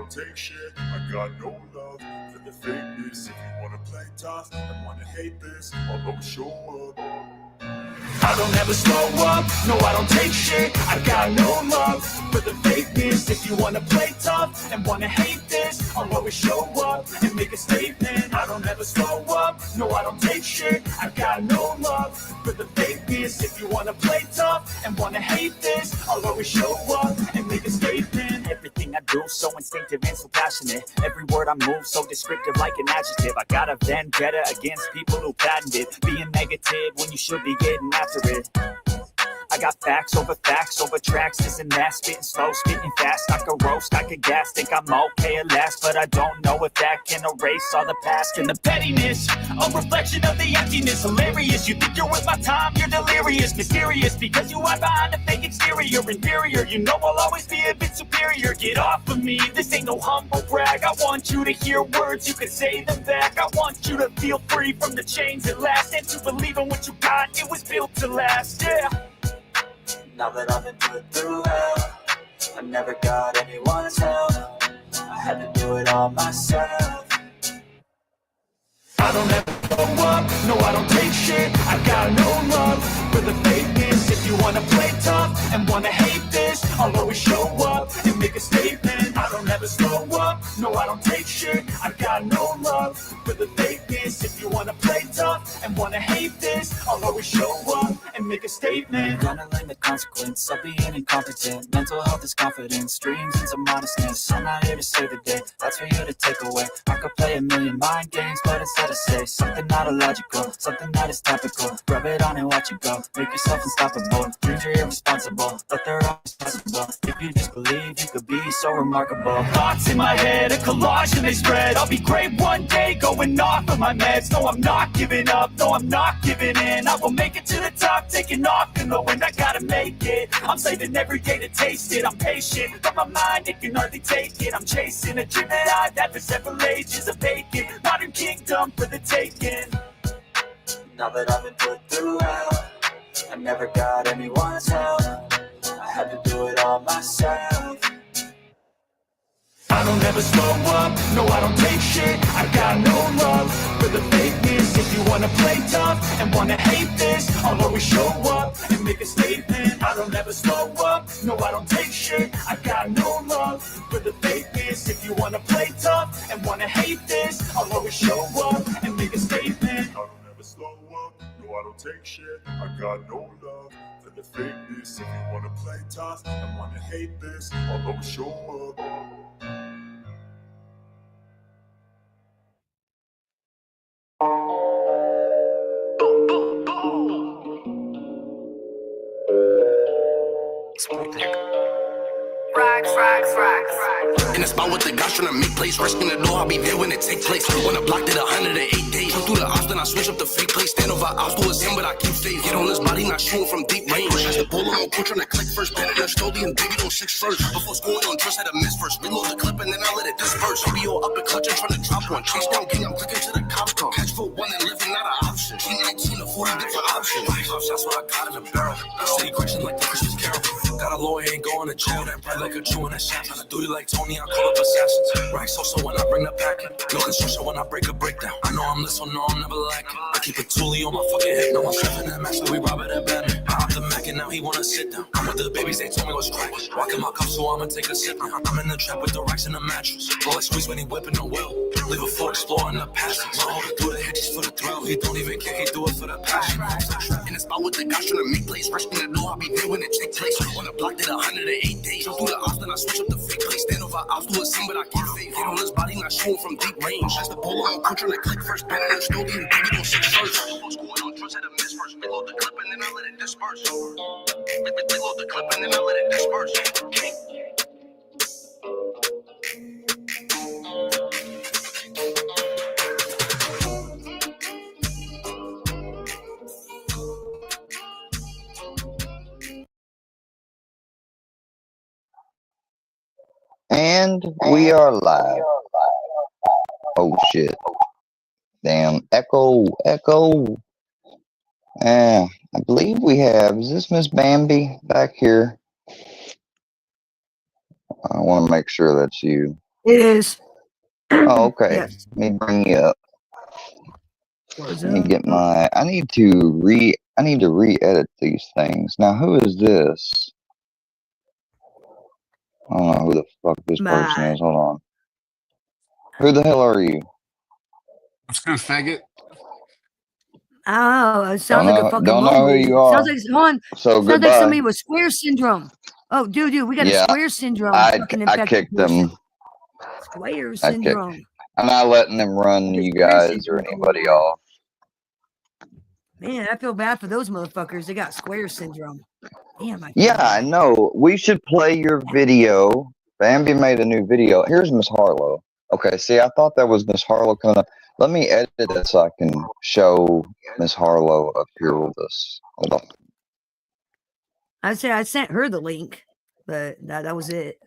Take shit, I got no love for the fakeness. If you wanna play tough and wanna hate this, I'll always show up. I don't ever slow up, no I don't take shit. I got no love for the fakeness. If you wanna play tough and wanna hate this, I'll always show up and make a statement. I don't ever slow up, no I don't take shit. I got no love for the fakeness. If you wanna play tough and wanna hate this, I'll always show up and make a statement. Everything I do so instinctive and so passionate. Every word I move so descriptive like an adjective. I got a vendetta against people who patented being negative when you should be getting after it. I got facts over tracks, this and that, spitting slow, spitting fast. I could roast, I could gas, think I'm okay at last, but I don't know if that can erase all the past. And the pettiness, a reflection of the emptiness. Hilarious, you think you're worth my time, you're delirious. Mysterious, because you hide behind a fake exterior. Inferior, you know I'll always be a bit superior. Get off of me, this ain't no humble brag. I want you to hear words, you can say them back. I want you to feel free from the chains that last, and to believe in what you got, it was built to last, yeah. Now that I've been put through hell, I never got anyone's help. I had to do it all myself. I don't ever go up, no I don't take shit. I got no love for the fakeness. If you wanna play tough and wanna hate this, I'll always show up and make a statement. I don't ever slow up, no I don't take shit. I got no love for the fakeness. If you wanna play tough and wanna hate this, I'll always show up and make a statement. Gonna learn the consequence of being incompetent. Mental health is confidence, dreams into modestness. I'm not here to save the day, that's for you to take away. I could play a million mind games, but instead I say something not illogical, something that is topical. Rub it on and watch it go, make yourself unstoppable. Dreams are irresponsible, but they're always possible. If you just believe, you could be so remarkable. Thoughts in my head, a collage and they spread. I'll be great one day, going off of my meds. No, I'm not giving up, no, I'm not giving in. I will make it to the top, taking off in the wind. I gotta make it, I'm saving every day to taste it. I'm patient, but my mind, it can hardly take it. I'm chasing a dream that I've had for several ages. A vacant, modern kingdom for the taking. Now that I've been put through hell, I never got anyone's help. I had to do it all myself. I don't ever slow up, no I don't take shit. I got no love for the fakeness. If you wanna play tough and wanna hate this, I'll always show up and make a statement. I don't ever slow up, no I don't take shit. I got no love for the fakeness. If you wanna play tough and wanna hate this, I'll always show up and make a statement. I don't ever slow up, no I don't take shit. I got no love for the fakeness. If you wanna play tough and wanna hate this, I'll always show up. In the spot with the guys trying to make plays, risking the door, I'll be there when it take place. When I blocked it 108 days, come through the ops, then I switch up the fake place. Stand over ops, do a sim, but I keep faith. Get on this body, not shooting from deep range. Has the bolo on coach, trying to click first. Better than Stody and Biggie on 6 first. Before scoring on trust, had a miss first. Reload the clip and then I let it disperse. BO up and clutching, trying to drop one. Chase down king, I'm clicking to the cop car. Catch for one and living, not an option. G19 to 40 different options. 5 shots, what I got in the barrel. Steady question like the Christmas Carol. Got got a lawyer, ain't going to jail. That bread like a Jew in a shaft. Trying to do you like Tony, I call up assassins. Right, so when I bring the packet. No construction when I break a breakdown. I know I'm this one, no, I'm never lacking. I keep a toolie on my fucking hip. No, I'm trapping that match like we robbing that Batman. I hopped the Mac and now he wanna sit down. I'm with the babies, they told me what's crack. Walking my cup, so I'ma take a sip. I'm in the trap with the racks and the mattress. Roll like squeeze when he whipping the wheel. Leave a full explorer in the passage. My holder do the hit just for the thrill. He don't even care, he do it for the passion. In the spot with the guys trying to make plays. Rush in the door, I'll be there when it take place. On the block, did 108 days. Jump through the ops, then I switch up the fake place. Stand over ops, do a scene, but I can't fake. Hit on his body, not shooting from deep range. That's the pole on coach trying to click first. Better than still getting baby, don't six first. What's going on? Drugs had a miss first. Reload the clip and then I let it disperse. Reload the clip and then I let it disperse. And we are live. Oh shit. Damn. Echo. I believe we have. Is this Miss Bambi back here? I want to make sure that's you. It is. Oh, okay. Yes. Let me bring you up. What's Let me up? get my. I need to re-edit these things. Now, who is this? I don't know who the fuck this person is. Hold on. Who the hell are you? What's good, faggot? Oh, it sounds like a fucking Don't know who you are. Sounds like someone. So sounds goodbye. like somebody with square syndrome. Oh, dude, we got a square syndrome. I kicked them. Square syndrome. I'm not letting them run you guys or anybody off. Man, I feel bad for those motherfuckers. They got square syndrome. Damn, I know. We should play your video. Bambi made a new video. Here's Miss Harlow. Okay, see, I thought that was Miss Harlow coming up. Let me edit it so I can show Miss Harlow up here with us. Hold on. I sent her the link, but that was it.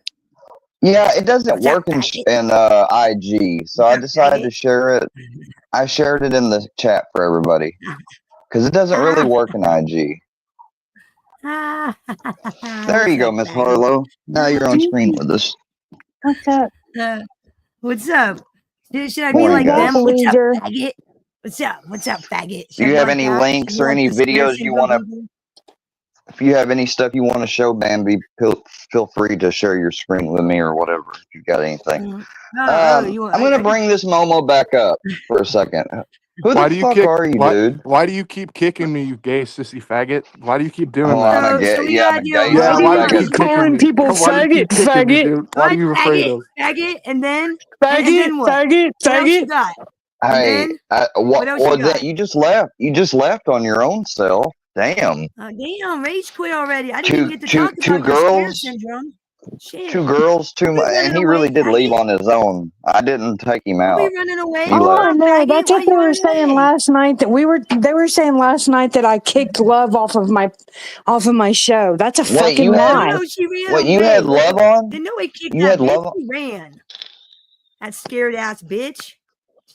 Yeah, it doesn't work in IG, so I decided to share it. I shared it in the chat for everybody because it doesn't really work in IG. There you go, Miss Harlow. Now you're on screen with us. What's up? What's up? Should I be like them? What's up, faggot? What's up, faggot? Do you have any links or any videos you want to? If you have any stuff you want to show Bambi, feel free to share your screen with me or whatever. If you've got anything. I'm going to bring this Momo back up for a second. Who the fuck are you, dude? Why do you keep kicking me, you gay sissy faggot? Why do you keep doing that? I'm a gay why do you keep calling people faggot? What are you afraid of? Faggot, and then faggot, what? faggot, faggot. Hey, what else you got? You just left. You just left on your own self. Damn. Damn, rage quit already. I didn't even get to talk about two girls. Syndrome. Shit. 2 girls, too much, and he really did leave on his own. I didn't take him out. We running away. Oh no, that's what they were saying last night. They were saying last night that I kicked Love off of my show. That's a fucking lie. No, she ran What away. you had Love on? Didn't know he kicked you that had bitch. Love on? She ran. That scared ass bitch.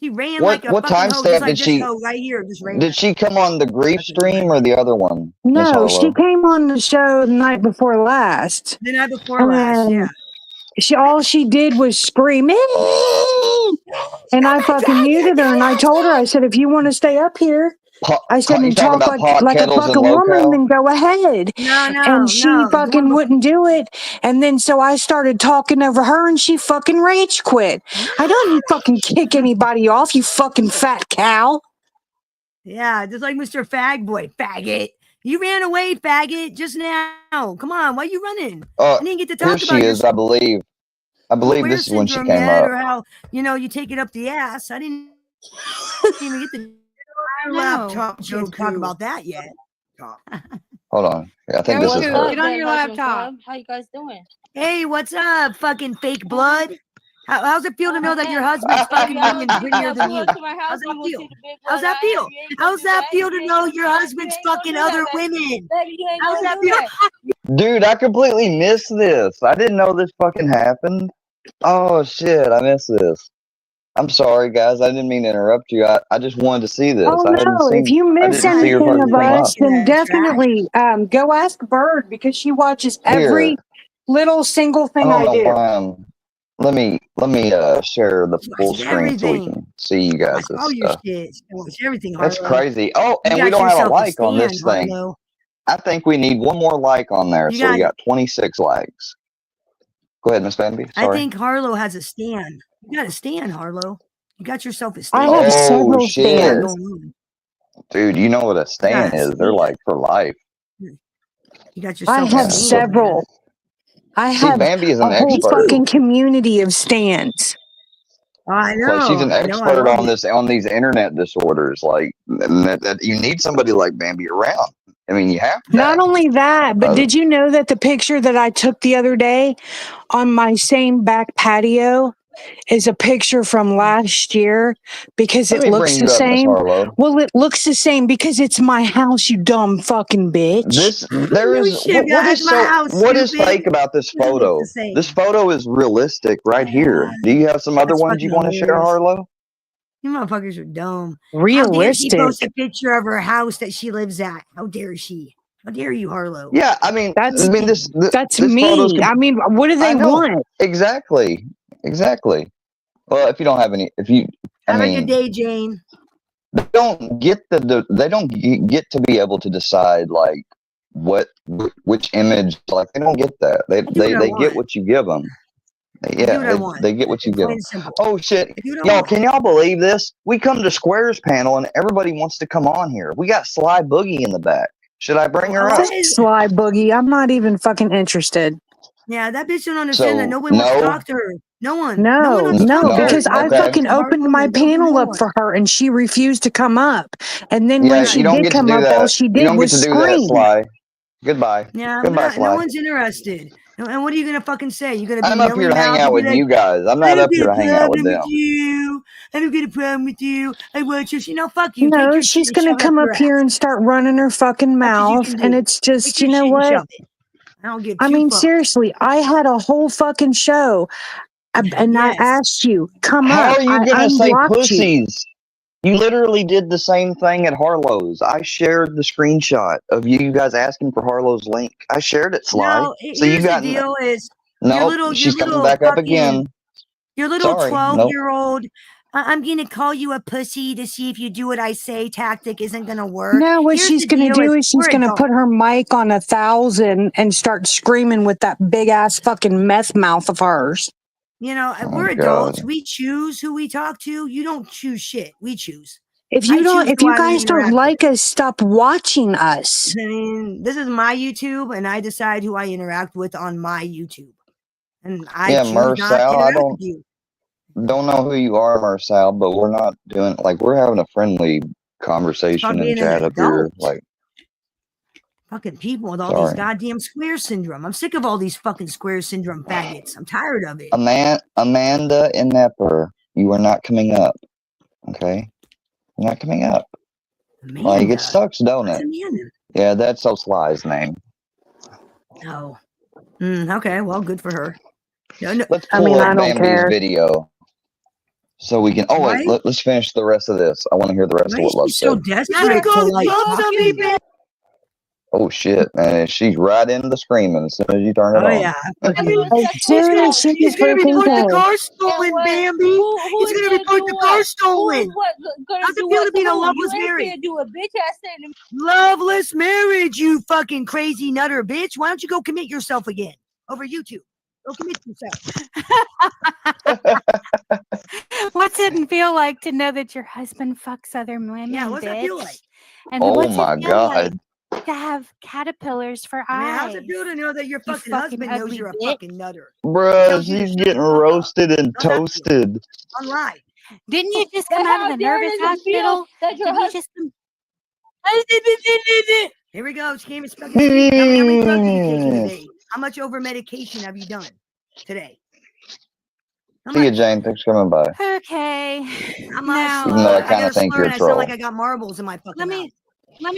She ran what, like a what fucking time hoe, stamp just like did she? Hoe right here, just ran. Did she come on the grief stream or the other one? No, she came on the show the night before last. The night before last, yeah. All she did was scream, and I fucking muted her. And I told her, I said, if you want to stay up here, I said, and talk like a fucking woman, then go ahead. And she fucking wouldn't do it. And then so I started talking over her, and she fucking rage quit. I don't fucking kick anybody off, you fucking fat cow. Yeah, just like Mr. Fag Boy, faggot. You ran away, faggot, just now. Come on, why are you running? I didn't get to talk about here she is, I believe. I believe this is when she came up. Or how, you take it up the ass. I didn't even get the laptop to talk about that yet. Hold on. I think this is her. Get on your laptop. How you guys doing? Hey, what's up, fucking fake blood? How's it feel to know that your husband's fucking being prettier than you? How's that feel? How's that feel? How's that feel to know your husband's fucking other women? How's that feel? Dude, I completely missed this. I didn't know this fucking happened. Oh shit, I missed this. I'm sorry, guys. I didn't mean to interrupt you. I just wanted to see this. Oh I hadn't no! If seen. you I miss didn't see her anything fucking of come up. us, then definitely go ask Bird because she watches every little single thing I don't know do. why I'm. Let me share the full screen so we can see you guys' all your stuff. shit. Watch everything, Harlow. That's crazy. Oh, You and we got don't have a yourself like on stand, this thing. Harlow. I think we need one more like on there, You so we got- got 26 likes. Go ahead, Miss Bambi. I Sorry. think Harlow has a stand. You got a stand, Harlow. You got yourself a stand. I have several shit. stands. Dude, you know what a stand is? They're like for life. You got yourself I have several. I have Bambi is an a whole expert. fucking community of stands. I know. Like she's an expert I on this, on these internet disorders. Like that you need somebody like Bambi around. I mean, you have to. Not only that, but did you know that the picture that I took the other day on my same back patio is a picture from last year because it looks the same? Well, it looks the same because it's my house, you dumb fucking bitch. What is fake about this photo? This photo is realistic right here. Do you have some other ones you want to share, Harlow? You motherfuckers are dumb. Realistic. How dare she post a picture of her house that she lives at? How dare she? How dare you, Harlow? Yeah, I mean, that's this me. I mean, what do they want? Exactly. Well, if you don't have any, have a good day, Jane. They don't get to be able to decide like which image. Like they don't get that. They get what you give them. Yeah, they get what you give them. Oh shit, y'all! Can y'all believe this? We come to Square's panel and everybody wants to come on here. We got Sly Boogie in the back. Should I bring her up? Sly Boogie. I'm not even fucking interested. Yeah, that bitch don't understand that no one wants to talk to her. No one. No, because I fucking opened my panel up for her and she refused to come up. And then when she did come up, all she did was scream. Goodbye. Yeah, goodbye, Sly. No one's interested. And what are you gonna fucking say? You're gonna be I'm up here to hang out with you guys. I'm not up here to hang out with them. I don't get a problem with you. I want you. Fuck you. No, she's gonna come up here and start running her fucking mouth, and it's just, you know what? I mean, seriously, I had a whole fucking show, and I asked you, come up. How are you gonna say pussies? You literally did the same thing at Harlow's. I shared the screenshot of you guys asking for Harlow's link. I shared it, Sly. No, so you got the deal is she's coming back up again. Your little 12-year-old. I'm gonna call you a pussy to see if you do what I say. Tactic isn't gonna work. No, what she's gonna do is she's gonna put her mic on 1,000 and start screaming with that big ass fucking meth mouth of hers. You know, we're adults. We choose who we talk to. You don't choose shit. We choose. If you guys don't like us, stop watching us. I mean, this is my YouTube, and I decide who I interact with on my YouTube. And I choose not to interact with you. Don't know who you are, Marcel, but we're not doing we're having a friendly conversation and chat up here. Like fucking people with all these goddamn square syndrome. I'm sick of all these fucking square syndrome faggots. I'm tired of it. Amanda and Nepper, you are not coming up. Okay? You're not coming up. Amanda. Like it sucks, don't it? Yeah, that's so Sly's name. Oh. Okay, well, good for her. No, let's pull up Bambi's video. So we can. Oh wait, let's finish the rest of this. I want to hear the rest of what Love said. So desperate to oh shit, man! She's right into the screaming as soon as you turn it on. Yeah. He's gonna report the car stolen, Bambi. He's gonna report the car stolen. How's it feel to be in a loveless marriage? Loveless marriage, you fucking crazy nutter bitch. Why don't you go commit yourself again over YouTube? Go commit yourself. What's it feel like to know that your husband fucks other women? Yeah, what's that feel like? And oh my god! Like to have caterpillars for eyes. How's it feel to know that your fucking husband knows you're a fucking nutter? Bruh, she's getting roasted and toasted. On live. Didn't you just come out of the nervous hospital? Didn't you just come? Here we go. She came and stuck his How many drugs have you taken today? How much over medication have you done today? See you, Jane. Thanks for coming by. Okay. I'm now, even though I kind of think you're a troll. I sound like I got marbles in my fucking mouth. Let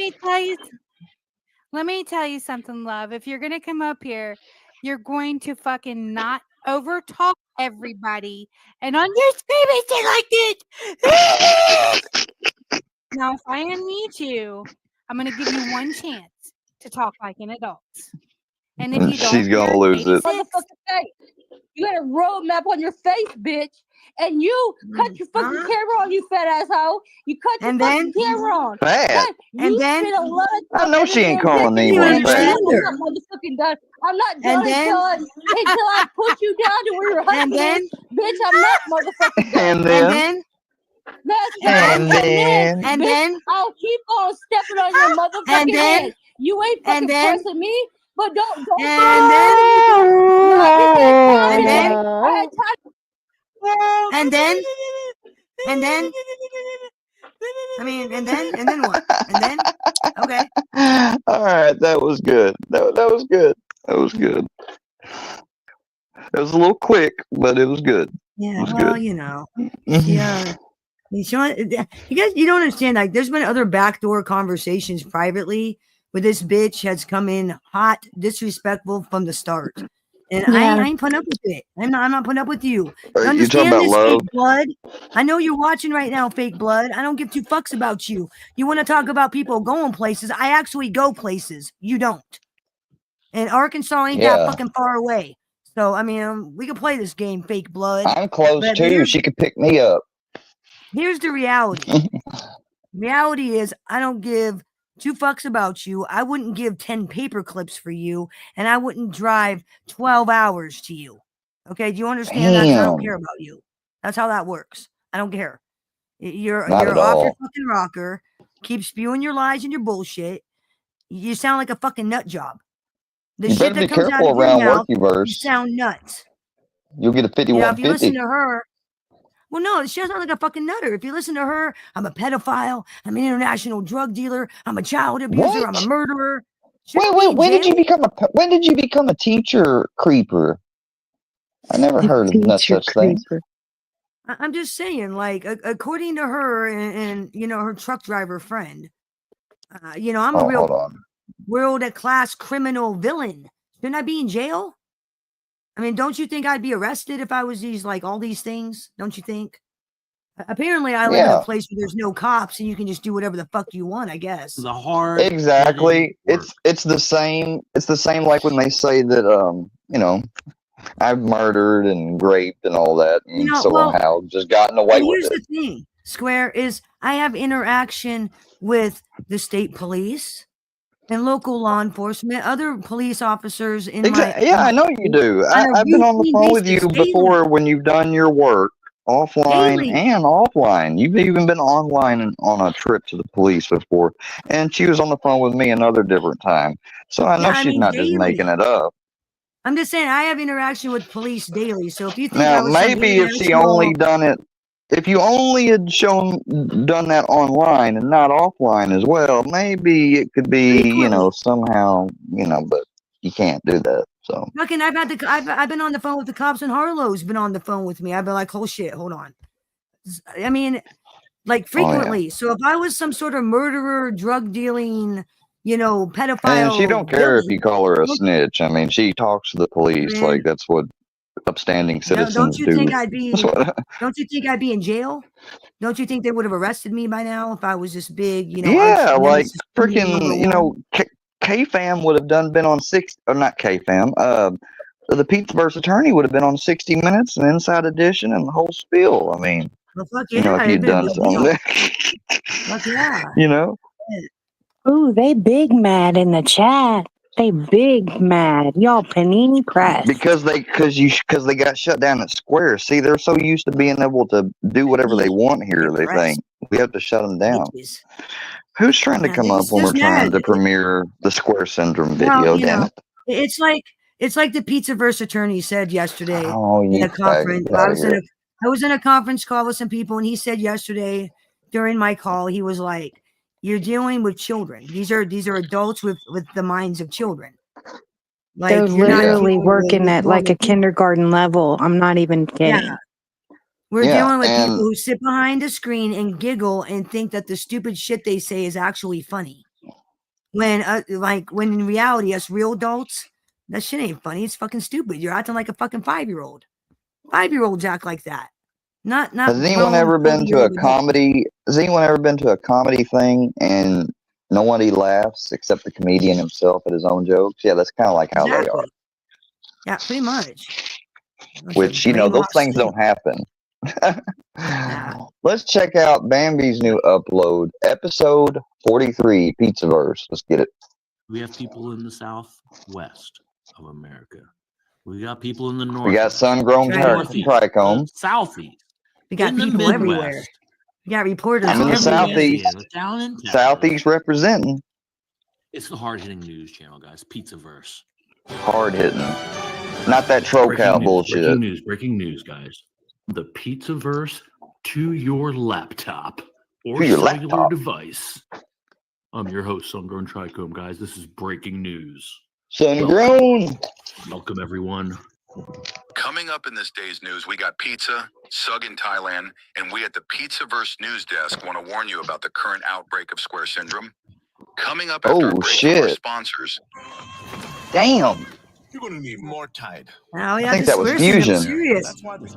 me tell you something, love. If you're gonna come up here, you're going to fucking not over talk everybody. And on your screaming shit like this. Now, if I unmute you, I'm going to give you one chance to talk like an adult. And if you don't, she's gonna lose it. You got a roadmap on your face, bitch. And you cut your fucking camera on, you fat asshole. You cut your fucking camera on. Fat. You spent a lot of time. I know she ain't calling anyone fat. I'm not motherfucking done. I'm not done until I put you down to where your husband is. Bitch, I'm not motherfucking done. And then I'll keep on stepping on your motherfucking head. You ain't fucking pressing me, but don't I mean, and then what? And then, okay. All right, that was good. That was good. That was good. It was a little quick, but it was good. Yeah, well, good. You know, yeah. You guys, you don't understand. Like, there's been other backdoor conversations privately where this bitch has come in hot, disrespectful from the start, and I ain't putting up with it. I'm not putting up with you. You talking about this, love? Fake Blood? I know you're watching right now, Fake Blood. I don't give two fucks about you. You want to talk about people going places? I actually go places. You don't. And Arkansas ain't that fucking far away. So I mean, we can play this game, Fake Blood. I'm close too. She could pick me up. Here's the reality. Reality is, I don't give two fucks about you. I wouldn't give 10 paper clips for you, and I wouldn't drive 12 hours to you. Okay, do you understand that? I don't care about you. That's how that works. I don't care. You're off your fucking rocker. Keep spewing your lies and your bullshit. You sound like a fucking nut job. The shit that comes out of your mouth, you sound nuts. You'll get a 5150. If you listen to her, well, no, she sounds like a fucking nutter. If you listen to her, I'm a pedophile. I'm an international drug dealer. I'm a child abuser. What? I'm a murderer. Wait, when did you become a teacher creeper? I never heard of no such thing. I'm just saying, like, according to her and you know, her truck driver friend, you know, I'm a real world-class criminal villain. Shouldn't I be in jail? I mean, don't you think I'd be arrested if I was all these things? Don't you think? Apparently, I live in a place where there's no cops, and you can just do whatever the fuck you want, I guess. Exactly. It's the same. It's the same like when they say that you know, I've murdered and raped and all that, and somehow just gotten away with it. Here's the thing, Square, is I have interaction with the state police and local law enforcement, other police officers in I know you do. I've been on the phone with you before when you've done your work offline and offline. You've even been online and on a trip to the police before, and she was on the phone with me another different time. So I know she's not just making it up. I'm just saying I have interaction with police daily. So if you think now maybe if she only done it. If you only had done that online and not offline as well, maybe it could be, you know, somehow, you know, but you can't do that. So fucking, I've been on the phone with the cops, and Harlow's been on the phone with me. I've been like, oh shit, hold on. I mean, like frequently. So if I was some sort of murderer, drug dealing, you know, pedophile, and she don't care if you call her a snitch. I mean, she talks to the police like that's what upstanding citizens don't you do. think I'd be? Don't you think I'd be in jail? Don't you think they would have arrested me by now if I was this big? You know, yeah, like freaking, you know, K-Fam would have been on not K-Fam. The Pizzaverse attorney would have been on 60 Minutes and Inside Edition and the whole spiel. I mean, you know, if you'd done something. Fuck yeah. You know. Ooh, they big mad in the chat. They big mad. Y'all panini press. Because they got shut down at Square. See, they're so used to being able to do whatever they want here. They think we have to shut them down. Who's trying to come up when we're trying to premiere the Square Syndrome video? Damn it! It's like the Pizzaverse attorney said yesterday in a conference. I was in a conference call with some people, and he said yesterday during my call, he was like, "You're dealing with children. These are adults with the minds of children. Like, they're literally working at like a kindergarten level. I'm not even kidding." Yeah. We're dealing with people who sit behind a screen and giggle and think that the stupid shit they say is actually funny. When in reality, us real adults, that shit ain't funny. It's fucking stupid. You're acting like a fucking 5-year-old. 5-year-olds act like that. Not. Has anyone ever been to a comedy? Has anyone ever been to a comedy thing and nobody laughs except the comedian himself at his own jokes? Yeah, that's kind of like how they are. Yeah, pretty much. Which, you know, those things don't happen. Let's check out Bambi's new upload, episode 43, Pizzaverse. Let's get it. We have people in the southwest of America. We got people in the north. We got sun-grown trichome. Southeast. We got people everywhere. We got reporters I'm in the everywhere. southeast. Southeast representing. It's the hard-hitting news channel, guys. Pizzaverse. Hard-hitting. Not that troll-cow bullshit. Breaking news, guys. The Pizzaverse to your laptop or your cellular laptop device. I'm your host, Sun-Grown Trichome, guys. This is breaking news. Sun-Grown. Welcome, everyone. Coming up in this day's news, we got pizza, Sug in Thailand, and we at the Pizzaverse news desk want to warn you about the current outbreak of Square Syndrome. Coming up after a break from our sponsors. Damn. You're going to need more Tide. Now, I think that was Fusion. Serious.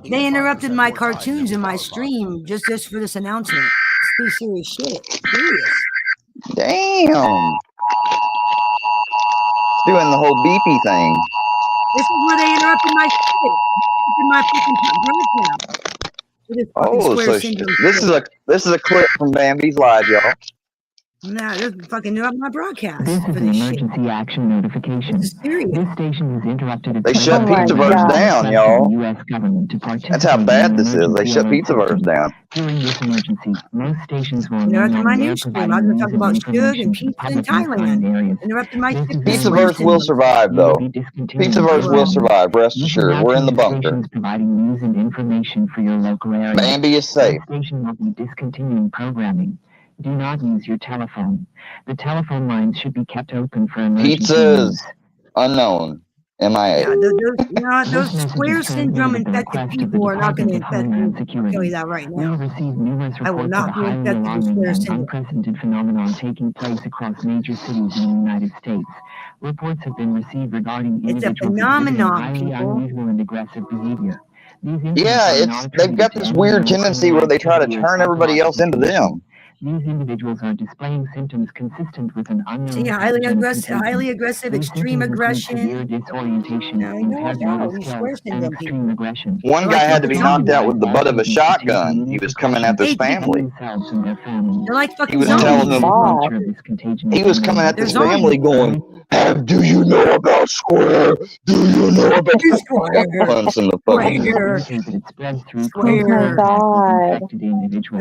They interrupted my cartoons in my stream just for this announcement. It's pretty serious shit. Serious. Damn. Doing the whole beepy thing. This is where they interrupted my shit. In my fucking broadcast. This is a clip from Bambi's live, y'all. Nah, this fucking interrupt my broadcast. This is an emergency action notification. This station is interrupted. They shut Pizzaverse down, y'all. That's how bad this is. They shut Pizzaverse down. During this emergency, most stations will interrupt my news stream. I was going to talk about Shug and pizza in Thailand. Interrupted my Pizzaverse will survive, though. Pizzaverse will survive. Rest assured, we're in the bunker. Providing news and information for your local area. Bambi is safe. The station will be discontinuing programming. Do not use your telephone. The telephone lines should be kept open for emergency. Pizza's unknown. MIA. Yeah, those Square Syndrome infected people are not going to infect you. I'll tell you that right now. I will not be infected with Square Syndrome. Unprecedented phenomenon taking place across major cities in the United States. Reports have been received regarding it's a phenomenon, highly unusual and aggressive behavior. Yeah, they've got this weird tendency where they try to turn everybody else into them. These individuals are displaying symptoms consistent with an unknown. Highly aggressive, extreme aggression. Severe disorientation, impaired motor skills, and extreme aggression. One guy had to be knocked out with the butt of a shotgun. He was coming at this family. They're like fucking he was telling them. He was coming at this family going, "Do you know about Square? Do you know about Square?" I'm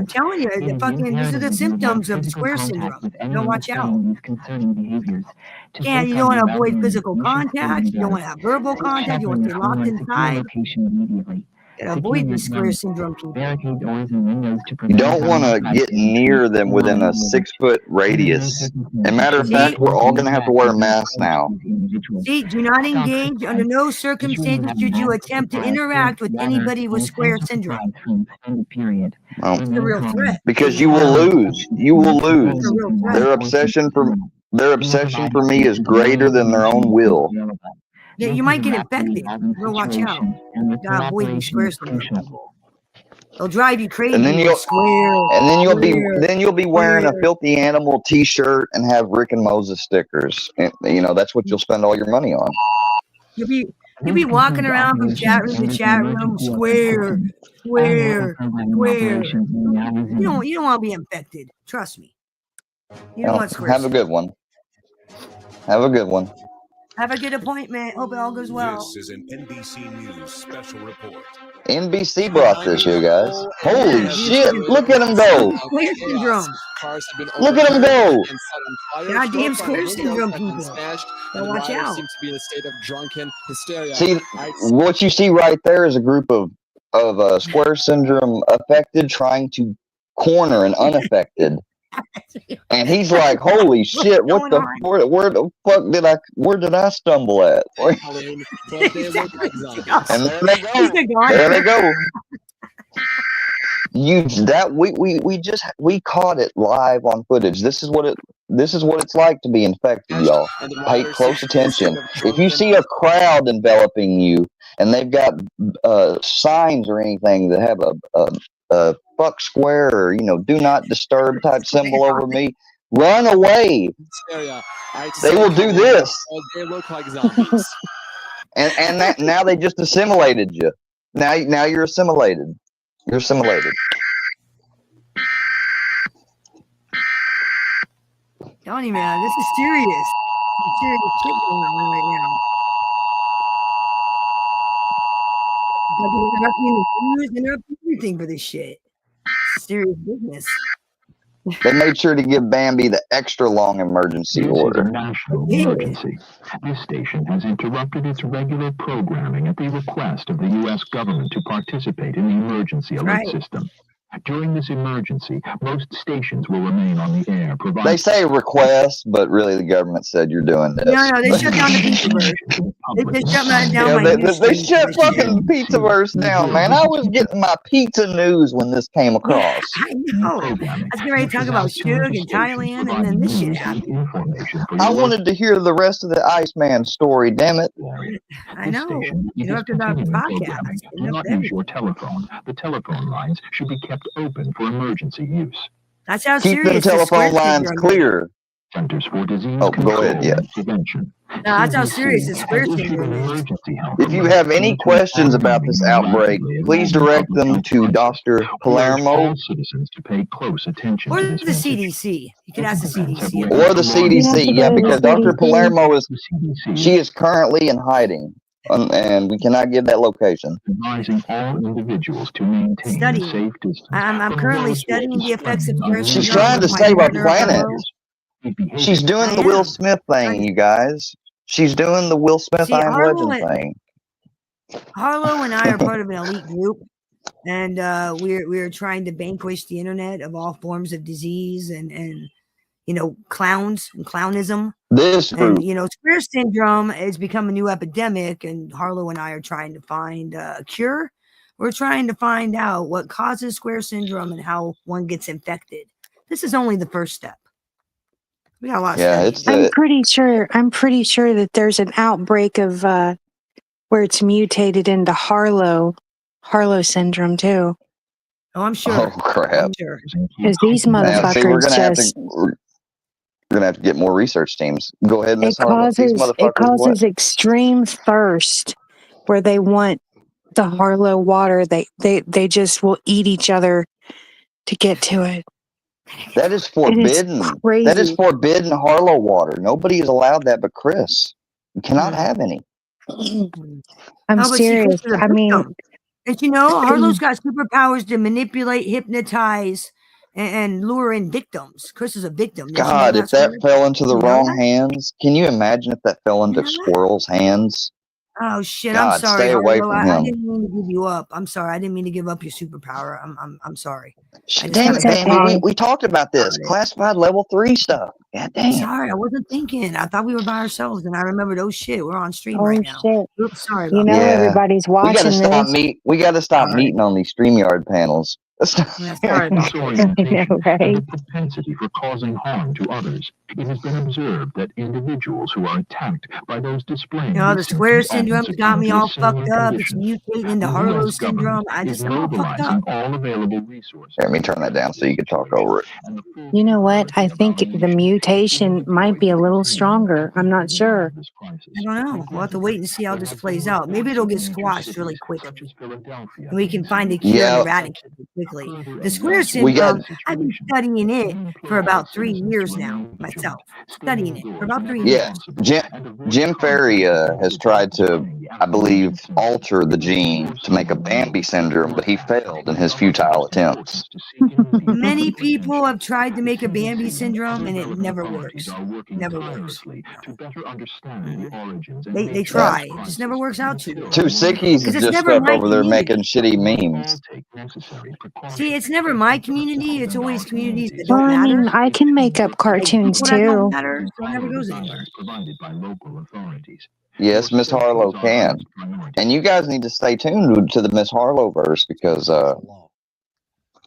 telling you, these are the symptoms of Square Syndrome. Don't watch out. Yeah, you don't want to avoid physical contact. You don't want to have verbal contact. You want to stay locked inside. Avoid the Square Syndrome people. You don't want to get near them within a 6-foot radius. As a matter of fact, we're all going to have to wear masks now. See, do not engage. Under no circumstances should you attempt to interact with anybody with Square Syndrome. Well, it's a real threat. Because you will lose. You will lose. Their obsession for me is greater than their own will. Yeah, you might get infected. We'll watch out. Gotta avoid these Square Syndrome. They'll drive you crazy. And then you'll be wearing a filthy animal T-shirt and have Rick and Moses stickers. And, you know, that's what you'll spend all your money on. You'll be walking around from chat room to chat room. Square. You don't want to be infected. Trust me. You don't want Square. Have a good one. Have a good one. Have a good appointment. Hope it all goes well. This is an NBC News special report. NBC brought this, you guys. Holy shit! Look at him go. Square Syndrome. Look at him go. Goddamn Square Syndrome people. So watch out. See, what you see right there is a group of Square Syndrome affected trying to corner an unaffected. And he's like, "Holy shit! Where the fuck where did I stumble at?" And there they go. There they go. Use that we caught it live on footage. This is what it's like to be infected, y'all. Pay close attention. If you see a crowd enveloping you and they've got signs or anything that have a fuck square or do not disturb type symbol over me, run away. They will do this. They look like zombies. and now they just assimilated you. Now you're assimilated. You're assimilated. Telling you, man, this is serious. Some serious shit going on right now. Interrupt everything for this shit. Serious business. They made sure to give Bambi the extra long emergency order. This is a national emergency. This station has interrupted its regular programming at the request of the U.S. government to participate in the emergency alert system. During this emergency, most stations will remain on the air. They say request, but really the government said you're doing this. No, they shut down the Pizzaverse. They shut that down. They shut fucking Pizzaverse down, man. I was getting my pizza news when this came across. I know. I was getting ready to talk about Suge and Thailand, and then this shit happened. I wanted to hear the rest of the Iceman story, damn it. I know. You don't have to about the podcast. Do not use your telephone. The telephone lines should be kept open for emergency use. That's how Keep serious the telephone lines clear. Centers for Disease Control and Prevention. No, that's how serious the square syndrome is. If you have any questions about this outbreak, please direct them to Dr. Palermo citizens to pay close attention or to the CDC. You can ask the CDC. Or the CDC, yeah, because Dr. Palermo she is currently in hiding. And we cannot give that location. Advising all individuals to maintain a safe distance. I'm currently studying the effects of square syndrome. She's trying to save our planet. She's doing the Will Smith thing, you guys. She's doing the Will Smith I Am Legend thing. Harlow and I are part of an elite group, and we're trying to vanquish the internet of all forms of disease and clowns and clownism. This group. And, square syndrome has become a new epidemic, and Harlow and I are trying to find a cure. We're trying to find out what causes square syndrome and how one gets infected. This is only the first step. We got a lot of stuff. I'm pretty sure that there's an outbreak of where it's mutated into Harlow syndrome too. Oh, I'm sure. Oh crap! Because these motherfuckers we're gonna have to get more research teams. Go ahead, Miss Harlow. It causes extreme thirst, where they want the Harlow water. They just will eat each other to get to it. That is forbidden. That is forbidden Harlow water. Nobody is allowed that but Chris. You cannot have any. I'm serious. I mean, and Harlow's got superpowers to manipulate, hypnotize, and lure in victims. Chris is a victim. God, if that fell into the wrong hands, can you imagine if that fell into Squirrel's hands? Oh shit! God, I'm sorry. stay away from him. I didn't mean to give you up. I'm sorry. I didn't mean to give up your superpower. I'm sorry. Damn it, Bambi. We talked about this classified level 3 stuff. God damn. Sorry, I wasn't thinking. I thought we were by ourselves, and I remembered. Oh shit, we're on stream right now. Shit. Oops, sorry. About everybody's watching this. We got to stop meeting on these StreamYard panels. Sorry. The propensity for causing harm to others. It has been observed that individuals who are attacked by those displaying the square syndrome got me all fucked up. It's mutating into Harlow syndrome. I just got all fucked up. All available resources. Let me turn that down so you can talk over it. You know what? I think the mutation might be a little stronger. I'm not sure. I don't know. We'll have to wait and see how this plays out. Maybe it'll get squashed really quick. And we can find a cure and eradicate it quickly. The square syndrome, I've been studying it for about 3 years now myself. Studying it for about 3 years. Yeah, Jim Ferry has tried to, I believe, alter the gene to make a Bambi syndrome, but he failed in his futile attempts. Many people have tried to make a Bambi syndrome, and it never works. Never works. They try. It just never works out too well. Two sickies is just stuck over there making shitty memes. See, it's never my community. It's always communities that don't matter. I mean, I can make up cartoons too. Matter, so it never goes anywhere. Yes, Miss Harlow can. And you guys need to stay tuned to the Miss Harlow verse because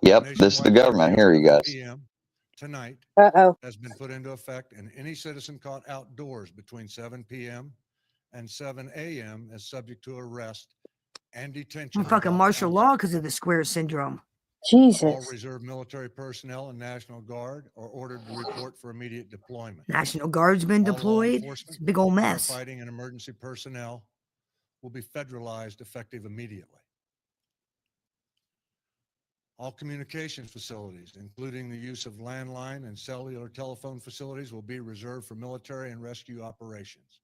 Yep, this is the government. Here, you guys. Tonight has been put into effect, and any citizen caught outdoors between 7 p.m. and 7 a.m. is subject to arrest and detention. Fucking martial law because of the square syndrome. Jesus. All reserve military personnel and National Guard are ordered to report for immediate deployment. National Guard's been deployed. It's a big old mess. Fighting and emergency personnel will be federalized effective immediately. All communications facilities, including the use of landline and cellular telephone facilities, will be reserved for military and rescue operations.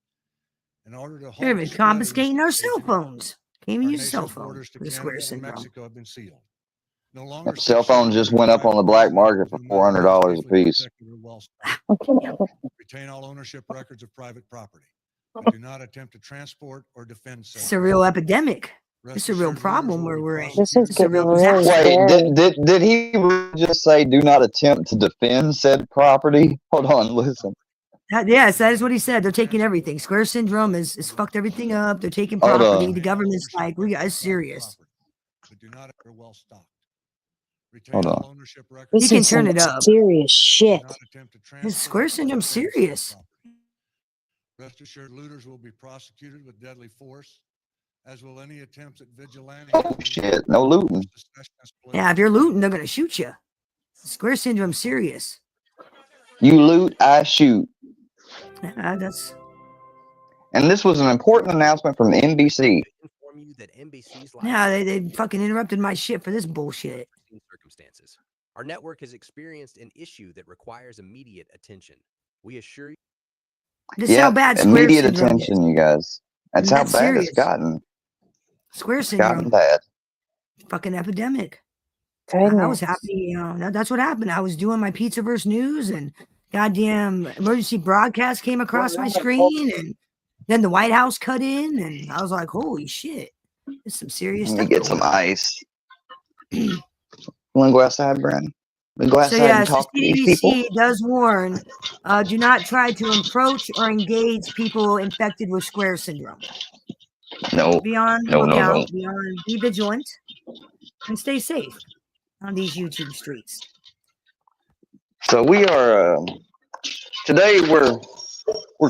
In order to They're even confiscating our cell phones. Can't even use a cell phone for the square syndrome. Mexico have been sealed. No longer cell phones just went up on the black market for $400 a piece. Retain all ownership records of private property. Do not attempt to transport or defend. It's a real epidemic. It's a real problem where we're in. This is It's a real getting disaster. Wait, did he just say do not attempt to defend said property? Hold on, listen. Yes, that is what he said. They're taking everything. Square syndrome is fucked everything up. They're taking property. The government's like, we are serious. Hold on. You can turn it up. Serious shit. This square syndrome's serious. Rest assured, looters will be prosecuted with deadly force, as will any attempts at vigilante. Oh shit, no looting. Yeah, if you're looting, they're gonna shoot you. Square syndrome's serious. You loot, I shoot. That's. And this was an important announcement from NBC. Yeah, they fucking interrupted my shit for this bullshit. Circumstances. Our network has experienced an issue that requires immediate attention. We assure you. This is how bad square immediate syndrome attention, is. you guys. That's how That's bad serious. it's gotten. Square It's syndrome. gotten bad. Fucking epidemic. Goodness. I was happy. That's what happened. I was doing my Pizzaverse news, and goddamn emergency broadcast came across my screen, and then the White House cut in, and I was like, "Holy shit, there's some serious Let me stuff." get some ice. You want to go outside, Brandon? We go outside So and yes, the talk to these people. CDC does warn: do not try to approach or engage people infected with square syndrome. No, Be on no, lookout. no. Be vigilant, and stay safe on these YouTube streets. So we are today. We're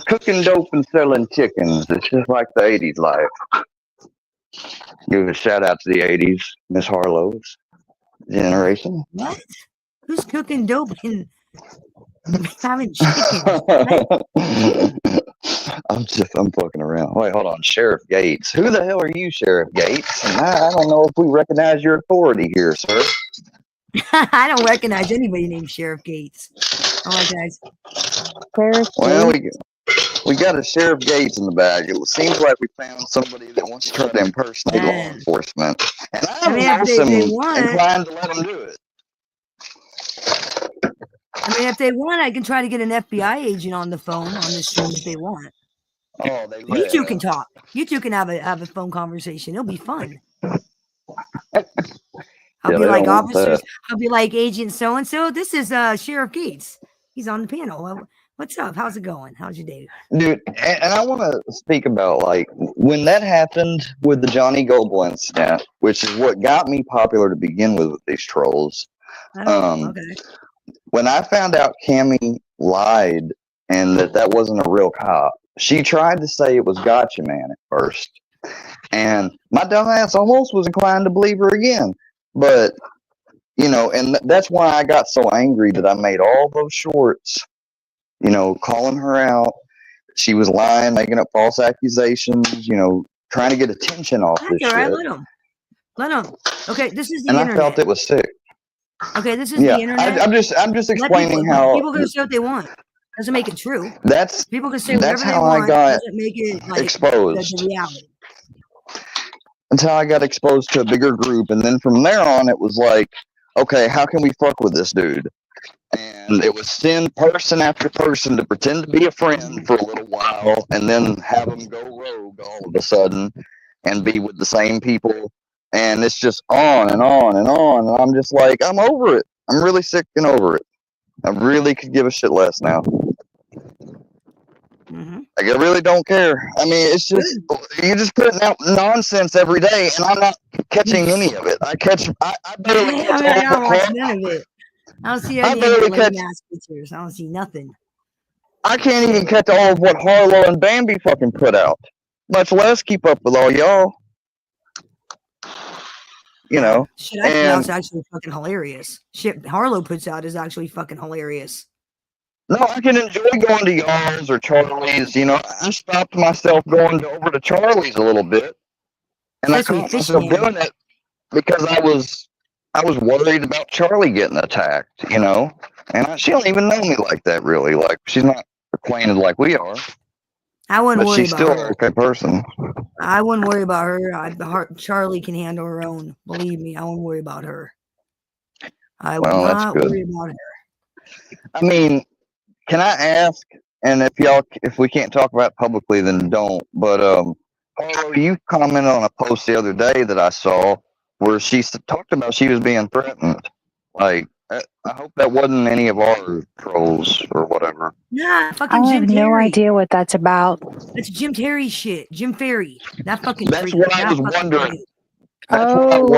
cooking dope and selling chickens. It's just like the '80s life. Give a shout out to the '80s, Miss Harlow's generation. What? Who's cooking dope and having chicken? I'm fucking around. Wait, hold on. Sheriff Gates. Who the hell are you, Sheriff Gates? And I don't know if we recognize your authority here, sir. I don't recognize anybody named Sheriff Gates. All right, guys. Well, we got a Sheriff Gates in the bag. It seems like we found somebody that wants to try to impersonate law enforcement. And I'm inclined to let them do it. I mean, if they want, I can try to get an FBI agent on the phone on the stream if they want. Oh, You two can talk. You two can have a phone conversation. It'll be fun. I'll be like officers. I'll be like Agent so and so. This is Sheriff Gates. He's on the panel. What's up? How's it going? How's your day? Dude, and I want to speak about like when that happened with the Johnny Goble incident, which is what got me popular to begin with these trolls. Okay. When I found out Cammie lied and that wasn't a real cop, she tried to say it was Gotcha Man at first. And my dumbass almost was inclined to believe her again. But, you know, and that's why I got so angry that I made all those shorts, you know, calling her out. She was lying, making up false accusations, you know, trying to get attention off this shit. Right, let them. Okay, this is the and internet. I felt it was sick. Okay, this is the internet. I'm just explaining how people can say what they want. Doesn't make it true. That's people can say whatever they how want. I got doesn't make it like exposed. The reality. That's how I got exposed to a bigger group, and then from there on, it was like, okay, how can we fuck with this dude? And it was send person after person to pretend to be a friend for a little while, and then have them go rogue all of a sudden, and be with the same people. And it's just on and on and on. And I'm just like, I'm over it. I'm really sick and over it. I really could give a shit less now. Like, I really don't care. I mean, it's just, you're just putting out nonsense every day. And I'm not catching any of it. I barely catch all I don't watch the none of it. I don't see any of your lame ass pictures. I don't see nothing. I can't even catch all of what Harlow and Bambi fucking put out, much less keep up with all y'all. You know, shit I put out is actually fucking hilarious. Shit Harlow puts out is actually fucking hilarious. No, I can enjoy going to y'all's or Charlie's. You know, I stopped myself going over to Charlie's a little bit, and I caught myself doing it because I was worried about Charlie getting attacked. You know, and she don't even know me like that really. Like she's not acquainted like we are. I wouldn't worry she's about still her. an okay person. I wouldn't worry about her. Charlie can handle her own. Believe me, I won't worry about her. I will not worry about her. I mean, can I ask? And if we can't talk about it publicly, then don't. But Harlow, you commented on a post the other day that I saw where she talked about she was being threatened. Like, I hope that wasn't any of our trolls or whatever. Nah, fucking I Jim have Terry. no idea what that's about. It's Jim Terry shit. Jim Ferry. That fucking That's freak. what I was wondering.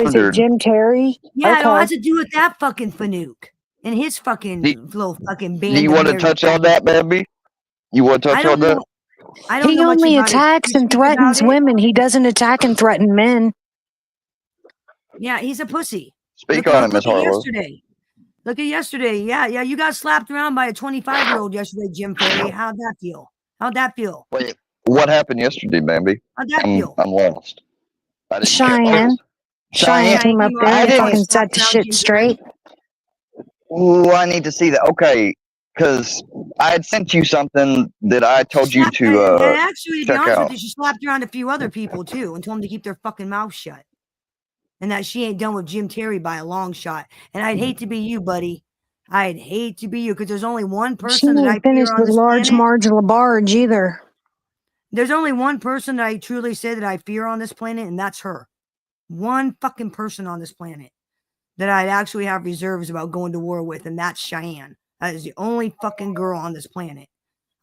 Is it Jim Terry? Yeah, it all Okay. has to do with that fucking Fanuc and his fucking little fucking band. Do you want to touch on that, Bambi? You want to touch on that? I don't He know much only about it. attacks and threatens women. He doesn't attack and threaten men. Yeah, he's a pussy. Speak on it, Miss Harlow. Look at yesterday. Yeah, you got slapped around by a 25-year-old yesterday, Jim Ferry. How'd that feel? Wait, what happened yesterday, Bambi? How'd that feel? I'm lost. Cheyenne came up there and fucking set the shit straight. Ooh, I need to see that. Okay, because I had sent you something that I told you to and actually, to be check honest out. with you, she slapped around a few other people too and told them to keep their fucking mouth shut. And that she ain't done with Jim Terry by a long shot. And I'd hate to be you, buddy. I'd hate to be you because there's only one person that I fear on this large planet. Marge LaBarge either. There's only one person that I truly say that I fear on this planet, and that's her. One fucking person on this planet that I'd actually have reserves about going to war with, and that's Cheyenne. That is the only fucking girl on this planet.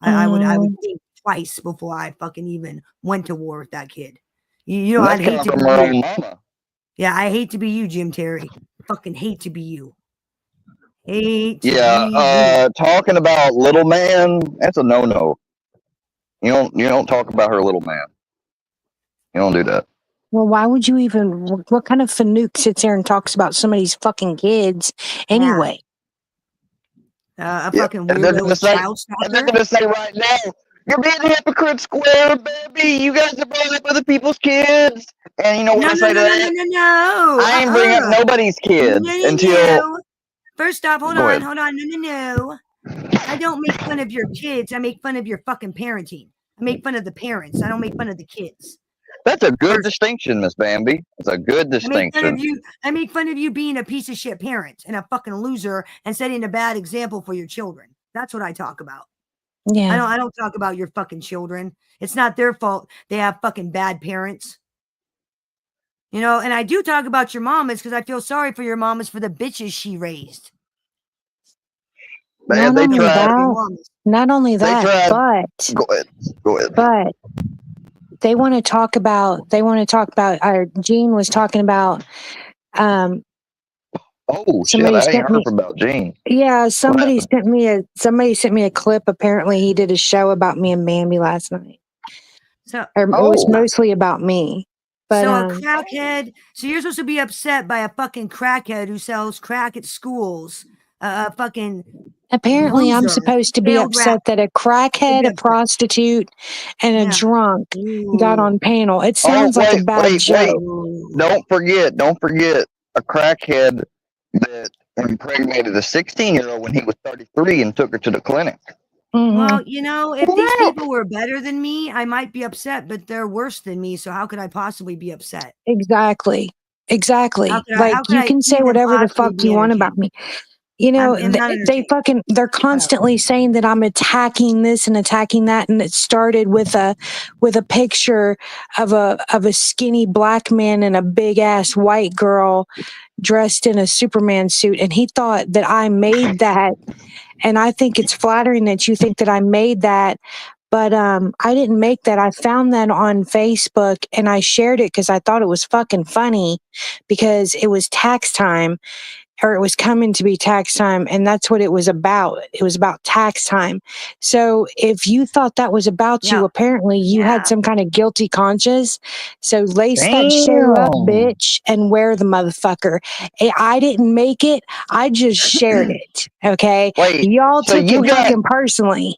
I would think twice before I fucking even went to war with that kid. You know, I'd hate to be you. Yeah, I hate to be you, Jim Terry. Fucking hate to be you. Talking about little man, that's a no-no. You don't talk about her little man. You don't do that. Well, why would you even? What kind of Fanuc sits there and talks about somebody's fucking kids anyway? A fucking weirdo child stalker. And they're gonna say right now, you're being a hypocrite square, baby. You guys are bringing up other people's kids. And you know what I say to that? No. I ain't bringing up nobody's kids until. First off, hold on. No. I don't make fun of your kids. I make fun of your fucking parenting. I make fun of the parents. I don't make fun of the kids. That's a good distinction, Miss Bambi. It's a good distinction. I make fun of you being a piece of shit parent and a fucking loser and setting a bad example for your children. That's what I talk about. Yeah. I don't talk about your fucking children. It's not their fault. They have fucking bad parents. You know, and I do talk about your mamas because I feel sorry for your mamas for the bitches she raised. Man, not only that, but go ahead. But they want to talk about. Gene was talking about. Oh shit! I ain't heard about Gene. Yeah, somebody sent me a clip. Apparently, he did a show about me and Bambi last night. So it was mostly about me. But, so a crackhead. So you're supposed to be upset by a fucking crackhead who sells crack at schools. Fucking. Apparently, loser, I'm supposed to be upset that a crackhead, a prostitute, and a drunk got on panel. It sounds like a bad joke. Don't forget, a crackhead that impregnated a 16-year-old when he was 33 and took her to the clinic. Mm-hmm. Well, you know, if these people were better than me, I might be upset, but they're worse than me. So how could I possibly be upset? Exactly. You I can say whatever the fuck you want about me. You know, they're constantly saying that I'm attacking this and attacking that, and it started with a picture of a skinny black man and a big ass white girl dressed in a Superman suit, and he thought that I made that, and I think it's flattering that you think that I made that, But I didn't make that. I found that on Facebook and I shared it because I thought it was fucking funny because it was tax time, or it was coming to be tax time, and that's what it was about. It was about tax time. So if you thought that was about you, apparently you had some kind of guilty conscience. So lace that shit up, bitch, and wear the motherfucker. I didn't make it. I just shared it. Okay? Wait, y'all so took you it got- fucking personally.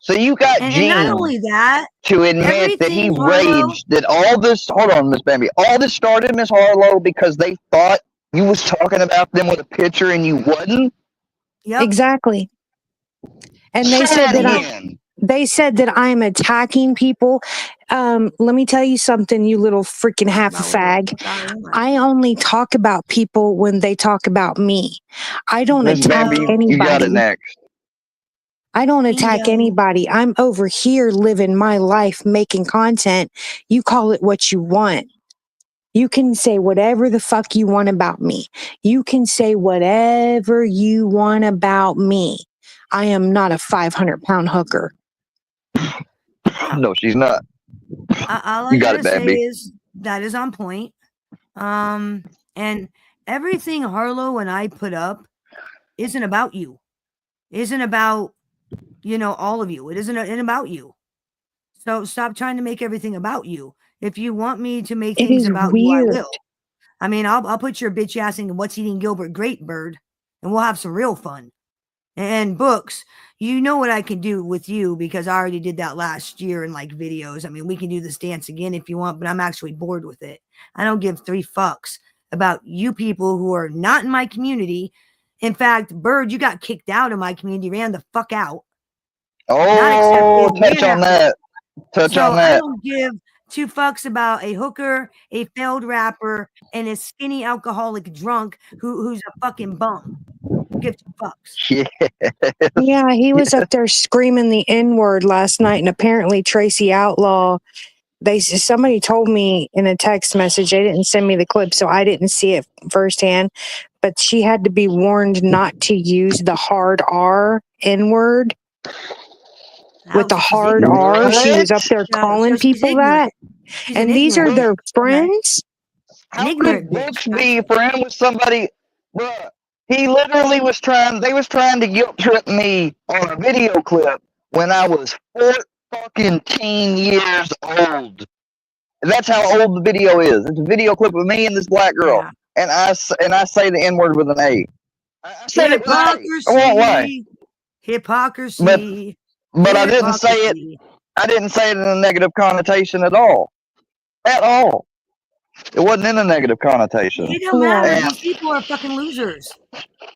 So you got And Gene not only that, to admit that he raged that all this. Hold on, Miss Bambi. All this started, Miss Harlow, because they thought you was talking about them with a picture and you wasn't. Yep. Exactly. And they said that I'm attacking people. Let me tell you something, you little freaking half a fag. I only talk about people when they talk about me. I don't Miss attack Bambi, anybody. you got it next. I don't attack anybody. I'm over here living my life, making content. You call it what you want. You can say whatever the fuck you want about me. You can say whatever you want about me. I am not a 500-pound hooker. No, she's not. All I You got gotta it, say Bambi. is that is on point. And everything Harlow and I put up isn't about you. Isn't about, all of you. It isn't about you. So stop trying to make everything about you. If you want me to make It things is about you, I weird. will. I mean, I'll put your bitch ass in What's Eating Gilbert Grape Bird, and we'll have some real fun. And books, you know what I can do with you because I already did that last year in like videos. I mean, we can do this dance again if you want, but I'm actually bored with it. I don't give 3 fucks about you people who are not in my community. In fact, Bird, you got kicked out of my community, ran the fuck out. Oh, touch on that. Touch on I that. don't give 2 fucks about a hooker, a failed rapper, and a skinny alcoholic drunk who's a fucking bum. Give 2 fucks. Yeah, he was up there screaming the N-word last night, and apparently Tracy Outlaw, somebody told me in a text message, they didn't send me the clip, so I didn't see it firsthand, but she had to be warned not to use the hard R N-word. With the hard R, she was up there calling people that. And these are their friends? How could books be friend with somebody? Bruh, he literally was trying to guilt trip me on a video clip when I was 14 years old. That's how old the video is. It's a video clip of me and this black girl. And I say the N-word with an A. I said it with an A. I won't lie. Hypocrisy. But I didn't say it. I didn't say it in a negative connotation at all. At all. It wasn't in a negative connotation. It don't matter. These people are fucking losers.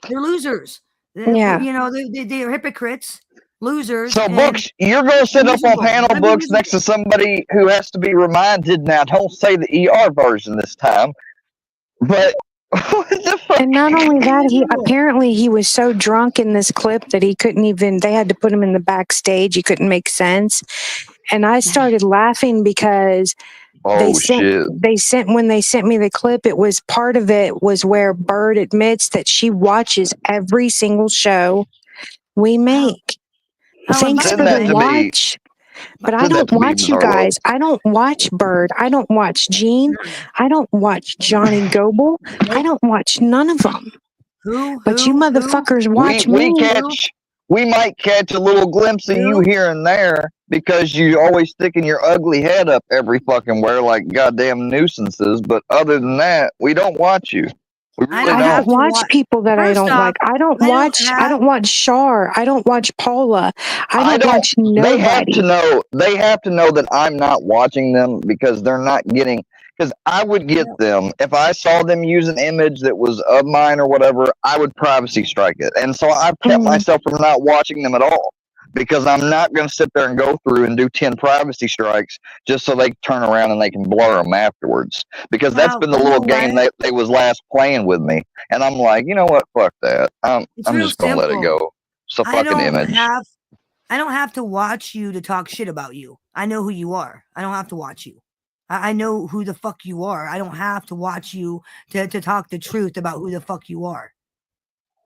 They're losers. Yeah. They're hypocrites. Losers. So, Books, you're going to sit up on panel, Books, next to somebody who has to be reminded. Now, don't say the ER version this time. But what the fuck? And not only that, apparently he was so drunk in this clip that he couldn't even, they had to put him in the backstage. He couldn't make sense. And I started laughing because when they sent me the clip, it was part of it was where Bird admits that she watches every single show we make. Thanks for the watch. But I don't watch you guys. I don't watch Bird. I don't watch Gene. I don't watch Johnny Goble. I don't watch none of them. But you motherfuckers watch me. We might catch a little glimpse of you here and there because you always sticking your ugly head up every fucking where like goddamn nuisances. But other than that, we don't watch you. We really I don't watch people that I don't like. I don't watch Shar. I don't watch Paula. I don't watch nobody. They have to know that I'm not watching them because they're not getting. Because I would get them if I saw them use an image that was of mine or whatever. I would privacy strike it, and so I've kept myself from not watching them at all because I'm not going to sit there and go through and do 10 privacy strikes just so they turn around and they can blur them afterwards. Because that's been the little game they was last playing with me, and I'm like, you know what? Fuck that. I'm just going to let it go. It's a fucking image. I don't have to watch you to talk shit about you. I know who you are. I don't have to watch you. I know who the fuck you are. I don't have to watch you to talk the truth about who the fuck you are.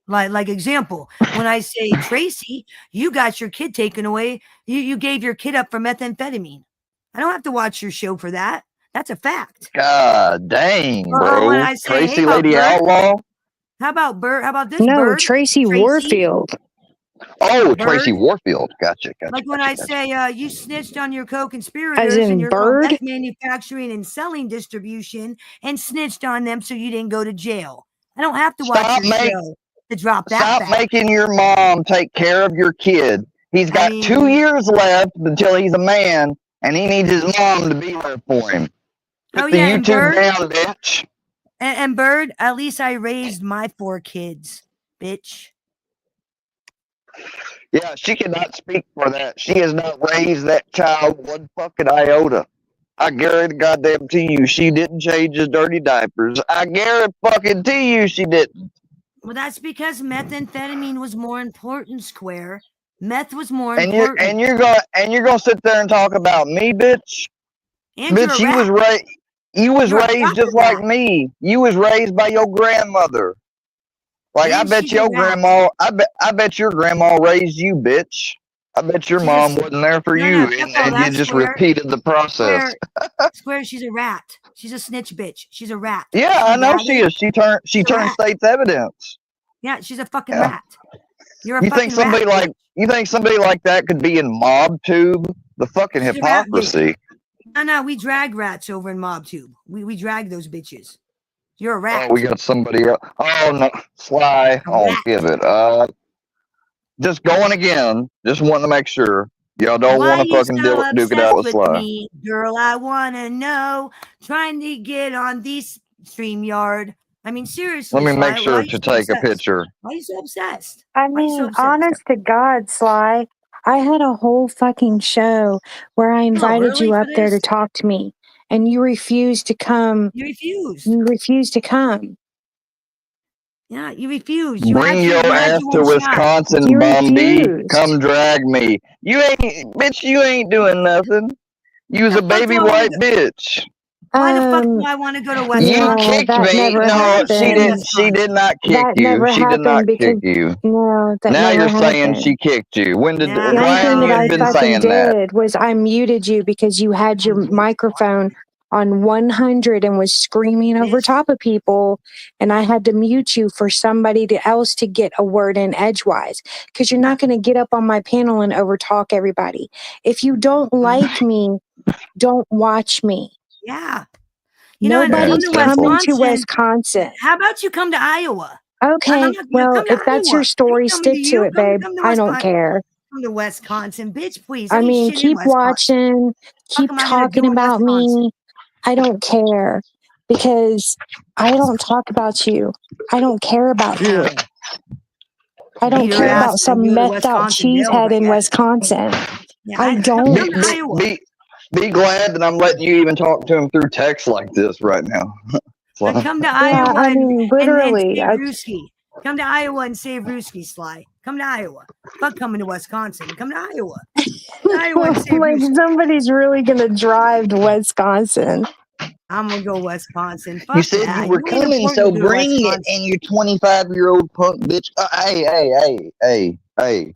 Like example, when I say Tracy, you got your kid taken away. You gave your kid up for methamphetamine. I don't have to watch your show for that. That's a fact. God dang, bro. When I say, Tracy hey, Lady Bird, Outlaw? how about Bird? How about this No, Bird? Tracy Warfield. Oh, Bird? Tracy Warfield. Gotcha. Like when I say you snitched on your As co-conspirators in and your Bird? meth manufacturing and selling distribution and snitched on them so you didn't go to jail. I don't have to watch your show to drop that Stop fact. making your mom take care of your kid. He's got 2 years left until he's a man, and he needs his mom to be there for him. Put the and YouTube Bird, down, bitch. And Bird, at least I raised my 4 kids, bitch. Yeah, she cannot speak for that. She has not raised that child one fucking iota. I guarantee goddamn to you, she didn't change his dirty diapers. I guarantee fucking to you, she didn't. Well, that's because methamphetamine was more important, Square. Meth was more important. And you're gonna sit there and talk about me, bitch. And bitch, you was raised just like me. You was raised by your grandmother. Like I bet your grandma, I bet your grandma raised you, bitch. I bet your mom wasn't there for you, and you just repeated the process. Square, she's a rat. She's a snitch bitch. She's a rat. Yeah, I know she is. She turned state's evidence. Yeah, she's a fucking rat. You're a you fucking think somebody rat, like you think somebody like that could be in MobTube? The fucking hypocrisy. No, we drag rats over in MobTube. We drag those bitches. You're a rat. Oh, we got somebody else. Oh no, Sly. Oh, give it. Just going again. Just wanting to make sure y'all don't want to fucking duke it out with Sly. Me, girl, I want to know. Trying to get on this StreamYard. I mean, seriously. Let me make sure to take a picture. Why are you so obsessed? I mean, honest to God, Sly, I had a whole fucking show where I invited you up there to talk to me, and you refused to come. You refused. You refused to come. Yeah, you refused. Bring your ass to Wisconsin, Bumby. Come drag me. You ain't doing nothing. You's a baby white bitch. Why the fuck do I want to go to Wisconsin? You kicked me. No, she did not kick you. She did not kick you. No, that now never you're happened. saying she kicked you. When did The only thing that I fucking did was I muted you because you had your microphone on 100 and was screaming over top of people, and I had to mute you for somebody else to get a word in edgewise, because you're not going to get up on my panel and overtalk everybody. If you don't like me, don't watch me. Yeah. Nobody's coming to Wisconsin. How about you come to Iowa? Okay, well, if that's your story, stick to it, babe. I don't care. Come to Wisconsin, bitch, please. I mean, keep watching, keep talking about me. I don't care, because I don't talk about you. I don't care about you. I don't care about some methed out cheesehead in Wisconsin. I don't. Be glad that I'm letting you even talk to him through text like this right now. Come to Iowa I mean, literally. and save Ruski. Come to Iowa and save Ruski, Sly. Come to Iowa. Fuck coming to Wisconsin. Come to Iowa. Like somebody's really gonna drive to Wisconsin. I'm gonna go Wisconsin. Fuck you said that. you were coming, so bring it, and you 25-year-old punk bitch. Hey.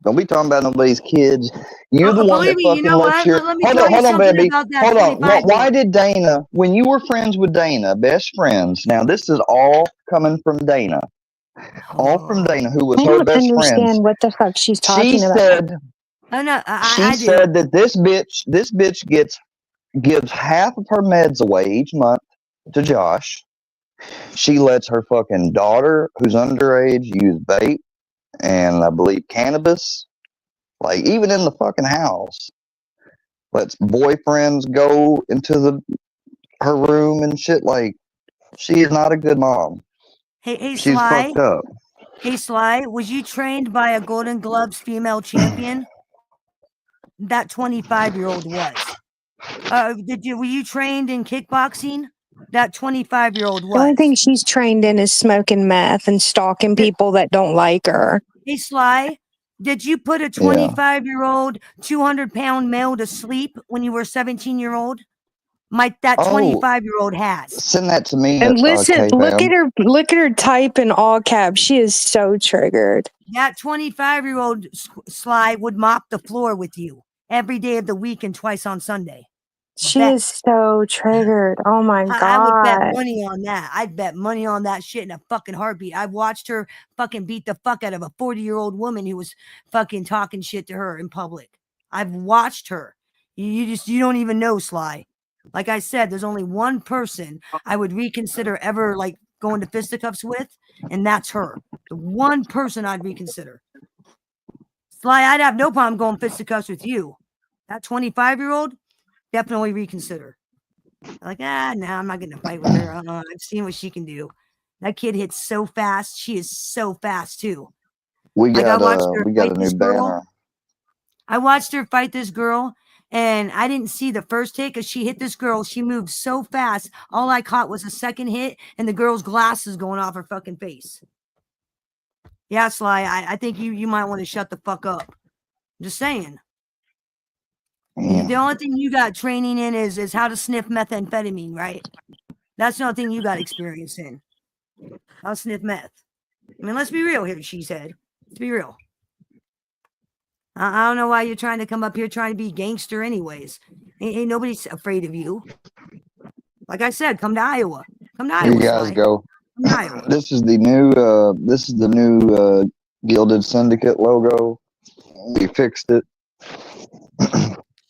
Don't be talking about nobody's kids. You're the one that fucking lets your... Hold on, baby. Hold on. Why did Dana, when you were friends with Dana, best friends, now this is all coming from Dana. All from Dana, who was her best friend. I don't understand what the fuck she's talking about. She said that this bitch gives half of her meds away each month to Josh. She lets her fucking daughter, who's underage, use vape and I believe cannabis, like even in the fucking house. Lets boyfriends go into her room and shit. Like, she is not a good mom. Hey, she's Sly. fucked up. Hey, Sly, was you trained by a Golden Gloves female champion? That 25-year-old was. Were you trained in kickboxing? That 25-year-old was. The only thing she's trained in is smoking meth and stalking people that don't like her. Hey, Sly, did you put a 25-year-old, 200-pound male to sleep when you were 17-year-old? that 25-year-old has. Send that to me. And listen, look K-Fam. at her type in all caps. She is so triggered. That 25-year-old Sly would mop the floor with you every day of the week and twice on Sunday. She is so triggered. Oh my God. I would bet money on that. I'd bet money on that shit in a fucking heartbeat. I've watched her fucking beat the fuck out of a 40-year-old woman who was fucking talking shit to her in public. I've watched her. You don't even know, Sly. Like I said, there's only one person I would reconsider ever like going to fisticuffs with, and that's her. The one person I'd reconsider. Sly, I'd have no problem going fisticuffs with you. That 25-year-old, definitely reconsider. Like, no, I'm not going to fight with her. I've seen what she can do. That kid hits so fast. She is so fast too. We got a new banner. I watched her fight this girl, and I didn't see the first hit because she hit this girl. She moved so fast. All I caught was a second hit, and the girl's glasses going off her fucking face. Yeah, Sly, I think you might want to shut the fuck up. I'm just saying. The only thing you got training in is how to sniff methamphetamine, right? That's the only thing you got experience in. How to sniff meth. I mean, let's be real here, she said. Let's be real. I don't know why you're trying to come up here trying to be gangster anyways. Ain't nobody's afraid of you. Like I said, come to Iowa. Come to Iowa. You guys go. This is the new Gilded Syndicate logo. We fixed it.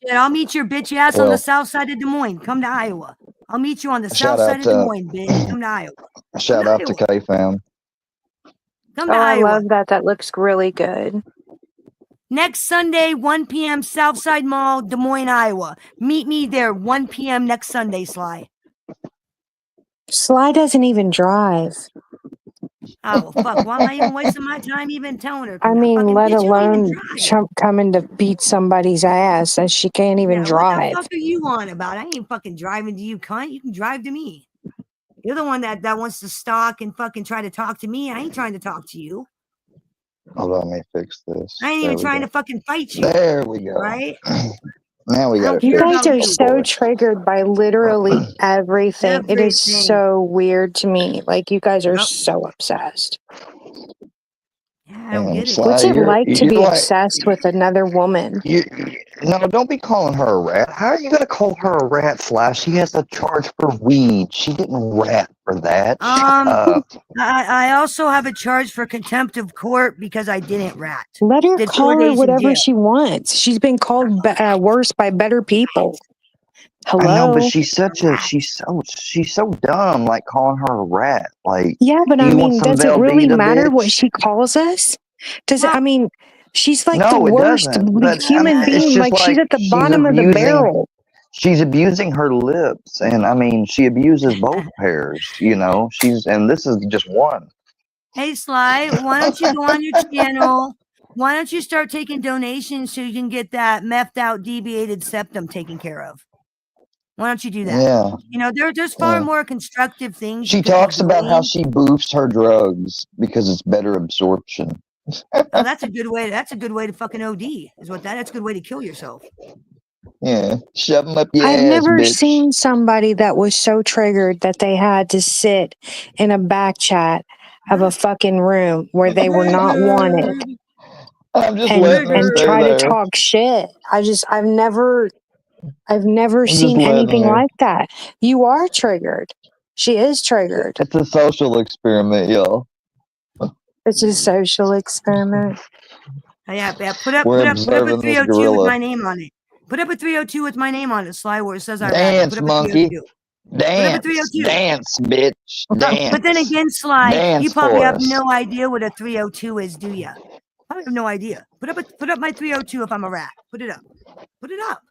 Yeah, I'll meet your bitch ass on the south side of Des Moines. Come to Iowa. I'll meet you on the south side of Des Moines, bitch. Come to Iowa. Shout out to K-Fam. Come to Iowa. I love that. That looks really good. Next Sunday, 1 p.m., Southside Mall, Des Moines, Iowa. Meet me there, 1 p.m. next Sunday, Sly. Sly doesn't even drive. Oh, fuck. Why am I even wasting my time even telling her? I mean, let alone coming to beat somebody's ass, and she can't even drive. What the fuck are you on about? I ain't fucking driving to you, cunt. You can drive to me. You're the one that wants to stalk and fucking try to talk to me. I ain't trying to talk to you. Hold on, let me fix this. I ain't even trying to fucking fight you. There we go. Right? Now we got it. You guys are so triggered by literally everything. It is so weird to me. Like, you guys are so obsessed. I don't get it. What's it like to be obsessed with another woman? No, don't be calling her a rat. How are you going to call her a rat, Slash? She has a charge for weed. She didn't rat for that. I also have a charge for contempt of court because I didn't rat. Let her call her whatever she wants. She's been called worse by better people. Hello? I know, but she's so dumb, like calling her a rat. Like, yeah, but I mean, does it really matter what she calls us? Does it? I mean, she's like the worst human being. Like, she's at the bottom of the barrel. She's abusing her lips, and I mean, she abuses both pairs. You know, and this is just one. Hey, Sly, why don't you go on your channel? Why don't you start taking donations so you can get that methed out deviated septum taken care of? Why don't you do that? Yeah. You know, there's far more constructive things. She talks about how she boofs her drugs because it's better absorption. Oh, that's a good way. That's a good way to fucking OD. That's a good way to kill yourself. Yeah, shove them up your ass, I've never bitch. seen somebody that was so triggered that they had to sit in a back chat of a fucking room where they were not wanted. I'm just and try to talk shit. I've never seen anything like that. You are triggered. She is triggered. It's a social experiment, y'all. It's a social experiment. Yeah. Put up a 302 with my name on it. Put up a 302 with my name on it, Sly, where it says I dance, monkey. Dance, dance, bitch. Dance. But then again, Sly, you probably have no idea what a 302 is, do you? I have no idea. Put up my 302 if I'm a rat. Put it up. Put it up.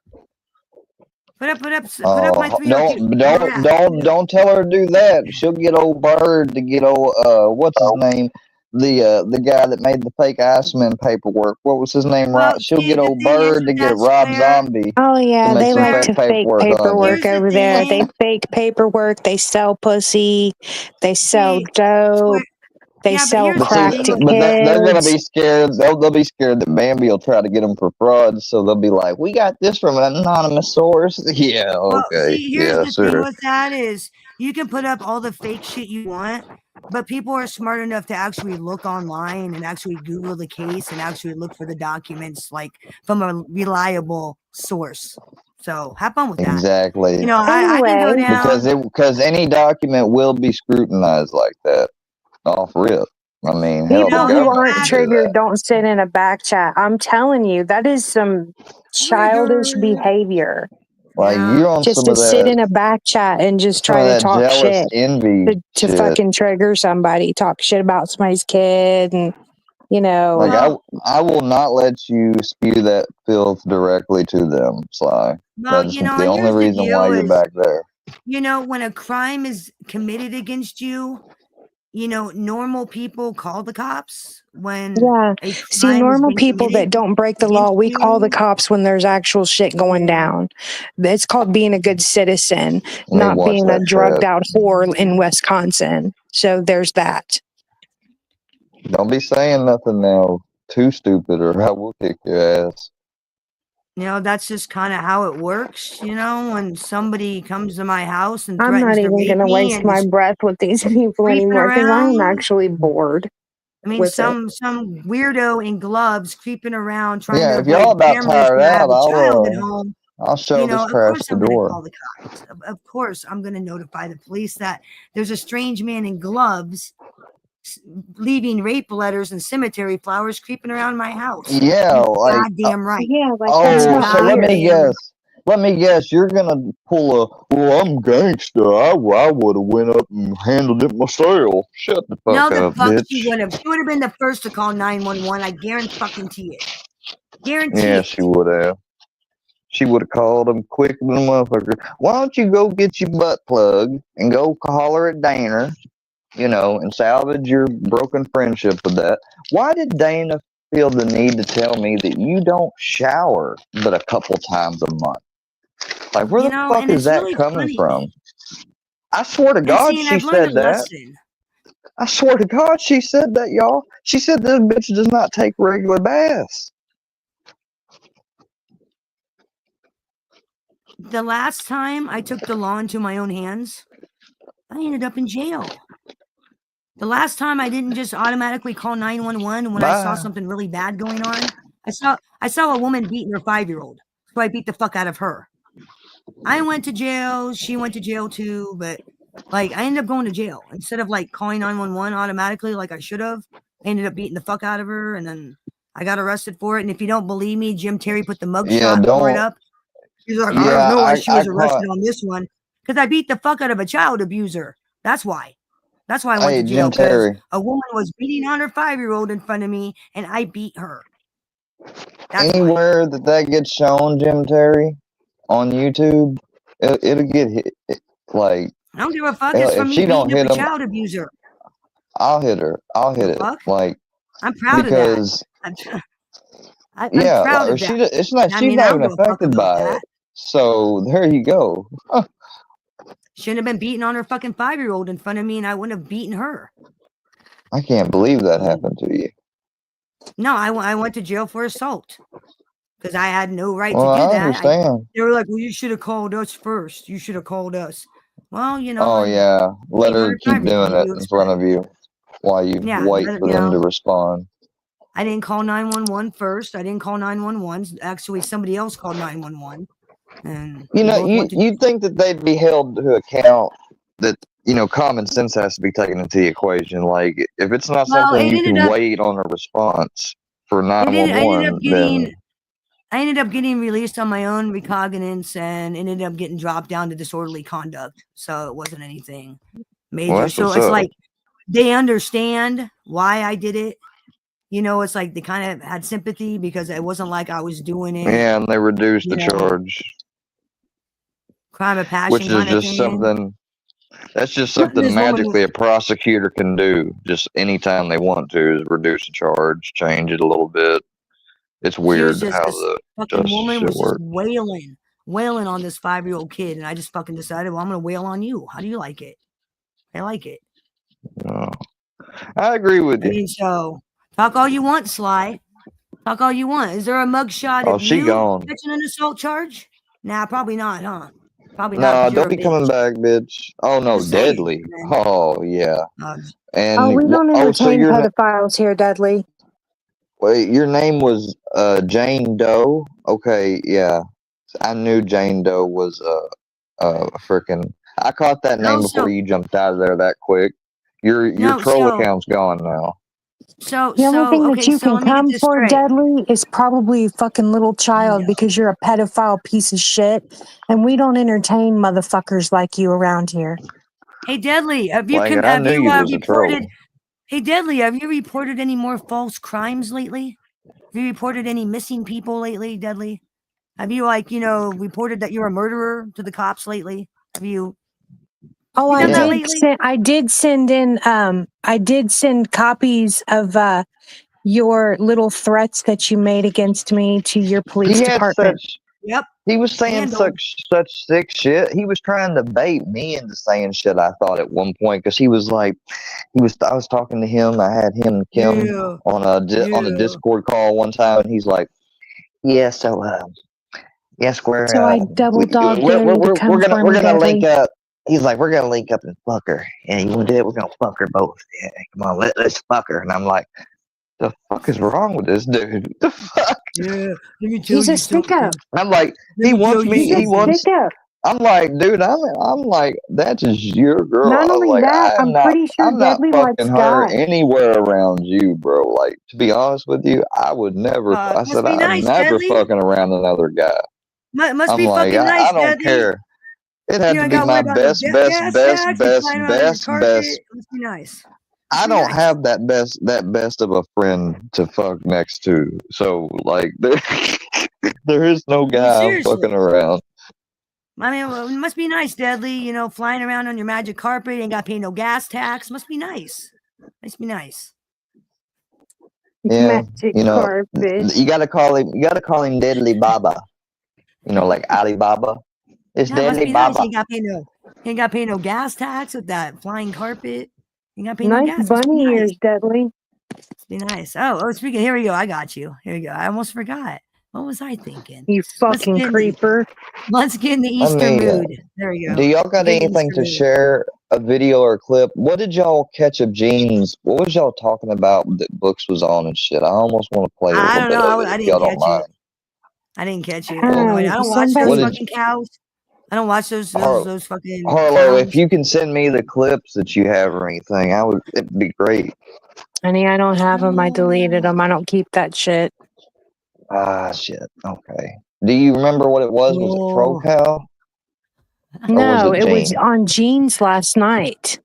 Put up my 302. Don't tell her to do that. She'll get old Bird to get old what's his name? The guy that made the fake Iceman paperwork. What was his name? Right? She'll get old Bird to get Rob Zombie. Oh yeah, they like to fake paperwork over there. They fake paperwork. They sell pussy. They sell dope. They sell crack to kids. But they're gonna be scared. They'll be scared that Bambi will try to get them for fraud. So they'll be like, "We got this from an anonymous source." Yeah, okay. Well, see, here's the sure. thing with that is you can put up all the fake shit you want, but people are smart enough to actually look online and actually Google the case and actually look for the documents like from a reliable source. So have fun with that. Exactly. You know, I can go down because any document will be scrutinized like that off rip. I mean, hell, people the who government aren't can do triggered that. don't sit in a back chat. I'm telling you, that is some childish behavior. Like you're on Just some to of sit that, in a back chat and just some try of to that talk jealous shit envy to shit. fucking trigger somebody, talk shit about somebody's kid, and you know. Like I will not let you spew that filth directly to them, Sly. Well, That's you know, the only here's the reason why deal you're is, back there. you know, when a crime is committed against you, you know, normal people call the cops when a See, crime is normal being people that committed don't break the law, against we call the you. cops when there's actual shit going down. It's called being a good citizen, not watch being a that drugged crap. out whore in Wisconsin. So there's that. Don't be saying nothing now too stupid, or I will kick your ass. You know, that's just kind of how it works. You know, when somebody comes to my house and I'm threatens not to even rape going to me waste and my is breath with these people creeping anymore because I am around. actually bored. I mean, with some weirdo in gloves creeping around trying Yeah, to if y'all avoid about cameras tired when I have out, a child at home. I'll shove You know, this of trash course the I'm going to door. call the cops. Of course I'm going to notify the police that there's a strange man in gloves leaving rape letters and cemetery flowers creeping around my house. Yeah, like goddamn right. so let me guess. You're gonna pull a, well, I'm gangster. I would have went up and handled it myself. Shut the No, fuck the up, fuck bitch. she would have. She would have been the first to call 911. I guarantee it. Guarantee Yeah, it. she would have. She would have called him quick than a motherfucker. Why don't you go get your butt plug and go holler at Dana, you know, and salvage your broken friendship with that? Why did Dana feel the need to tell me that you don't shower but a couple times a month? Like, where You the know, fuck and is it's that really coming funny. from? I swear to And God, see, and she I've learned a said that. lesson. I swear to God, she said that, y'all. She said this bitch does not take regular baths. The last time I took the law into my own hands, I ended up in jail. The last time I didn't just automatically call 911 when I saw something really bad going on. I saw a woman beating her 5-year-old, so I beat the fuck out of her. I went to jail. She went to jail too, but like I ended up going to jail instead of like calling 911 automatically like I should have. I ended up beating the fuck out of her, and then I got arrested for it. And if you don't believe me, Jim Terry put the mugshot for it up. He's like, I don't know why she was arrested on this one because I beat the fuck out of a child abuser. That's why. That's why I went to jail, because a woman was beating on her 5-year-old in front of me, and I beat her. That's anywhere that gets shown, Jim Terry, on YouTube, it'll get hit. Like, I don't give a fuck. It's from if me she don't beating up hit a him, child abuser. I'll hit her. I'll hit it. Like, I'm proud because of that. I'm proud of that. it's not. I She's mean, I not don't even give a fuck affected about by that. it. So there you go. Shouldn't have been beating on her fucking 5-year-old in front of me, and I wouldn't have beaten her. I can't believe that happened to you. No, I went to jail for assault because I had no right Well, to do I that. understand. They were like, "Well, you should have called us first. You should have called us." Well, you know. Oh yeah, let her keep doing it in front of you while you wait for them to respond. I didn't call 911 first. I didn't call 911. Actually, somebody else called 911. And you know, you'd think that they'd be held to account, that, you know, common sense has to be taken into the equation. Like, if it's not something you can wait on a response for 911, then I ended up getting released on my own recognizance and ended up getting dropped down to disorderly conduct. So it wasn't anything major. So it's like they understand why I did it. You know, it's like they kind of had sympathy because it wasn't like I was doing it. Yeah, and they reduced the charge. Crime of passion, which is just something. That's just something magically a prosecutor can do. Just anytime they want to, is reduce the charge, change it a little bit. It's weird how the fucking woman was just wailing on this 5-year-old kid, and I just fucking decided, well, I'm gonna wail on you. How do you like it? I like it. I agree with you. I mean, so talk all you want, Sly. Talk all you want. Is there a mugshot of she you gone. catching an assault charge? Nah, probably not, huh? Probably not. No, 'Cause you're don't a be coming bitch. back, bitch. Oh no, Just saying, Deadly. man. Oh yeah. And Oh, we don't so entertain your pedophiles here, Dudley. wait, your name was Jane Doe. Okay, yeah. I knew Jane Doe was freaking. I caught that name before you jumped out of there that quick. Your troll account's gone now. The only thing that you can come for, Deadly, is probably a fucking little child because you're a pedophile piece of shit, and we don't entertain motherfuckers like you around here. Hey, Deadly, have you reported? Hey, Deadly, have you reported any more false crimes lately? Have you reported any missing people lately, Deadly? Have you reported that you're a murderer to the cops lately? Have you? Oh, you done that lately? I did send in. I did send copies of your little threats that you made against me to your police department. He was saying such sick shit. He was trying to bait me into saying shit. I thought at one point because he was like, I was talking to him. I had him and Kim on a Discord call one time, and he's like, yeah, so yes, we're So I double dog we're gonna link Deadly. up. He's like, we're gonna link up and fuck her. Yeah, you want to do it? We're gonna fuck her both. Yeah, come on, let's fuck her. And I'm like, the fuck is wrong with this dude? The fuck? Yeah, let me tell He's you a stick-up. I'm like, he wants me. He wants. I'm like, dude. I'm like, that's just your girl. Not only like, that, I'm pretty sure I'm not Deadly fucking likes her God. anywhere around you, bro. Like, to be honest with you, I would never. I said, I'm never fucking around another guy. Must I'm be like, fucking nice, I don't Deadly. care. It had You to ain't be gotta my worry about no best. gas tax and flying around on your carpet. Must be nice. I don't have that best of a friend to fuck next to. So like there is no guy I'm fucking around. I mean, well, it must be nice, Deadly. You know, flying around on your magic carpet, ain't got to pay no gas tax. Must be nice. Must be nice. Yeah, magic you know, carpet. you gotta call him Deadly Baba. You know, like Alibaba. It's Yeah, must Deadly be nice. Baba. He ain't got to pay no gas tax with that flying carpet. You got to pay Nice no gas. Must be bunny nice. ears, Deadly. Must be nice. Oh, speaking. Here we go. I got you. Here we go. I almost forgot. What was I thinking? You fucking creeper. Let's get in the Easter mood. There we go. Do y'all got anything to share? A video or a clip? What did y'all catch of Jean's? What was y'all talking about that Books was on and shit? I almost want to play a little bit of it if y'all don't mind. I didn't catch it. I don't watch those fucking cows. I don't watch those fucking Harlow, cows. if you can send me the clips that you have or anything, it'd be great. Honey, I don't have them. I deleted them. I don't keep that shit. Ah, shit. Okay. Do you remember what it was? Was it Pro Cow? No, it was on Jeans last night.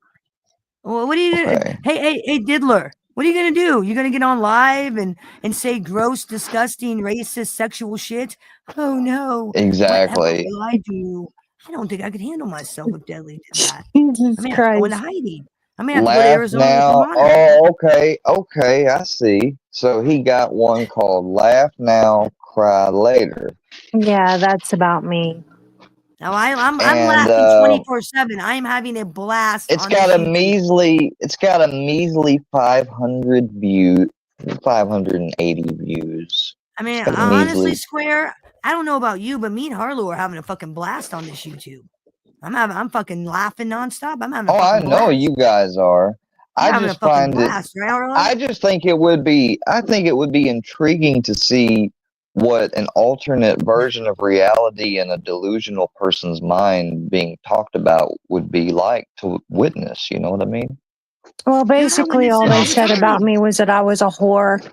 Well, what are you gonna? Hey, Diddler. What are you gonna do? You gonna get on live and say gross, disgusting, racist, sexual shit? Oh no! Exactly. What will I do? I don't think I could handle myself if Deadly did that. Jesus I may have Christ. to go into hiding. I may have to go to Laugh Arizona. now. Oh, okay. I see. So he got one called "Laugh Now, Cry Later." Yeah, that's about me. Now I'm laughing 24/7. I am having a blast. It's got a measly 580 views. I mean, honestly, Square, I don't know about you, but me and Harlow are having a fucking blast on this YouTube. I'm fucking laughing nonstop. I'm having a fucking blast. I know you guys are. I just find blast, right, Harlow? I just think it would be intriguing to see what an alternate version of reality in a delusional person's mind being talked about would be like to witness. You know what I mean? Well, basically, all they said about me was that I was a whore.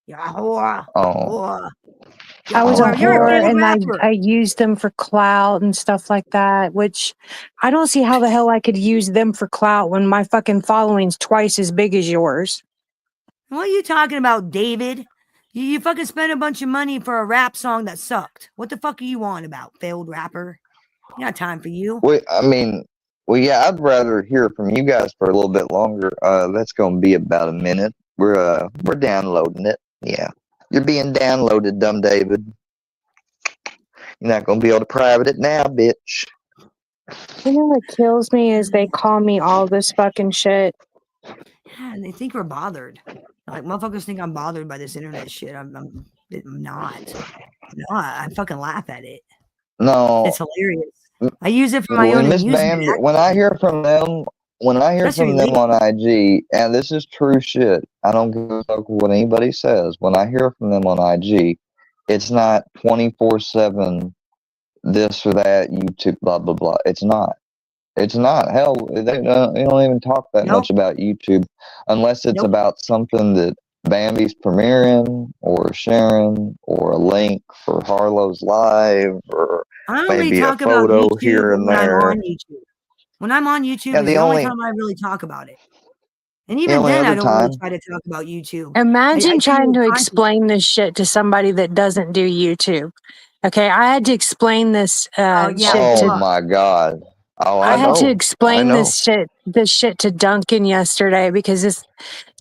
You're a whore. Oh. I was a whore, and I used them for clout and stuff like that, which I don't see how the hell I could use them for clout when my fucking following's twice as big as yours. What are you talking about, David? You fucking spent a bunch of money for a rap song that sucked. What the fuck are you on about, failed rapper? Not time for you. Yeah, I'd rather hear from you guys for a little bit longer. That's gonna be about a minute. We're downloading it. Yeah. You're being downloaded, dumb David. You're not gonna be able to private it now, bitch. You know what kills me is they call me all this fucking shit. Yeah, and they think we're bothered. Like motherfuckers think I'm bothered by this internet shit. I'm not. No, I fucking laugh at it. No, it's hilarious. I use it for my own amusement. When I hear from them, on IG, and this is true shit. I don't give a fuck what anybody says. When I hear from them on IG, it's not 24/7. This or that, YouTube, blah blah blah. It's not. It's not. Hell, they don't even talk that much about YouTube, unless it's about something that Bambi's premiering or sharing, or a link for Harlow's live, or I maybe only talk a photo about YouTube here and when there. I'm on YouTube. When I'm on YouTube is the only time I really talk about it. And even then, I don't really try to talk about YouTube. Imagine trying to explain this shit to somebody that doesn't do YouTube. Okay, I had to explain this shit to. Oh my god! Oh, I had to explain this shit to Duncan yesterday because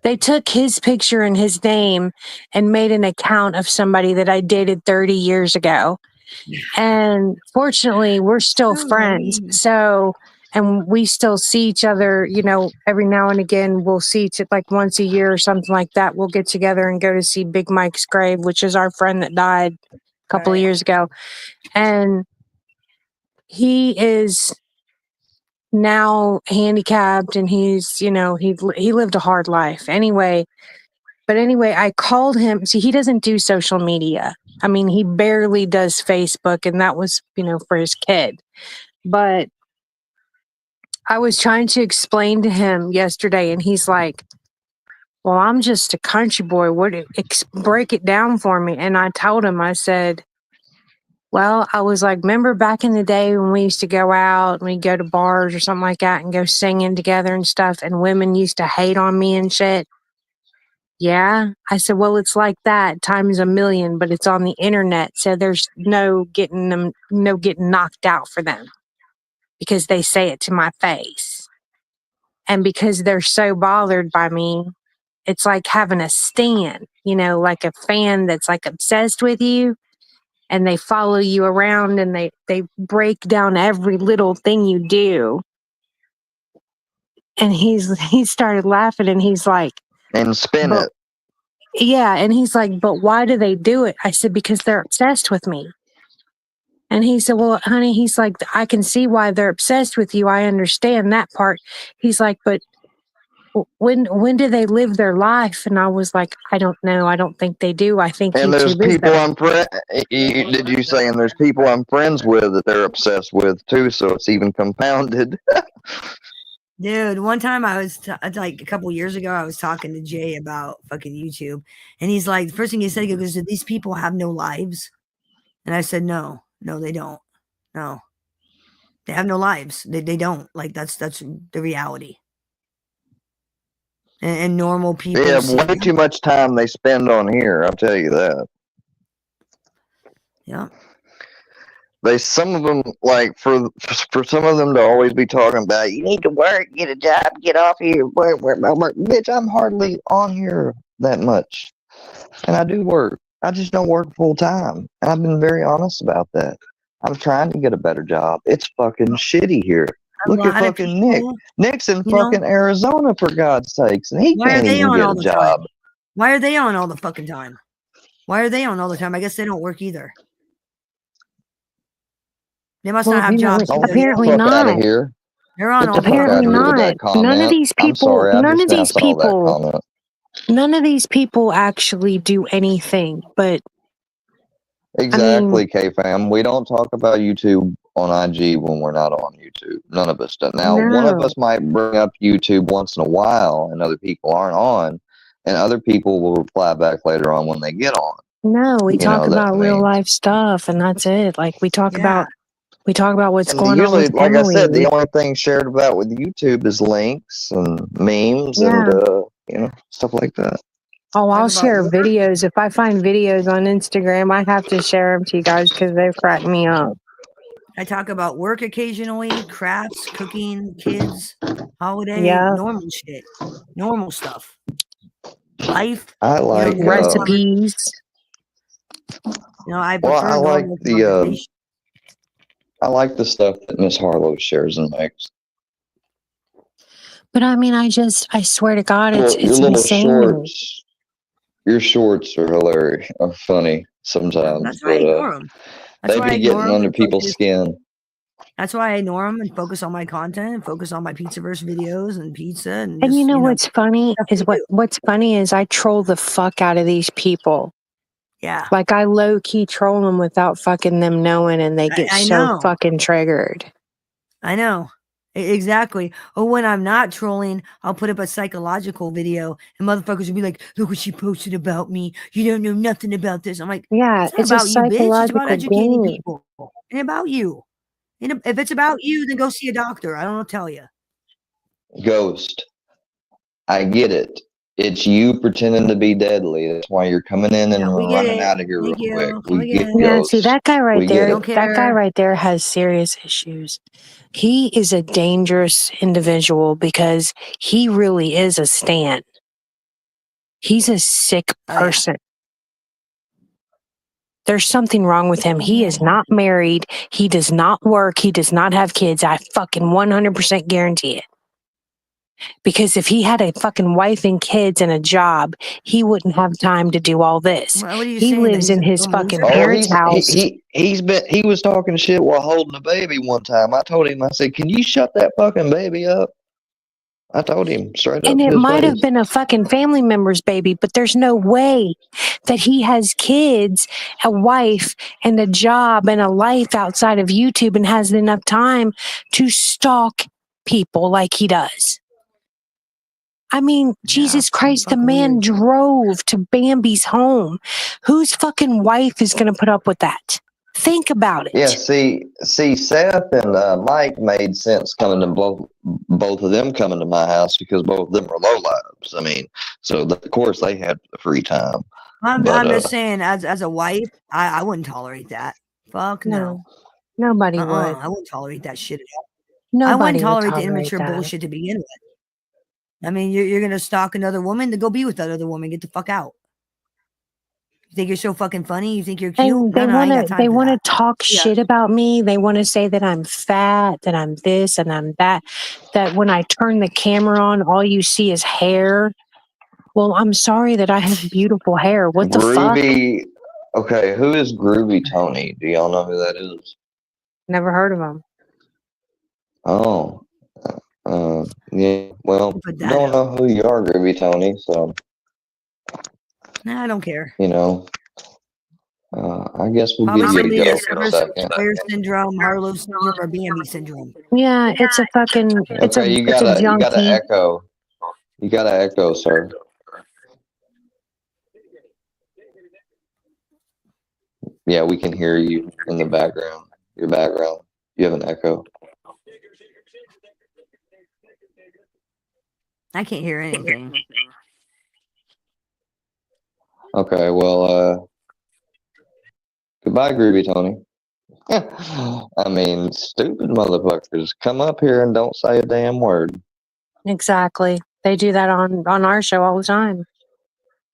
they took his picture and his name and made an account of somebody that I dated 30 years ago. And fortunately, we're still friends. So, and we still see each other, every now and again. We'll see each like once a year or something like that. We'll get together and go to see Big Mike's grave, which is our friend that died a couple of years ago. And he is now handicapped, and he's, he lived a hard life anyway. But anyway, I called him. See, he doesn't do social media. I mean, he barely does Facebook, and that was, for his kid. But I was trying to explain to him yesterday, and he's like, well, I'm just a country boy. Break it down for me. And I told him, I said, well, I was like, remember back in the day when we used to go out and we'd go to bars or something like that and go singing together and stuff, and women used to hate on me and shit? Yeah. I said, well, it's like that times a million, but it's on the internet. So there's no getting knocked out for them because they say it to my face. And because they're so bothered by me, it's like having a stan, like a fan that's like obsessed with you, and they follow you around and they break down every little thing you do. And he started laughing, and he's like, and spin it. Yeah. And he's like, but why do they do it? I said, because they're obsessed with me. And he said, well, honey, he's like, I can see why they're obsessed with you. I understand that part. He's like, but when do they live their life? And I was like, I don't know. I don't think they do. I think and there's YouTube is people there. did you say, and there's people I'm friends with that they're obsessed with too, so it's even compounded. Dude, one time I was like a couple years ago, I was talking to Jay about fucking YouTube, and he's like, the first thing he said, he goes, do these people have no lives? And I said, no, they don't. No, they have no lives. They don't. Like that's the reality. And normal people. Yeah, way too much time they spend on here. I'll tell you that. Yeah. Some of them, like for some of them to always be talking about, you need to work, get a job, get off here, work. Bitch, I'm hardly on here that much, and I do work. I just don't work full time, and I've been very honest about that. I'm trying to get a better job. It's fucking shitty here. Look at fucking Nick. Nick's in fucking Arizona, for God's sakes, and he can't even get a job. Why are they on all the fucking time? Why are they on all the time? I guess they don't work either. They must not have jobs. Apparently not. Out of here. They're on all apparently not. None of these people. None of these people actually do anything. But exactly, K-Fam. We don't talk about YouTube on IG when we're not on YouTube. None of us do. Now, one of us might bring up YouTube once in a while, and other people aren't on, and other people will reply back later on when they get on. No, we talk about real life stuff, and that's it. Like we talk about what's going on with like Emily. I said, the only thing shared about with YouTube is links and memes and stuff like that. Oh, I'll share videos. If I find videos on Instagram, I have to share them to you guys because they crack me up. I talk about work occasionally, crafts, cooking, kids, holiday, normal shit, normal stuff, life. I like recipes. I prefer I like I like the stuff that Miss Harlow shares and makes. But I mean, I swear to God, Well, it's your little insane to me. shorts, your shorts are hilarious, are funny sometimes. That's why I ignore them. That's They why I be ignore getting them under and people's focus. skin. That's why I ignore them and focus on my content and focus on my Pizzaverse videos and pizza and And just, you know what's funny is what's funny is I troll the fuck out of these people. Yeah. Like I low key troll them without fucking them knowing, and they get I so know. fucking triggered. I know. Exactly. Or when I'm not trolling, I'll put up a psychological video and motherfuckers will be like, look what she posted about me. You don't know nothing about this. I'm like, Yeah, it's not it's a about you, bitch. It's about psychological educating game. people. And about you. And if it's about you, then go see a doctor. I don't know, tell you. Ghost. I get it. It's you pretending to be deadly. That's why you're coming in and running out of here real quick. We get Yeah, Ghost. see that guy right We get there. it. That guy right there has serious issues. He is a dangerous individual because he really is a stan. He's a sick person. There's something wrong with him. He is not married. He does not work. He does not have kids. I fucking 100% guarantee it. Because if he had a fucking wife and kids and a job, he wouldn't have time to do all this. What are you He saying? lives in his fucking Oh, parents' house. he was talking shit while holding a baby one time. I told him, I said, can you shut that fucking baby up? I told him straight up And to it his might have face. been a fucking family member's baby, but there's no way that he has kids, a wife, and a job and a life outside of YouTube and has enough time to stalk people like he does. I mean, Jesus Christ, the man drove to Bambi's home. Whose fucking wife is going to put up with that? Think about it. Yeah, see, Seth and Mike made sense coming to both of them coming to my house because both of them were low lives. I mean, so of course they had the free time. I'm just saying, as a wife, I wouldn't tolerate that. Fuck no. Nobody would. I wouldn't tolerate that shit at all. Nobody I wouldn't would tolerate the tolerate immature that. bullshit to begin with. I mean, you're gonna stalk another woman, then go be with that other woman. Get the fuck out. You think you're so fucking funny? You think you're cute? And No, I ain't got time they for want to that. talk shit about me. They want to say that I'm fat, that I'm this and I'm that. That when I turn the camera on, all you see is hair. Well, I'm sorry that I have beautiful hair. What the fuck? Groovy. Okay, who is Groovy Tony? Do y'all know who that is? Never heard of him. Oh, yeah. Well, don't know who you are, Groovy Tony. So, Nah, I don't care. you know, I guess we'll Probably give you a somebody go that for a suffers from second. Square syndrome, Harlow syndrome, or Bambi syndrome. Yeah, it's a fucking it's Okay, you a gotta junkie. echo. You gotta echo, sir. Yeah, we can hear you in the background. Your background. You have an echo. I can't hear anything. Okay, well, goodbye, Groovy Tony. I mean, stupid motherfuckers. Come up here and don't say a damn word. Exactly. They do that on our show all the time.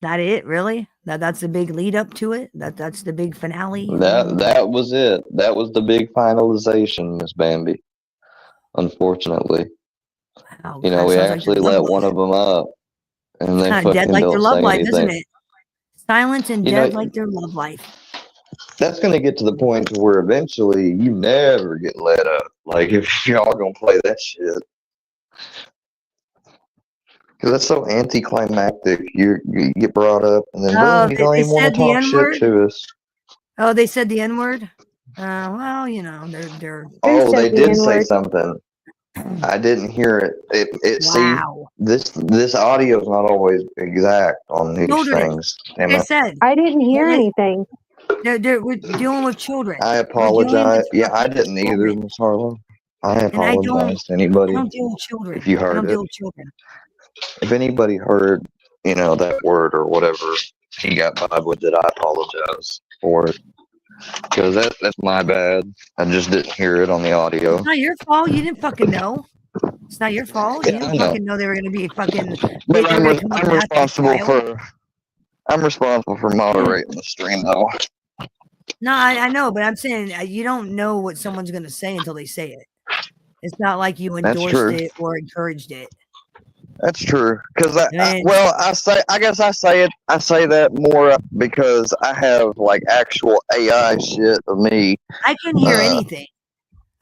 That it, really? That's the big lead up to it? That's the big finale? That was it. That was the big finalization, Miss Bambi. Unfortunately. Wow, You know, we actually let one of them up. And they kind of dead fucking like their don't love say life, anything. isn't it? Silent and You dead know, like their love life. that's going to get to the point to where eventually you never get let up. Like, if y'all going to play that shit. Because that's so anticlimactic. You get brought up, and then boom, you don't They even want said to the talk shit N-word? to us. Oh, they said the N-word? Well, you know, they're Oh, they did say something. I didn't hear it. Wow. See, this audio is not always exact on these Children. things. Damn They it. said. I didn't hear anything. We're dealing with children. I We're dealing apologize. with Yeah, I fucking didn't either, children. Miss Harlow. I And I apologize to don't anybody deal with children. if you I heard don't it. deal with children. If anybody heard, you know, that word or whatever he got by with it, I apologize for it. Because that's my bad. I just didn't hear it on the audio. It's not your fault. You didn't fucking know. It's not your fault. You Yeah, I didn't know. fucking know they were going to be fucking. But They were going to come up I'm and ask you responsible child. I'm responsible for moderating the stream, though. No, I know, but I'm saying you don't know what someone's going to say until they say it. It's not like you That's endorsed true. it or encouraged it. That's true. Because I say that more because I have like actual AI shit of me. I couldn't hear anything.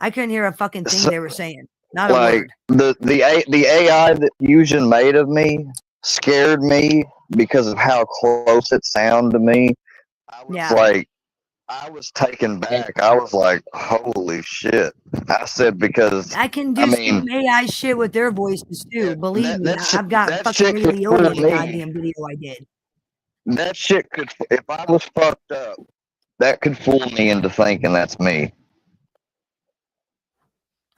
I couldn't hear a fucking thing they were saying. Not a word. The AI that Fusion made of me scared me because of how close it sounded to me. I was taken back. I was like, holy shit. I said because I can do some AI shit with their voices too. Believe me, I've got fucking Ray Liotta in the goddamn video I did. That shit could, if I was fucked up, that could fool me into thinking that's me.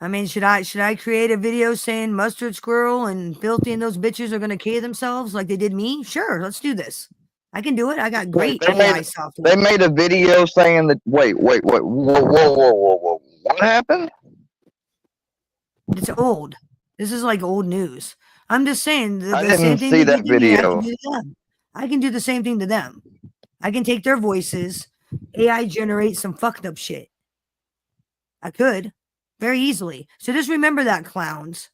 I mean, should I create a video saying Mustard Squirrel and Filthy and those bitches are gonna kill themselves like they did me? Sure, let's do this. I can do it. I got great AI software. They made a video saying that. Wait, whoa! What happened? It's old. This is like old news. I'm just saying the I same didn't thing see they that did to me, I video. can do to them. I can do the same thing to them. I can take their voices, AI generate some fucked up shit. I could very easily. So just remember that, clowns.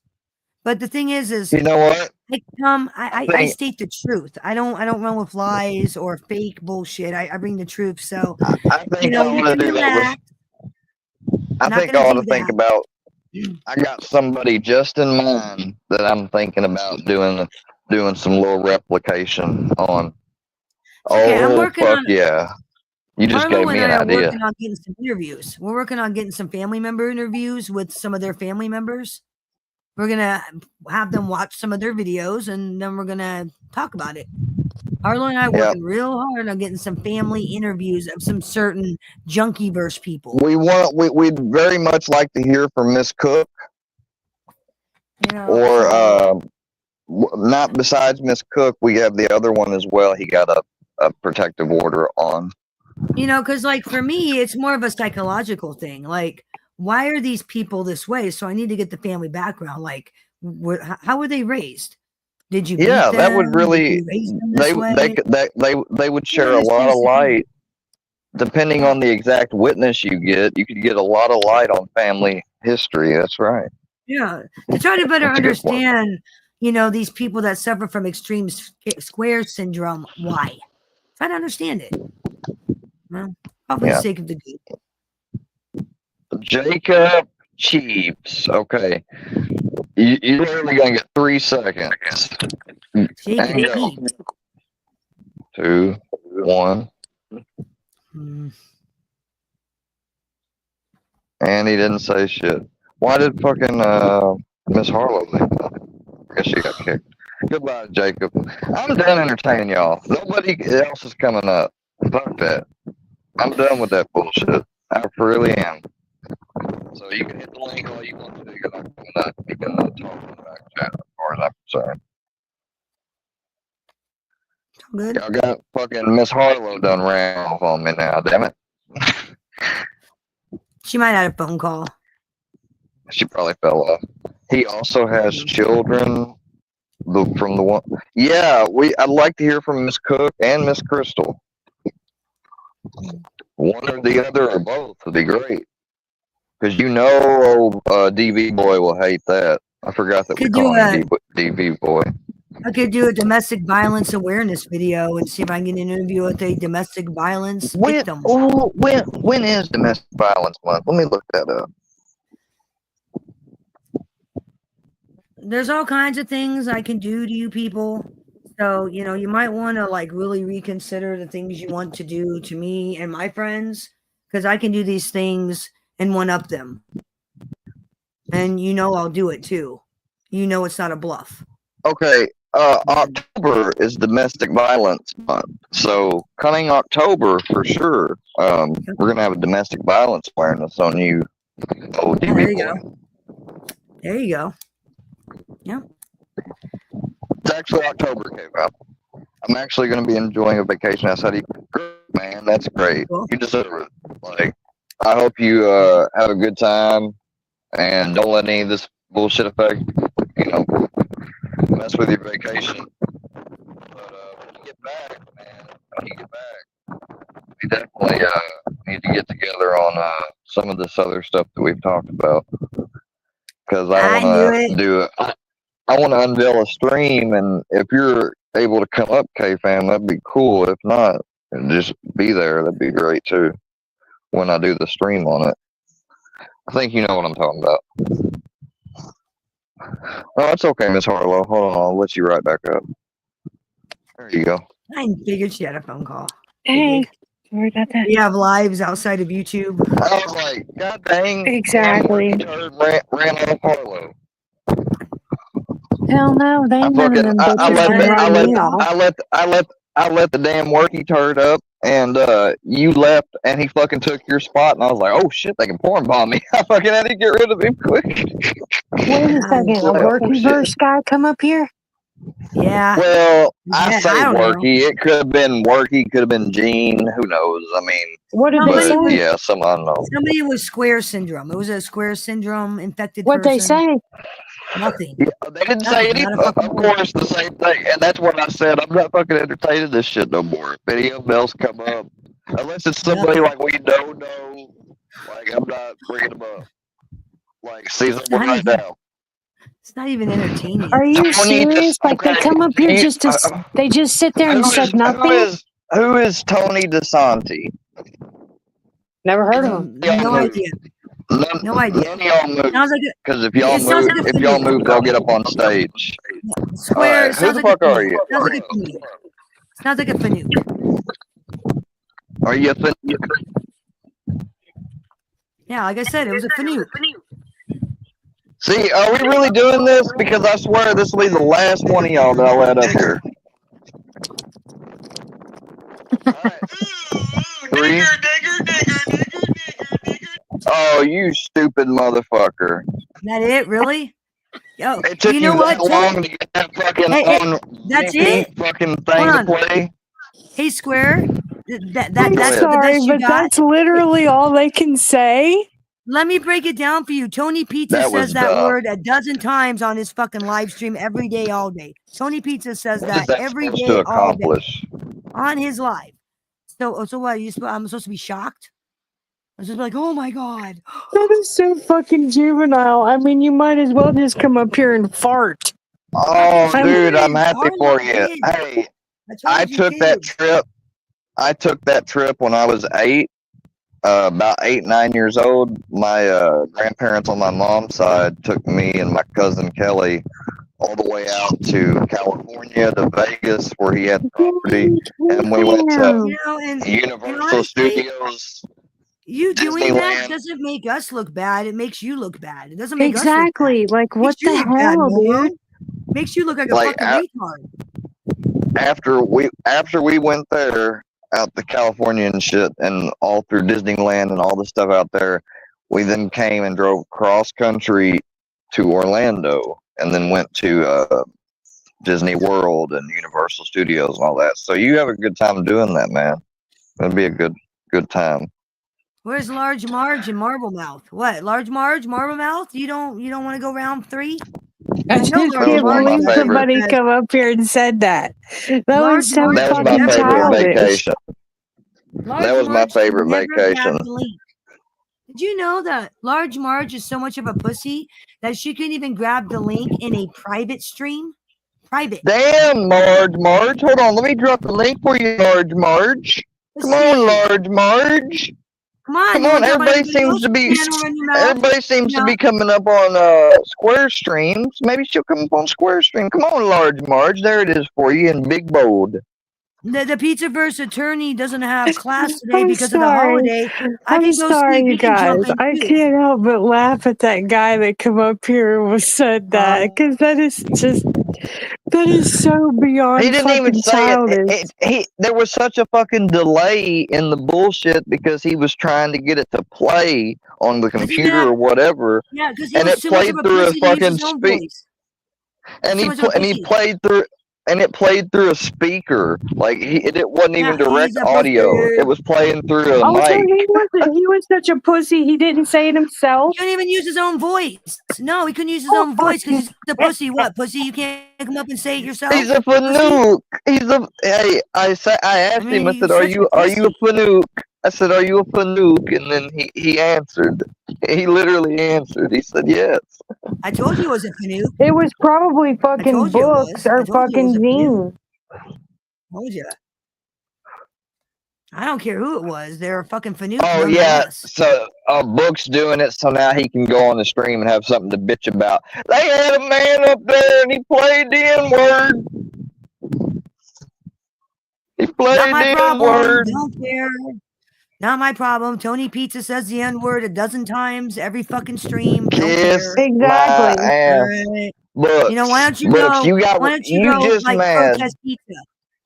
But the thing is you know what? I state the truth. I don't run with lies or fake bullshit. I bring the truth. So I think I ought to do that. I think I ought to think about. I got somebody just in mind that I'm thinking about doing some little replication on. Okay, I'm working on yeah! You just gave me an idea. We're working on getting some interviews. We're working on getting some family member interviews with some of their family members. We're gonna have them watch some of their videos, and then we're gonna talk about it. Harlow and I are working real hard on getting some family interviews of some certain Junkieverse people. We'd very much like to hear from Miss Cook, not besides Miss Cook. We have the other one as well. He got a protective order on. Because like for me, it's more of a psychological thing. Like, why are these people this way? So I need to get the family background. Like, how were they raised? Did you? Yeah, that would really. They would share a lot of light. Depending on the exact witness you could get a lot of light on family history. That's right. Yeah, to try to better understand, these people that suffer from extreme square syndrome. Why? Try to understand it. Well, probably for the sake of the good. Jacob Cheeps. Okay. You're only going to get 3 seconds. Jacob 2, 1. And he didn't say shit. Why did fucking Miss Harlow leave? I guess she got kicked. Goodbye, Jacob. I'm done entertaining y'all. Nobody else is coming up. Fuck that. I'm done with that bullshit. I really am. So you can hit the link all you want to do. You're not coming up. You can talk in the back chat as far as I'm concerned. Good. Y'all got fucking Miss Harlow done ran off on me now, damn it. She might have had a phone call. She probably fell off. He also has children from the one. Yeah, I'd like to hear from Miss Cook and Miss Crystal. One or the other or both would be great. Because old DV boy will hate that. I forgot that we call him DV boy. I could do a domestic violence awareness video and see if I can get an interview with a domestic violence victim. When is Domestic Violence Month? Let me look that up. There's all kinds of things I can do to you people. So, you might want to like really reconsider the things you want to do to me and my friends, because I can do these things and one-up them. And I'll do it too. It's not a bluff. Okay, October is Domestic Violence Month. So coming October for sure, we're gonna have a domestic violence awareness on you. Oh, there you go. There you go. Yeah. It's actually October, K-Pop. I'm actually going to be enjoying a vacation outside of you. Man, that's great. Cool. You deserve it. Like, I hope you have a good time and don't let any of this bullshit affect, mess with your vacation. But when you get back, we definitely need to get together on some of this other stuff that we've talked about. Because I want to do it. I want to unveil a stream, and if you're able to come up, K-Fam, that'd be cool. If not, just be there. That'd be great too. When I do the stream on it, I think you know what I'm talking about. Oh, it's okay, Miss Harlow. Hold on, I'll let you right back up. There you go. I figured she had a phone call. Hey, sorry about that. We have lives outside of YouTube. I was like, God dang. Exactly. Ran off Harlow. Hell no, they ain't none of them bitches can run me off. I let the damn worky turd up, and you left, and he fucking took your spot, and I was like, oh shit, they can porn bomb me. I fucking had to get rid of him quick. Wait a second, a worky-verse guy come up here? Yeah. Well, I say I worky. It could have been worky, could have been Gene. Who knows? I mean, what did they say? Yeah, I don't know. Somebody with square syndrome. It was a square syndrome infected What'd person. they say? Nothing. Yeah, they didn't say anything. Of course, the same thing. And that's what I said. I'm not fucking entertaining this shit no more. Video bells come up. Unless it's somebody like we don't know. Like, I'm not bringing them up. Like, season one right now. It's not even entertaining. Are you serious? Like, they come up here just to, they just sit there and say nothing? Who is Tony DeSanti? Never heard of him. No idea. No idea. None of y'all move. Because if y'all move, they'll get up on stage. Square. Right, who the fuck are you? Sounds like a Fanuc. Are you a Fanuc? Yeah, like I said, it was a Fanuc. See, are we really doing this? Because I swear this will be the last one of y'all that I let up here. Three. Oh, you stupid motherfucker. That it? Really? Yo, it took you know what? Long to get that fucking that's it? Fucking thing to play. Hey, Square. That's sorry, the best you got. That's literally all they can say. Let me break it down for you. Tony Pizza says that word a dozen times on his fucking live stream every day, all day. Tony Pizza says that every day, all day, on his live. So what? I'm supposed to be shocked? I'm just like, oh my god, that is so fucking juvenile. I mean, you might as well just come up here and fart. Oh, dude, I'm happy for you. Hey, I took that trip. I took that trip when I was 8. About 8, 9 years old. My grandparents on my mom's side took me and my cousin Kelly all the way out to California, to Vegas, where he had property, and we went to Universal Studios. You doing that doesn't make us look bad. It makes you look bad. It doesn't make us look bad. Like, what the hell, dude? Makes you look like a fucking retard. After we went there, out to California and shit, and all through Disneyland and all the stuff out there, we then came and drove cross country to Orlando, and then went to Disney World and Universal Studios and all that. So you have a good time doing that, man. It'd be a good time. Where's Large Marge and Marble Mouth? What? Large Marge, Marble Mouth? You don't want to go round 3? I just can't believe somebody come up here and said that. That was so fucking childish. That was my favorite vacation. Did you know that Large Marge is so much of a pussy that she couldn't even grab the link in a private stream? Private. Damn, Marge. Hold on, let me drop the link for you, Marge. Come on, Large Marge. Come on, everybody seems to be coming up on Square Streams. Maybe she'll come up on Square Stream. Come on, Large Marge. There it is for you in big bold. The Pizzaverse attorney doesn't have class today because of the holiday. I'm sorry, you guys. I can't help but laugh at that guy that come up here and said that, because that is so beyond. He didn't even say it. There was such a fucking delay in the bullshit because he was trying to get it to play on the computer or whatever. Yeah, because it played through a fucking speaker. And he played through. And it played through a speaker. Like, it wasn't even direct audio. It was playing through a mic. He was such a pussy, he didn't say it himself. He couldn't even use his own voice. No, he couldn't use his own voice because he's the pussy. What, pussy? You can't come up and say it yourself? He's a Fanuc. Hey, I asked him, I said, are you a Fanuc? I said, are you a Fanuc? And then he answered. He literally answered. He said yes. I told you it was a canoe. It was probably fucking books or fucking zine. Told you. I don't care who it was. They're a fucking Fanook. Oh yeah, so Book's doing it, so now he can go on the stream and have something to bitch about. They had a man up there and he played the N-word. He played Not my the problem. N-word. Don't care. Not my problem. Tony Pizza says the N-word a dozen times every fucking stream. Don't Kiss care. my ass. Right. Books, You know, why don't you Books, go? you got Why don't you you go just like mad. protest pizza?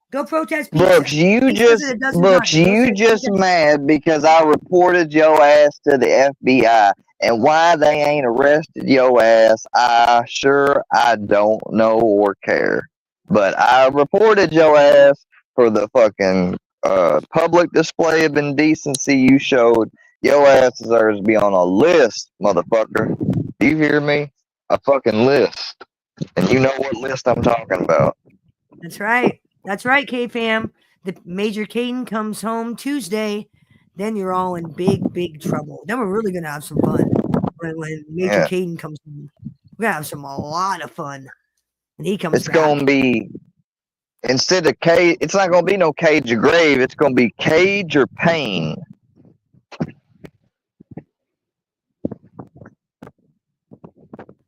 Go protest pizza. Books, you He says it a dozen times. Go you say just protest. mad because I reported your ass to the FBI. And why they ain't arrested your ass, I don't know or care. But I reported your ass for the fucking public display of indecency you showed. Your ass deserves to be on a list, motherfucker. Do you hear me? A fucking list. And you know what list I'm talking about. That's right. That's right, K-Fam. The Major Caden comes home Tuesday. Then you're all in big, big trouble. Then we're really going to have some fun when Major Caden comes home. We're going to have a lot of fun when he comes It's back. going to be, instead of cage, it's not going to be no cage or grave. It's going to be cage or pain.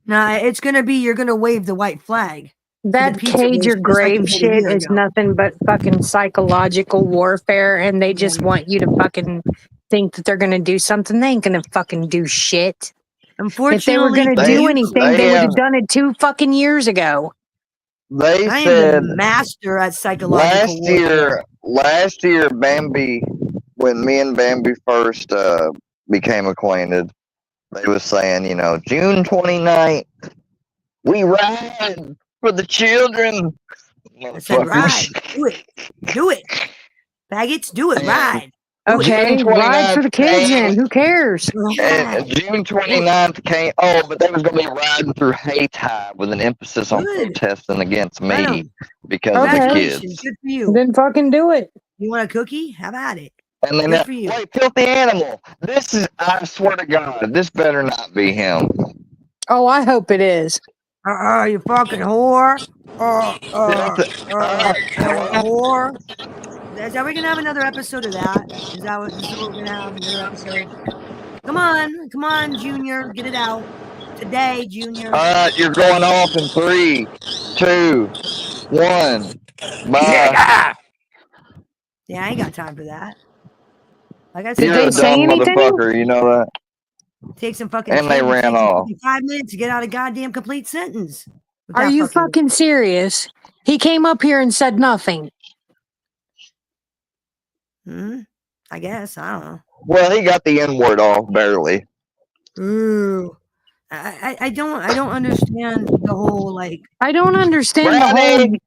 Nah, it's going to be you're going to wave the white flag. That cage or grave shit is nothing but fucking psychological warfare, and they just want you to fucking think that they're gonna do something. They ain't gonna fucking do shit. Unfortunately, if they were gonna do anything, they would have done it 2 fucking years ago. I am the master at psychological warfare. Last year, Bambi, when me and Bambi first became acquainted, they was saying, you know, June 29th, we ride for the children. I said, ride. Do it. Do it. Faggots, do it. Ride. Do Okay, ride for the kids then. Who cares? And June 29th came. Oh, but they was going to be riding through hate high with an emphasis on protesting against me because of the kids. Good for you. Then fucking do it. You want a cookie? Have at it. And then, Good for you. wait, filthy animal. This is, I swear to God, this better not be him. Oh, I hope it is. You fucking whore. Whore. Are we gonna have another episode of that? Is that what we're gonna have? Another episode? Come on, Junior, get it out today, Junior. All right, you're going off in 3, 2, 1. Bye. Yeah, I ain't got time for that. Like I said, you're a dumb motherfucker. You know that. Take some fucking. And they ran off. 5 minutes to get out a goddamn complete sentence. Are you fucking serious? He came up here and said nothing. I guess. I don't know. Well, he got the N-word off barely. Ooh. I don't understand the whole like. I don't understand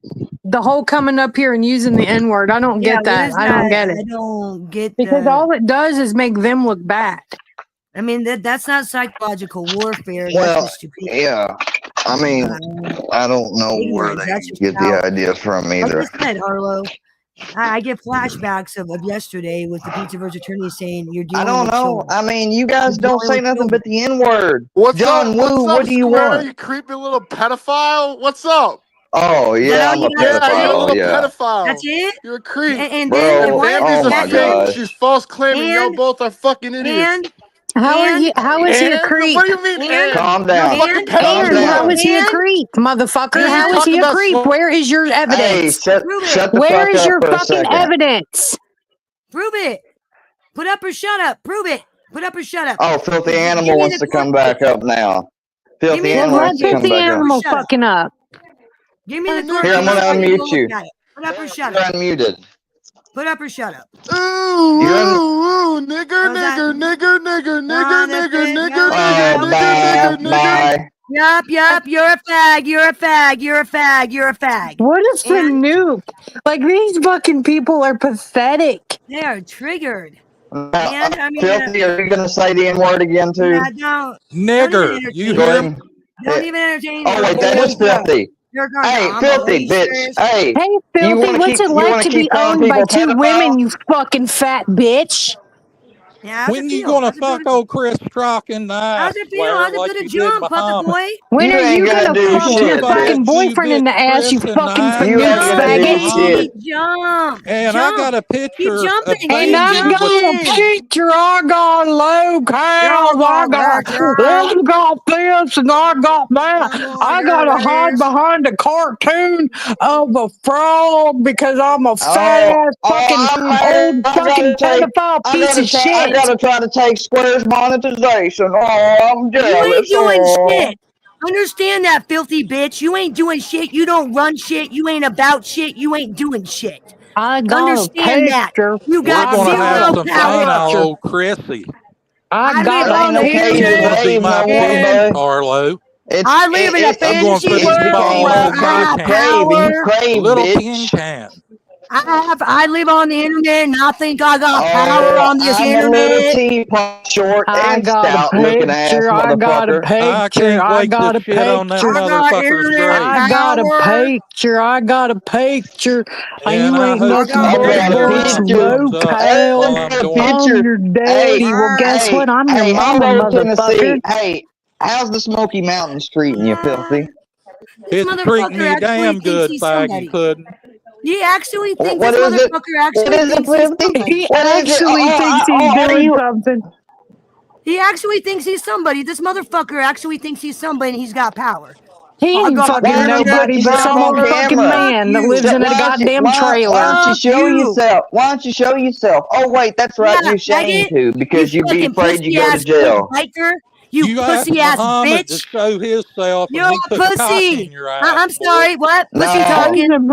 the whole coming up here and using the N-word. I don't get that. I don't get it. I don't get because all it does is make them look bad. I mean that's not psychological warfare. Well, that's stupidity. Yeah. I mean, I don't know where they get the idea from either. Like I said, Arlo, I get flashbacks of yesterday with the Pizzaverse attorney saying you're dealing. I don't know. Children. I mean, you guys don't say nothing but the N-word. What's John up? Woo, what do you want? You creepy little pedophile? What's up? Oh yeah, I'm a pedophile. You're a little yeah. pedophile. That's it. You're a creep. And Bro, then oh my gosh. She's false claiming y'all both are fucking idiots. How is he a creep? What do you mean? Calm down. And how is he a creep, motherfucker? How is he a creep? Where is your evidence? Hey, shut the Where fuck is up your for a fucking second. evidence? Prove it. Put up or shut up. Prove it. Put up or shut up. Oh, filthy animal wants to come back up now. Filthy animal wants to come Filthy back animal up. fucking up. Give me the court. Here, I'm gonna unmute you. Put up or shut You're up. unmuted. Put up or shut up. Ooh, nigger. Bye. Yup. You're a fag. What is the nuke? Like, these fucking people are pathetic. They are triggered. Filthy, are you gonna say the N-word again too? Yeah, Nigger. You hear him? Don't even entertain. Oh wait, that is filthy. Hey, filthy bitch. Hey, Filthy, what's it like to be owned by 2 women, you fucking fat bitch? Yeah, when you gonna fuck old Chris Rock in the ass? How's it feel? How's it like feel to you did jump, puppet Muhammad? boy? When are you gonna do fuck your shit, fucking bitch. boyfriend in the ass, you fucking faggot? Jump. And I got a picture of jumping. And I Baby got a with picture, I got low cows, I got this, and I got that. I gotta hide behind a cartoon of a frog because I'm a fat ass fucking old fucking pedophile piece of shit. I gotta try to take Square's monetization. Oh, I'm jealous. You ain't doing shit. Understand that, filthy bitch. You ain't doing shit. You don't run shit. You ain't about shit. You ain't doing shit. I got Understand that. You got We're gonna have zero some power. fun on old Chrissy. I got live a on the He's picture. gonna be my pimp, internet. Carlo. I live in a I'm fantasy gonna put his world balls where in I my have can. power. Little tin can. I live on the internet and I think I got power on this I'm internet. a little teapot, short I and got a stout looking ass picture, I got a motherfucker. I picture, can't I wait got to a shit on that picture. motherfucker's grave. I got a picture, I got a picture. And You I ain't hope nothing you but a bring the bunch of gun low up cows. while I'm doing I'm your daddy. Well, guess what? I'm your mama, Hello, motherfucker. Tennessee. Hey, how's the Smoky Mountains treating you, filthy? This It's treating motherfucker me actually damn thinks good, he's faggy somebody. pudding. He actually thinks What this is it? motherfucker actually What is it, thinks he's filthy? somebody. He What is it? actually thinks he's are doing you? something. He actually thinks he's somebody. This motherfucker actually thinks he's somebody and he's got power. He ain't fucking nobody but some old fucking man that lives in a goddamn trailer. Why don't you show yourself? Why don't you show yourself? Oh wait, that's right. Yeah, You're ashamed faggot. to because you'd be fucking afraid you go to pussy-ass jail. biker. You You asked pussy-ass Muhammad to bitch. show himself and You're he a put cock in pussy. your ass. I'm sorry. What? Pussy No, talking. What's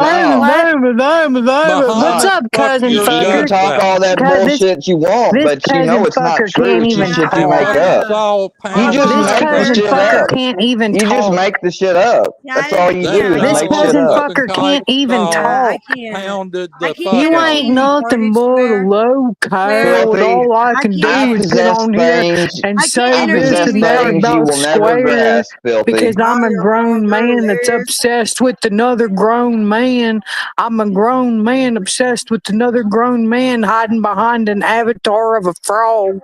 Muhammad, up, fuck cousin your You can fucker? guts talk all out. that bullshit you want, This but you know cousin it's not fucker true. can't It's even just shit you talk. make up. You just This make the cousin shit fucker up. can't even You just talk. make the shit up. That's all you do is This make shit cousin up. fucker can't even talk. Pounded the fuck You out. ain't nothing but a low cow, and all I can do I is get possess on here things. and I say this possess and that things you about will never Square grasp, filthy. because I'm a grown man that's obsessed with another grown man. I'm a grown man obsessed with another grown man hiding behind an avatar of a frog.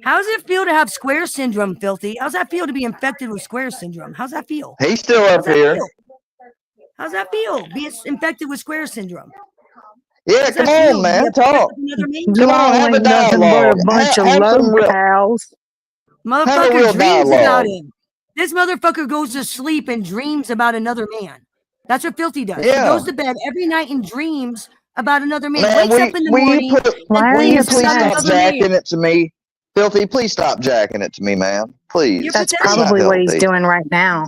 How does it feel to have square syndrome, filthy? How's that feel to be infected with square syndrome? How's that feel? He's still up here. How's that feel? Be infected with square syndrome. Yeah, come on, man. Talk. Come on, have a ain't nothing but a dialogue. bunch of Have low some real. cows. Have a Motherfucker real dreams about dialogue. him. This motherfucker goes to sleep and dreams about another man. That's what Filthy does. He Yeah. goes to bed every night and dreams about another man. Man, Wakes up in the morning and will you thinks please about stop another jacking man. it to me? Filthy, please stop jacking it to me, man. Please. That's It's not probably what he's healthy. doing right now.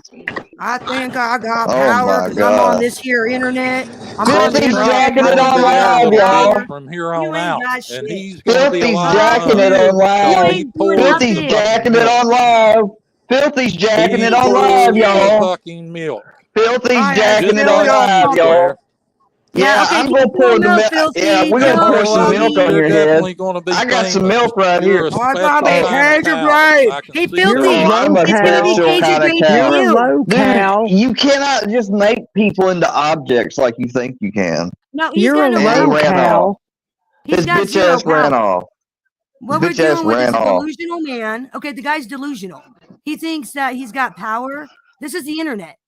I think I got Oh power my because I'm on God. this here internet. I'm Chris on the Filthy's internet. jacking I it think on I got live, y'all. power. From here You on ain't out, got shit. and he's gonna be Filthy's alive jacking it on You live. ain't doing Filthy's nothing. jacking it on live. Filthy's jacking it He on live, pours the y'all. fucking milk. Filthy's I jacking Just it on like live, you, y'all. Square. Yeah, okay, I'm keep gonna pour going the up, milk. Filthy. Yeah, we're gonna pour some Carlo, milk on you're your head. definitely gonna be I got some famous. milk right You're here. a Oh, it's special gonna be kind of Cajun cow. Brave. I can Hey, see You're a Filthy. that. low I'm a It's gonna be cow. special Cajun kind of Brave for cow. You're a you. low cow. Dude, you cannot just make people into objects like you think you can. No, he's You're got a no And he low power. ran cow. off. He's His got bitch zero ass ran power. off. What His we're bitch ass dealing with is ran a off. delusional man. Okay, the guy's delusional. He thinks that he's got power. This is the internet.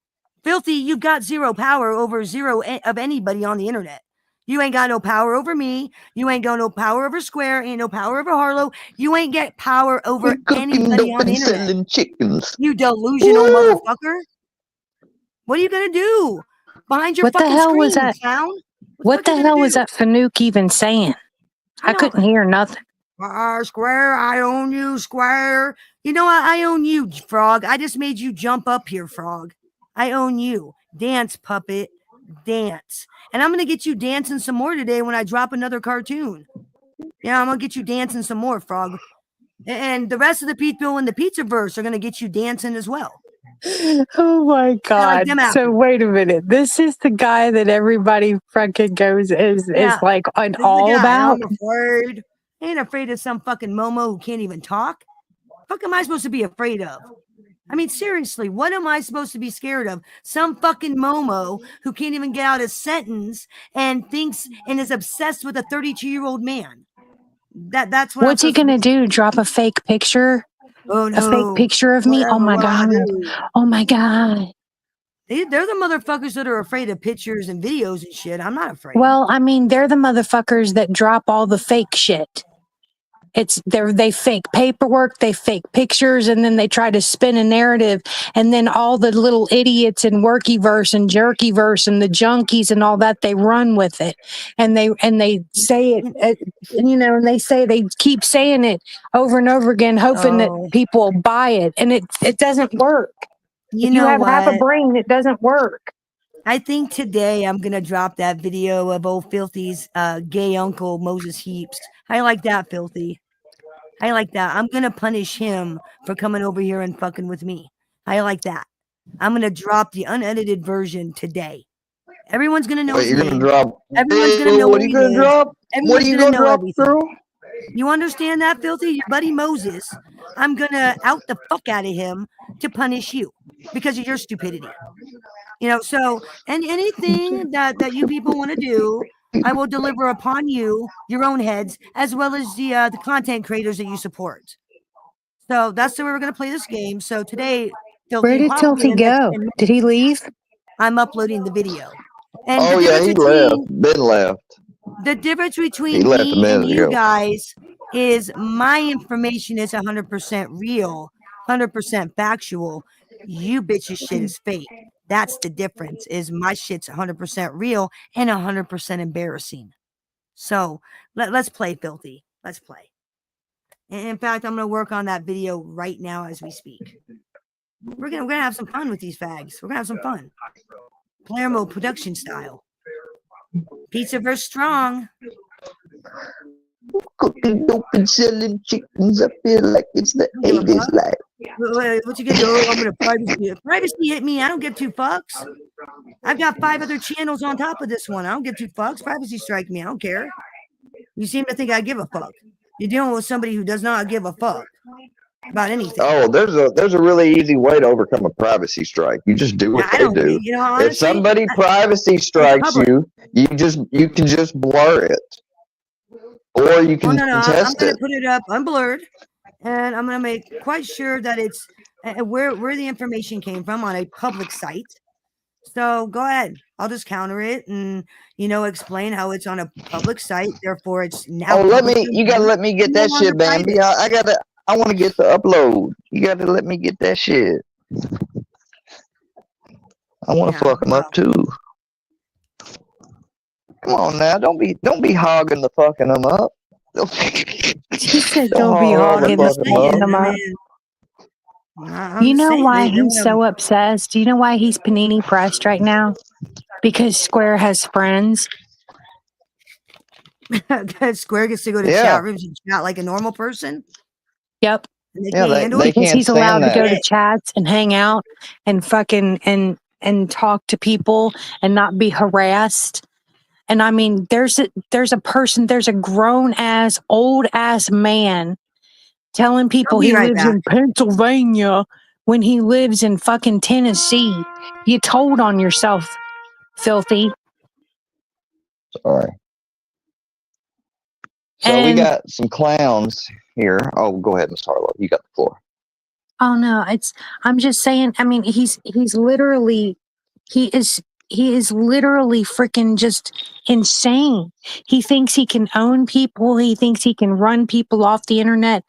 Filthy, you've got zero power over zero of anybody on the internet. You ain't got no power over me. You ain't got no power over Square. Ain't no power over Harlow. You ain't get power over anybody on the internet. Selling chickens. You delusional motherfucker. What are you gonna do behind your What the fucking hell was screen, that? clown? What the hell was that Fanuc even saying? I couldn't hear nothing. Square, I own you, Square. You know what? I own you, Frog. I just made you jump up here, Frog. I own you. Dance, puppet. Dance. And I'm going to get you dancing some more today when I drop another cartoon. Yeah, I'm going to get you dancing some more, Frog. And the rest of the people in the Pizzaverse are going to get you dancing as well. Oh my God. them out. So wait a minute. This is the guy that everybody fucking goes is like an all about. I'm afraid. I ain't afraid of some fucking Momo who can't even talk. What am I supposed to be afraid of? I mean, seriously, what am I supposed to be scared of? Some fucking Momo who can't even get out a sentence and thinks and is obsessed with a 32-year-old man. That's what. What's he gonna do? Drop a fake picture? That's what. What's he gonna do? Drop a fake picture? Oh no! A fake picture of me? Oh my god! Oh my god! They're the motherfuckers that are afraid of pictures and videos and shit. I'm not afraid. Well, I mean, they're the motherfuckers that drop all the fake shit. They fake paperwork, they fake pictures, and then they try to spin a narrative, and then all the little idiots in Workyverse and Jerkyverse and the junkies and all that, they run with it, and they say it, and they keep saying it over and over again, hoping that people buy it, and it doesn't work. If you have half a brain, it doesn't work. I think today I'm gonna drop that video of old Filthy's gay uncle Moses Heaps. I like that, Filthy. I like that. I'm gonna punish him for coming over here and fucking with me. I like that. I'm gonna drop the unedited version today. Everyone's gonna know. Wait, you're gonna drop? Everyone's gonna know what are you gonna drop? What are you gonna drop through? You understand that, Filthy? Your buddy Moses. I'm gonna out the fuck out of him to punish you because of your stupidity. So and anything that you people want to do, I will deliver upon you, your own heads, as well as the content creators that you support. So that's the way we're going to play this game. So today, where did Filthy go? Did he leave? I'm uploading the video. And he left. Ben left. The difference between me and you guys is my information is 100% real, 100% factual. You bitches shit is fake. That's the difference, is my shit's 100% real and 100% embarrassing. So let's play, Filthy. Let's play. And in fact, I'm going to work on that video right now as we speak. We're gonna have some fun with these fags. We're going to have some fun. Player mode production style. Pizza versus strong. Cooking dope and selling chickens. I feel like it's the 80s life. What you gonna do? I'm gonna privacy hit me. I don't give two fucks. I've got 5 other channels on top of this one. I don't give two fucks. Privacy strike me. I don't care. You seem to think I give a fuck. You're dealing with somebody who does not give a fuck about anything. Oh, there's a really easy way to overcome a privacy strike. You just do what they do. Honestly, if somebody privacy strikes you, you can just blur it, or you can contest I'm gonna put it up unblurred, and I'm gonna make quite sure that it's where the information came from on a public site. So go ahead. I'll just counter it and explain how it's on a public site. Therefore, it's now. Oh, you gotta let me get that shit, Bambi. I want to get the upload. You got to let me get that shit. I want to fuck them up too. Come on now, don't be hogging the fucking them up. She said, "Don't be hogging the fucking them up." You know why he's so obsessed? Do you know why he's panini pressed right now? Because Square has friends. Square gets to go to chat rooms and chat like a normal person. Yep. They because he's allowed to go to chats and hang out and fucking and talk to people and not be harassed. And I mean, there's a grown ass, old ass man telling people he lives in Pennsylvania when he lives in fucking Tennessee. You told on yourself, Filthy. Sorry. So we got some clowns here. Oh, go ahead, Miss Harlow. You got the floor. Oh no, I'm just saying. I mean, he is literally freaking just insane. He thinks he can own people. He thinks he can run people off the internet.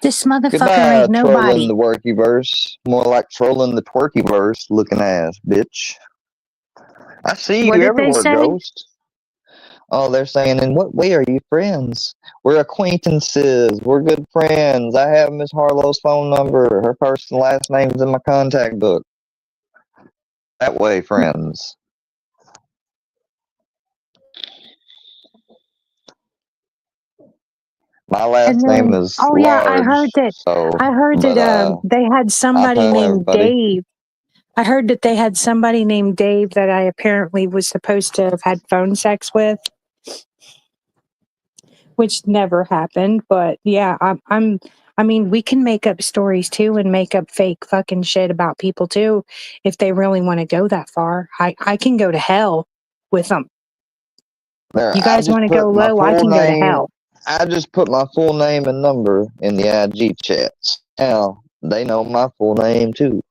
This motherfucker ain't nobody. Trolling the workyverse. More like trolling the twerkyverse looking ass, bitch. I see you everywhere, Ghost. Oh, they're saying, in what way are you friends? We're acquaintances. We're good friends. I have Miss Harlow's phone number. Her first and last name's in my contact book. That way, friends. My last name is Large, I heard that they had somebody named Dave. I heard that they had somebody named Dave that I apparently was supposed to have had phone sex with, which never happened. But yeah, I mean, we can make up stories too and make up fake fucking shit about people too if they really want to go that far. I can go to hell with them. You guys want to go low? I can go to hell. I just put my full name and number in the IG chats. Now they know my full name too.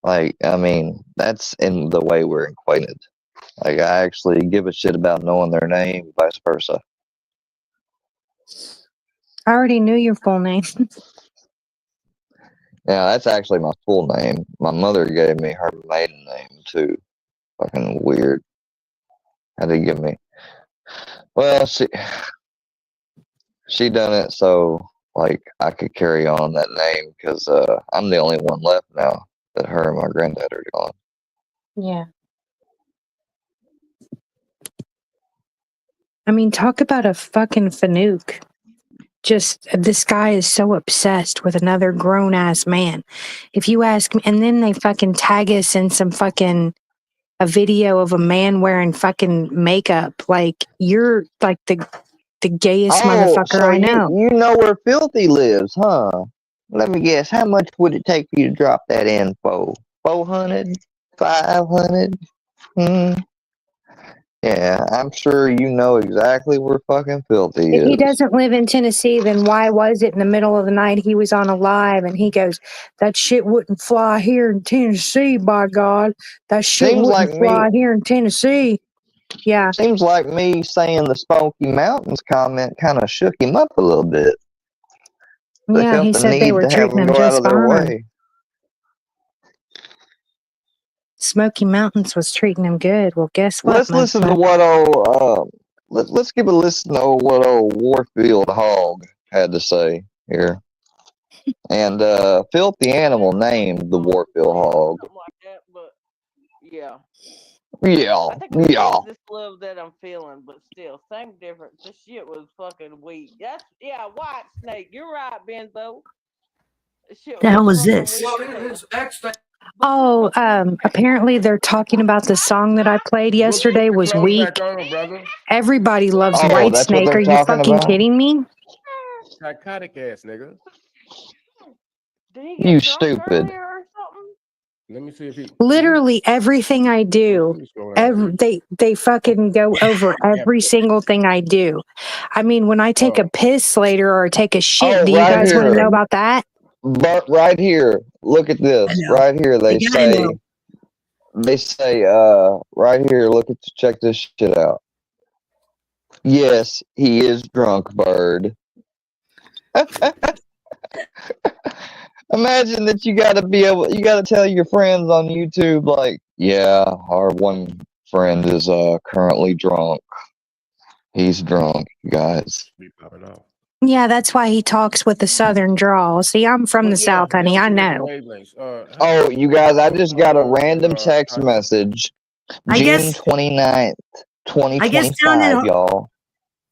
Like, I mean, that's in the way we're acquainted. Like, I actually give a shit about knowing their name, vice versa. I already knew your full name. Yeah, that's actually my full name. My mother gave me her maiden name too. Fucking weird. Had to give me. Well, she done it so like I could carry on that name because I'm the only one left now that her and my granddad are gone. Yeah. I mean, talk about a fucking fanook. Just, this guy is so obsessed with another grown-ass man. If you ask me, and then they fucking tag us in some fucking, a video of a man wearing fucking makeup. Like, you're like the gayest motherfucker so I know. You know where Filthy lives, huh? Let me guess, how much would it take for you to drop that info? 400? 500? Yeah, I'm sure you know exactly where fucking Filthy If is. he doesn't live in Tennessee, then why was it in the middle of the night he was on a live and he goes, that shit wouldn't fly here in Tennessee, by God. That shit Seems wouldn't like fly me. here in Tennessee. Yeah. Seems like me saying the Smoky Mountains comment kind of shook him up a little bit. They Yeah, felt he the said they need were to have treating him him go out just of their fine. way. Smoky Mountains was treating him good. Well, guess what? Let's listen to what old let's give a listen to what old Warfield Hog had to say here. And Filthy Animal named the Warfield Hog. Something like that, but yeah. Yeah, I think it's yeah. just this love that I'm feeling, but still, same difference. This shit was fucking weak. White Snake. You're right, Benzo. This shit The hell was was fucking this? weak. Oh, apparently they're talking about the song that I played yesterday was weak. Everybody loves Oh, White that's what Snake. they're Are you talking fucking about? kidding me? Psychotic ass nigga. Did he You get drunk stupid. earlier or something? Let me see if he. Literally everything I do, they fucking go over every single thing I do. I mean, when I take a piss later or take a shit, do you right guys want to here. know about that? But right here, look at this. Right here, they say right here, check this shit out. Yes, he is drunk, bird. Imagine that you gotta tell your friends on YouTube, like, yeah, our one friend is currently drunk. He's drunk, guys. Yeah, that's why he talks with the southern drawl. See, I'm from the South, honey. I know. Oh, you guys, I just got a random text message. June 29th, 2025, y'all.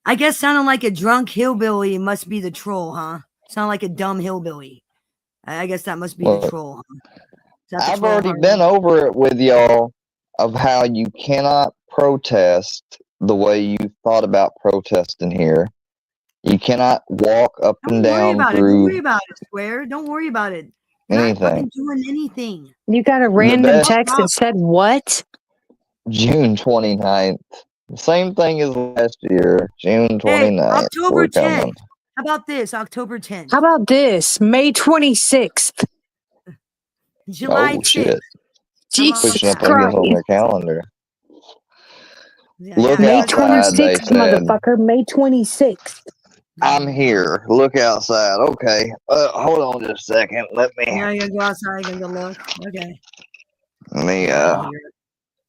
I guess sounding like a drunk hillbilly must be the troll, huh? Sound like a dumb hillbilly. I guess that must be the troll, huh? I've already been over it with y'all of how you cannot protest the way you thought about protesting here. You cannot walk up and down through. Don't worry about it, Square. Don't worry about it. Anything. Not fucking doing anything. You got a random text that said what? June 29th. Same thing as last year. June 29th. Hey, October We're 10th. coming. How about this? October 10th. How about this? May 26th. July 10th. Shit. Jesus Pushing up Christ. on their calendar. Look May outside, they 26th, said. motherfucker. May 26th. I'm here. Look outside. Okay. Hold on just a second. Let me. Yeah, you gotta go outside. You gotta go look. Okay. Let me.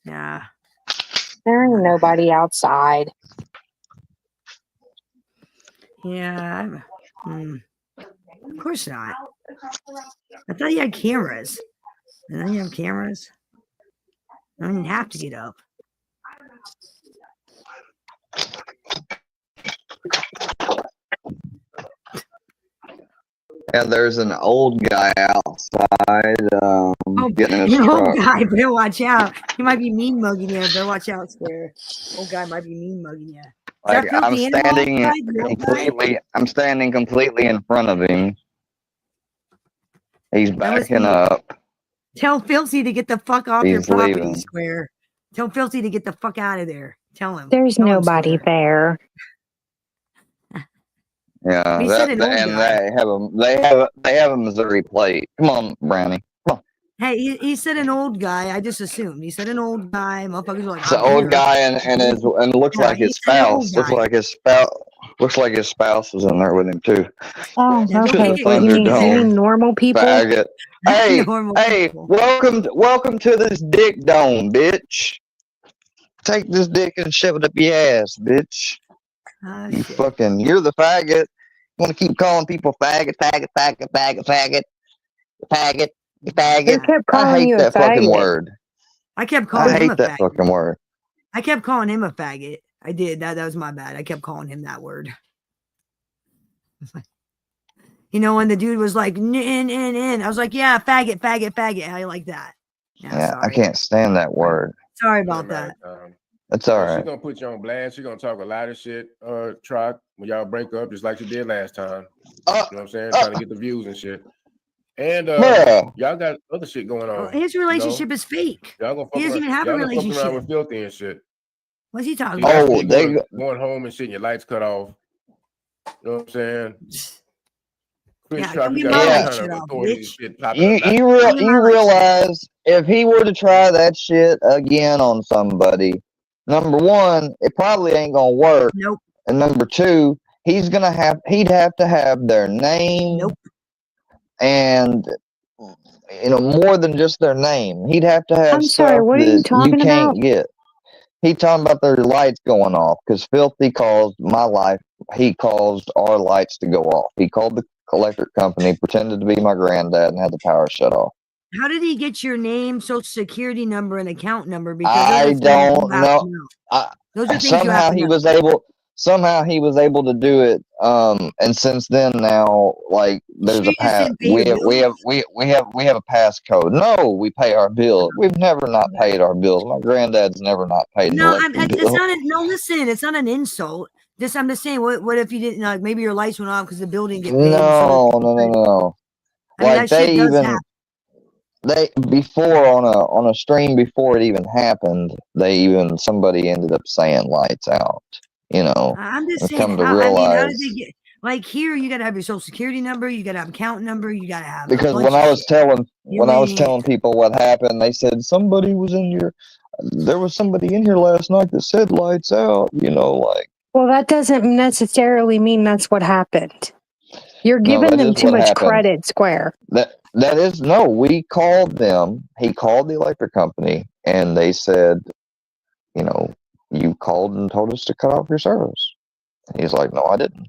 Yeah. There ain't nobody outside. Yeah. Of course not. I thought you had cameras. And then you have cameras. I don't even have to get up. Yeah, there's an old guy outside getting in his An truck. old guy, better watch out. He might be mean mugging you. Better watch out, Square. Old guy might be mean mugging you. Like, I'm standing completely in front of him. He's backing up. Tell Filthy to get the fuck off your property, leaving. Square. Tell Filthy to get the fuck out of there. Tell him. There's nobody there. Yeah, He said an old and guy. they have a Missouri plate. Come on, Brownie. Come on. Hey, he said an old guy. I just assumed he said an old guy. Motherfuckers were like, It's an old guy and it looks like his spouse. Looks like his spouse was in there with him too. Oh, Yeah, don't okay. make it What, you confusing. mean normal people? Faggot. Hey, Normal hey, people. welcome to this dick dome, bitch. Take this dick and shove it up your ass, bitch. Oh, You shit. fucking, you're the faggot. You want to keep calling people faggot, faggot, faggot, faggot, faggot, faggot, faggot. Who kept I calling hate you a that fucking faggot? word. I kept I calling him a hate that faggot. fucking word. I kept calling him a faggot. I did. That was my bad. I kept calling him that word. You know, when the dude was like, N, I was like, yeah, faggot, faggot, faggot. How you like that? Yeah, sorry. I can't stand that word. Sorry about that. That's all She's right. gonna put you on blast. She's gonna talk a lot of shit, Troc, when y'all break up, just like she did last time. You know what I'm saying? Trying to get the views and shit. And y'all got other shit going on. His relationship is fake. Y'all gonna fuck He doesn't around. even have a Y'all gonna fuck around relationship. with Filthy and shit. What's he talking So about? y'all going home and shit, and your lights cut off. You know what I'm saying? Chris Yeah, Troc, come you get got my all light kind shut of off, authorities and bitch. shit popping up. You realize if he were to try that shit again on somebody, number one, it probably ain't gonna work. Nope. And number two, he'd have to have their name. Nope. And more than just their name. He'd have to have I'm sorry, stuff what are you that you talking can't about? get. He talking about their lights going off because Filthy calls my life. He caused our lights to go off. He called the electric company, pretended to be my granddad, and had the power shut off. How did he get your name, social security number, and account number? Because I don't know. Those are things you have to know. Somehow he was able to do it. And since then now, like there's a pass. We have a passcode. No, we pay our bills. We've never not paid our bills. My granddad's never not paid an electric bill. It's not. No, listen, it's not an insult. I'm just saying. What if you didn't? Like maybe your lights went off because the building get paid. No. I mean, Like that shit does happen. Before on a stream before it even happened, somebody ended up saying lights out. I'm just saying. Come to How realize, did they get? Like here, you gotta have your social security number. You gotta have account number. You gotta have. Because when I was telling people what happened, they said somebody was in your. There was somebody in here last night that said lights out. Like. Well, that doesn't necessarily mean that's what happened. You're giving them too much credit, Square. That is no. We called them. He called the electric company, and they said, you called and told us to cut off your service. And he's like, no, I didn't.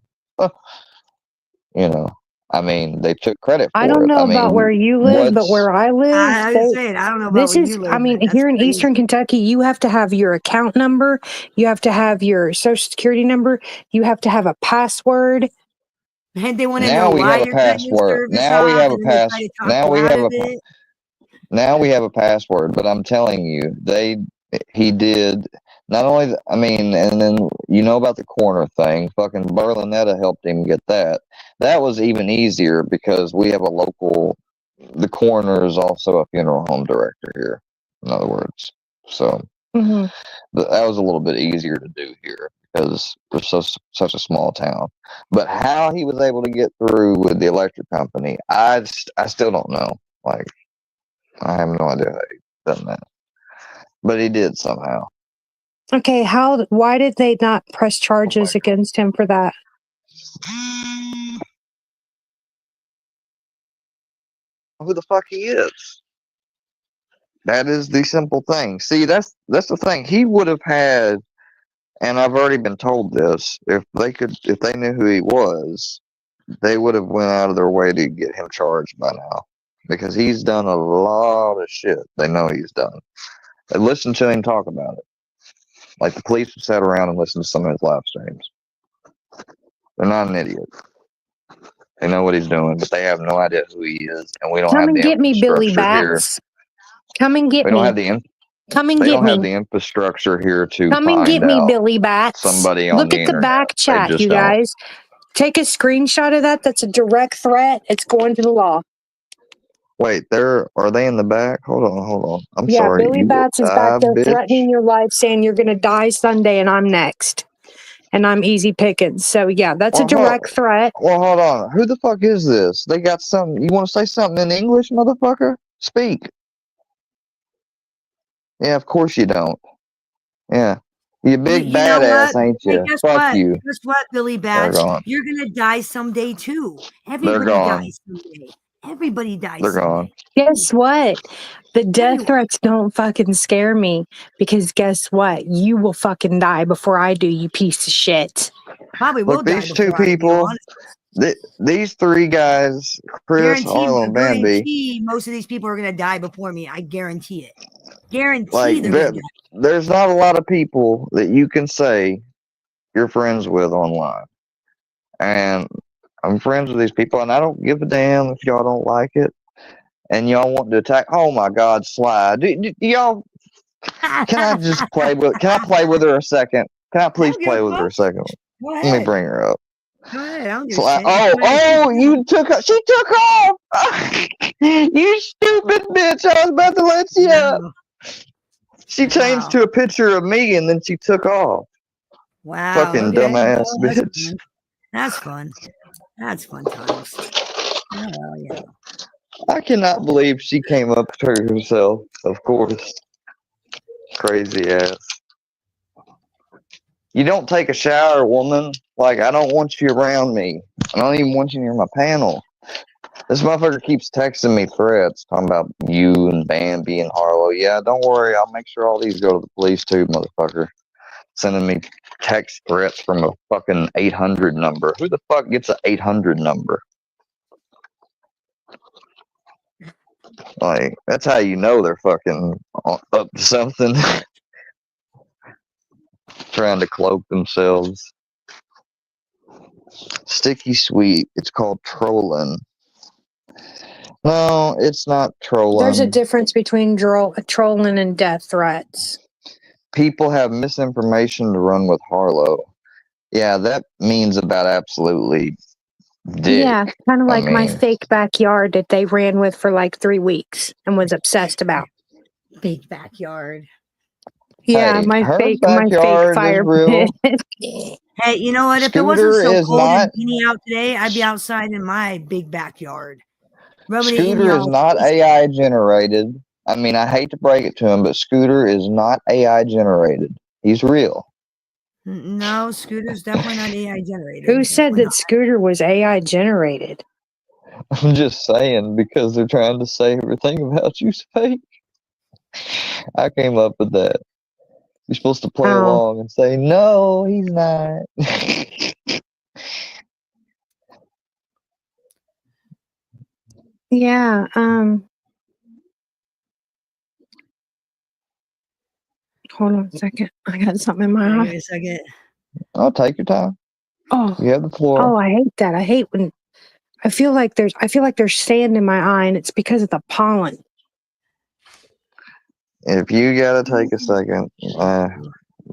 I mean, they took credit for it. I don't know about where you live, but where I live, I don't know about where you live. I mean, here in Eastern Kentucky, you have to have your account number, you have to have your social security number, you have to have a password. And they want to know why you're cutting your service off. Now we have a password. Now we have a password. But I'm telling you, he did not only. I mean, and then about the corner thing. Fucking Berlinetta helped him get that. That was even easier because we have a local. The coroner is also a funeral home director here. In other words, so that was a little bit easier to do here because we're such a small town. But how he was able to get through with the electric company, I still don't know. Like, I have no idea how he done that, but he did somehow. Okay, why did they not press charges against him for that? Who the fuck he is? That is the simple thing. See, that's the thing. He would have had, and I've already been told this. If they knew who he was, they would have went out of their way to get him charged by now, because he's done a lot of shit. They know he's done. They listen to him talk about it. Like the police have sat around and listened to some of his live streams. They're not an idiot. They know what he's doing, but they have no idea who he is, and we don't Come have and the get me, Billy Bats. Come and get me. Come and get me. They don't have the infrastructure here to come and get me, Billy Bats. Somebody on Look the at the internet. back chat, you guys. Take a screenshot of that. That's a direct threat. It's going to the law. Wait, are they in the back? Hold on. I'm sorry. Billy Bats is back there threatening your life, saying you're going to die Sunday, and I'm next. and I'm easy pickings. So yeah, that's a direct threat. Well, hold on. Who the fuck is this? They got something. You want to say something in English, motherfucker? Speak. Yeah, of course you don't. Yeah. You big You know badass, what? ain't Hey, you? guess Fuck what? you. Guess what, Billy They're Bats? gone. You're gonna die someday too. They're Everybody gone. dies someday. Everybody dies They're someday. gone. Guess what? The death threats don't fucking scare me because guess what? You will fucking die before I do, you piece of shit. Probably will Look, die these two before I do, people, honestly. these three guys, Chris, Arlo, and Bambi, guarantee most of these people are gonna die before me. I guarantee it. Guarantee like they're gonna die. there's not a lot of people that you can say you're friends with online. And I'm friends with these people, and I don't give a damn if y'all don't like it. And y'all want to attack. Oh my God, Sly. Do y'all, can I just play with, can I play with her a second? Can I please play with her a second? Go Let ahead. me bring her up. Go ahead. I don't give Sly. a shit. You took, she took off. You stupid bitch. I was about to let you up. She changed to a picture of me and then she took off. Wow. Fucking dumbass Well, bitch. That's fun. That's fun times. Oh, yeah. I cannot believe she came up to herself, of course. Crazy ass. You don't take a shower, woman. Like, I don't want you around me. I don't even want you near my panel. This motherfucker keeps texting me threats, talking about you and Bambi and Harlow. Yeah, don't worry. I'll make sure all these go to the police too, motherfucker. Sending me text threats from a fucking 800 number. Who the fuck gets an 800 number? Like, that's how you know they're fucking up to something. Trying to cloak themselves. Sticky sweet. It's called trolling. No, it's not trolling. There's a difference between trolling and death threats. People have misinformation to run with Harlow. Yeah, that means about absolutely dick. Yeah, kind of like my fake backyard that they ran with for like 3 weeks and was obsessed about. Big backyard. Yeah, hey, my fake fire pit. Hey, you know what? If it wasn't so cold and rainy out today, I'd be outside in my big backyard. Scooter is not AI generated. I mean, I hate to break it to him, but Scooter is not AI generated. He's real. No, Scooter's definitely not AI generated. Who said that Scooter was AI generated? I'm just saying, because they're trying to say everything about you's fake. I came up with that. You're supposed to play along and say, no, he's not. Yeah, hold on a second. I got something in my eye. Wait a second. Oh, take your time. Oh, you have the floor. Oh, I hate that. I hate when I feel like there's sand in my eye, and it's because of the pollen. If you gotta take a second, the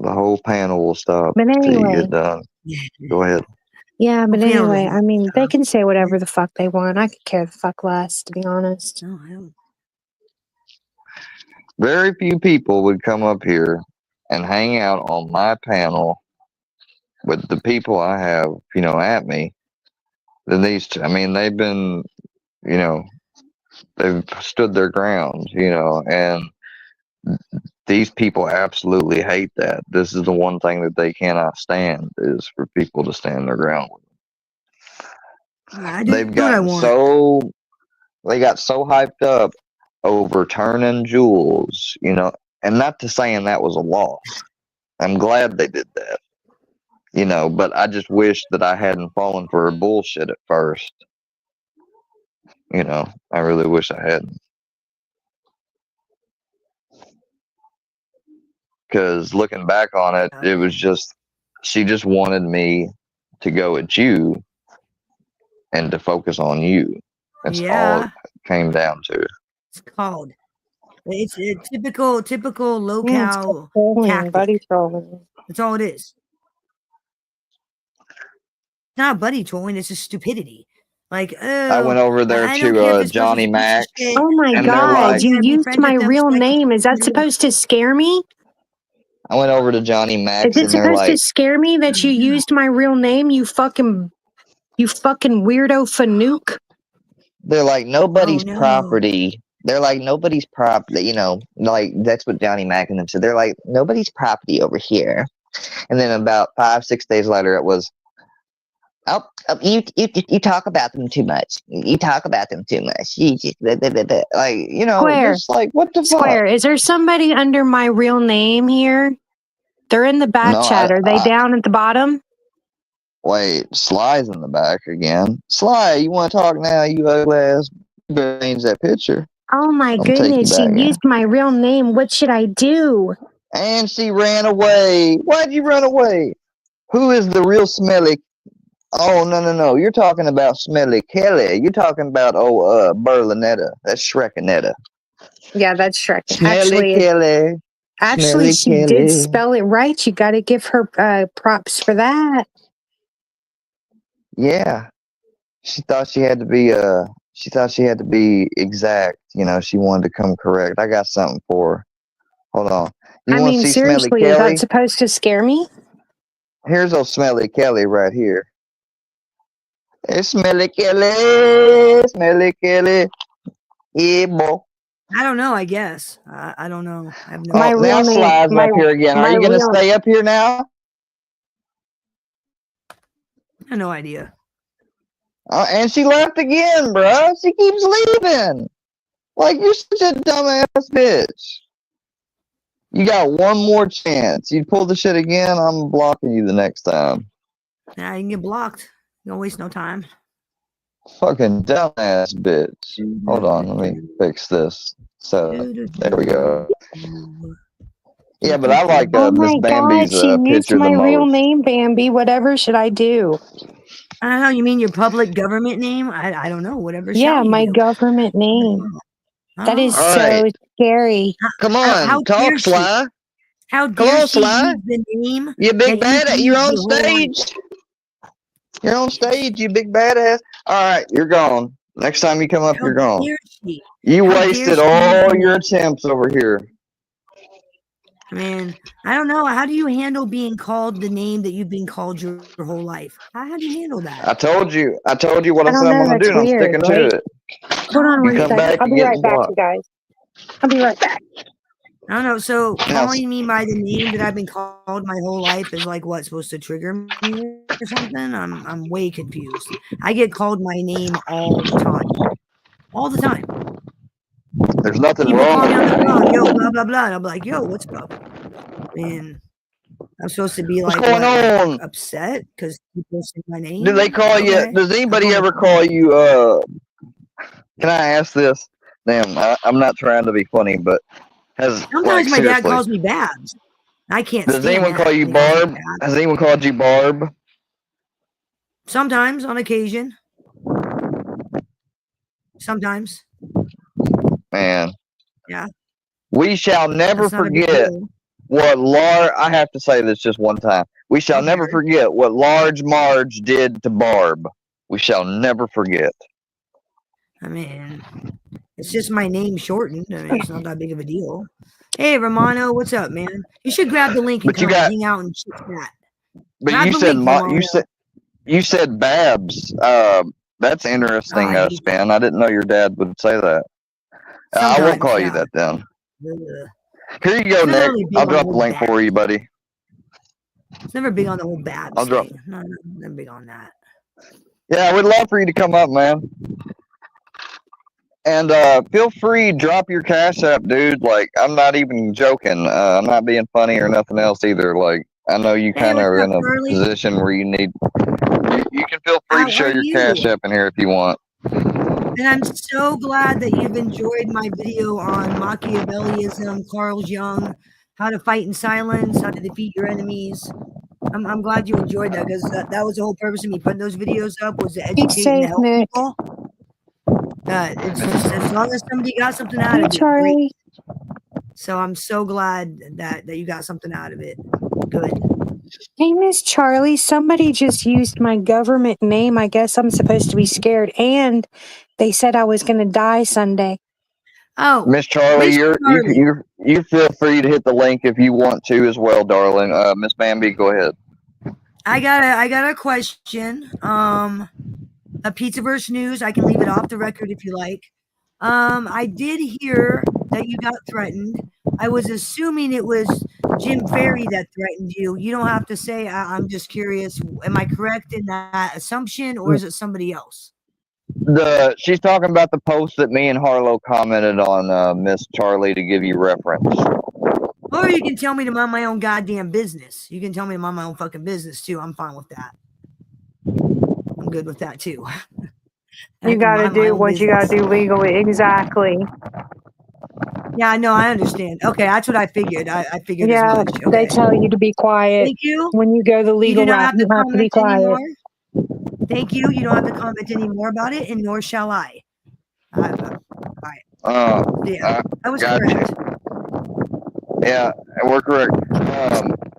whole panel will stop But till you anyway. get done. Go ahead. Yeah, but anyway, I mean, they can say whatever the fuck they want. I could care the fuck less, to be honest. No, I don't. Very few people would come up here and hang out on my panel with the people I have, at me. Then these two, I mean, they've been, they've stood their ground, and these people absolutely hate that. This is the one thing that they cannot stand is for people to stand their ground with them. They got so hyped up over turning jewels, and not to saying that was a loss. I'm glad they did that, but I just wish that I hadn't fallen for her bullshit at first. I really wish I hadn't. Because looking back on it, it was just, she just wanted me to go at you and to focus on you. That's all it came down to. It's called. It's a typical low-cal tactic. Buddy trolling. That's all it is. It's not buddy trolling, it's just stupidity. Like, I went over there to Johnny Mac. Oh my God, you used my real name. Is that supposed to scare me? I went over to Johnny Mac's Is it and they're supposed like, to scare me that you used my real name, you fucking weirdo fanook? they're like, nobody's property. They're like, nobody's property, you know, like that's what Johnny Mac and them said. They're like, nobody's property over here. And then about 5-6 days later, it was, you talk about them too much. You talk about them too much. You just, like, you know, Square. just like, what the Square. fuck? Is there somebody under my real name here? They're in the back No, chat. Are they down at the bottom? Wait, Sly's in the back again. Sly, you want to talk now? You ugly ass. You better change that picture. Oh my I'm taking goodness, she back used my real name. What should I do? And she ran away. Why'd you run away? Who is the real Smelly? Oh, no. You're talking about Smelly Kelly. You're talking about, Berlinetta. That's Shrekinetta. Yeah, that's Shrek. Smelly Kelly. Actually, Smelly she Kelly. did spell it right. You got to give her props for that. Yeah. She thought she had to be exact. You know, she wanted to come correct. I got something for her. Hold on. You want to see seriously, Smelly is Kelly? that supposed to scare me? Here's old Smelly Kelly right here. Hey, Smelly Kelly. Smelly Kelly. Yeah, boy. I don't know, I guess. I don't know. I have no Oh, now Sly's up here again. Are you going to stay up here now? I have no idea. And she left again, bruh. She keeps leaving. Like, you're such a dumbass bitch. You got one more chance. You pull the shit again, I'm blocking you the next time. Nah, you can get blocked. You don't waste no time. Fucking dumbass bitch. Hold on, let me fix this. So, there we go. Yeah, but I like Miss Bambi's she used picture my the real most. name, Bambi. Whatever should I do? I don't know. You mean your public government name? I don't know. Whatever. Yeah, shall you my do? government name. That is All so right. scary. Come on, How talk, dare she? Sly. How Come dare on, she Sly. use the name? You big that bad. you've You're used on your whole life? stage. You're on stage, you big badass. All right, you're gone. Next time you come up, How you're gone. dare she? You How dare wasted she use all the your name? attempts over here. Man, I don't know. How do you handle being called the name that you've been called your whole life? How do you handle that? I told you what I I don't said I'm know. gonna That's do, and I'm weird. sticking to it. Hold on You one come second. back, I'll you're be right getting back, blocked. you guys. I'll be right back. I don't know. So Now, calling me by the name that I've been called my whole life is like what, supposed to trigger me or something? I'm way confused. I get called my name all the time. All the time. there's nothing People wrong call me on the with phone, it. yo, blah blah blah. And I'm like, yo, what's up? And I'm supposed to be What's like, going what, like on? upset because people say my name? Do they call you? Okay. Does anybody ever call you? Can I ask this? Damn, I'm not trying to be funny, but Sometimes my dad seriously, calls me Babs. I can't does stand anyone that. call you He calls me Barb? Babs. Has anyone called you Barb? Sometimes, on occasion. Sometimes. Man, Yeah. we shall never That's not a big forget deal. what I have to say this just one time. We shall never forget what Large Marge did to Barb. We shall never forget. I mean, it's just my name shortened. I mean, it's not that big of a deal. Hey, Romano, what's up, man? You should grab the link and But you come got- hang out and chit chat. But Grab you the said link, Romano. you said Babs. That's interesting, Oh, Span. I didn't know your dad would say that. I won't call you that then. Ugh. Here you go, It's never Nick. really big I'll on drop the the link whole for you, buddy. It's never big on the whole Babs I'll drop. thing. No, never big on that. Yeah, I would love for you to come up, man. And feel free, drop your Cash App, dude. Like, I'm not even joking. I'm not being funny or nothing else either. Like, I know you kind of what's are up, in a Charlie? position where you need. You can feel free How to show are your you? Cash App in here if you want. And I'm so glad that you've enjoyed my video on Machiavellism, Carl Jung, how to fight in silence, how to defeat your enemies. I'm glad you enjoyed that, because that was the whole purpose of me putting those videos up, was to Be educate and safe, help Nick. people. It's just, as long as somebody got something out Hey, of it, Charlie. great. So I'm so glad that you got something out of it. Good. Hey, Miss Charlie, somebody just used my government name. I guess I'm supposed to be scared. And they said I was going to die Sunday. Oh, Miss Charlie, Miss Charlie. you feel free to hit the link if you want to as well, darling. Miss Bambi, go ahead. I got a question. A Pizzaverse news. I can leave it off the record if you like. I did hear that you got threatened. I was assuming it was Jim Ferry that threatened you. You don't have to say. I'm just curious. Am I correct in that assumption, or is it somebody else? She's talking about the post that me and Harlow commented on, Miss Charlie, to give you reference. Or you can tell me to mind my own goddamn business. You can tell me to mind my own fucking business too. I'm fine with that. I'm good with that too. You got to do what you got to do legally. Exactly. Yeah, no, I understand. Okay, that's what I figured. I figured as much. Okay. They tell you to be quiet. Thank you. When you go the legal route, you have to be quiet. Anymore. Thank you. You don't have to comment anymore about it, and nor shall I. All right. Yeah, I was correct. Yeah, we're correct.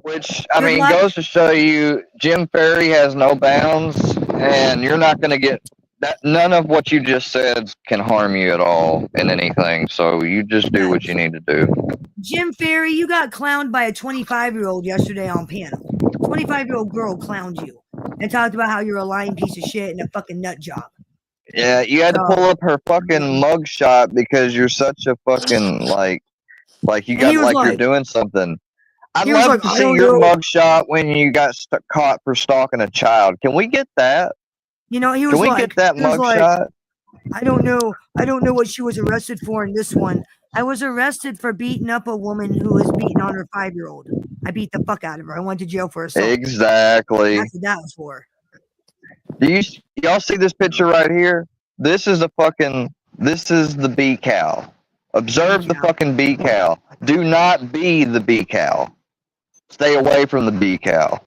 Which, I mean, goes to show you Jim Ferry has no bounds, and you're not going to get that. None of what you just said can harm you at all in anything. So you just do what you need to do. Jim Ferry, you got clowned by a 25-year-old yesterday on panel. 25-year-old girl clowned you and talked about how you're a lying piece of shit and a fucking nut job. Yeah, you had to pull up her fucking mugshot because you're such a fucking like you got like you're doing something. I'd love to see your mugshot when you got caught for stalking a child. Can we get that? You know, he was Can we like, get that mugshot? I don't know what she was arrested for in this one. I was arrested for beating up a woman who was beating on her 5-year-old. I beat the fuck out of her. I went to jail for assault. Exactly. That's what that was for. Do y'all see this picture right here? This is the bee cow. Observe the fucking bee cow. Do not be the bee cow. Stay away from the bee cow.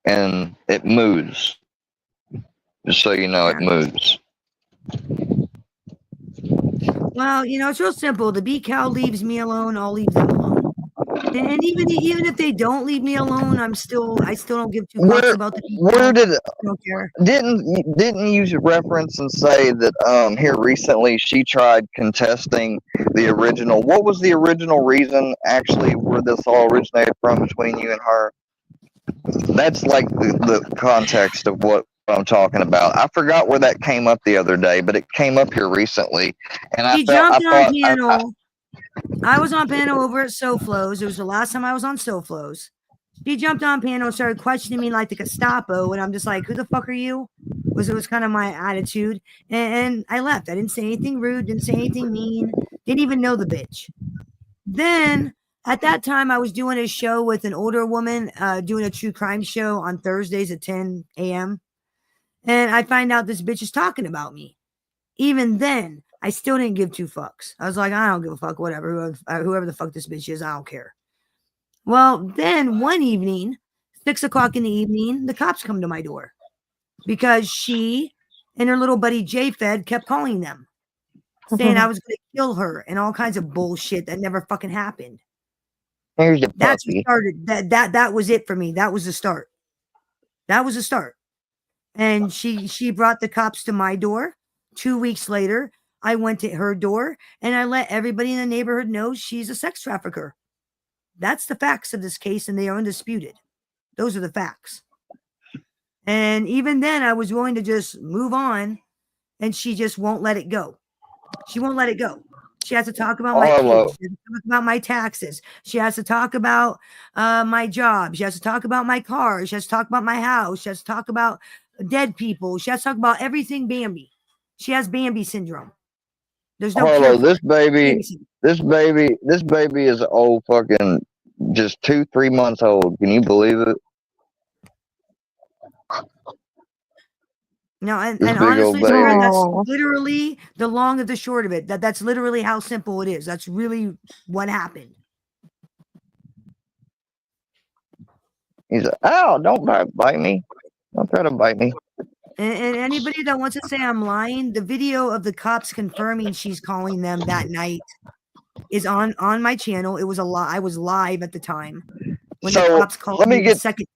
And it moves. Just so you know, it moves. Well, you know, it's real simple. The bee cow leaves me alone, I'll leave them alone. And even if they don't leave me alone, I still don't give two fucks about the bee cow. Where did I don't care. Didn't you reference and say that here recently she tried contesting the original? What was the original reason actually where this all originated from between you and her? That's like the context of what I'm talking about. I forgot where that came up the other day, but it came up here recently, and I was on panel over at SoFlows. It was the last time I was on SoFlows. She jumped on panel and started questioning me like the Gestapo, and I'm just like, "Who the fuck are you?" It was kind of my attitude, and I left. I didn't say anything rude, didn't say anything mean, didn't even know the bitch. Then at that time, I was doing a show with an older woman, doing a true crime show on Thursdays at 10 a.m. And I find out this bitch is talking about me. Even then, I still didn't give two fucks. I was like, I don't give a fuck, whatever. Whoever the fuck this bitch is, I don't care. Well, then one evening, 6 o'clock in the evening, the cops come to my door because she and her little buddy J-Fed kept calling them, saying I was going to kill her and all kinds of bullshit that never fucking happened. That's what started. That was it for me. That was the start. That was the start. And she brought the cops to my door. 2 weeks later, I went to her door and I let everybody in the neighborhood know she's a sex trafficker. That's the facts of this case, and they are undisputed. Those are the facts. And even then, I was willing to just move on, and she just won't let it go. She won't let it go. She has to talk about my kids. She has to talk about my taxes. She has to talk about my job. She has to talk about my car. She has to talk about my house. She has to talk about dead people. She has to talk about everything Bambi. She has Bambi syndrome. There's no cure for this baby is old fucking just 2-3 months old. Can you believe it? No, and honestly, Sarah, that's literally the long and the short of it. That's literally how simple it is. That's really what happened. He's like, "Oh, don't bite me. Don't try to bite me." And anybody that wants to say I'm lying, the video of the cops confirming she's calling them that night is on my channel. It was I was live at the time when the cops called let me me get the second.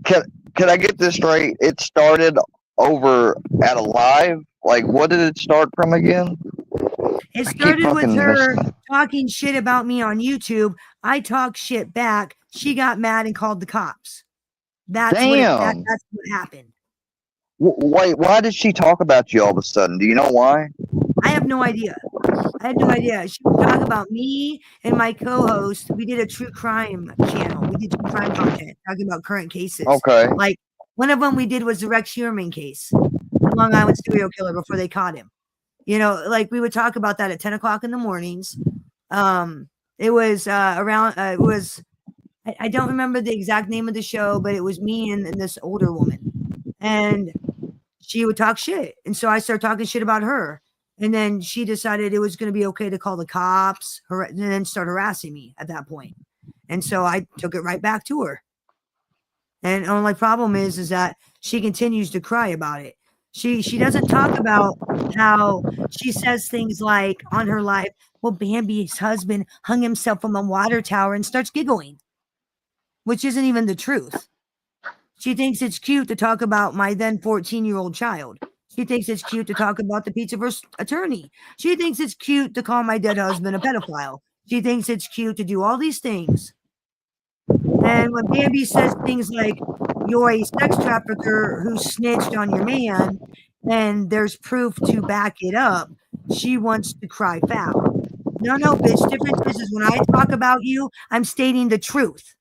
Can I get this straight? It started over at a live. Like, what did it start from again? It started with her talking shit about me on YouTube. I talked shit back. She got mad and called the cops. That's that's what happened. Wait, why did she talk about you all of a sudden? Do you know why? I have no idea. I had no idea. She would talk about me and my co-host. We did a true crime channel. We did true crime content talking about current cases. Okay. Like one of them we did was the Rex Heuermann case, the Long Island serial killer before they caught him. You know, like we would talk about that at 10 o'clock in the mornings. It was around, it was, I don't remember the exact name of the show, but it was me and this older woman. And she would talk shit. And so I started talking shit about her. And then she decided it was going to be okay to call the cops and then start harassing me at that point. And so I took it right back to her. And the only problem is that she continues to cry about it. She doesn't talk about how she says things like on her life, well, Bambi's husband hung himself from a water tower and starts giggling, which isn't even the truth. She thinks it's cute to talk about my then 14-year-old child. She thinks it's cute to talk about the Pizzaverse attorney. She thinks it's cute to call my dead husband a pedophile. She thinks it's cute to do all these things. And when Bambi says things like, you're a sex trafficker who snitched on your man, and there's proof to back it up, she wants to cry foul. No, bitch. Difference is when I talk about you, I'm stating the truth.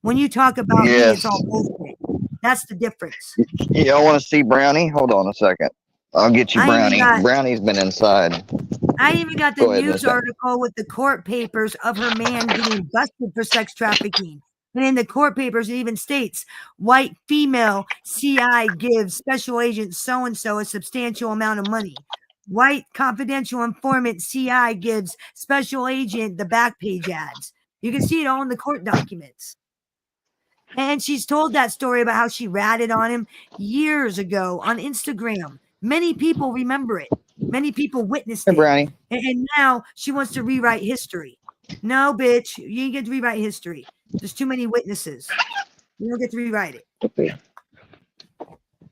When you talk about me, it's all bullshit. That's the difference. Y'all want to see Brownie? Hold on a second. I'll get you Brownie. Brownie's been inside. I even got the news article with the court papers of her man getting busted for sex trafficking. And in the court papers, it even states, white female CI gives special agent so-and-so a substantial amount of money. White confidential informant CI gives special agent the back page ads. You can see it all in the court documents. And she's told that story about how she ratted on him years ago on Instagram. Many people remember it. Many people witnessed it. And now she wants to rewrite history. No, bitch, you ain't get to rewrite history. There's too many witnesses. You don't get to rewrite it.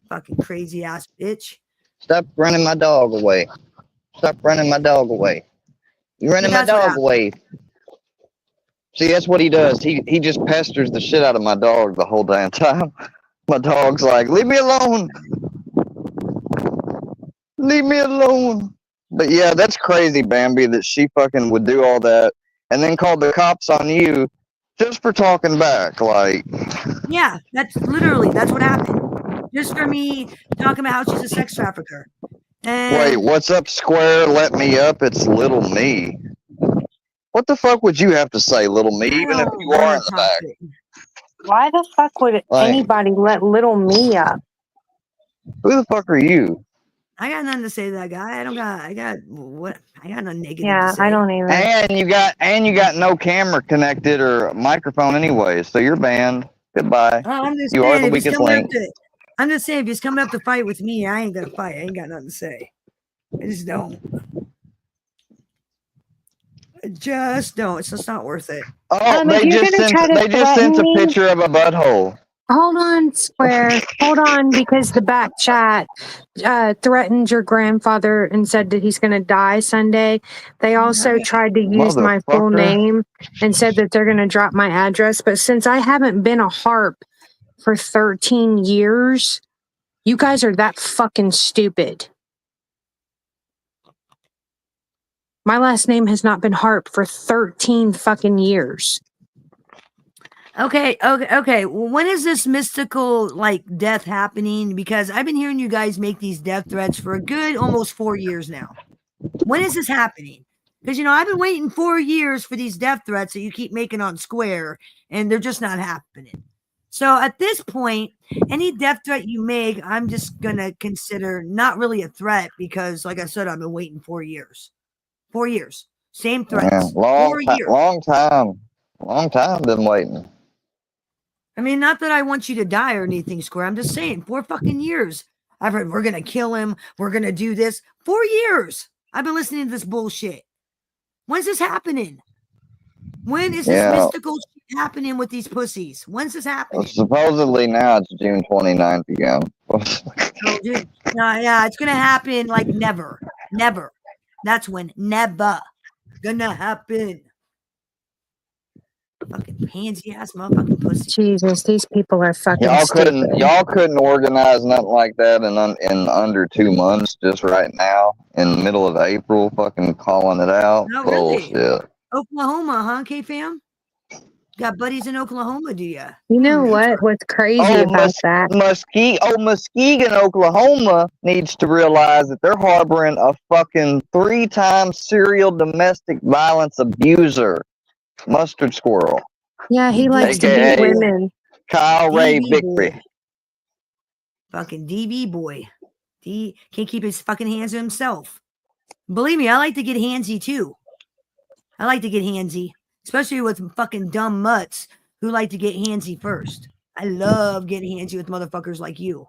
Fucking crazy ass bitch. Stop running my dog away. Stop running my dog away. You're running my dog away. See, that's what he does. He just pesters the shit out of my dog the whole damn time. My dog's like, leave me alone. Leave me alone. But yeah, that's crazy, Bambi, that she fucking would do all that and then call the cops on you just for talking back. Like, yeah, that's what happened. Just for me talking about how she's a sex trafficker. And wait, what's up, Square? Let me up. It's little me. What the fuck would you have to say, little me, even if you are in the back? Why the fuck would anybody let little me up? Who the fuck are you? I got nothing to say to that guy. I got nothing negative to say. I don't even. And you got no camera connected or microphone anyway, so you're banned. Goodbye. You are the weakest link. I'm just saying, if he's coming up to fight with me, I ain't gonna fight. I ain't got nothing to say. I just don't. Just don't. It's just not worth it. Oh, they just sent a picture of a butthole. Hold on, Square. Hold on, because the back chat threatened your grandfather and said that he's going to die Sunday. They also tried to use my full name and said that they're going to drop my address. But since I haven't been a harp for 13 years, you guys are that fucking stupid. My last name has not been Harp for 13 fucking years. Okay. Well, when is this mystical death happening? Because I've been hearing you guys make these death threats for a good almost 4 years now. When is this happening? Because I've been waiting 4 years for these death threats that you keep making on Square, and they're just not happening. So at this point, any death threat you make, I'm just gonna consider not really a threat because, like I said, I've been waiting 4 years. 4 years. Same threats. Yeah, long time been waiting. I mean, not that I want you to die or anything, Square. I'm just saying, 4 fucking years. I've heard we're going to kill him. We're going to do this. 4 years. I've been listening to this bullshit. When's this happening? When is this mystical shit happening with these pussies? When's this happening? Well, supposedly now it's June 29th again. Oh, dude. No, yeah, it's going to happen like never. Never. That's when. Never gonna happen. Fucking pansy ass motherfucking pussy. Jesus, these people are fucking stupid. Y'all couldn't organize nothing like that in under 2 months. Just right now, in the middle of April, fucking calling it out. No, really. Bullshit. Oklahoma, huh, K-fam? Got buddies in Oklahoma, do ya? You know what? What's crazy about that? Muskegon, Oklahoma needs to realize that they're harboring a fucking 3-time serial domestic violence abuser. Mustard Squirrel. Yeah, he likes to beat women. Kyle Ray Victory. Fucking DB boy. Can't keep his fucking hands to himself. Believe me, I like to get handsy too. I like to get handsy. Especially with fucking dumb mutts who like to get handsy first. I love getting handsy with motherfuckers like you.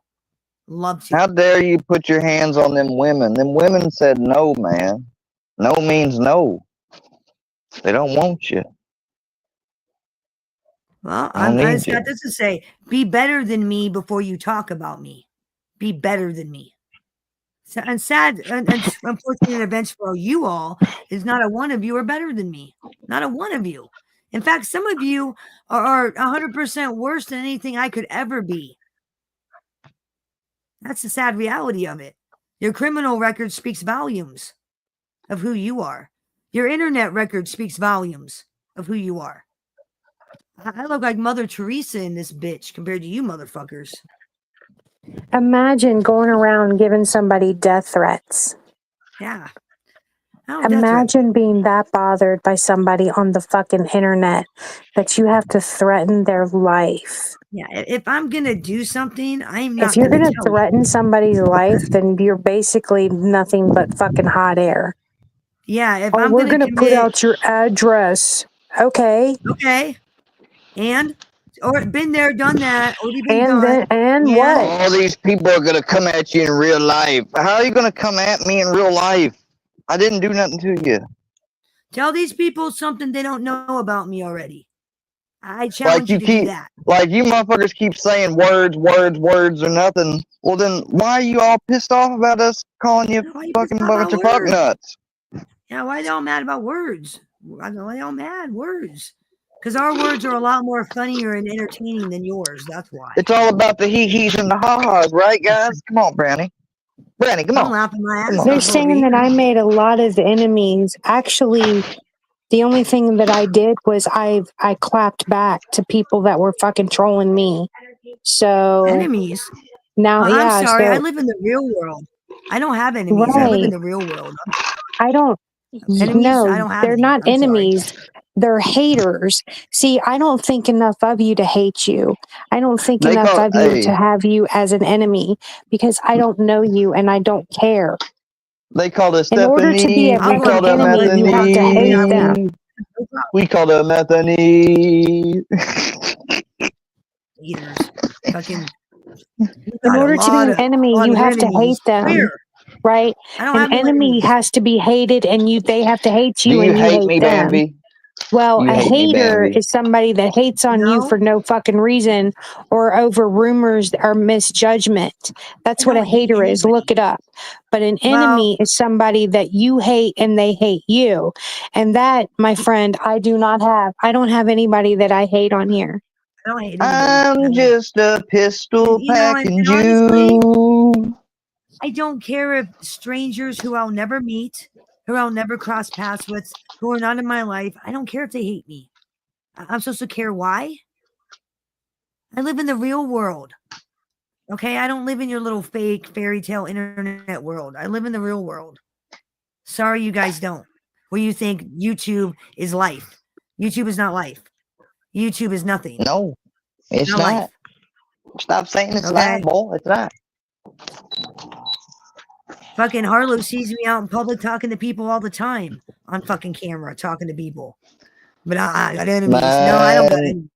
Love to. How dare you put your hands on them women? Them women said no, man. No means no. They don't want you. Well, I just got this to say. Be better than me before you talk about me. Be better than me. And sad, and unfortunate events for you all is not a one of you are better than me. Not a one of you. In fact, some of you are 100% worse than anything I could ever be. That's the sad reality of it. Your criminal record speaks volumes of who you are. Your internet record speaks volumes of who you are. I look like Mother Teresa in this bitch compared to you motherfuckers. Imagine going around giving somebody death threats. Yeah. Imagine being that bothered by somebody on the fucking internet that you have to threaten their life. Yeah, if I'm going to do something, I'm not If you're going to threaten somebody's life, then you're basically nothing but fucking hot air. Yeah, if we're going to put out your address. Okay. Okay. And or been there, done that, already been and done. Then, and what? All these people are gonna come at you in real life. How are you gonna come at me in real life? I didn't do nothing to you. Tell these people something they don't know about me already. I challenge you to do that. Like you motherfuckers keep saying words or nothing. Well then, why are you all pissed off about us calling you fucking bunch of fuck nuts? Yeah, why are they all mad about words? Why are they all mad? Words. Because our words are a lot more funnier and entertaining than yours. That's why. It's all about the he-he's and the ha-has, right, guys? Come on, Brownie. Brownie, come on. Laugh in my ass. They're saying that I made a lot of enemies. Actually, the only thing that I did was I clapped back to people that were fucking trolling me. So enemies. Now, I'm sorry. I live in the real world. I don't have enemies. I live in the real world. I don't. Enemies? No, I don't have they're any. not I'm enemies. They're haters. See, I don't think enough of you to hate you. I don't think enough of you to have you as an enemy because I don't know you and I don't care. They called us In order to be a fucking enemy, you have to hate them. We called her Methany. Haters. Fucking. In order to be an enemy, you have to hate them. Right? An enemy has to be hated and they have to hate you and you hate them. Bambi? Well, a hater is somebody that hates on you for no fucking reason or over rumors or misjudgment. That's what a hater is. Look it up. But an enemy is somebody that you hate and they hate you. And that, my friend, I do not have. I don't have anybody that I hate on here. I don't hate I'm just a pistol packing Jew. I don't care if strangers who I'll never meet, who I'll never cross paths with, who are not in my life, I don't care if they hate me. I'm supposed to care why? I live in the real world. Okay? I don't live in your little fake fairy tale internet world. I live in the real world. Sorry you guys don't. Where you think YouTube is life. YouTube is not life. YouTube is nothing. No, it's not. Life. Stop saying it's life, boy. It's not. Fucking Harlow sees me out in public talking to people all the time on fucking camera, talking to people. But I got enemies. No, I don't got enemies.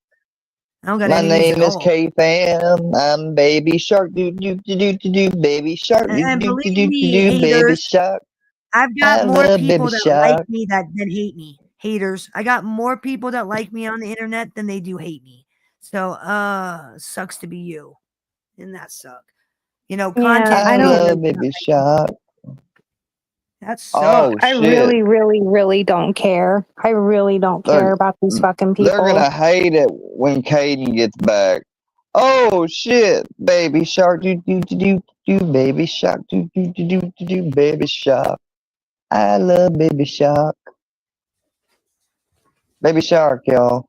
I don't got enemies. My name is K-Fam. I'm Baby Shark. Do Baby Shark. And Do believe me, Baby haters, Shark. I've got more people that Shark. like me than hate me. Haters. I got more people that like me on the internet than they do hate me. So, sucks to be you. And that suck. You know, content. I love Baby Shark. That sucks. Oh, I shit. really, really, really don't care. I really don't care about these fucking people. They're gonna hate it when Caden gets back. Oh shit, baby shark, do do do do do, baby shark, do do do do do do, baby shark. I love baby shark. Baby shark, y'all.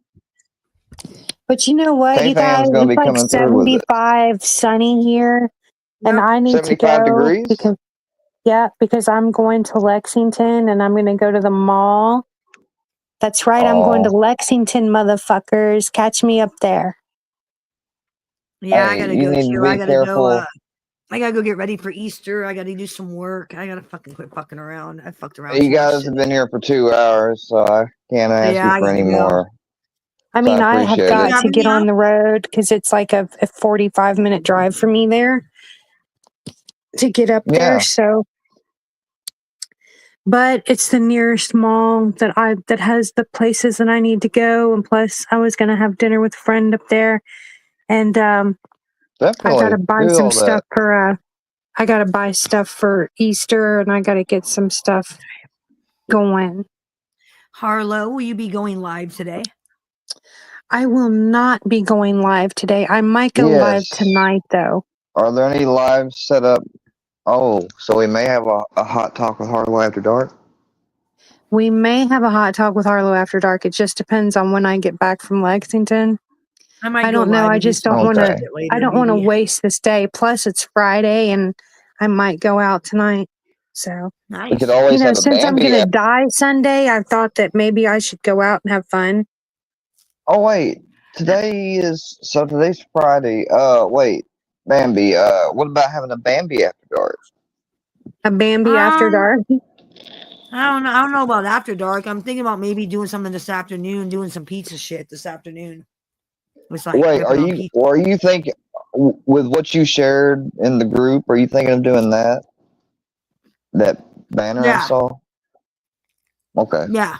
But you know what, you guys? K-Fam's gonna It's be like coming through with it. 75 sunny here, and I need to 75 go degrees? because I'm going to Lexington and I'm going to go to the mall. That's right, I'm going to Lexington, motherfuckers. Catch me up there. Yeah, Hey, I gotta you go need too. to I be gotta careful. go. I gotta go get ready for Easter. I gotta do some work. I gotta fucking quit fucking around. I fucked around. You guys have been here for 2 hours, so I can't ask Yeah, you I for gotta any go. more. I mean, So I have appreciate got it. to get on the road because it's like a 45-minute drive for me there to get up there. So, but it's the nearest mall that has the places that I need to go, and plus, I was gonna have dinner with a friend up there, and I gotta buy do some all stuff that. for I gotta buy stuff for Easter, and I gotta get some stuff going. Harlow, will you be going live today? I will not be going live today. I might go live tonight, though. Are there any lives set up? Oh, so we may have a hot talk with Harlow after dark? We may have a hot talk with Harlow after dark. It just depends on when I get back from Lexington. I don't know. I just don't want to. I don't want to waste this day. Plus, it's Friday, and I might go out tonight. So, We could always have a since I'm Bambi gonna app. die Sunday, I thought that maybe I should go out and have fun. Oh wait, today's Friday. Wait, Bambi. What about having a Bambi after dark? A Bambi after dark. I don't know. I don't know about after dark. I'm thinking about maybe doing something this afternoon, doing some pizza shit this afternoon. It's like Wait, are you thinking with what you shared in the group? Are you thinking of doing that? That banner I saw. Okay. Yeah.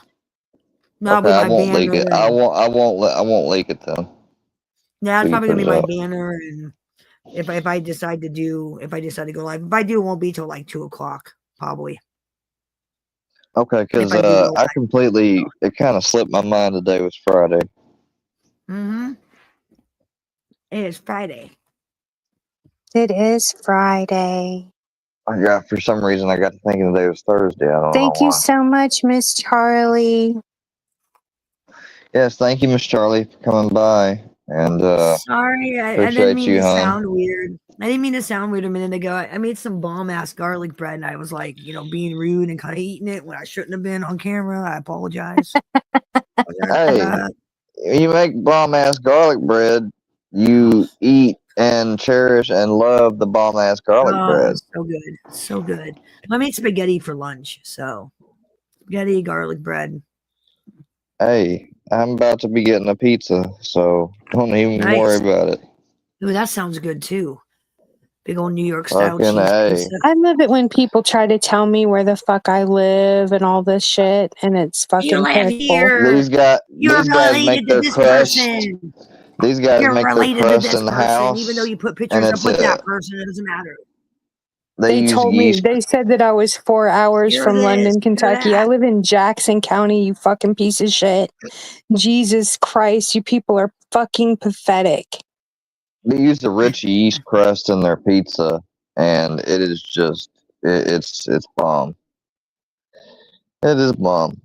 Okay, I won't leak it. I won't leak it then. Yeah, it's So probably gonna be put it my up. banner, and if I decide to go live, if I do, it won't be till like 2:00 probably. Okay, because I completely it kind of slipped my mind today was Friday. Mm-hmm. It is Friday. It is Friday. For some reason I got to thinking today was Thursday. I don't Thank know you why. so much, Miss Charlie. Yes, thank you, Miss Charlie, for coming by. And Sorry, I didn't appreciate mean you, to hon. sound weird. I didn't mean to sound weird a minute ago. I made some bomb ass garlic bread, and I was like, being rude and kind of eating it when I shouldn't have been on camera. I apologize. Hey, you make bomb ass garlic bread. You eat and cherish and love the bomb ass garlic bread. So good, so good. I made spaghetti for lunch, so spaghetti, garlic bread. Hey, I'm about to be getting a pizza, so don't even worry about it. Ooh, that sounds good too. Big old New York style Fucking cheese. A. I love it when people try to tell me where the fuck I live and all this shit, and it's fucking pitiful. These guys make their crust. These guys You're make their related to crust this in the person, house, even though you put and pictures up it's with that person. It doesn't matter. They told me, they said that I was 4 hours You're from this, London, you're Kentucky. that. I live in Jackson County, you fucking piece of shit. Jesus Christ, you people are fucking pathetic. They use the rich yeast crust in their pizza, and it is just it's bomb. It is bomb.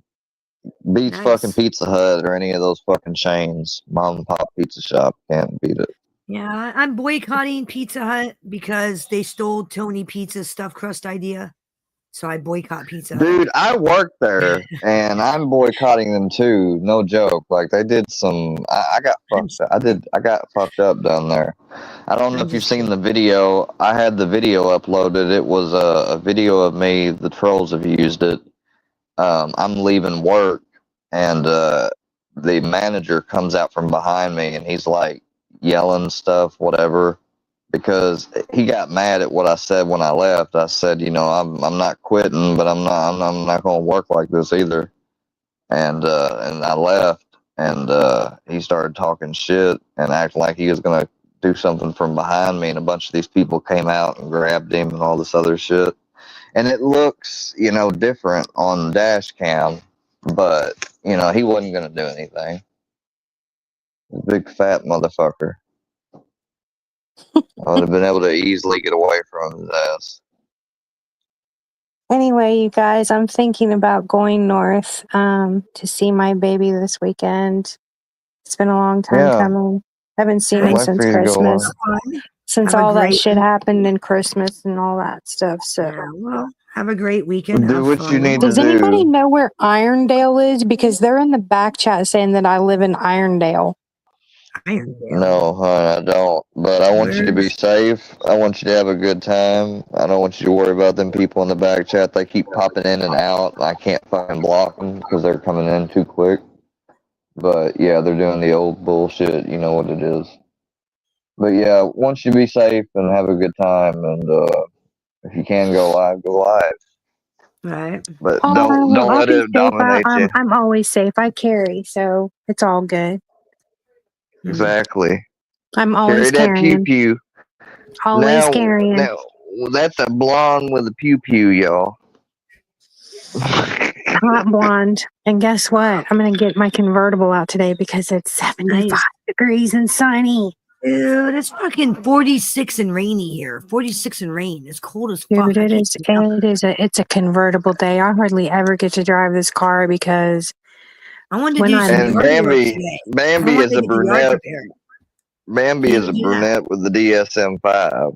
Beats fucking Pizza Hut or any of those fucking chains. Mom and pop pizza shop can't beat it. Yeah, I'm boycotting Pizza Hut because they stole Tony Pizza's stuffed crust idea. So I boycott Pizza Hut. Dude, I work there, and I'm boycotting them too. No joke. Like they did some. I got fucked up. I got fucked up down there. I don't know if you've seen the video. I had the video uploaded. It was a video of me. The trolls have used it. I'm leaving work, and the manager comes out from behind me, and he's like yelling stuff, whatever, because he got mad at what I said when I left. I said, I'm not quitting, but I'm not going to work like this either. And I left, and he started talking shit and acting like he was going to do something from behind me, and a bunch of these people came out and grabbed him and all this other shit. And it looks, different on dash cam, but, he wasn't going to do anything. Big fat motherfucker. I would have been able to easily get away from his ass. Anyway, you guys, I'm thinking about going north to see my baby this weekend. It's been a long time coming. I haven't seen him since Christmas. Since all that shit happened in Christmas and all that stuff. So, well, have a great weekend. Do what you need does to anybody do. know where Irondale is? Because they're in the back chat saying that I live in Irondale. No, hon, I don't. But I want you to be safe. I want you to have a good time. I don't want you to worry about them people in the back chat. They keep popping in and out. I can't fucking block them because they're coming in too quick. But yeah, they're doing the old bullshit. You know what it is. But yeah, want you to be safe and have a good time. And if you can go live, go live. Right. But don't let it dominate you. I'm always safe. I carry, so it's all good. Exactly. I'm always Carry that carrying. pew. Always carrying. Now, that's a blonde with a pew pew, y'all. Hot blonde. And guess what? I'm going to get my convertible out today because it's 75 degrees and sunny. Dude, it's fucking 46 and rainy here. 46 and rain. It's cold as fuck. Dude, it's a convertible day. I hardly ever get to drive this car because I wanted to do some and Bambi is a brunette. Bambi is a brunette with the DSM-5.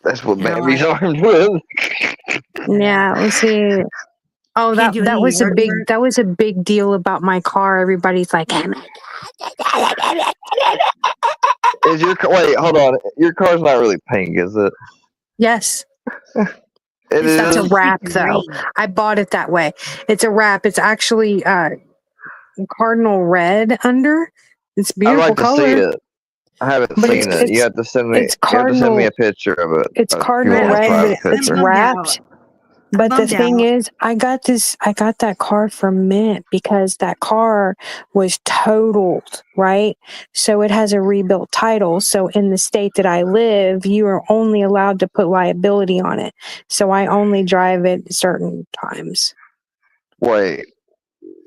That's what Bambi's armed with. Yeah, let's see. Oh, that was a big deal about my car. Everybody's like, Is your wait? Hold on. Your car's not really pink, is it? Yes. That's a wrap, though. I bought it that way. It's a wrap. It's actually cardinal red under. It's beautiful I'd like color. to see it. I haven't seen it. You have to send me. You have to send me a picture of it. It's cardinal red, but it's wrapped. But the thing is, I got that car from Mint because that car was totaled, right? So it has a rebuilt title. So in the state that I live, you are only allowed to put liability on it. So I only drive it certain times. Wait,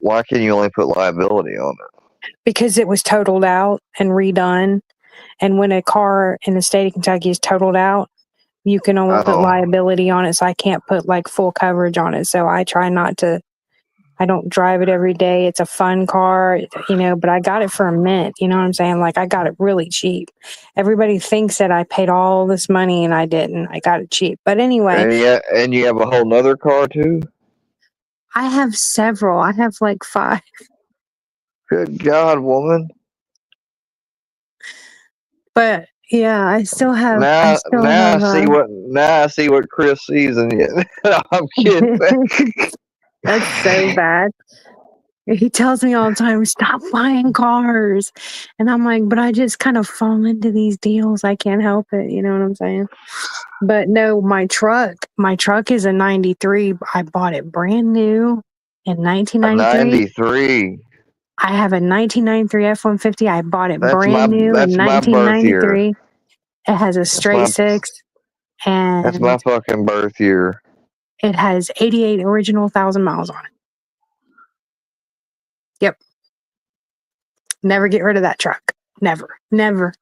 why can you only put liability on it? Because it was totaled out and redone. And when a car in the state of Kentucky is totaled out, you can only put liability on it, so I can't put like full coverage on it. So I try not to. I don't drive it every day. It's a fun car, but I got it for a mint. You know what I'm saying? Like I got it really cheap. Everybody thinks that I paid all this money and I didn't. I got it cheap. But anyway. And you have a whole nother car too? I have several. I have like 5. Good God, woman. But yeah, I still have. Now I see what Chris sees in you. I'm kidding. That's so bad. He tells me all the time, stop buying cars. And I'm like, but I just kind of fall into these deals. I can't help it. You know what I'm saying? But no, my truck is a 93. I bought it brand new in 1993. 93. I have a 1993 F-150. I bought it brand new in 1993. It has a straight 6. And that's my fucking birth year. It has 88 original 1,000 miles on it. Yep. Never get rid of that truck. Never.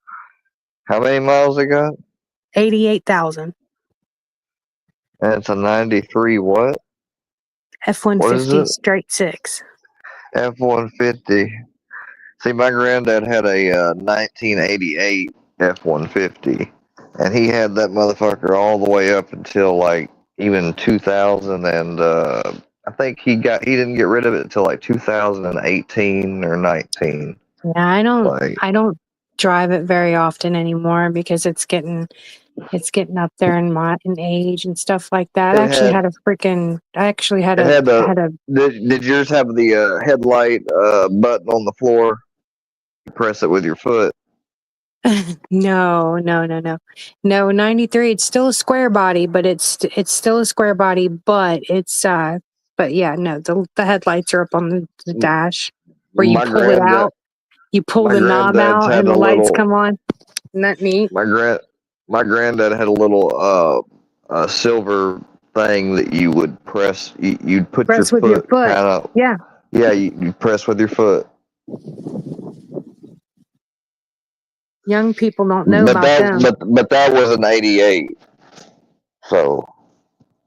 How many miles it got? 88,000. And it's a 93 what? F-150 straight 6. F-150. See, my granddad had a 1988 F-150, and he had that motherfucker all the way up until like even 2000, and I think he didn't get rid of it until like 2018 or 19. Yeah, I don't drive it very often anymore because it's getting up there in age and stuff like that. Did yours have the headlight button on the floor? You press it with your foot. No. 93. It's still a square body, but it's still a square body, but it's but yeah, no, the headlights are up on the dash where you pull it out. You pull the knob out and the lights come on. Isn't that neat? My granddad had a little silver thing that you would press. You'd put Press your with your foot foot. kind of. Yeah. Yeah, you press with your foot. Young people don't know about them. But that was an 88. So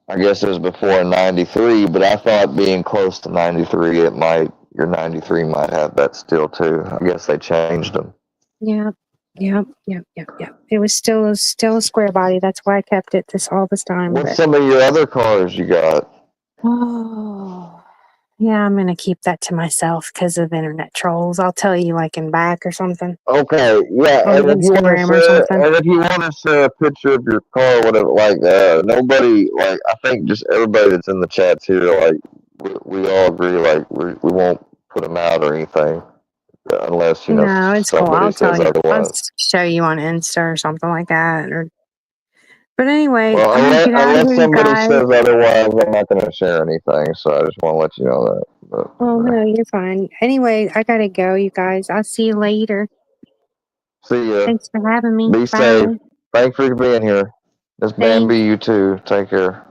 I guess it was before 93, but I thought being close to 93, your 93 might have that still too. I guess they changed them. Yeah. It was still a square body. That's why I kept it all this time. What's some of your other cars you got? Oh, yeah, I'm gonna keep that to myself because of internet trolls. I'll tell you like in back or something. Okay, yeah, On Instagram or something. and if you want to share a picture of your car, whatever, like nobody, like I think just everybody that's in the chats here, like we all agree, like we won't put them out or anything unless No, it's cool. somebody I'll tell says you. I'll otherwise. show you on Insta or something like that. But anyway, Well, I'm gonna get out of unless here, somebody guys. says otherwise, I'm not going to share anything. So I just want to let you know that. But, Oh no, you're fine. Anyway, I gotta go, you guys. I'll see you later. See ya. Thanks for having me. Be Bye. safe. Thanks for being here. Miss Bambi, you too. Take care.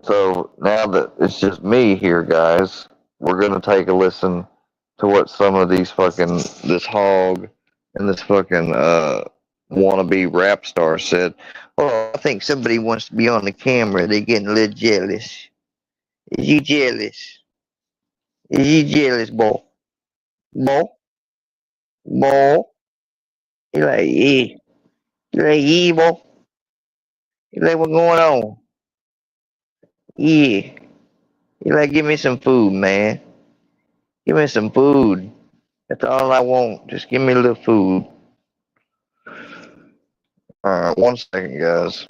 So now that it's just me here, guys, we're gonna take a listen to what some of this hog and this fucking wannabe rap star said. Oh, I think somebody wants to be on the camera. They're getting a little jealous. Is you jealous? Is you jealous, boy? Boy? Boy? You like, yeah. You like, yeah, boy? You like, what's going on? Yeah. You like, give me some food, man. Give me some food. That's all I want. Just give me a little food. Alright, 1 second, guys.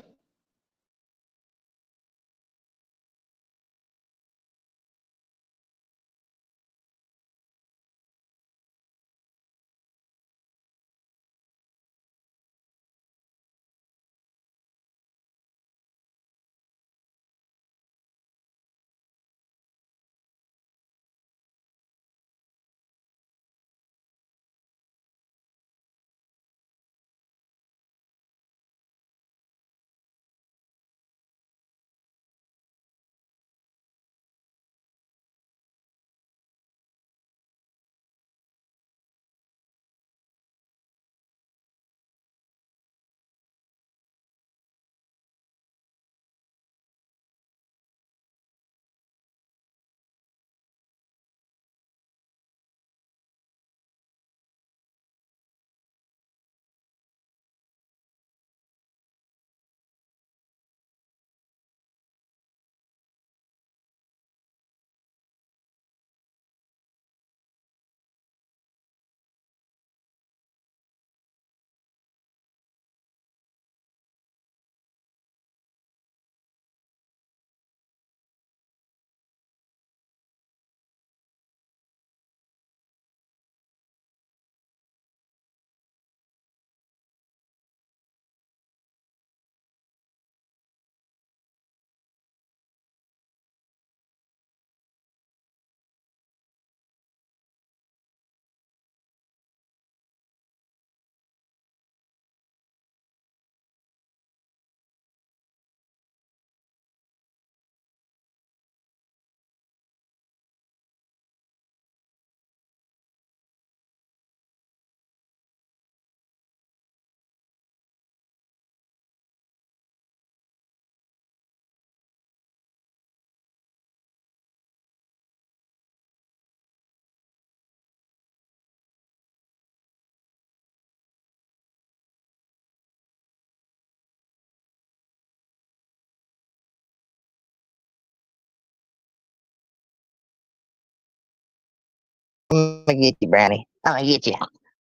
I'm gonna get you, Brownie. I'm gonna get you.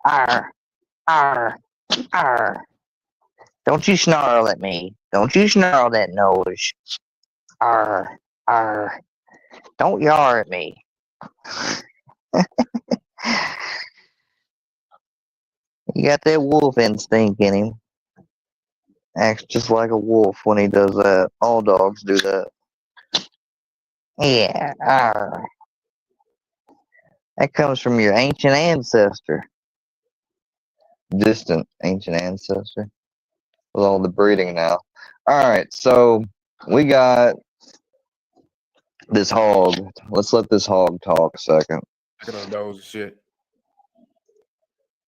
Arr, arr, arr. Don't you snarl at me. Don't you snarl that nose. Arr, arr. Don't yar at me. You got that wolf instinct in him. Acts just like a wolf when he does that. All dogs do that. Yeah, arr. That comes from your ancient ancestor. Distant ancient ancestor. with all the breeding now. All right, so we got this hog. Let's let this hog talk a second. I can those and shit.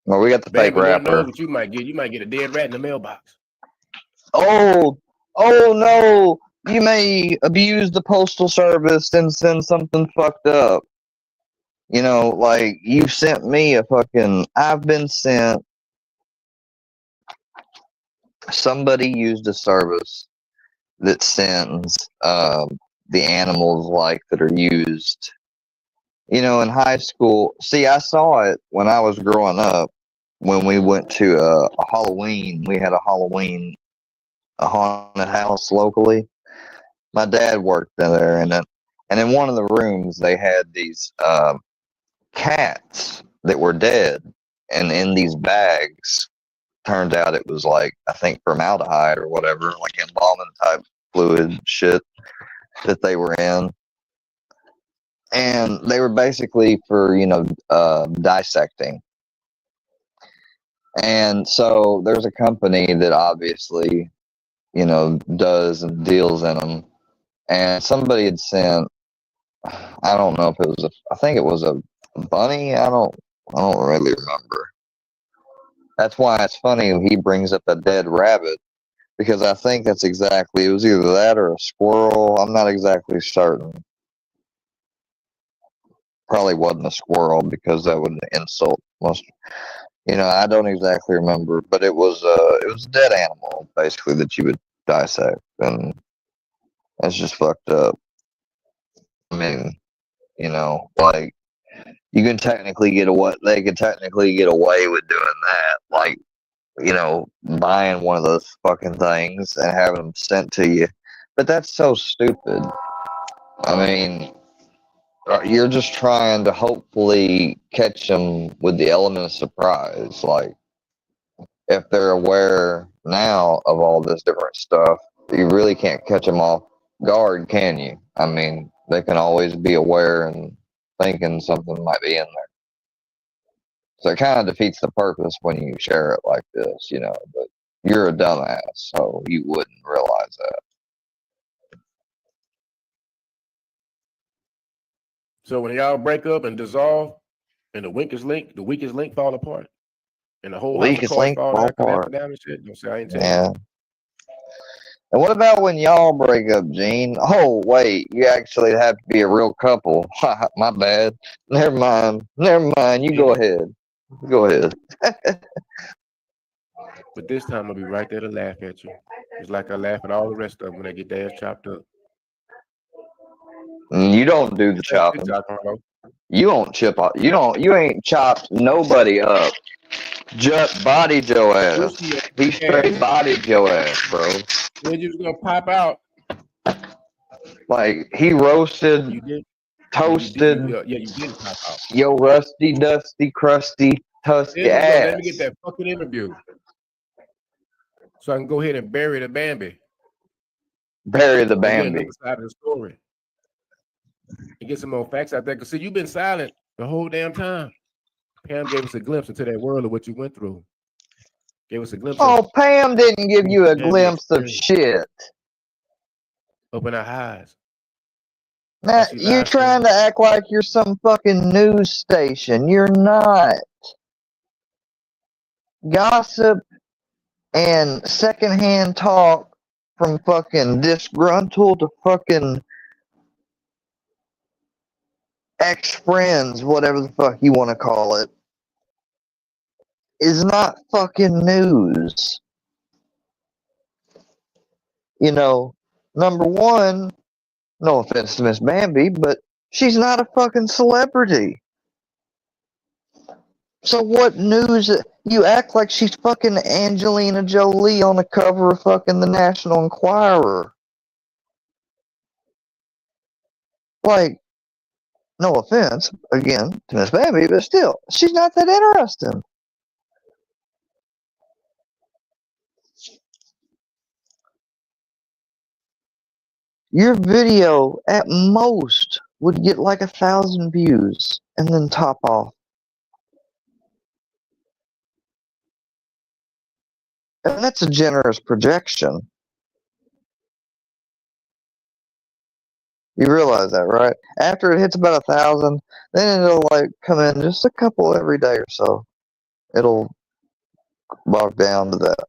Well, we got the fake rapper. You don't know what you might get. You might get a dead rat in the mailbox. Oh no! You may abuse the postal service and send something fucked up. You know, like you sent me a fucking. I've been sent. Somebody used a service that sends the animals like that are used. You know, in high school. See, I saw it when I was growing up. When we went to a Halloween, we had a haunted house locally. My dad worked there, and in one of the rooms they had these cats that were dead, and in these bags. Turned out it was like, I think, formaldehyde or whatever, like embalming type fluid shit that they were in. And they were basically for, dissecting. And so there's a company that obviously, does and deals in them. And somebody had sent, I don't know if it was I think it was a bunny. I don't really remember. That's why it's funny he brings up a dead rabbit, because I think that's exactly, it was either that or a squirrel. I'm not exactly certain. Probably wasn't a squirrel, because that would insult most. I don't exactly remember, but it was a dead animal basically that you would dissect, and that's just fucked up. I mean, like you can technically get away. They could technically get away with doing that, like buying one of those fucking things and having them sent to you. But that's so stupid. I mean, you're just trying to hopefully catch them with the element of surprise. Like, if they're aware now of all this different stuff, you really can't catch them off guard, can you? I mean, they can always be aware and thinking something might be in there. So it kind of defeats the purpose when you share it like this, but you're a dumbass, so you wouldn't realize that. So when y'all break up and dissolve, and the weakest link fall apart, and the whole house of cards fall down and shit, don't say I ain't telling you. And what about when y'all break up, Gene? Oh, wait, you actually have to be a real couple. My bad. Never mind. You go ahead. But this time I'll be right there to laugh at you. It's like I laugh at all the rest of them when they get their ass chopped up. You don't do the chopping. You don't chip off. You ain't chopped nobody up. Just bodied your ass. He straight bodied your ass, bro. Then you was gonna pop out. Like he roasted, toasted. You did pop out. Yo, rusty, dusty, crusty, tusky ass. Let me get that fucking interview, so I can go ahead and bury the Bambi. Bury the Bambi. Another side of the story. And get some more facts out there. Cause see, you've been silent the whole damn time. Pam gave us a glimpse into that world of what you went through. Gave us a glimpse. Oh, Pam didn't give you a glimpse of shit. Open our eyes. Now, you're trying to act like you're some fucking news station. You're not. Gossip and secondhand talk from fucking disgruntled to fucking ex-friends, whatever the fuck you want to call it, is not fucking news. Number one, no offense to Miss Bambi, but she's not a fucking celebrity. So what news? You act like she's fucking Angelina Jolie on the cover of fucking the National Enquirer. Like, no offense, again, to Miss Bambi, but still, she's not that interesting. Your video, at most, would get like 1,000 views and then top off. And that's a generous projection. You realize that, right? After it hits about 1,000, then it'll like come in just a couple every day or so. It'll walk down to that.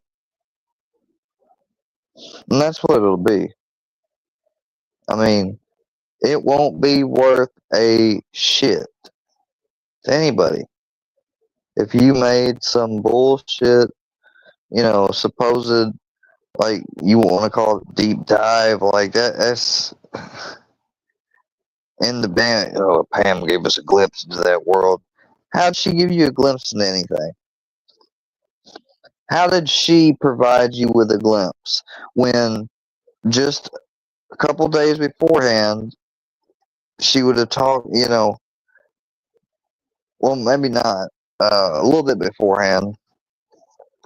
And that's what it'll be. I mean, it won't be worth a shit to anybody. If you made some bullshit, supposed, like, you want to call it deep dive, like that's in the band. Pam gave us a glimpse into that world. How'd she give you a glimpse into anything? How did she provide you with a glimpse when just a couple days beforehand she would have talked, well, maybe not, a little bit beforehand,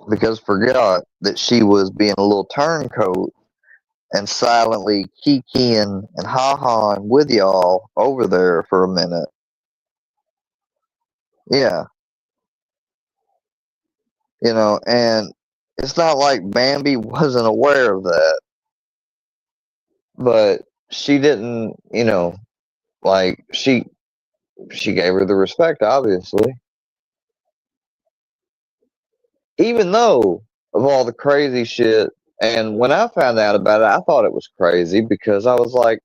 because forgot that she was being a little turncoat and silently kikiing and ha-haing with y'all over there for a minute. Yeah. And it's not like Bambi wasn't aware of that, but she didn't, like, she gave her the respect, obviously. Even though of all the crazy shit, and when I found out about it, I thought it was crazy because I was like,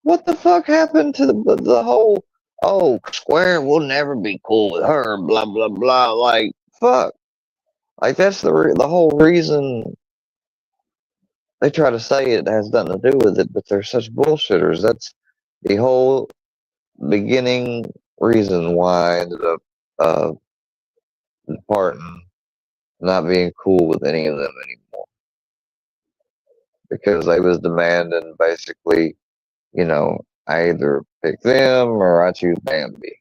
what the fuck happened to the whole, Square will never be cool with her, blah, blah, blah. Like, fuck. Like, that's the whole reason they try to say it has nothing to do with it, but they're such bullshitters. That's the whole beginning reason why I ended up departing, not being cool with any of them anymore. Because they was demanding basically, I either pick them or I choose Bambi.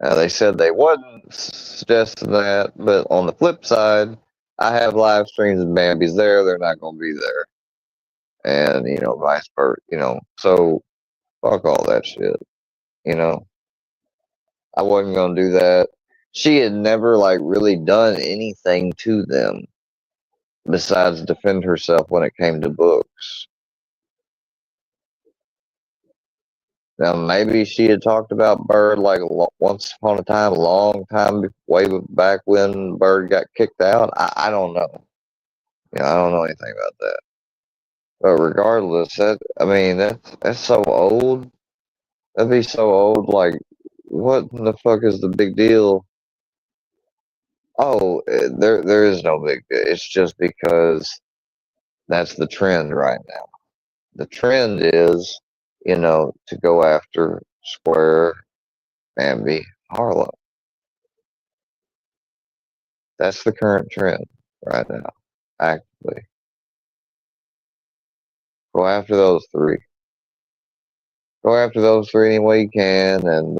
They said they wasn't suggesting that, but on the flip side, I have live streams and Bambi's there, they're not going to be there. And, vice versa, so fuck all that shit, I wasn't going to do that. She had never, like, really done anything to them besides defend herself when it came to books. Now, maybe she had talked about Bird like once upon a time, a long time, way back when Bird got kicked out. I don't know. I don't know anything about that. But regardless, that's so old. That'd be so old. Like, what in the fuck is the big deal? Oh, there is no big deal. It's just because that's the trend right now. The trend is, to go after Square, Bambi, Harlow. That's the current trend right now, actively. Go after those three. Go after those three any way you can, and,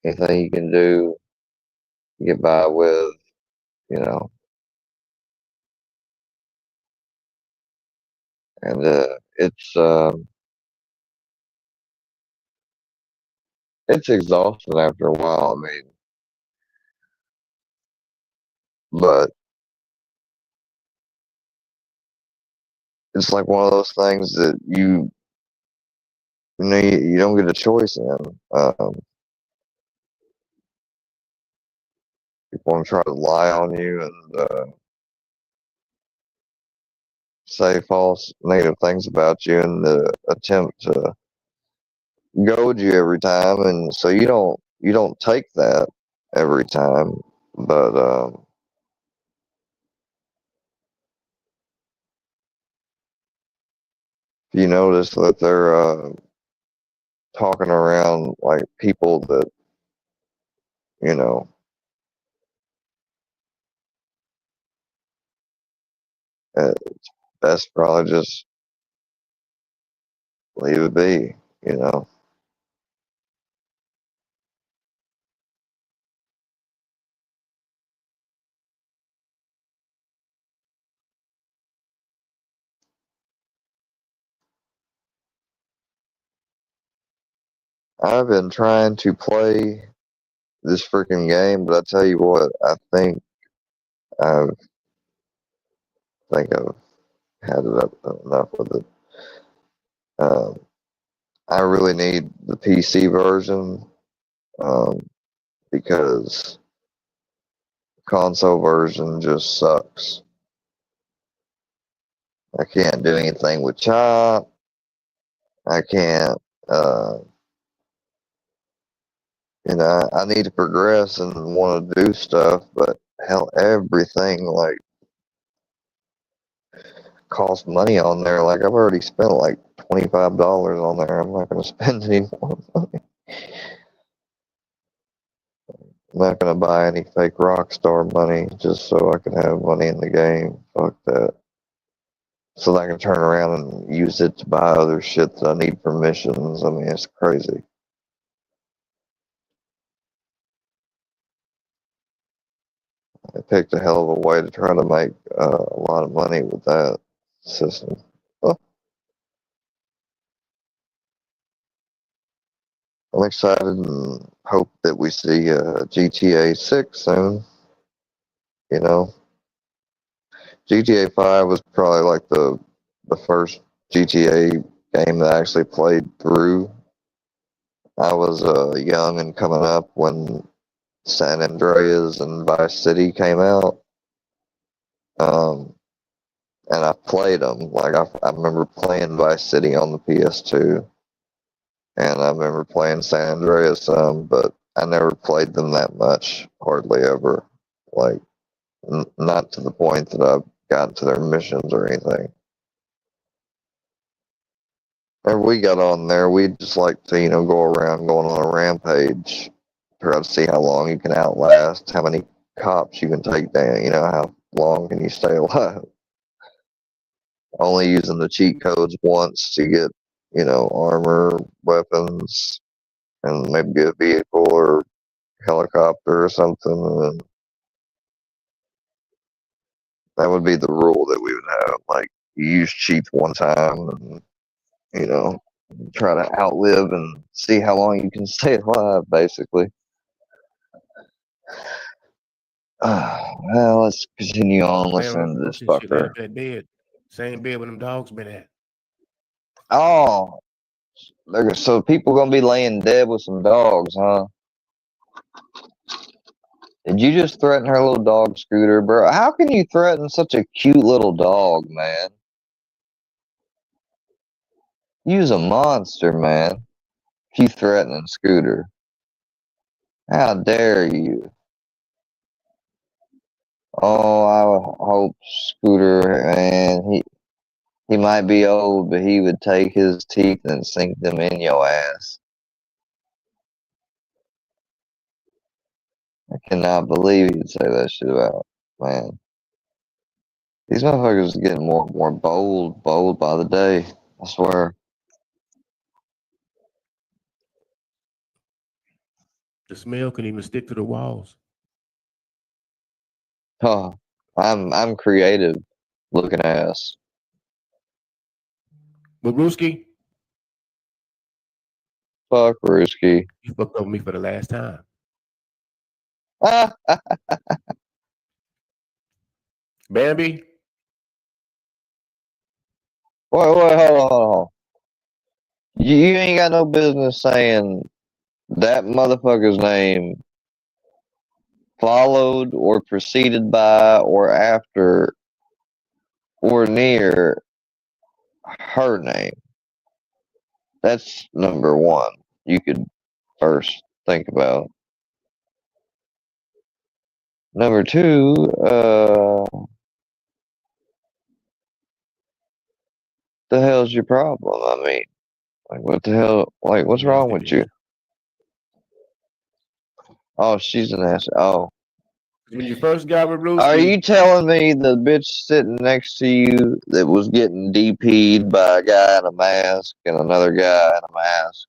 anything you can do, get by with, and it's exhausting after a while. But it's like one of those things that you don't get a choice in. People want to try to lie on you and say false negative things about you in the attempt to goad you every time, and so you don't take that every time. But you notice that they're talking around like people that it's best probably just leave it be. I've been trying to play this freaking game, but I tell you what, I think I've had enough with it. I really need the PC version because console version just sucks. I can't do anything with chat. I can't, I need to progress and want to do stuff, but hell, everything like costs money on there. Like I've already spent like $25 on there. I'm not going to spend any more money. I'm not going to buy any fake Rockstar money just so I can have money in the game. Fuck that. So that I can turn around and use it to buy other shit that I need for missions. I mean, it's crazy. I picked a hell of a way to try to make a lot of money with that system. I'm excited and hope that we see GTA 6 soon. GTA 5 was probably like the first GTA game that I actually played through. I was young and coming up when San Andreas and Vice City came out. And I played them. Like I remember playing Vice City on the PS2, and I remember playing San Andreas some, but I never played them that much, hardly ever. Like not to the point that I've gotten to their missions or anything. Whenever we got on there, we'd just like to, go around going on a rampage, try to see how long you can outlast, how many cops you can take down, how long can you stay alive. Only using the cheat codes once to get, armor, weapons, and maybe get a vehicle or helicopter or something. And that would be the rule that we would have. Like, you use cheats one time and, try to outlive and see how long you can stay alive, basically. Well, let's continue on listening to this fucker. That bed. Same bed where them dogs been at. Oh, so people gonna be laying dead with some dogs, huh? Did you just threaten her little dog, Scooter, bro? How can you threaten such a cute little dog, man? You's a monster, man. You threatening Scooter. How dare you? Oh, I hope Scooter, man, he might be old, but he would take his teeth and sink them in your ass. I cannot believe he'd say that shit about, man. These motherfuckers are getting more and more bold by the day. I swear. The smell can even stick to the walls. Huh. I'm creative looking ass. But Brewski? Fuck Brewski. You fucked over me for the last time. Bambi? Wait, hold on. You ain't got no business saying that motherfucker's name followed or preceded by or after or near her name. That's number one. You could first think about. Number two, the hell's your problem? I mean, like, what the hell? Like, what's wrong with you? Oh, she's an ass. Oh. When you first got with Brewski. Are you telling me the bitch sitting next to you that was getting DP'd by a guy in a mask and another guy in a mask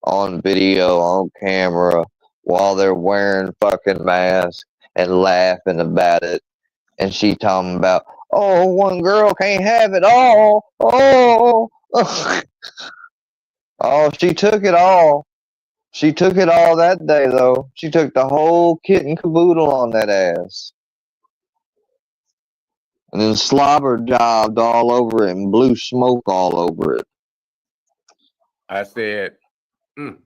on video, on camera, while they're wearing fucking masks and laughing about it, and she talking about, oh, one girl can't have it all. Oh, oh, she took it all. She took it all that day, though. She took the whole kit and caboodle on that ass. And then slobber jobbed all over it and blew smoke all over it. I said, And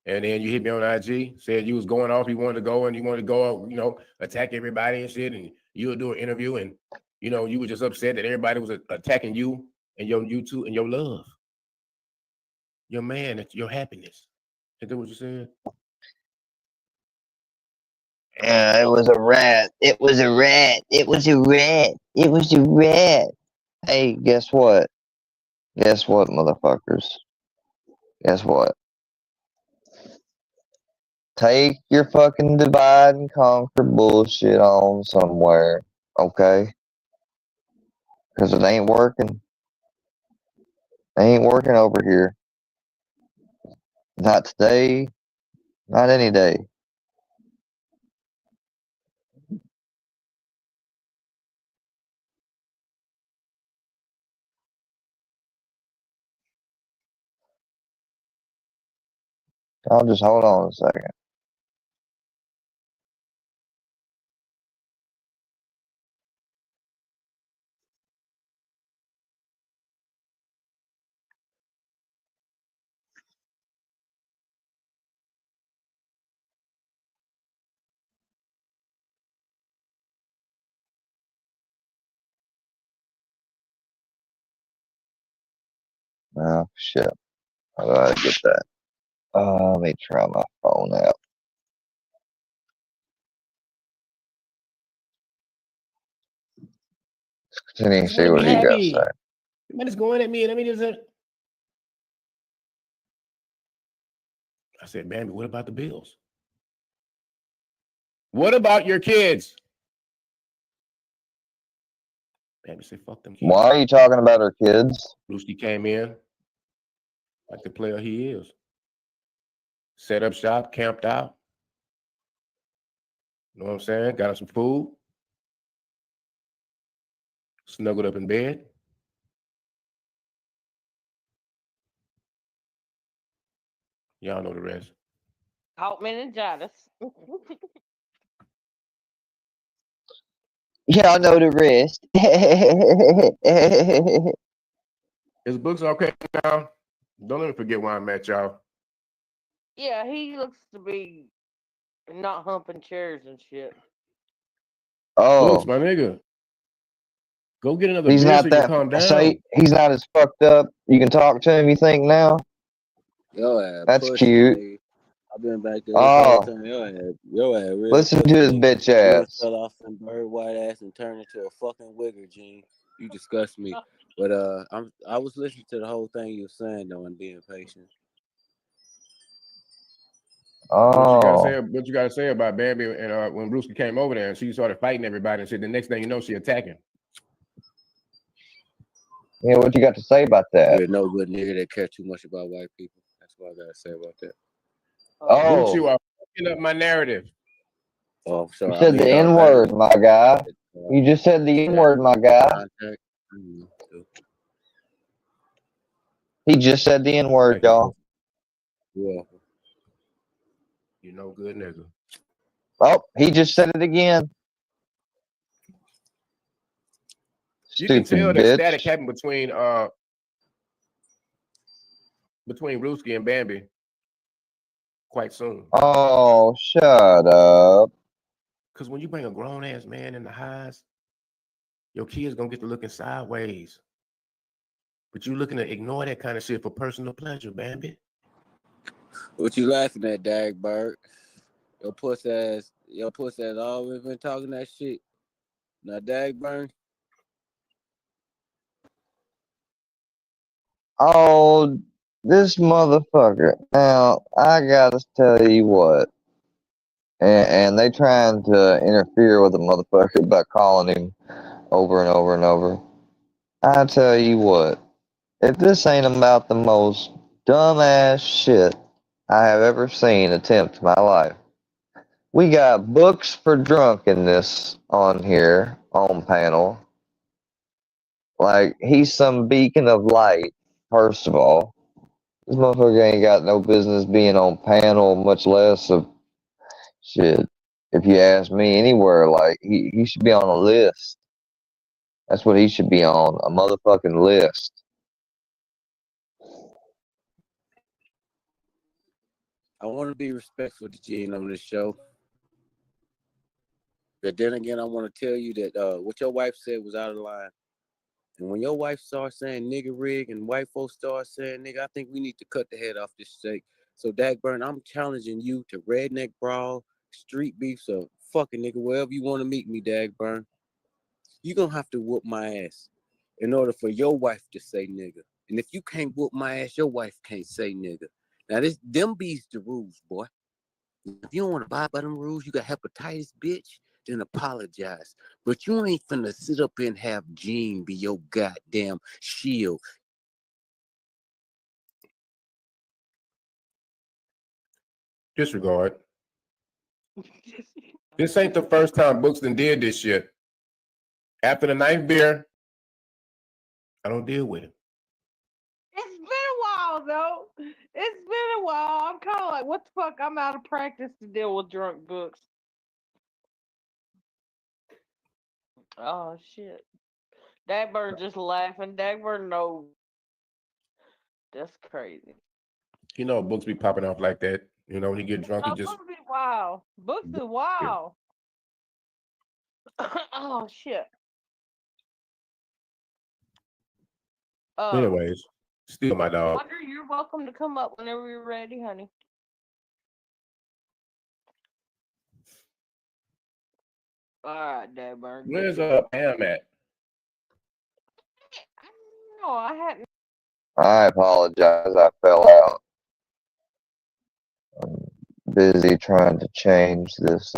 then you hit me on IG, said you was going off, you wanted to go and you wanted to go, you know, attack everybody and shit, and you would do an interview, and you know, you were just upset that everybody was attacking you and your YouTube and your love, your man, your happiness. Is that what you said? Yeah, it was a rat. It was a rat. It was a rat. It was a rat. Hey, guess what? Guess what, motherfuckers? Guess what? Take your fucking divide and conquer bullshit on somewhere, okay? Because it ain't working. It ain't working over here. Not today. Not any day. I'll just hold on a second. Oh, shit. I gotta get that. Let me try my phone out. Continue to see what you got to say. Man, it's going at me. Let me just. I said, man, what about the bills? What about your kids? Bambi said, fuck them kids. Why are you talking about her kids? Brewski came in like the player he is. Set up shop, camped out. You know what I'm saying? Got him some food. Snuggled up in bed. Y'all know the rest. Caught meningitis. Y'all know the rest. His book's okay now. Don't let me forget where I met y'all. Yeah, he looks to be not humping chairs and shit. Oh, Books, my nigga. Go get another he's beer not so you that. can calm down. So he's not as fucked up. You can talk to him. You think now? Yo, That's pussy, cute. nigga. I've been back there this Oh, whole time. Yo, real listen pussy, to his nigga. bitch You ass. fell off some bird white ass and turned into a fucking wigger, Gene. You disgust me. But I was listening to the whole thing you were saying though and being patient. Oh. What you gotta say about Bambi and when Brewski came over there and she started fighting everybody and said the next thing you know she attacking. Yeah, what you got to say about that? You're no good nigga that care too much about white people. That's what I gotta say about that. Oh, you are fucking up my narrative. Oh, sorry. You said the N-word, my guy. You just said the N-word, my guy. He just said the N-word, y'all. Yeah. You know good nigga. Oh, he just said it again. You Stupid can tell bitch. that static happened between Brewski and Bambi quite soon. Oh, shut up. Because when you bring a grown ass man in the highs, your kid's gonna get to looking sideways. But you looking to ignore that kind of shit for personal pleasure, Bambi. What you laughing at, Dagbird? Your puss ass always been talking that shit. Now, Dagbird. Oh, this motherfucker. Now, I gotta tell you what. And they trying to interfere with the motherfucker by calling him over and over and over. I tell you what. If this ain't about the most dumbass shit I have ever seen attempt in my life. We got books for drunkenness on here, on panel. Like, he's some beacon of light, first of all. This motherfucker ain't got no business being on panel, much less of shit. If you ask me, anywhere, like he should be on a list. That's what he should be on, a motherfucking list. I want to be respectful to Gene on this show. But then again, I want to tell you that what your wife said was out of line. And when your wife starts saying nigga rig and white folks start saying nigga, I think we need to cut the head off this steak. So Dagburn, I'm challenging you to redneck brawl, street beef, so fucking nigga, wherever you want to meet me, Dagburn. You gonna have to whoop my ass in order for your wife to say nigga. And if you can't whoop my ass, your wife can't say nigga. Now them be's the rules, boy. If you don't want to abide by them rules, you got hepatitis, bitch, then apologize. But you ain't finna sit up and have Gene be your goddamn shield. Disregard. This ain't the first time Buxton did this shit. After the 9th beer, I don't deal with it. It's been a while, though. It's been a while. I'm kind of like, what the fuck? I'm out of practice to deal with drunk books. Oh, shit. Dagburn just laughing. Dagburn knows. That's crazy. You know, books be popping off like that. You know, when he get drunk, he just... Books be wild. Books is wild. Oh, shit. Anyways, still my dog. Roger, you're welcome to come up whenever you're ready, honey. All right, Dagburn. Where's Pam at? No, I hadn't. I apologize. I fell out. I'm busy trying to change this.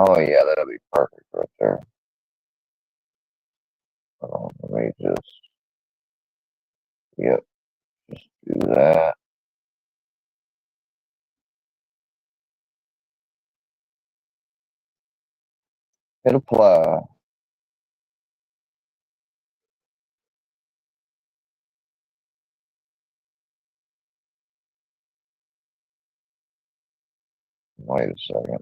Oh yeah, that'll be perfect right there. Hold on, let me just. Yep, just do that. Hit apply. Wait a second.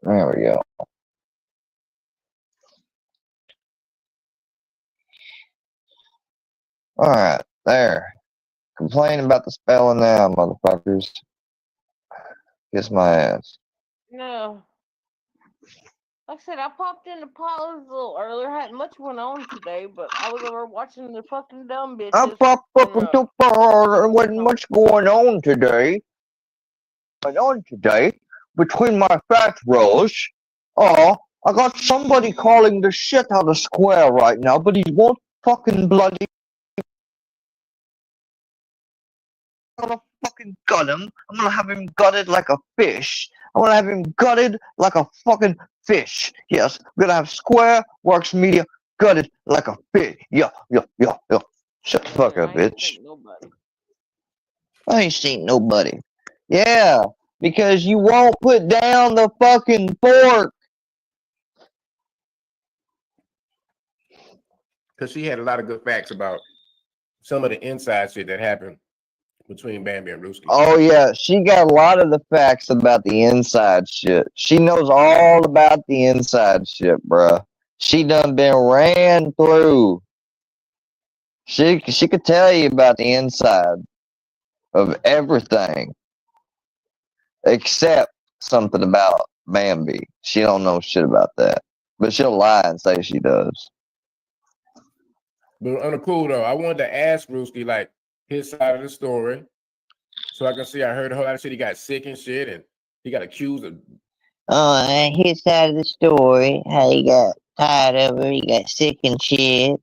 There we go. Alright, there. Complain about the spelling now, motherfuckers. Kiss my ass. No. Like I said, I popped into Paula's a little earlier. Hadn't much went on today, but I was over watching the fucking dumb bitches. I popped up into There wasn't much going on today. Between my fat rolls. Oh, I got somebody calling the shit out of Square right now, but he won't fucking bloody. I'm gonna fucking gut him. I'm gonna have him gutted like a fish. I'm gonna have him gutted like a fucking fish. Yes, we're gonna have Square Works Media gutted like a fish. Yeah. Shut the fuck up, bitch. I ain't seen nobody. Yeah, because you won't put down the fucking fork. Because she had a lot of good facts about some of the inside shit that happened between Bambi and Ruski. Oh yeah, she got a lot of the facts about the inside shit. She knows all about the inside shit, bruh. She done been ran through. She could tell you about the inside of everything. Except something about Bambi. She don't know shit about that. But she'll lie and say she does. But on the cool though, I wanted to ask Ruski like his side of the story. So I can see, I heard a whole lot of shit. He got sick and shit, and he got accused of. And his side of the story, how he got tired of her, he got sick and shit.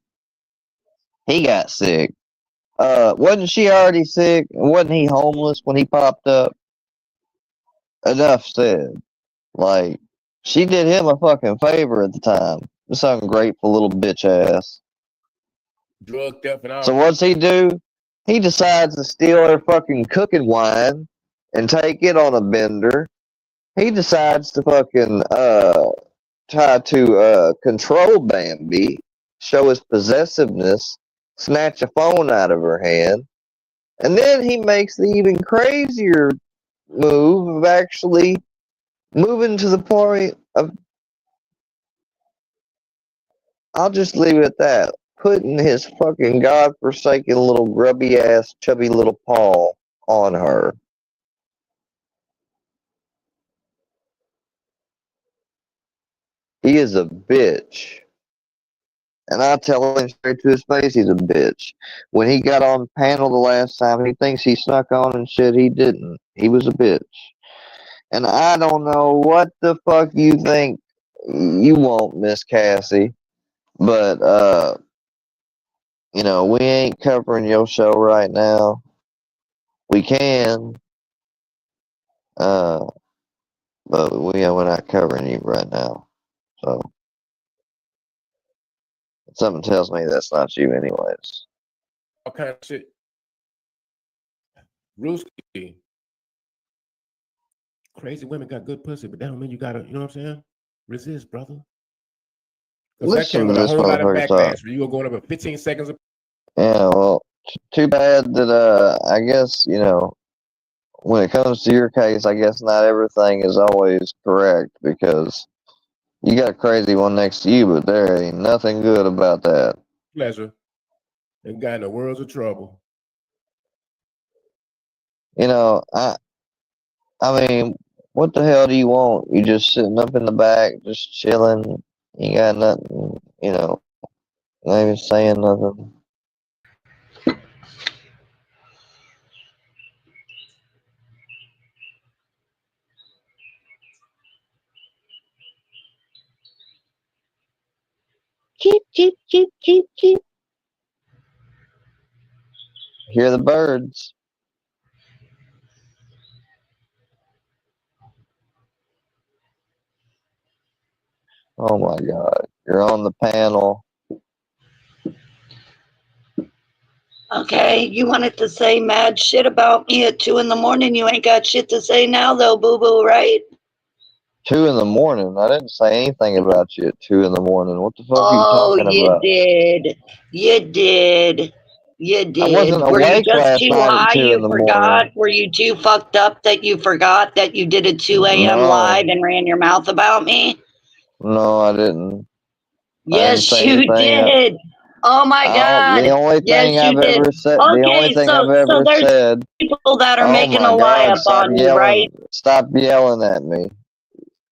He got sick. Wasn't she already sick? Wasn't he homeless when he popped up? Enough said. Like, she did him a fucking favor at the time. This ungrateful little bitch ass. Drug theft and all. So what's he do? He decides to steal her fucking cooking wine and take it on a bender. He decides to fucking try to control Bambi, show his possessiveness, snatch a phone out of her hand, and then he makes the even crazier move of actually moving to the point of, I'll just leave it at that, putting his fucking godforsaken little grubby ass chubby little paw on her. He is a bitch. And I tell him straight to his face he's a bitch. When he got on panel the last time, he thinks he snuck on and shit. He didn't. He was a bitch. And I don't know what the fuck you think you want, Miss Cassie. But, you know, we ain't covering your show right now. We can. But we're not covering you right now. So, something tells me that's not you anyways. All kind of shit. Ruski. Crazy women got good pussy, but that don't mean you gotta, you know what I'm saying? Resist, brother. Because that came with a whole lot of backlash. You were going up in 15 seconds. Yeah, well, too bad that, I guess, you know, when it comes to your case, I guess not everything is always correct because you got a crazy one next to you, but there ain't nothing good about that. Pleasure. And got in the worlds of trouble. You know, I mean, what the hell do you want? You just sitting up in the back, just chilling. You got nothing, you know, not even saying nothing. Cheep, cheep, cheep, cheep, cheep. Hear the birds. Oh my God. You're on the panel. Okay, you wanted to say mad shit about me at 2 a.m. You ain't got shit to say now, though, boo boo, right? 2 a.m. I didn't say anything about you at 2 a.m. What the fuck are you talking about? Oh, you did. You did. You did. I wasn't Were you awake just last too night high? at 2 You in the forgot? morning. Were you too fucked up that you forgot that you did a 2 a.m. No. live and ran your mouth about me? No, I didn't. Yes, you did. Oh my God. The only thing Yes, I've you did. ever said. Okay, The only thing I've so ever there's said. people that are Oh making my a lie God! up Stop on you, yelling! right? Stop yelling at me.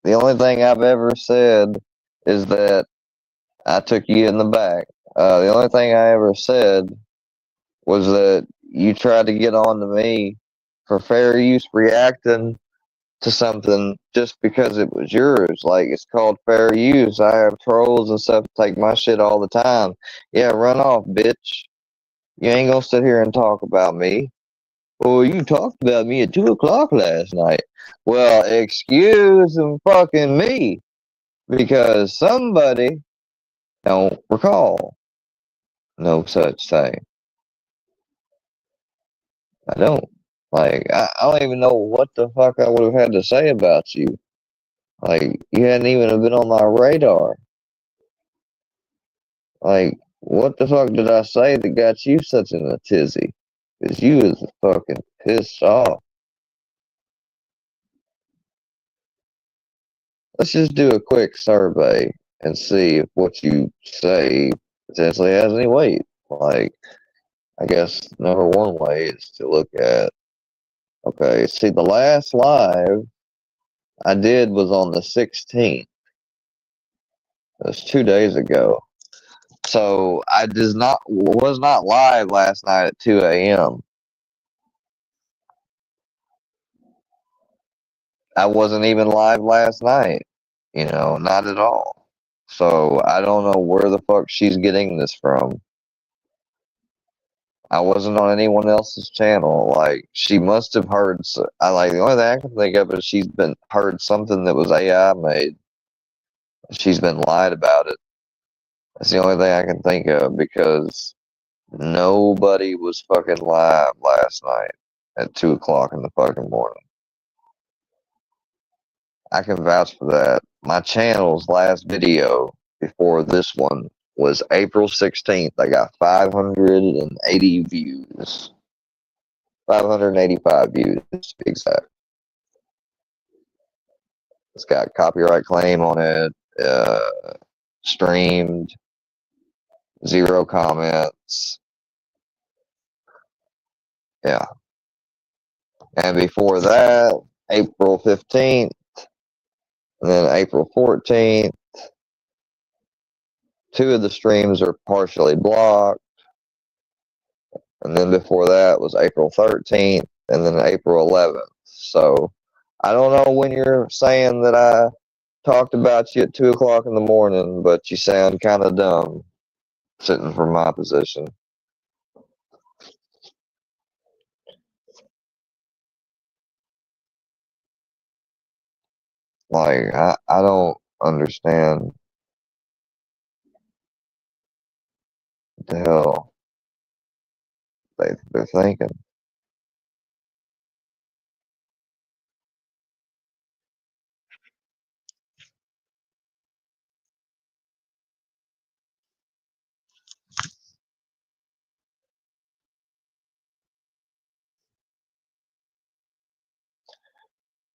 The only thing I've ever said is that I took you in the back. The only thing I ever said was that you tried to get on to me for fair use reacting to something just because it was yours. Like, it's called fair use. I have trolls and stuff take my shit all the time. Yeah, run off, bitch. You ain't gonna sit here and talk about me. Well, you talked about me at 2 o'clock last night. Well, excuse fucking me, because somebody don't recall no such thing. I don't. Like, I don't even know what the fuck I would have had to say about you. Like, you hadn't even been on my radar. Like, what the fuck did I say that got you such in a tizzy? Because you was fucking pissed off. Let's just do a quick survey and see if what you say potentially has any weight. Like, I guess number one way is to look at, okay, see, the last live I did was on the 16th. It was 2 days ago. So I was not live last night at 2 a.m. I wasn't even live last night. You know, not at all. So I don't know where the fuck she's getting this from. I wasn't on anyone else's channel. Like, she must have heard. The only thing I can think of is she's been heard something that was AI made. She's been lied about it. That's the only thing I can think of, because nobody was fucking live last night at 2 o'clock in the fucking morning. I can vouch for that. My channel's last video before this one was April 16th. I got 580 views. 585 views, to be exact. It's got copyright claim on it, streamed, 0 comments. Yeah. And before that, April 15th, and then April 14th, 2 of the streams are partially blocked. And then before that was April 13th, and then April 11th. So I don't know when you're saying that I talked about you at 2 o'clock in the morning, but you sound kind of dumb sitting from my position. Like, I don't understand what the hell they're thinking.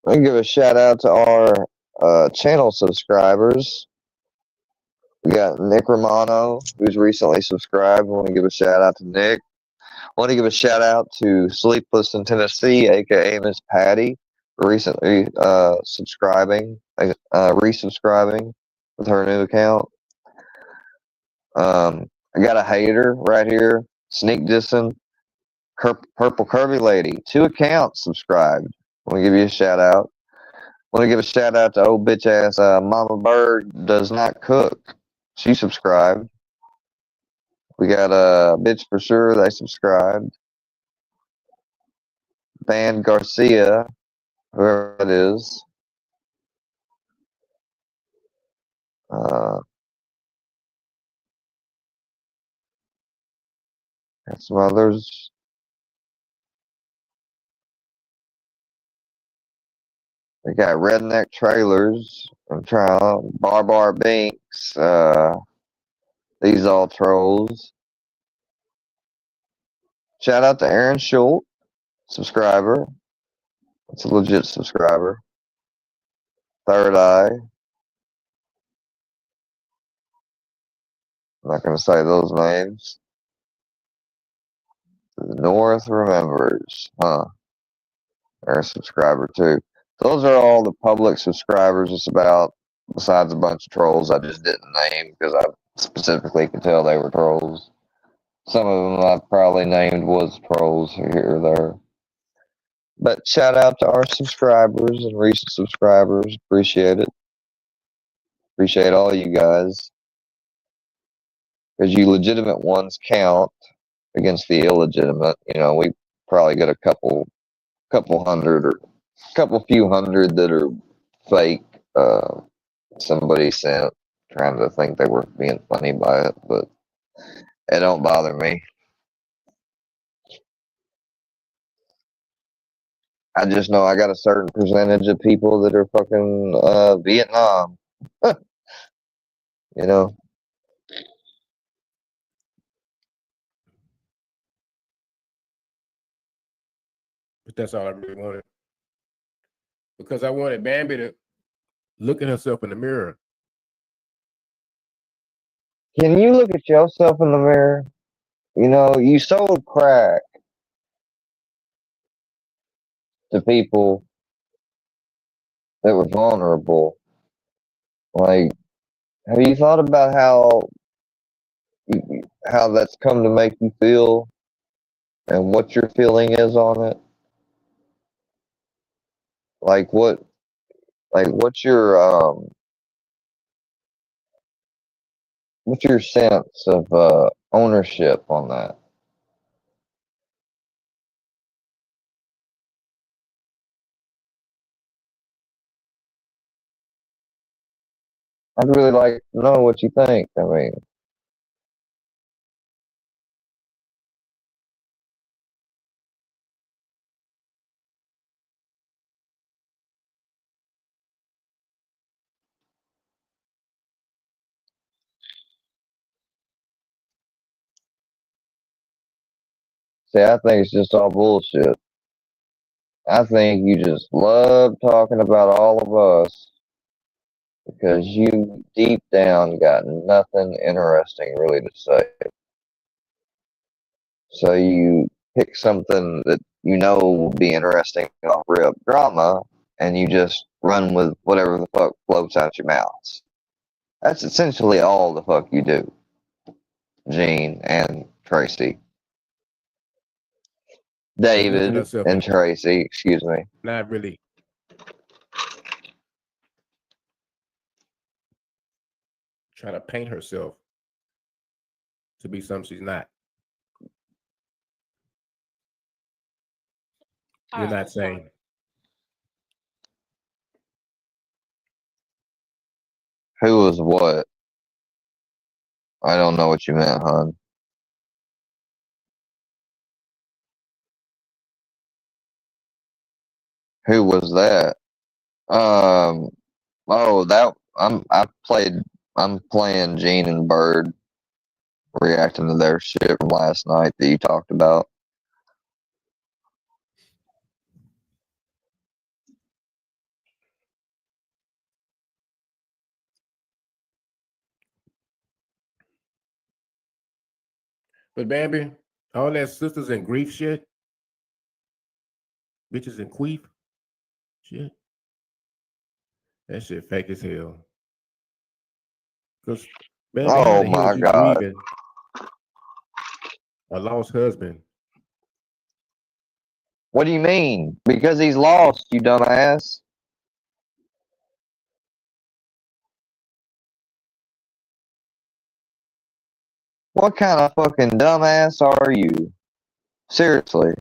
I can give a shout out to our channel subscribers. We got Nick Romano, who's recently subscribed. I want to give a shout out to Nick. I want to give a shout out to Sleepless in Tennessee, aka Miss Patty, for recently resubscribing with her new account. I got a hater right here, Sneak Dissing, Purple Curvy Lady, 2 accounts subscribed. I want to give you a shout out. I want to give a shout out to old bitch ass Mama Bird Does Not Cook. She subscribed. We got a Bitch For Sure, they subscribed. Van Garcia, whoever it is. Got some others. We got Redneck Trailers. I'm trying. Bar Binks. These all trolls. Shout out to Aaron Schultz, subscriber. That's a legit subscriber. Third Eye. I'm not going to say those names. The North Remembers. Huh. They're a subscriber too. Those are all the public subscribers. It's about, besides a bunch of trolls I just didn't name because I specifically could tell they were trolls. Some of them I probably named was trolls here or there. But shout out to our subscribers and recent subscribers. Appreciate it. Appreciate all you guys. Because you legitimate ones count against the illegitimate. You know, we probably got a couple hundred or few hundred that are fake. Somebody sent trying to think they were being funny by it, but it don't bother me. I just know I got a certain percentage of people that are fucking Vietnam. You know? But that's all I really wanted. Because I wanted Bambi to look at herself in the mirror. Can you look at yourself in the mirror? You know, you sold crack to people that were vulnerable. Like, have you thought about how that's come to make you feel and what your feeling is on it? Like, what Like, what's your sense of ownership on that? I'd really like to know what you think. I mean, see, I think it's just all bullshit. I think you just love talking about all of us because you deep down got nothing interesting really to say. So you pick something that you know will be interesting off rip drama, and you just run with whatever the fuck floats out your mouth. That's essentially all the fuck you do, Gene and Tracy. David and Tracy, excuse me. Not really. Trying to paint herself to be something she's not. You're not saying. Who was what? I don't know what you meant, hon. Who was that? Oh, that I'm playing Gene and Bird, reacting to their shit from last night that you talked about. But Bambi, all that sisters and grief shit, bitches and queef shit, that shit fake as hell. Because oh my God, grieving a lost husband. What do you mean? Because he's lost, you dumbass. What kind of fucking dumbass are you? Seriously.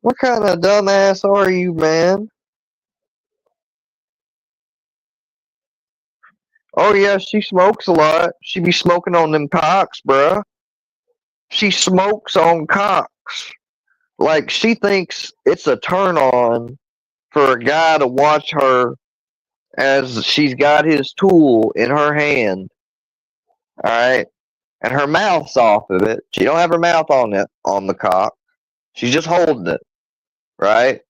What kind of dumbass are you, man? Oh yeah, she smokes a lot. She be smoking on them cocks, bruh. She smokes on cocks. Like, she thinks it's a turn on for a guy to watch her as she's got his tool in her hand. Alright? And her mouth's off of it. She don't have her mouth on the cock. She's just holding it. Right?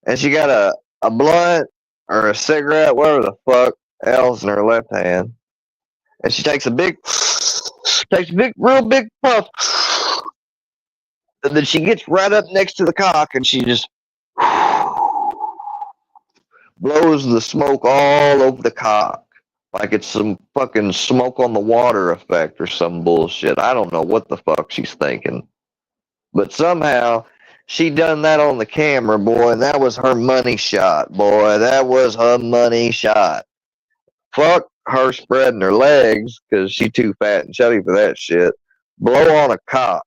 And she got a blunt or a cigarette, whatever the fuck else in her left hand. And she takes a real big puff. And then she gets right up next to the cock and she just blows the smoke all over the cock. Like it's some fucking smoke on the water effect or some bullshit. I don't know what the fuck she's thinking. But somehow she done that on the camera, boy, and that was her money shot, boy. That was her money shot. Fuck her spreading her legs, because she too fat and chubby for that shit. Blow on a cock.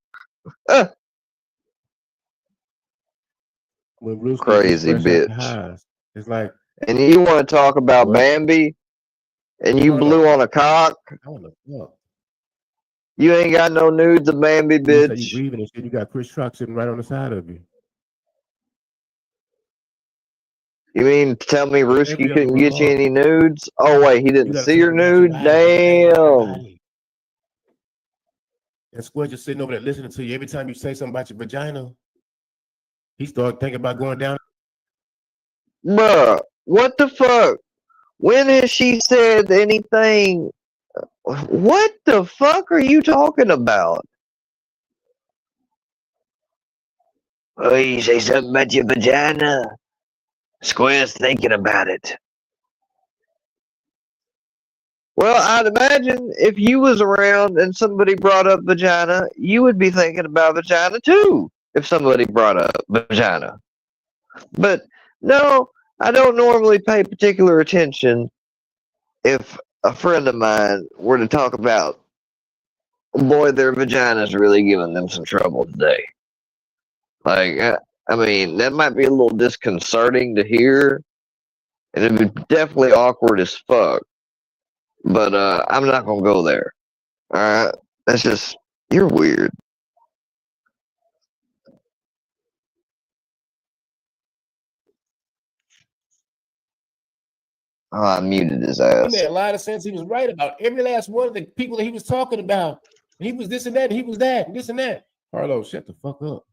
Crazy bitch. It's like, and you want to talk about what? Bambi, and you blew on a cock? You ain't got no nudes of Bambi, bitch. You grieving and shit. You got Chris Rock sitting right on the side of you. You mean tell me Ruski couldn't get you any nudes? Oh wait, he didn't see your nudes? Damn. And Square just sitting over there listening to you. Every time you say something about your vagina, he started thinking about going down. Bruh, what the fuck? When has she said anything? What the fuck are you talking about? Oh, you say something about your vagina? Square's thinking about it. Well, I'd imagine if you was around and somebody brought up vagina, you would be thinking about vagina too. If somebody brought up vagina. But no, I don't normally pay particular attention if a friend of mine were to talk about, boy, their vagina's really giving them some trouble today. Like, I mean, that might be a little disconcerting to hear, and it'd be definitely awkward as fuck. But I'm not gonna go there. All right, that's just you're weird. Oh, I muted his ass. He made a lot of sense. He was right about every last one of the people that he was talking about. He was this and that, and he was that, and this and that. Harlow, shut the fuck up.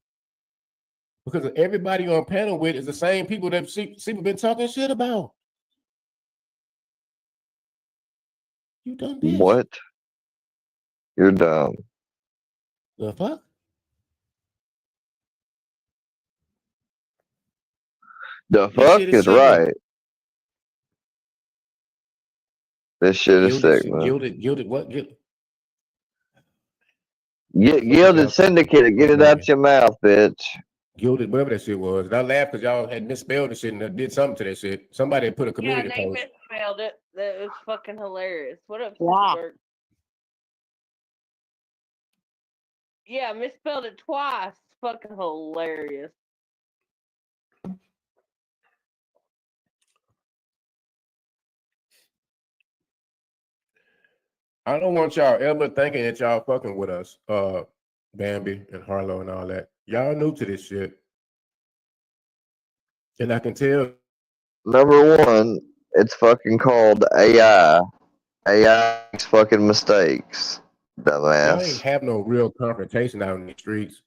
Because everybody on panel with is the same people that people been talking shit about. You dumb bitch. What? You're dumb. The fuck? The fuck is right. This shit is sick, man. Gilded what? Gilded syndicate, get it out your mouth, bitch. Gilded, whatever that shit was. And I laughed because y'all had misspelled the shit and did something to that shit. Somebody put a community post. Yeah, they misspelled it. That was fucking hilarious. What up, Sister? Yeah, misspelled it twice. Fucking hilarious. I don't want y'all ever thinking that y'all fucking with us, Bambi and Harlow and all that. Y'all new to this shit. And I can tell. Number one, it's fucking called AI. AI makes fucking mistakes. Dumbass. Y'all ain't have no real confrontation out in the streets.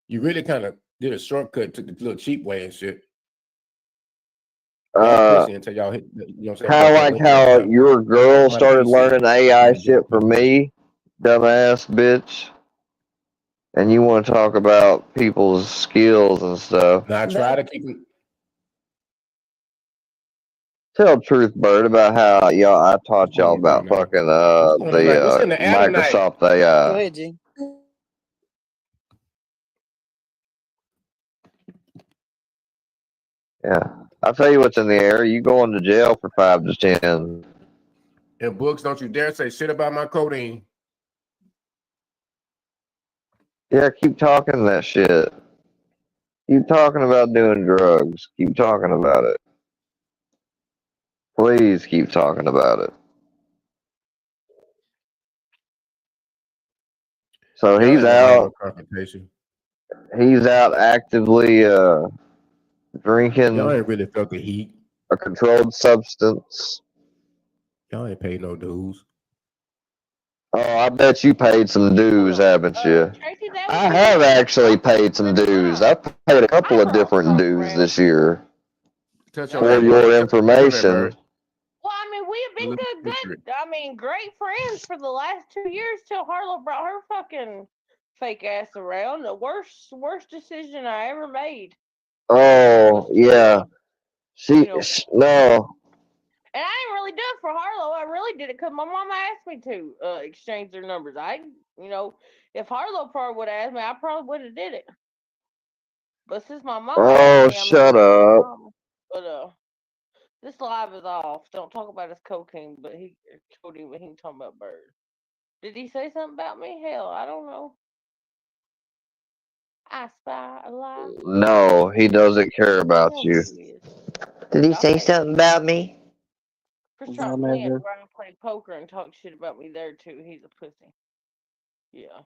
You really kind of did a shortcut, took the little cheap way and shit. Until y'all hit, you know what I'm saying? Kind of like how your girl started learning AI shit from me, dumbass bitch. And you want to talk about people's skills and stuff. Now I try to keep it. Tell Truth Bird about how I taught y'all about fucking the Microsoft AI. Go ahead, G. Yeah, I'll tell you what's in the air. You going to jail for 5 to 10. In books, don't you dare say shit about my codeine. Yeah, keep talking that shit. Keep talking about doing drugs. Keep talking about it. Please keep talking about it. So he's out. He's out actively drinking. Y'all ain't really felt the heat. A controlled substance. Y'all ain't paid no dues. Oh, I bet you paid some dues, haven't you? I have actually paid some dues. I've paid a couple of different dues this year. For your information. Well, I mean, we have been good. I mean, great friends for the last 2 years till Harlow brought her fucking fake ass around. The worst decision I ever made. Oh, yeah. No. And I didn't really do it for Harlow. I really did it because my mama asked me to exchange their numbers. If Harlow probably would have asked me, I probably would have did it. But since my mama asked me, shut up. But this live is off. Don't talk about his cocaine, but he ain't talking about Bird. Did he say something about me? Hell, I don't know. I spy a lie. No, he doesn't care about you. Did he say something about me? Chris trying to play poker and talk shit about me there too. He's a pussy. Yeah.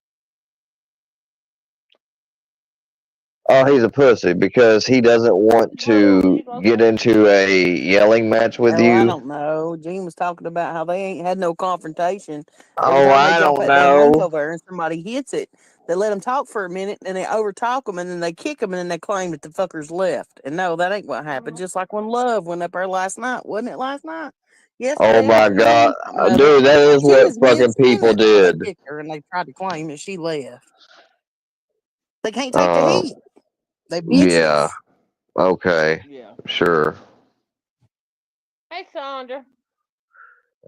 Oh, he's a pussy because he doesn't want to get into a yelling match with you. I don't know. Gene was talking about how they ain't had no confrontation. Oh, I don't know. Over and somebody hits it, they let them talk for a minute, and they overtalk them, and then they kick them, and then they claim that the fuckers left. And no, that ain't what happened. Just like when Love went up there last night, wasn't it last night? Yes. Oh my God, dude, that is what fucking people did. And they tried to claim that she left. They can't take the heat. They bitches. Yeah. Okay. Yeah. Sure. Hey, Sandra.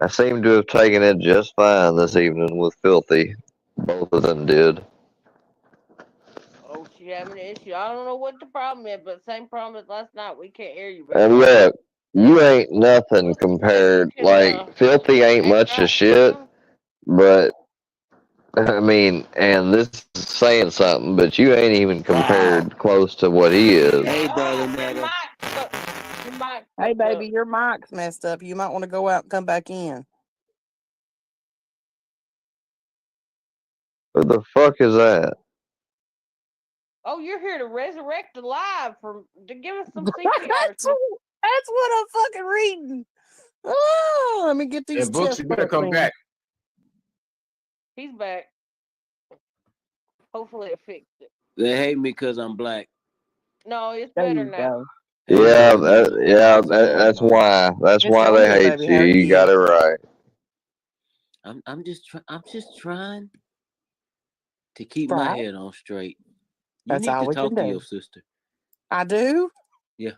I seem to have taken it just fine this evening with Filthy. Both of them did. Oh, she having an issue. I don't know what the problem is, but same problem as last night. We can't hear you very And well. look, you ain't nothing compared. can, Like, Filthy ain't much of shit, but I mean, and this is saying something, but you ain't even compared close to what he is. Hey, darling, Netta. Hey, baby, your mic's messed up. You might want to go out and come back in. Who the fuck is that? Oh, you're here to resurrect alive to give us some CPR. That's what I'm fucking reading. Oh, let me get these And Books, you better chest come in. back. He's back. Hopefully it fixed it. They hate me because I'm black. No, it's There better you now. go. Yeah, that's why. That's why they hate you. You got it right. I'm just trying to keep my Right. head on straight. You That's need all to we talk can to do. your sister. I do? Yeah.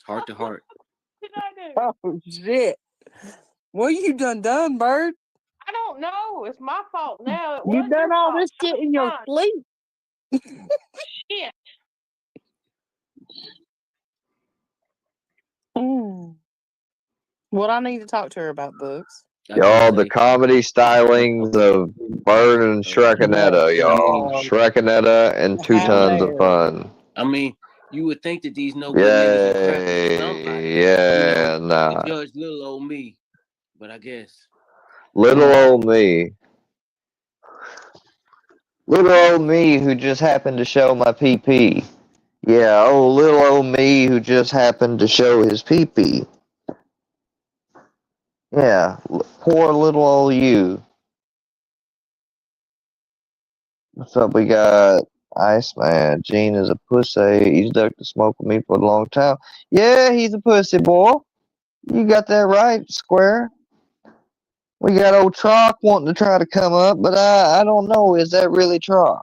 Heart to heart. What did I do? Oh, shit. What you done, Bird? I don't know. It's my fault now. It You was done your all fault. this shit in your Fine. sleep. Shit. What I need to talk to her about, Books. Y'all, the comedy stylings of Bird and Shrekanetta, y'all. Shrekanetta and 2 tons of fun. I mean, you would think that these no good niggas would crack for somebody. Yeah, nah. To judge little old me. But I guess. Little old me. Little old me who just happened to show my PP. Yeah, oh, little old me who just happened to show his PP. Yeah, poor little old you. What's up? We got Iceman. Gene is a pussy. He's ducked to smoke with me for a long time. Yeah, he's a pussy, boy. You got that right, Square. We got old Trock wanting to try to come up, but I don't know. Is that really Trock?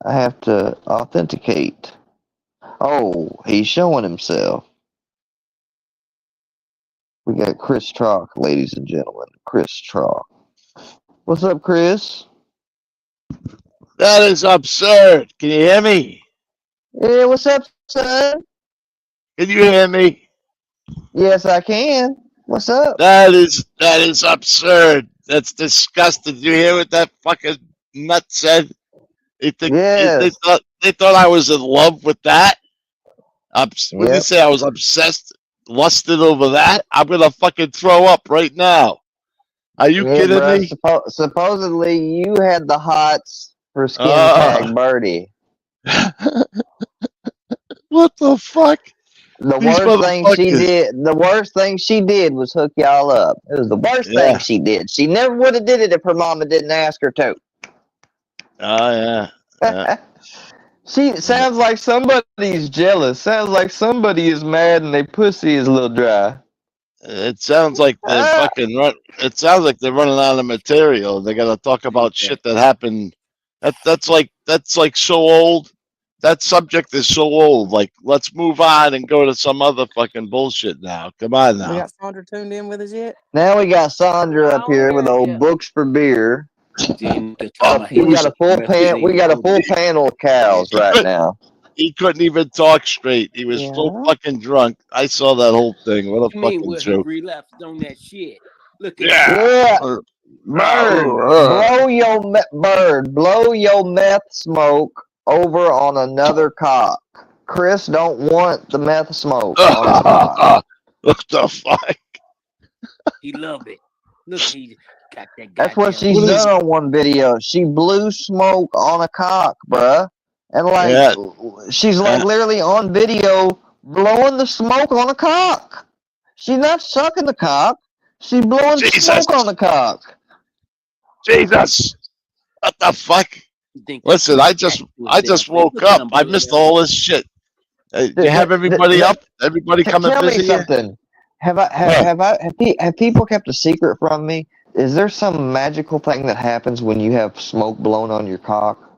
I have to authenticate. Oh, he's showing himself. We got Chris Trock, ladies and gentlemen. Chris Trock. What's up, Chris? That is absurd. Can you hear me? Yeah, what's up, son? Can you hear me? Yes, I can. What's up? That is absurd. That's disgusting. Did you hear what that fucking nut said? Yes. They thought I was in love with that. What did he say? I was obsessed, lusted over that. I'm gonna fucking throw up right now. Are you kidding bro, me? supposedly you had the hots for skin tag Birdie. What the fuck? The These worst thing she did was hook y'all up. It was the worst thing she did. She never would have did it if her mama didn't ask her to. Oh yeah. She sounds like somebody's jealous. Sounds like somebody is mad and their pussy is a little dry. It sounds like they're fucking run. It sounds like they're running out of material. They got to talk about shit that happened. That's like so old. That subject is so old. Like, let's move on and go to some other fucking bullshit now. Come on now. We got Sandra tuned in with us yet? Now we got Sandra up here with old books for beer. We got a full panel of cows right now. He couldn't even talk straight. He was so fucking drunk. I saw that whole thing. What a fucking joke. Relapsed on that shit. Look at yeah. Blow your meth smoke over on another cock. Chris don't want the meth smoke on his cock. What the fuck? He loved it. Look, he got that. That's what she's done on one video. She blew smoke on a cock, bruh. And she's literally on video blowing the smoke on a cock. She's not sucking the cock. She's blowing smoke on the cock. Jesus. What the fuck? Listen, I just woke up. I missed all this shit. You have everybody up? Everybody coming Tell me busy something. Have people kept a secret from me? Is there some magical thing that happens when you have smoke blown on your cock?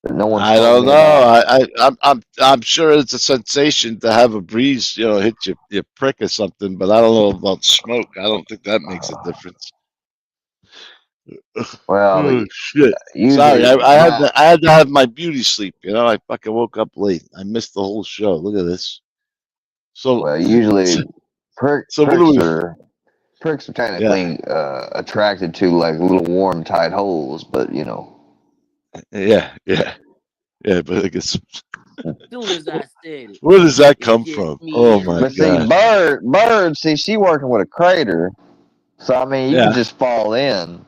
that no one's I told don't me know. about. I'm sure it's a sensation to have a breeze, hit your prick or something. But I don't know about smoke. I don't think that makes a difference. Well, Oh shit! Sorry, usually I had to have my beauty sleep. I fucking woke up late. I missed the whole show. Look at this. So, usually so what do we? pricks are Yeah, technically attracted to like little warm, tight holes, but yeah. But I guess As soon as I said it, where does that it's come just from? Oh me and my But see, you. god! bird, see, she working with a crater, so I mean, you could Yeah. just fall in.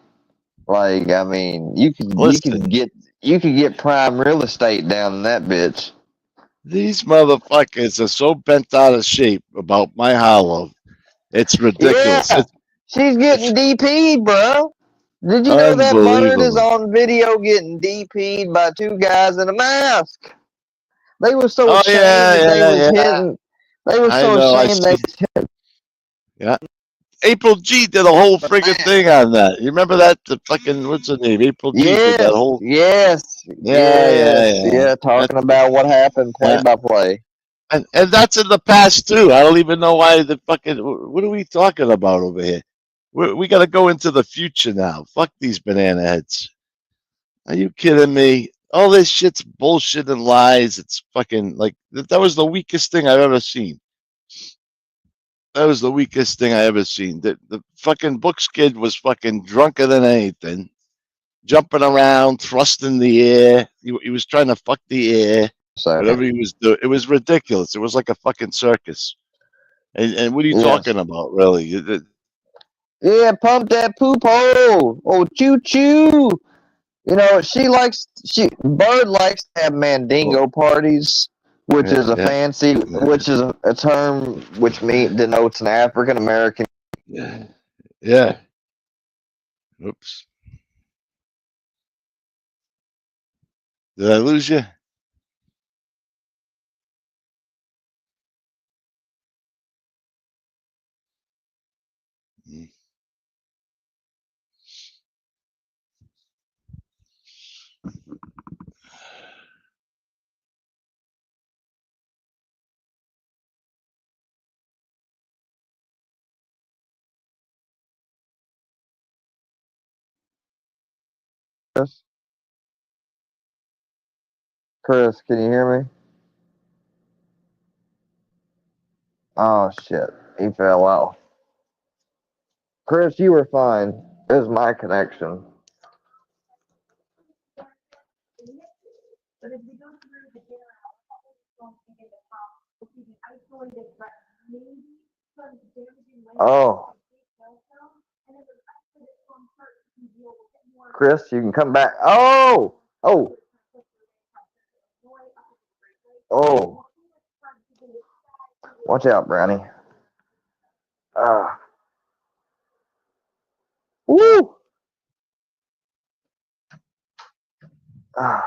Like, I mean, you Listen, could get prime real estate down in that bitch. these motherfuckers are so bent out of shape about my hollow. It's ridiculous. Yeah, she's getting DP'd, bro. Did you know that bird is Unbelievable. on video getting DP'd by two guys in a mask? They were so Oh ashamed that they yeah, was yeah. hitting. They were I so know. I ashamed they see. Yeah. April G did a whole friggin' thing on that. You remember that? The fucking what's her name? April G did that whole. Yeah. talking about what happened play Yeah. by play. And that's in the past too. I don't even know why the fucking. What are we talking about over here? We got to go into the future now. Fuck these banana heads. Are you kidding me? All this shit's bullshit and lies. It's fucking like that was the weakest thing I've ever seen. That was the weakest thing I ever seen. The fucking Books kid was fucking drunker than anything, jumping around, thrusting the air. He was trying to fuck the air. So Whatever he was doing, it was ridiculous. It was like a fucking circus. And what are you yes, talking about, really? yeah, pump that poop hole. Oh, choo choo. Bird likes to have mandingo parties, which is a Yeah, fancy, which is a term which denotes an African American. yeah. Oops. Did I lose you? Chris, can you hear me? Oh shit, he fell out. Chris, you were fine. It was my connection. Oh, Chris, you can come back. Oh, oh, oh. Watch out, Brownie. Woo. Ah,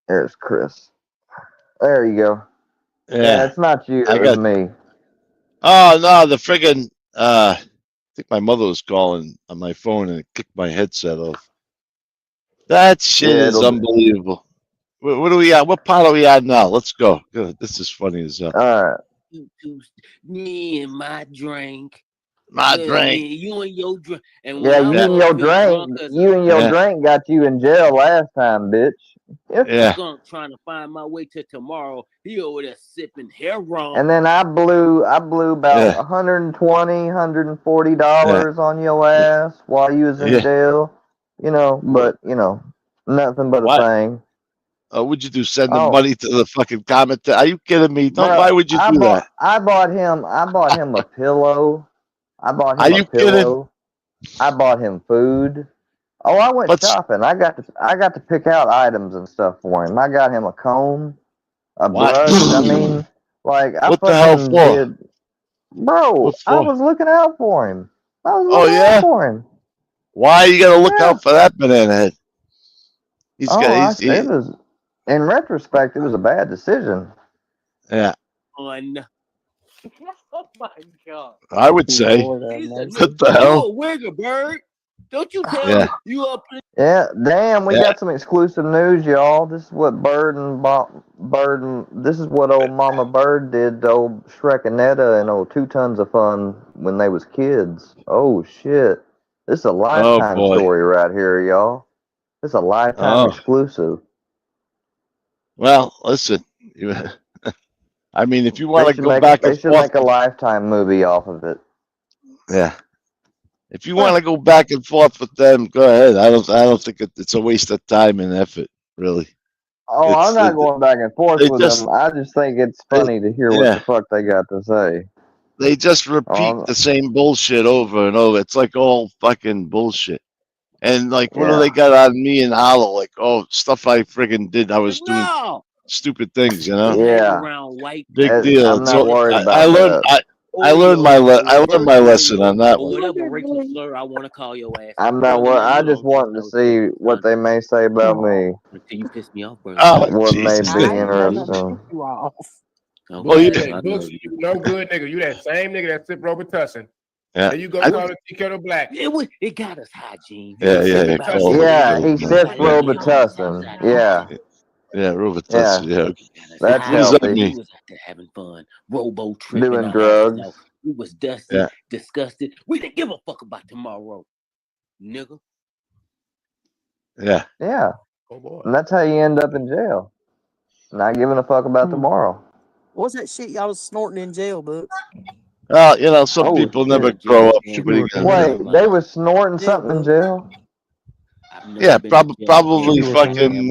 there's Chris. There you go. Yeah, Yeah. it's not you. I It was got. me. Oh no, the friggin'. I think my mother was calling on my phone and it kicked my headset off. That shit Yeah, is it'll. unbelievable. What are we at? What part are we at now? Let's go. Good. This is funny as hell. All right. Me and my drink. My Yeah, drink. me, you and your drink. And Yeah, when I'm you and your feel drunk drink. as You and your Yeah. drink got you in jail last time, bitch. a Yeah. skunk trying to find my way to tomorrow, he over there sipping heroin. And then I blew about Yeah. $120, $140 Yeah. on your ass while you was in Yeah. jail. What? But nothing but a What? thing. Would you do? Send the Oh, money to the fucking commenter? Are you kidding me? Don't. bro, Why would you do that? I bought him a pillow. I bought Are him a you kidding? pillow. I bought him food. Oh, I went But shopping. I got to pick out items and stuff for him. I got him a comb, a what? brush. I mean, like I What the hell fucking for? did, bro. What I for? was looking out for him. I was Oh looking out yeah. for him. Why you gotta look Yeah. out for that banana head? He's got. It was. In retrospect, it was a bad decision. Yeah. On Oh my god. I would say. Lord have He said, mercy. What the "You hell? a wigger bird? Don't you tell Yeah. me you up?" Yeah, damn, we Yeah. got some exclusive news, y'all. This is what this is what old Mama Bird did to old Shrek and Netta and old 2 Tons of Fun when they was kids. Oh shit. This is a Oh Lifetime boy. story right here, y'all. This is a Lifetime Oh. exclusive. Well, listen. I mean, if you want They to should go make back and they should forth, make a Lifetime movie off of it. yeah. If you want to go back and forth with them, go ahead. I don't think it's a waste of time and effort, really. Oh, I'm not going back and forth They with just them. I just think it's they, funny to hear what the yeah. fuck they got to say. They just repeat the same bullshit over and over. It's like all fucking bullshit. And like, what do they got on me and Hollow? Like, oh, stuff I friggin' did. I was doing No. stupid things, you know. Hang around white Big people. deal. I'm not worried I about learned. that. I learned my lesson on that Or one. whatever racial slur I want to call your ass. I'm not Brother, worried. man, I you just don't take wanted to no shit see what they may say about me. until you piss me off, brother. Oh, What may Jesus. be I ain't got nothing to interesting. piss you off. Oh, Books, you you, did. Books, you no good nigga. You that same nigga that sipped Robitussin. Yeah. Then you go call the Tea Kettle Black. It got us high, Gene. Yeah. Yeah, he sips Robitussin. Yeah. Yeah, Robitussin. Yeah. Yeah. That's What does that healthy. mean? We was out there having fun, robo tripping Doing our drugs. asses off. We was dusty, Yeah. disgusted. We didn't give a fuck about tomorrow, nigga. Yeah. Yeah. Oh boy. And that's how you end up in jail. Not giving a fuck about tomorrow. What's that shit y'all was snorting in jail, Books? Well, you know, some Oh, people shit. never grow up. What are you gonna Wait, do? they was snorting Jail, something in Books. jail? Yeah, probably Hold fucking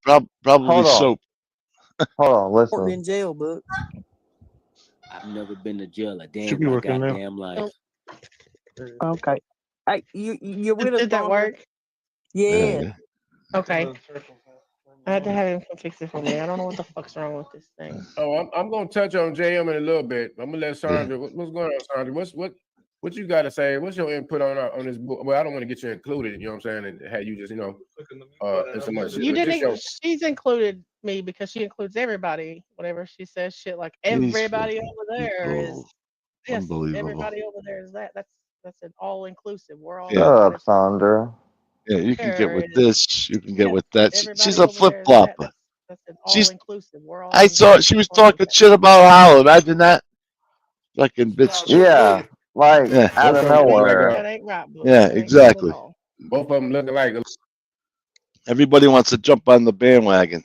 probably Hold on. soap. Hold on, Snorting listen. in jail, Books. I've never been to jail a day Should in be my working now. goddamn life. Okay. Hey, you with us? Did that Bonner? work? Yeah. Okay. I had to have him come fix it for me. I don't know what the fuck's wrong with this thing. Oh, I'm gonna touch on JM in a little bit. I'm gonna let Sandra. What's going on, Sandra? What you got to say? What's your input on this book? Well, I don't want to get you included. You know what I'm saying? And have you just and so much. You But just didn't. She's included me because she includes everybody. Whenever she says shit like everybody over there is this, Unbelievable. everybody over there is that. That's an all inclusive. We're all. Shut up, Sandra. Yeah, you can get There with is- this. You can get with that. She's Everybody a over flip there is that. flopper. That's an She's. all inclusive. We're all. I saw she was talking shit about Hollow. Imagine that. Fucking bitch. Yeah, like Yeah. out of That ain't, nowhere. that ain't right, Books. Yeah, That ain't right at exactly. all. both of them looking like Everybody wants to jump on the bandwagon.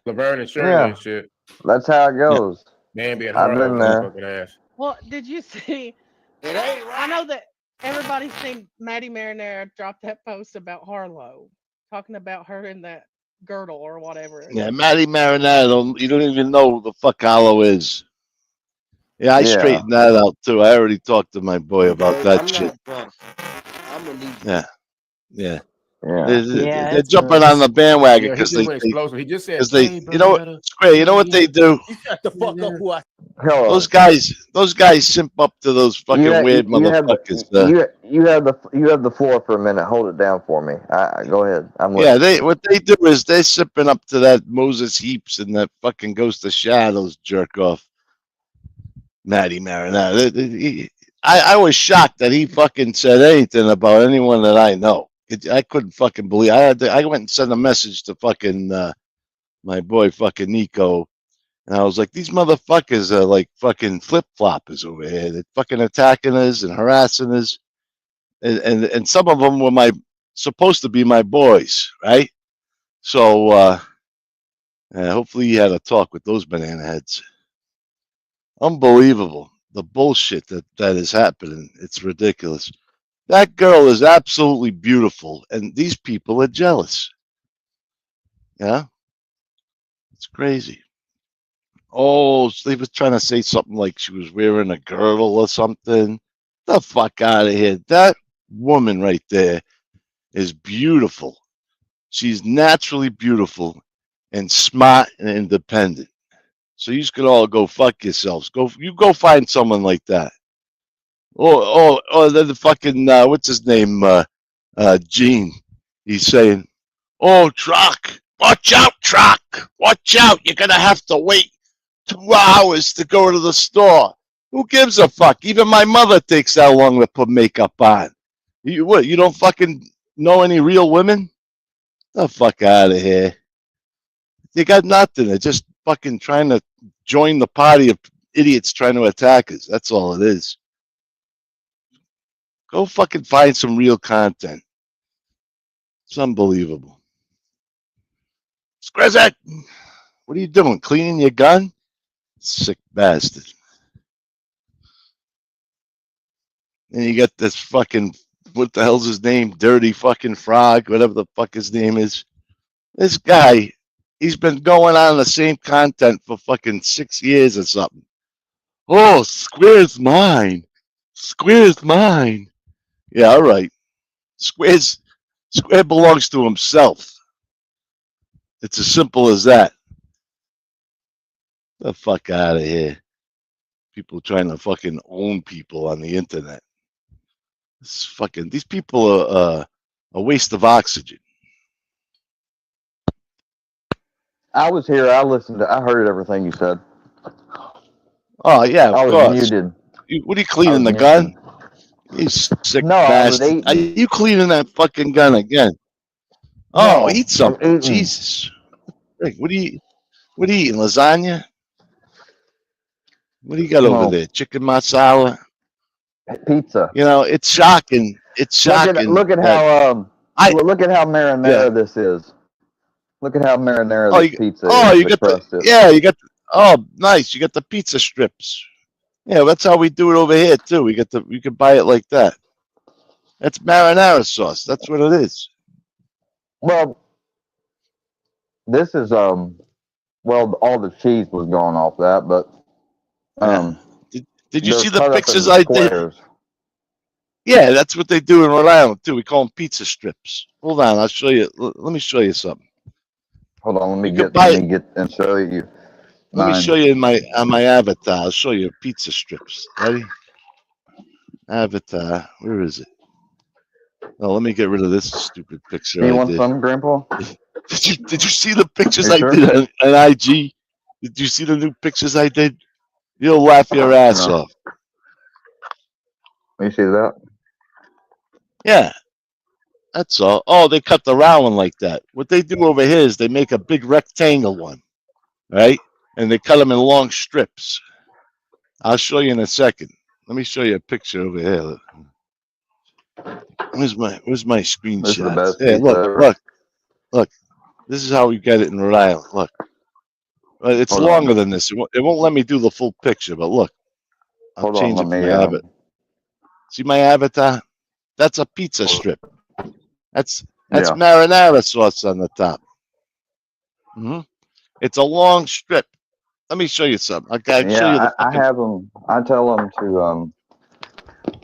Laverne and Shirley Yeah. and shit. That's how it goes. Man being I've hard been on there. fucking ass. Well, did you see? I know that everybody's seen Maddie Marinara drop that post about Harlow, talking about her in that girdle or whatever. Yeah, Maddie Marinara, you don't even know who the fuck Hollow is. Yeah, I straightened that out too. I already talked to my boy about that shit. Yeah. Yeah. They're jumping on the bandwagon Yeah, he because just went explosive. He just said, you know, Square, you know what they do? Shut the fuck up, who I. Those guys simp up to those fucking weird motherfuckers. You have the floor for a minute. Hold it down for me. Go ahead. I'm listening. What they do is they're sipping up to that Moses Heaps and that fucking Ghost of Shadows jerk off. Maddie Marinara. I was shocked that he fucking said anything about anyone that I know. I couldn't fucking believe. I went and sent a message to fucking my boy fucking Nico, and I was like, these motherfuckers are like fucking flip floppers over here. They're fucking attacking us and harassing us, and some of them were supposed to be my boys, right? So hopefully you had a talk with those banana heads. Unbelievable. The bullshit that is happening. It's ridiculous. That girl is absolutely beautiful, and these people are jealous. Yeah? It's crazy. Oh, so they was trying to say something like she was wearing a girdle or something. The fuck out of here. That woman right there is beautiful. She's naturally beautiful and smart and independent. So you could all go fuck yourselves. You go find someone like that. Or the fucking what's his name? Gene. He's saying, "Oh, truck, watch out, truck, watch out! You're gonna have to wait 2 hours to go to the store. Who gives a fuck? Even my mother takes that long to put makeup on. You don't fucking know any real women? The fuck out of here. You got nothing. They're just fucking trying to join the party of idiots trying to attack us. That's all it is. Go fucking find some real content. It's unbelievable. Skrizek, what are you doing? Cleaning your gun? Sick bastard. And you got this fucking, what the hell's his name? Dirty fucking Frog, whatever the fuck his name is. This guy, he's been going on the same content for fucking 6 years or something. Oh, Square's mine. Square's mine. Yeah, all right. Square belongs to himself. It's as simple as that. The fuck out of here. People trying to fucking own people on the internet. These people are a waste of oxygen. I was here. I heard everything you said. Oh, yeah, I of was course. muted. What are you cleaning the gun? You sick bastard. Are you cleaning that fucking gun again? Oh, No, eat something. Jesus. What are you eating? Lasagna? What do you got over there? Chicken masala? Pizza. You know, it's shocking. It's shocking. Look at how marinara this is. Look at how marinara this pizza is. You got nice. You got the pizza strips. Yeah, that's how we do it over here too. You can buy it like that. That's marinara sauce. That's what it is. Well, this is all the cheese was gone off that, but did you see the pictures I did? Yeah, that's what they do in Rhode Island too. We call them pizza strips. Hold on, I'll show you. Let me show you something. Hold on, let me get and show you. Let me show you on my avatar. I'll show you pizza strips. Ready? Avatar. Where is it? Oh, let me get rid of this stupid picture. Do you want some, Grandpa? Did you see the pictures I did on IG? Did you see the new pictures I did? You'll laugh your ass off. You see that? Yeah. That's all. Oh, they cut the round one like that. What they do over here is they make a big rectangle one, right? And they cut them in long strips. I'll show you in a second. Let me show you a picture over here. Where's my screenshot? Yeah, look. This is how we get it in Rhode Island. Look. It's longer than this. It won't let me do the full picture, but look. I'll change it to my avatar. See my avatar? That's a pizza strip. That's marinara sauce on the top. It's a long strip. Let me show you something. Okay, show you I have them. I tell them to.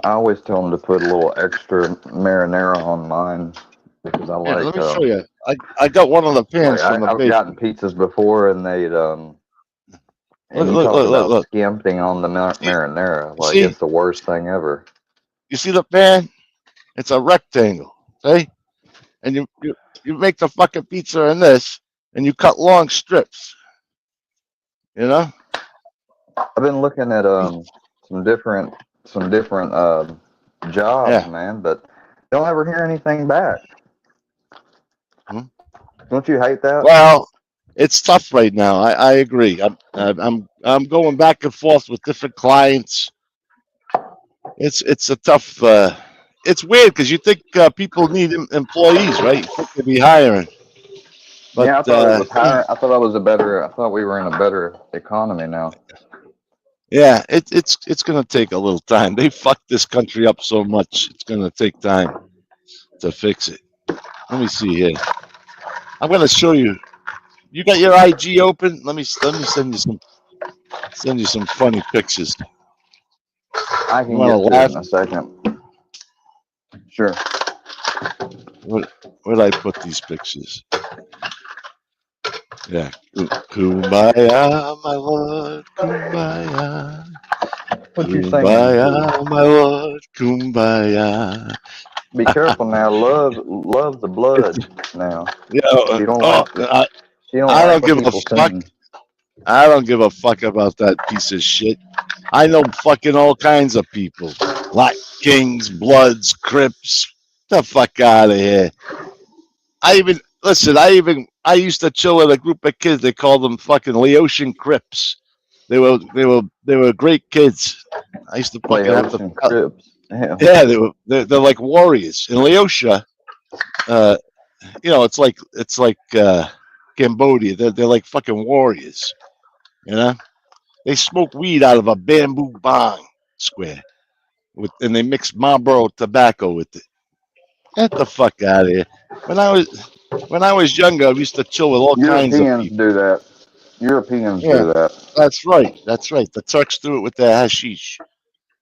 I always tell them to put a little extra marinara on mine because I like. Let me show you. I got one of the pans from the basement. I've gotten pizzas before, and they'd look. Skimping on the marinara, like it's the worst thing ever. You see the pan? It's a rectangle, see? And you make the fucking pizza in this, and you cut long strips. You know? I've been looking at some different jobs, man, but don't ever hear anything back. Don't you hate that? Well, it's tough right now. I agree. I'm going back and forth with different clients. It's a tough. It's weird because you think people need employees, right? You think they'd be hiring. But, I thought it was hiring. I thought we were in a better economy now. Yeah, it's gonna take a little time. They fucked this country up so much. It's gonna take time to fix it. Let me see here. I'm gonna show you. You got your IG open? Let me send you some funny pictures. I can get to it in a second. Sure. Where'd I put these pictures? Yeah. Kumbaya, my lord, kumbaya. What you Kumbaya, my lord, kumbaya. Be careful now. Love the blood now. Yeah. You don't like it. I don't give a fuck. I don't give a fuck about that piece of shit. I know fucking all kinds of people. Like Kings, Bloods, Crips. The fuck out of here. I used to chill with a group of kids. They called them fucking Laotian Crips. They were great kids. I used to fucking have to. Laotian Crips. Damn. Yeah, they're like warriors in Laotia. It's like Cambodia. They're like fucking warriors. You know, they smoke weed out of a bamboo bong square, and they mix Marlboro tobacco with it. Get the fuck out of here. When I was younger, I used to chill with all kinds of Europeans people. do that. Europeans Yeah, do that. that's right. That's right. The Turks do it with their hashish.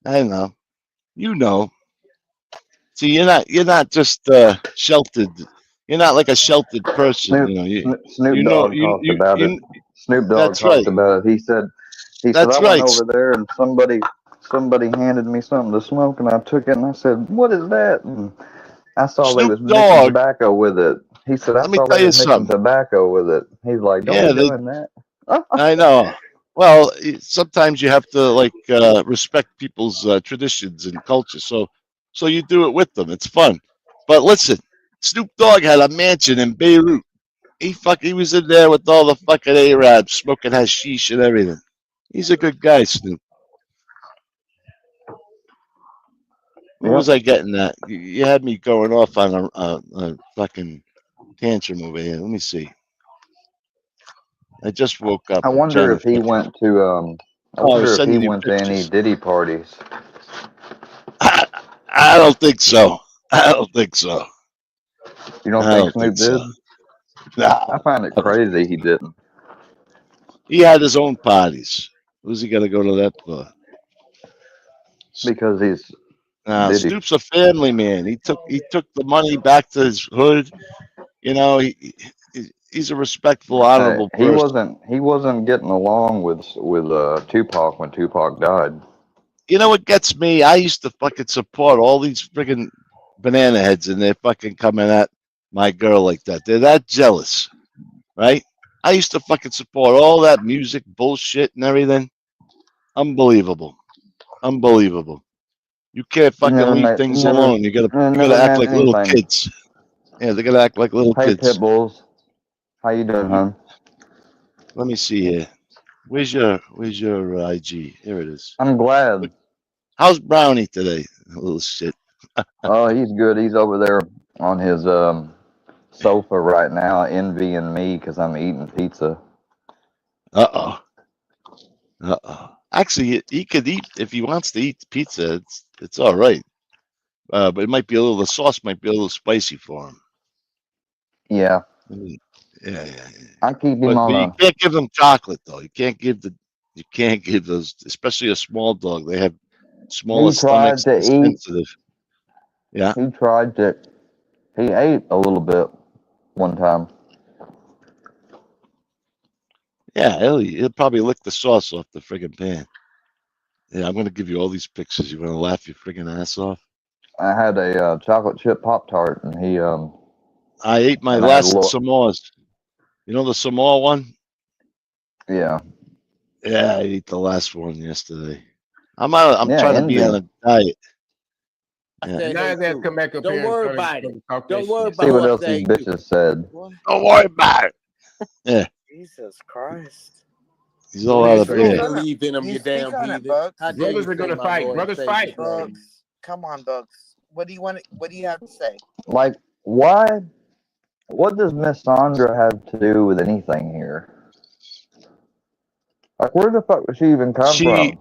I know. You know. See, you're not just sheltered. You're not like a sheltered person. Snoop You know. Snoop Dogg talked about it. Snoop Dogg That's right. talked about it. He said That's I went right. over there and somebody handed me something to smoke and I took it and I said, "What is that?" And I saw they Snoop was mixing Dogg. tobacco with it. He said, "I Let me saw tell they you was mixing something. tobacco with it." He's like, "Don't Yeah, be they. doing that." I know. Well, sometimes you have to like respect people's traditions and culture. So you do it with them. It's fun. But listen, Snoop Dogg had a mansion in Beirut. He was in there with all the fucking Arabs smoking hashish and everything. He's a good guy, Snoop. What was I getting at? You had me going off on a fucking tantrum over here. Let me see. I just woke up. I I'm trying wonder to if he fucking. went to I Oh, I was wonder if he sending you went to any pictures. Diddy parties. I don't think so. I don't think so. You don't I think don't Snoop think so. did? Nah, I find it I don't think crazy he didn't. he had his own parties. Who's he got to go to that for? Because he's Nah, Diddy. Snoop's a family man. He took the money back to his hood. You know, he's a respectful, honorable person. He wasn't getting along with Tupac when Tupac died. You know what gets me? I used to fucking support all these friggin' banana heads, and they're fucking coming at my girl like that. They're that jealous, right? I used to fucking support all that music bullshit and everything. Unbelievable. Unbelievable. You can't fucking leave things alone. You gotta never act meant like little anything. kids. Yeah, they gotta act like little Hey kids. Pitbulls, how you doing, hon? Let me see here. Where's your IG? Here it is. I'm glad. How's Brownie today? A little shit. Oh, he's good. He's over there on his sofa right now, envying me because I'm eating pizza. Actually, he could eat if he wants to eat pizza. It's all right. But it might be the sauce might be a little spicy for him. Yeah. Yeah. I keep him But on you can't give him chocolate though. You can't give those, especially a small dog. They have smaller He tried stomachs to and eat. sensitive. Yeah. He ate a little bit one time. Yeah, he'll probably lick the sauce off the friggin' pan. Yeah, I'm gonna give you all these pictures. You wanna laugh your friggin' ass off? I had a chocolate chip Pop-Tart, and he I ate my and I had a last little. Samoas. You know the Samoa one? Yeah. Yeah, I ate the last one yesterday. I'm Yeah, trying to be on envy. a diet. Now Yeah. his ass come back up Don't here worry and about try to it. talk Don't that worry shit. about See what what else they these do. bitches said. Don't worry about it. Yeah, Jesus Christ. he's all out of You don't beer. believe in them, you Speak damn on it, heathen. Bugs. How dare Brothers you are say gonna my fight. Lord and Brothers Savior fight. name? Bugs. Come on, Bugs. What do you have to say? Like, why? What does Miss Sandra have to do with anything here? Like, where the fuck does she even come from?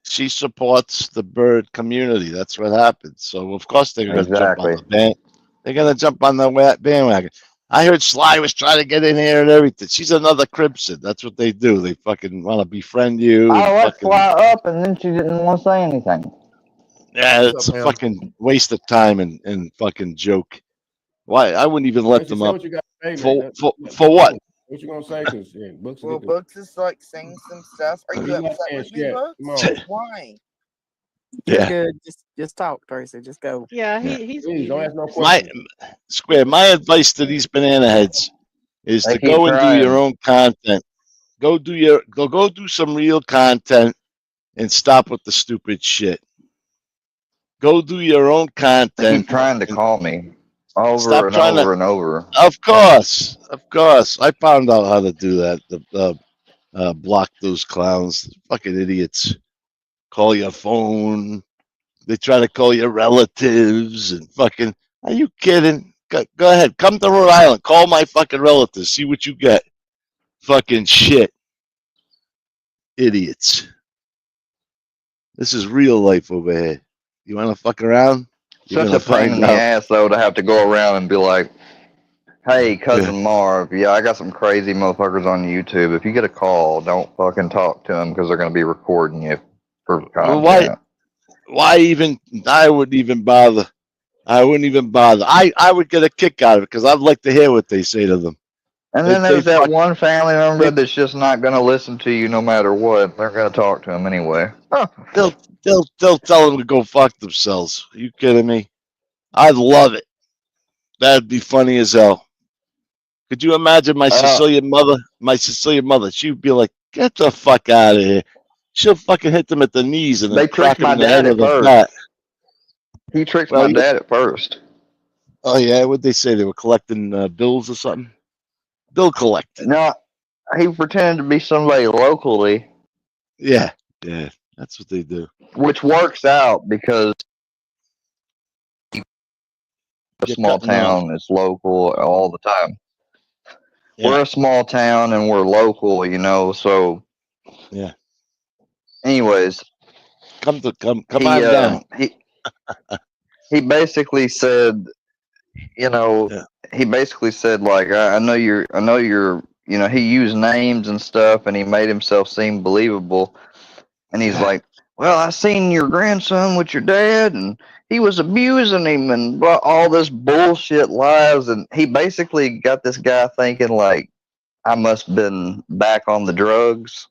She supports the bird community. That's what happens. So of course they're gonna jump on Exactly. the band. They're gonna jump on the bandwagon. I heard Sly was trying to get in here and everything. She's another Crimson. That's what they do. They fucking want to befriend you I and let fucking. Fly up, and then she didn't want to say anything. Yeah, What's it's up, a man? fucking waste of time and fucking joke. Why? I wouldn't even let them Say up. what you got to say, For man. for what? What you gonna say? Because Books Well, Bugs is like saying some stuff. Are you He's not upset saying with me, shit. Bugs? Come on. Why? You're Yeah. good. Just talk, Tracy. Just go. Yeah, Yeah. he's Please don't ask no My questions. Square. My advice to these banana heads is They to keep go and do your trying. own content. Go do some real content and stop with the stupid shit. Go do your own They content. keep trying to call me over Stop and trying over to. and over. Of course. I found out how to do that. Block those clowns, fucking idiots. Call your phone. They try to call your relatives and fucking. Are you kidding? Go ahead. Come to Rhode Island. Call my fucking relatives. See what you get. Fucking shit. Idiots. This is real life over here. You want to fuck around? You're Such gonna a pain in find the out. ass though to have to go around and be like, "Hey, cousin Yeah. Marv, yeah, I got some crazy motherfuckers on YouTube. If you get a call, don't fucking talk to them because they're gonna be recording you for Well, content." why even? I wouldn't even bother. I would get a kick out of it because I'd like to hear what they say to them. And then there's that one family member that's just not gonna listen to you no matter what. They're gonna talk to them anyway. They'll tell them to go fuck themselves. Are you kidding me? I'd love it. That'd be funny as hell. Could you imagine my Sicilian mother? My Sicilian mother, she'd be like, "Get the fuck out of here." She'll fucking hit them at the knees and then They crack tricked them my in the head dad at with a first. bat. He tricked Well, my dad at first. Oh yeah, what'd they say? They were collecting bills or something. Bill collecting. No, he pretended to be somebody locally. Yeah, that's what they do. Which works out because a small town is local all the time. Yeah. We're a small town and we're local, you know, so yeah. Anyways, come on down. He basically said, you know, he basically said like, I know you're, you know, he used names and stuff and he made himself seem believable. And he's like, well, I seen your grandson with your dad and he was abusing him and all this bullshit lies. And he basically got this guy thinking like, I must have been back on the drugs.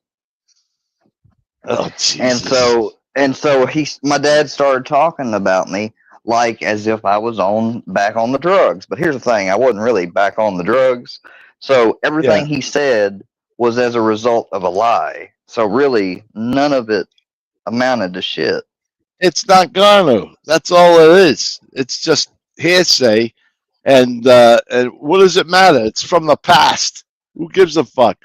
Oh, Jesus. And so my dad started talking about me like as if I was back on the drugs. But here's the thing, I wasn't really back on the drugs. So everything he said was as a result of a lie. So really none of it amounted to shit. It's not gonna. That's all it is. It's just hearsay. And what does it matter? It's from the past. Who gives a fuck?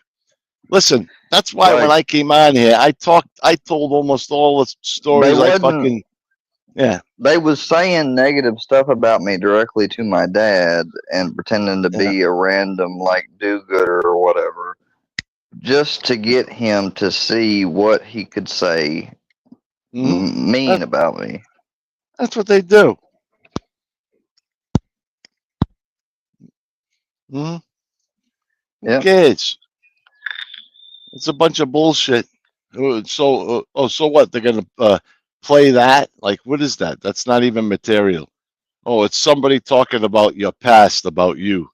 Listen, that's why when I came on here, I told almost all the stories They was saying negative stuff about me directly to my dad and pretending to be a random like do-gooder or whatever, just to get him to see what he could say mean about me. That's what they do. Who cares? It's a bunch of bullshit. So what? They're gonna play that? Like, what is that? That's not even material. Oh, it's somebody talking about your past, about you,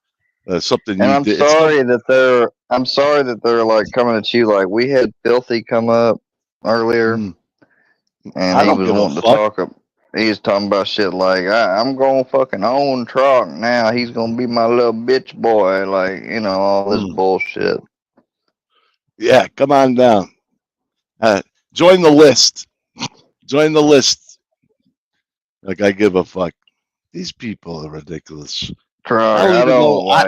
something And you I'm did. sorry that they're like coming at you. Like we had Filthy come up earlier, and he was wanting to talk. He's talking about shit like I'm gonna fucking own truck now. He's gonna be my little bitch boy. Like all this bullshit. Yeah, come on down. Join the list. Join the list. Like I give a fuck. These people are ridiculous. I don't know. I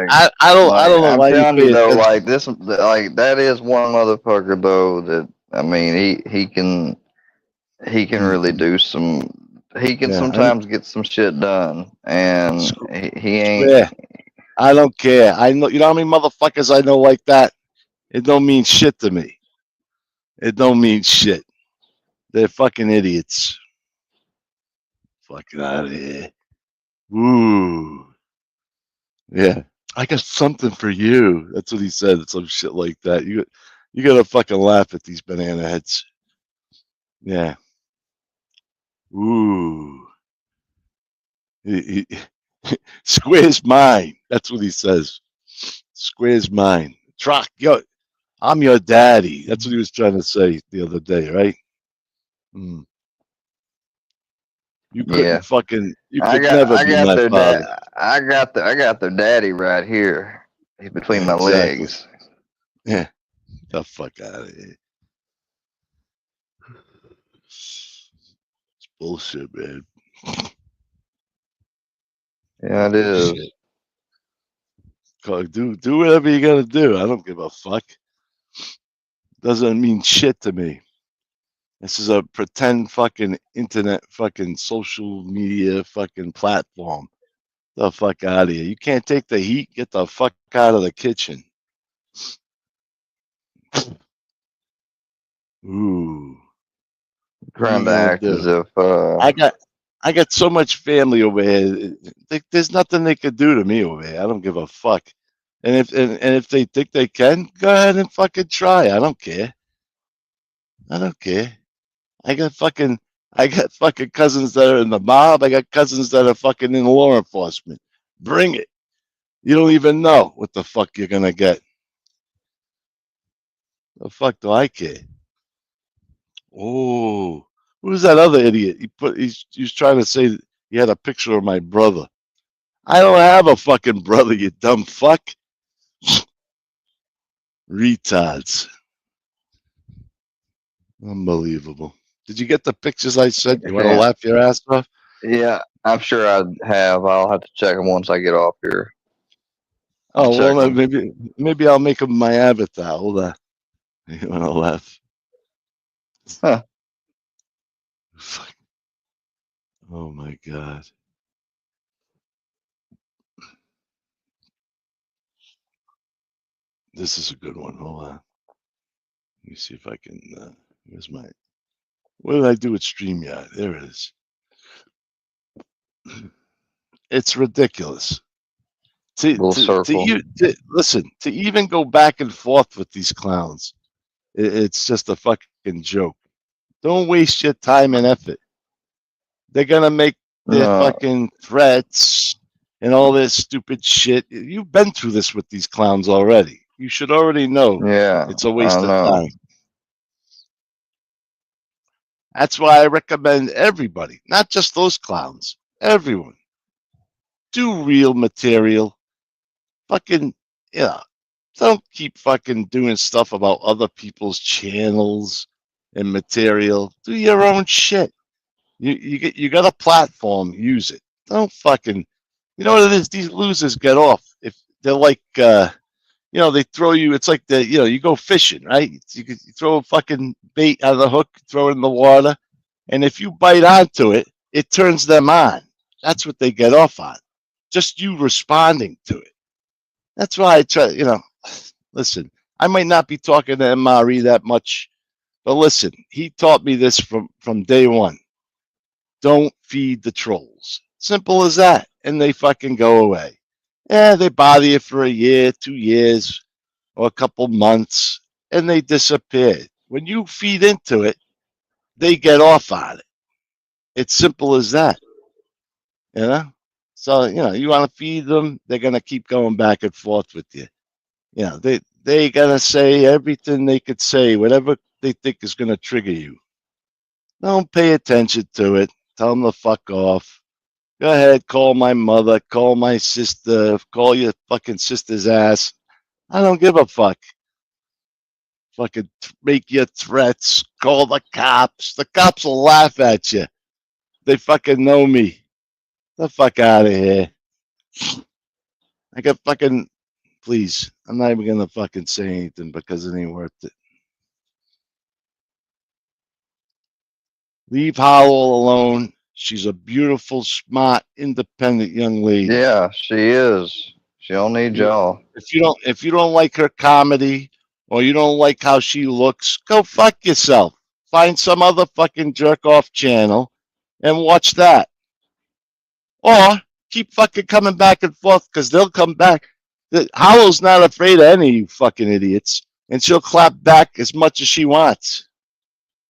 don't know I'm why telling you you though, attention. like that is one motherfucker though that I mean he can really do some. He can sometimes get some shit done, and he ain't. Yeah, I don't care. I know you know how many motherfuckers I know like that. It don't mean shit to me. It don't mean shit. They're fucking idiots. Fucking out of here. Woo. Yeah. I got something for you. That's what he said. Some shit like that. You gotta fucking laugh at these banana heads. Yeah. Ooh. Square's mine. That's what he says. Square's mine. Truck, I'm your daddy. That's what he was trying to say the other day, right? You couldn't fucking. You could never be my father. I got their daddy right here. He's between my legs. Yeah. The fuck out of here. It's bullshit, man. Yeah, it is. Shit. Do whatever you gotta do. I don't give a fuck. Doesn't mean shit to me. This is a pretend fucking internet fucking social media fucking platform. The fuck out of here. You can't take the heat. Get the fuck out of the kitchen. Ooh. What are Trying you to gonna act do? as if I got so much family over here. There's nothing they could do to me over here. I don't give a fuck. And if they think they can, go ahead and fucking try. I don't care. I don't care. I got fucking cousins that are in the mob. I got cousins that are fucking in law enforcement. Bring it. You don't even know what the fuck you're gonna get. The fuck do I care? Oh, who's that other idiot? He's trying to say he had a picture of my brother. I don't have a fucking brother, you dumb fuck. Retards. Unbelievable. Did you get the pictures I sent? You want to yeah, laugh your ass off? yeah, I'm sure I have. I'll have to check them once I get off here. I'll Oh, check well, them. maybe I'll make him my avatar. Hold on. You want to laugh? Huh. Fuck. Oh, my God. This is a good one. Hold on. Let me see if I can. Where's my. What did I do with StreamYard? There it is. It's ridiculous. Little circle. Listen, to even go back and forth with these clowns, it's just a fucking joke. Don't waste your time and effort. They're gonna make their fucking threats and all this stupid shit. You've been through this with these clowns already. You should already know it's a waste of time. That's why I recommend everybody, not just those clowns, everyone, do real material. Fucking, don't keep fucking doing stuff about other people's channels and material. Do your own shit. You got a platform, use it. Don't fucking, you know what it is? These losers get off if they're like, they throw you. It's like you go fishing, right? You throw a fucking bait out of the hook, throw it in the water, and if you bite onto it, it turns them on. That's what they get off on. Just you responding to it. That's why I try. Listen, I might not be talking to MRE that much, but listen, he taught me this from day one. Don't feed the trolls. Simple as that. And they fucking go away. Yeah, they bother you for a year, 2 years, or a couple months, and they disappear. When you feed into it, they get off on it. It's simple as that. So, you want to feed them, they're going to keep going back and forth with you. They got to say everything they could say, whatever they think is going to trigger you. Don't pay attention to it. Tell them to fuck off. Go ahead, call my mother, call my sister, call your fucking sister's ass. I don't give a fuck. Fucking make your threats, call the cops. The cops will laugh at you. They fucking know me. The fuck out of here. I got fucking, please, I'm not even gonna fucking say anything because it ain't worth it. Leave Hollow alone. She's a beautiful, smart, independent young lady. Yeah, she is. She don't need y'all. If you don't like her comedy or you don't like how she looks, go fuck yourself. Find some other fucking jerk off channel and watch that. Or keep fucking coming back and forth because they'll come back. Hollow's not afraid of any of you fucking idiots, and she'll clap back as much as she wants.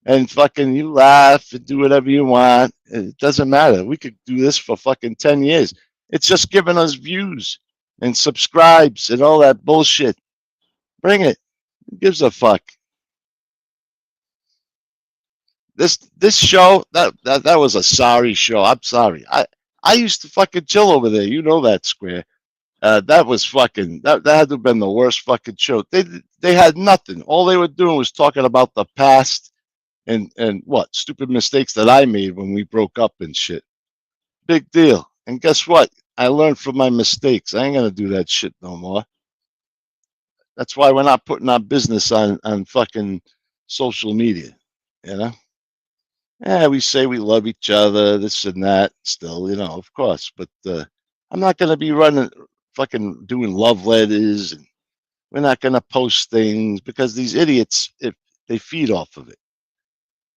And fucking you laugh and do whatever you want. It doesn't matter. We could do this for fucking 10 years. It's just giving us views and subscribes and all that bullshit. Bring it. Who gives a fuck? This show, that was a sorry show. I'm sorry. I used to fucking chill over there. You know that, Square. That was fucking. That had to have been the worst fucking show. They had nothing. All they were doing was talking about the past and what stupid mistakes that I made when we broke up and shit. Big deal. And guess what? I learned from my mistakes. I ain't gonna do that shit no more. That's why we're not putting our business on fucking social media. You know? Yeah, we say we love each other, this and that. Still, of course. But I'm not gonna be fucking doing love letters, and we're not gonna post things because these idiots, if they feed off of it.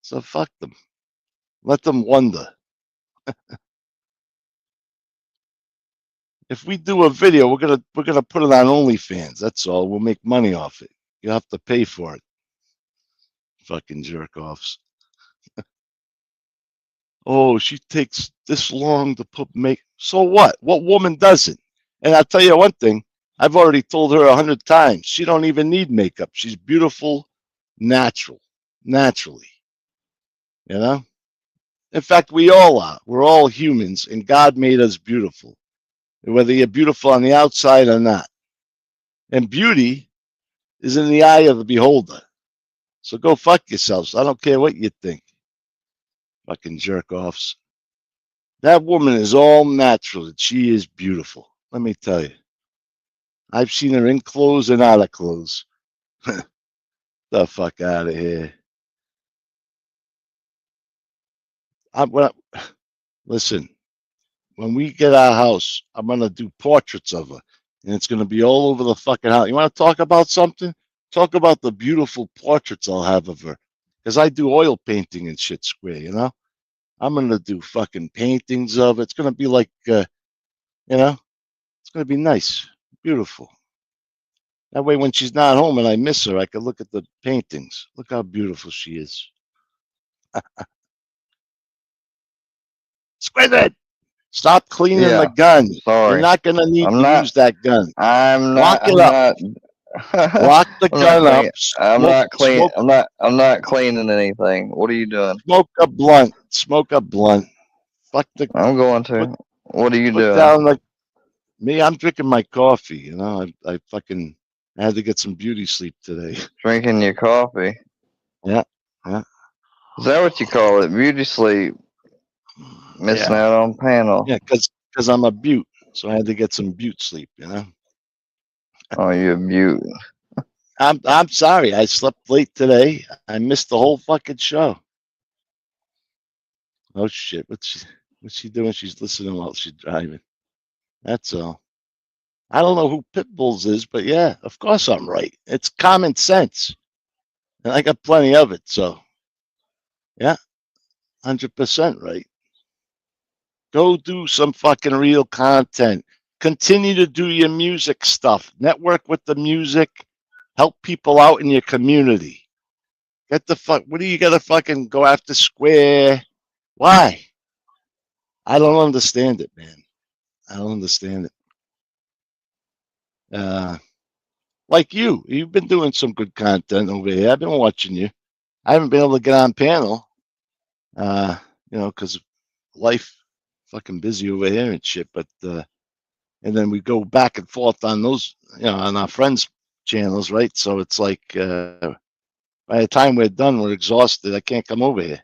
So fuck them. Let them wonder. If we do a video, we're gonna put it on OnlyFans. That's all. We'll make money off it. You have to pay for it. Fucking jerk offs. Oh, she takes this long to put make. So what? What woman doesn't? And I'll tell you one thing. I've already told her 100 times. She don't even need makeup. She's beautiful, naturally. You know. In fact, we all are. We're all humans, and God made us beautiful, whether you're beautiful on the outside or not. And beauty is in the eye of the beholder. So go fuck yourselves. I don't care what you think. Fucking jerk offs. That woman is all natural. She is beautiful. Let me tell you. I've seen her in clothes and out of clothes. The fuck out of here. Listen, when we get our house, I'm going to do portraits of her. And it's going to be all over the fucking house. You want to talk about something? Talk about the beautiful portraits I'll have of her. Because I do oil painting and shit square, I'm going to do fucking paintings of it. It's going to be like, it's going to be nice, beautiful. That way, when she's not home and I miss her, I can look at the paintings. Look how beautiful she is. Squid! Stop cleaning the gun. Sorry. You're not going to need to use that gun. I'm Lock not. it I'm up. not. Lock the gun up. I'm not clean. I'm not cleaning anything. What are you doing? Smoke a blunt. Smoke a blunt. Fuck the. I'm going to. What are you Put doing? down like me. I'm drinking my coffee. I fucking had to get some beauty sleep today. Drinking your coffee. Yeah. Is that what you call it? Beauty sleep. Missing out on panel. Yeah, because I'm a beaut, so I had to get some beaut sleep. Oh, you're a beaut. I'm sorry. I slept late today. I missed the whole fucking show. Oh shit! What's she doing? She's listening while she's driving. That's all. I don't know who Pitbulls is, but yeah, of course I'm right. It's common sense, and I got plenty of it. So, yeah, 100% right. Go do some fucking real content. Continue to do your music stuff. Network with the music. Help people out in your community. Get the fuck. What do you gotta fucking go after Square? Why? I don't understand it, man. I don't understand it. Like you've been doing some good content over here. I've been watching you. I haven't been able to get on panel, because life, fucking busy over here and shit. But and then we go back and forth on those, on our friends' channels, right? So it's like by the time we're done, we're exhausted. I can't come over here.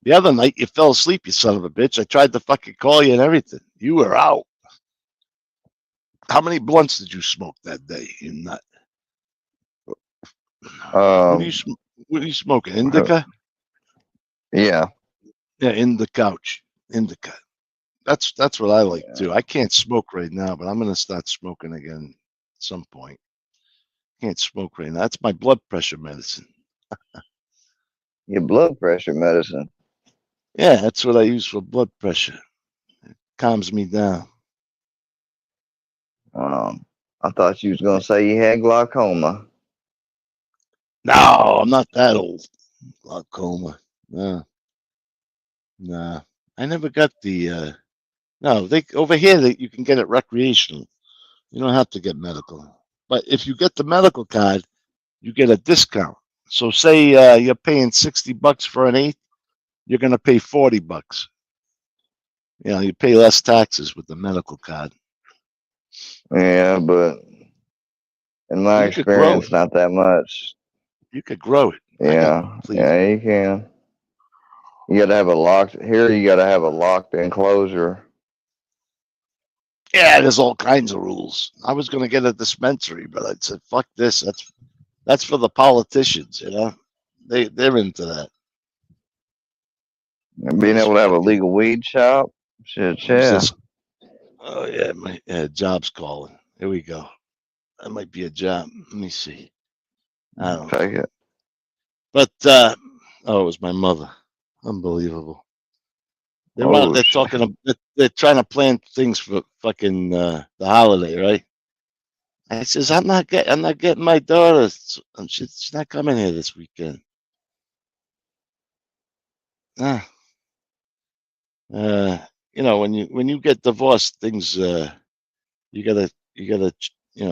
The other night, you fell asleep, you son of a bitch. I tried to fucking call you and everything. You were out. How many blunts did you smoke that day, you nut? What are you smoking? Indica? Yeah. Yeah, in the couch. Indica. That's what I like too. I can't smoke right now, but I'm gonna start smoking again at some point. Can't smoke right now. That's my blood pressure medicine. Your blood pressure medicine? Yeah, that's what I use for blood pressure. It calms me down. I thought you was gonna say you had glaucoma. No, I'm not that old. Glaucoma. No. Nah. I never got the no, they over here you can get it recreational. You don't have to get medical. But if you get the medical card, you get a discount. So say you're paying $60 for an eighth, you're gonna pay $40. You pay less taxes with the medical card. Yeah, but in my You could grow experience, it. not that much. You could grow it. Yeah, Please. yeah, you can. You gotta have a locked here. You gotta have a locked enclosure. Yeah, there's all kinds of rules. I was gonna get a dispensary, but I said, "Fuck this. That's for the politicians." You know, they're into that. And being able to have a legal weed shop. Shit, Who's yeah. this? Oh yeah, my job's calling. Here we go. That might be a job. Let me see. I don't know. Take it. But oh, it was my mother. Unbelievable. They're talking. They're trying to plan things for fucking the holiday, right? I says I'm not getting my daughter. She's not coming here this weekend. You know, when you get divorced, things you gotta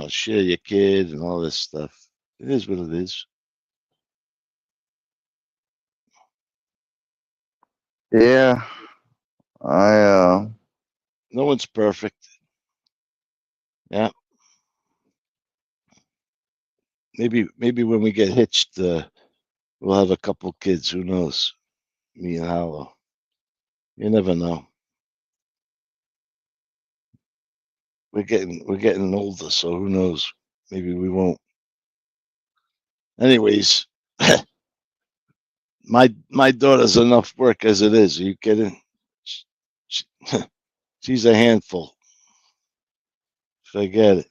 share your kid and all this stuff. It is what it is. Yeah, I No one's perfect. Yeah. Maybe when we get hitched, we'll have a couple kids. Who knows? Me and Hollow. You never know. We're getting older, so who knows? Maybe we won't. Anyways, my daughter's enough work as it is. Are you kidding? She's a handful. Forget it.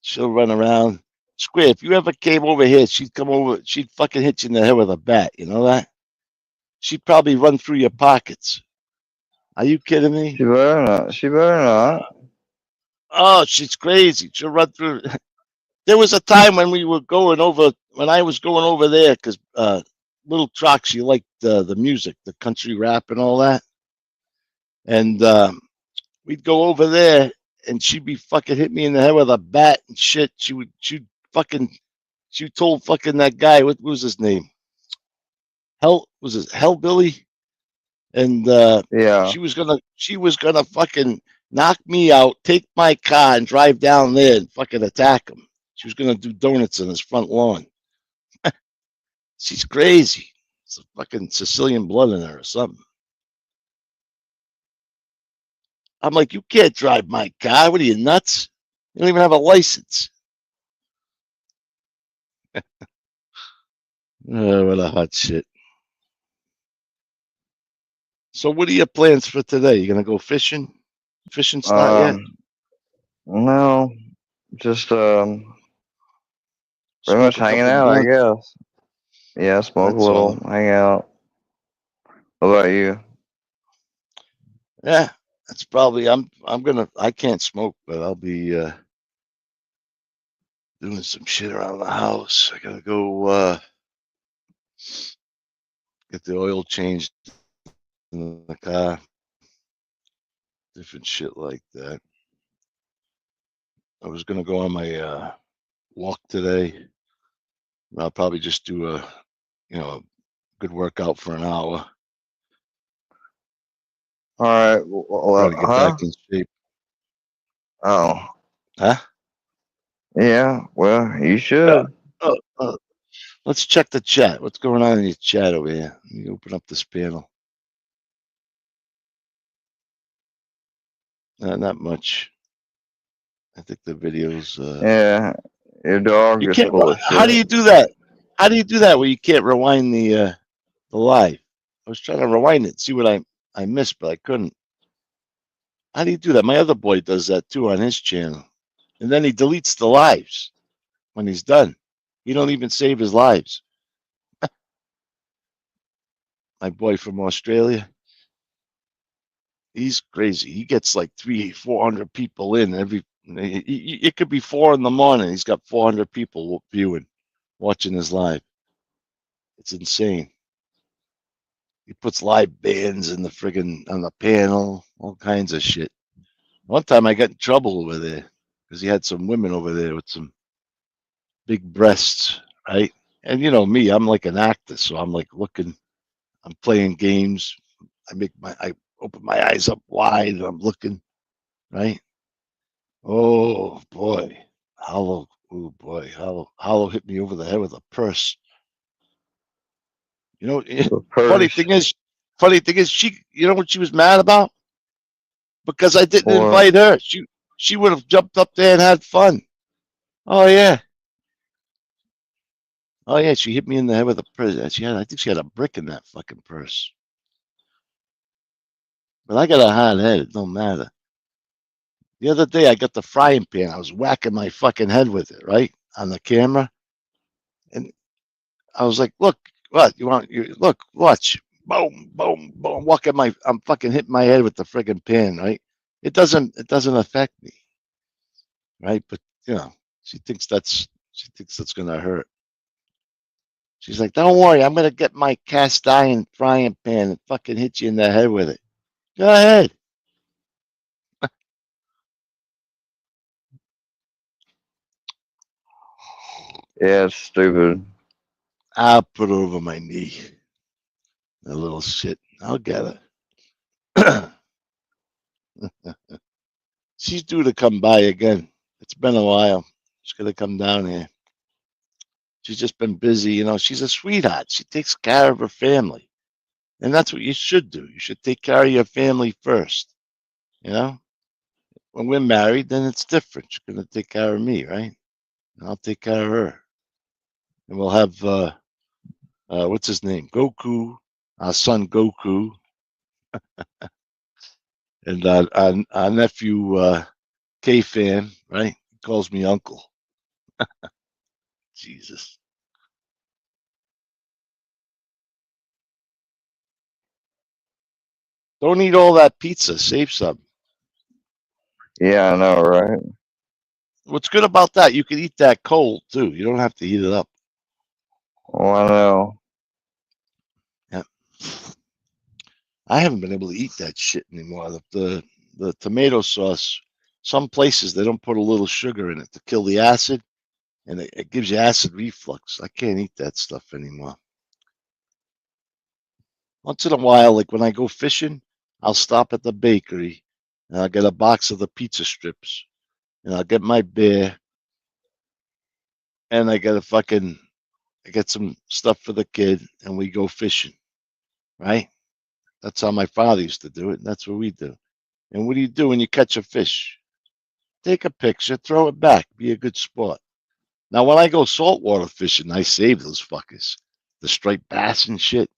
She'll run around. Square, if you ever came over here, she'd come over. She'd fucking hit you in the head with a bat. You know that? She'd probably run through your pockets. Are you kidding me? She better not. She better not. Oh, she's crazy. She'll run through. There was a time when we were going over, when I was going over there, because Little Trox, she liked the music, the country rap and all that. And we'd go over there, and she'd be fucking hit me in the head with a bat and shit. She told fucking that guy, what was his name? Hellbilly? And yeah, she was gonna fucking knock me out, take my car, and drive down there and fucking attack him. She was gonna do donuts on his front lawn. She's crazy. It's a fucking Sicilian blood in her or something. I'm like, you can't drive my car. What are you, nuts? You don't even have a license. Oh, what a hot shit. So what are your plans for today? You gonna go fishing? Fishing start yet? No, just pretty much Smoke a hanging couple out, I blunts. guess. Yeah, smoke That's a little, all. hang out. What about you? Yeah, that's probably I can't smoke, but I'll be doing some shit around the house. I gotta go get the oil changed in the car. Different shit like that. I was gonna go on my walk today. I'll probably just do a good workout for an hour. All right. Try to get back in shape. Oh. Huh? Yeah. Well, you should. Let's check the chat. What's going on in your chat over here? Let me open up this panel. Not much. I think the videos. Yeah. Your dog is full of shit. How do you do that? How do you do that where you can't rewind the live? I was trying to rewind it, see what I missed, but I couldn't. How do you do that? My other boy does that too on his channel. And then he deletes the lives when he's done. He don't even save his lives. My boy from Australia. He's crazy. He gets like 300-400 people in every. It could be 4 a.m. He's got 400 people viewing, watching his live. It's insane. He puts live bands in the friggin' on the panel, all kinds of shit. One time I got in trouble over there because he had some women over there with some big breasts, right? And you know me, I'm like an actor, so I'm like looking, I'm playing games. I open my eyes up wide and I'm looking, right? Oh boy, Hollow. Oh boy, Hollow hit me over the head with a purse. You know, funny thing is, she. You know what she was mad about? Because I didn't invite her. She would have jumped up there and had fun. Oh yeah. Oh yeah, she hit me in the head with a purse. I think she had a brick in that fucking purse. But I got a hot head. It don't matter. The other day, I got the frying pan. I was whacking my fucking head with it, right, on the camera, and I was like, "Look, what you want? You look, watch, boom, boom, boom. I'm fucking hitting my head with the friggin' pan, right? It doesn't affect me, right? But you know, she thinks that's gonna hurt. She's like, "Don't worry, I'm gonna get my cast iron frying pan and fucking hit you in the head with it." Go ahead. Yeah, it's stupid. I'll put her over my knee. A little shit. I'll get her. She's due to come by again. It's been a while. She's gonna come down here. She's just been busy, you know. She's a sweetheart. She takes care of her family. And that's what you should do. You should take care of your family first. You know? When we're married, then it's different. She's gonna take care of me, right? And I'll take care of her. And we'll have what's his name? Goku, our son Goku. And our nephew K-Fan, right? He calls me uncle. Jesus. Don't eat all that pizza. Save some. Yeah, I know, right? What's good about that? You can eat that cold too. You don't have to heat it up. Oh, I know. Yeah. I haven't been able to eat that shit anymore. The tomato sauce. Some places they don't put a little sugar in it to kill the acid, and it gives you acid reflux. I can't eat that stuff anymore. Once in a while, like when I go fishing, I'll stop at the bakery and I'll get a box of the pizza strips, and I'll get my beer, and I get some stuff for the kid, and we go fishing, right? That's how my father used to do it, and that's what we do. And what do you do when you catch a fish? Take a picture, throw it back, be a good sport. Now, when I go saltwater fishing, I save those fuckers, the striped bass and shit.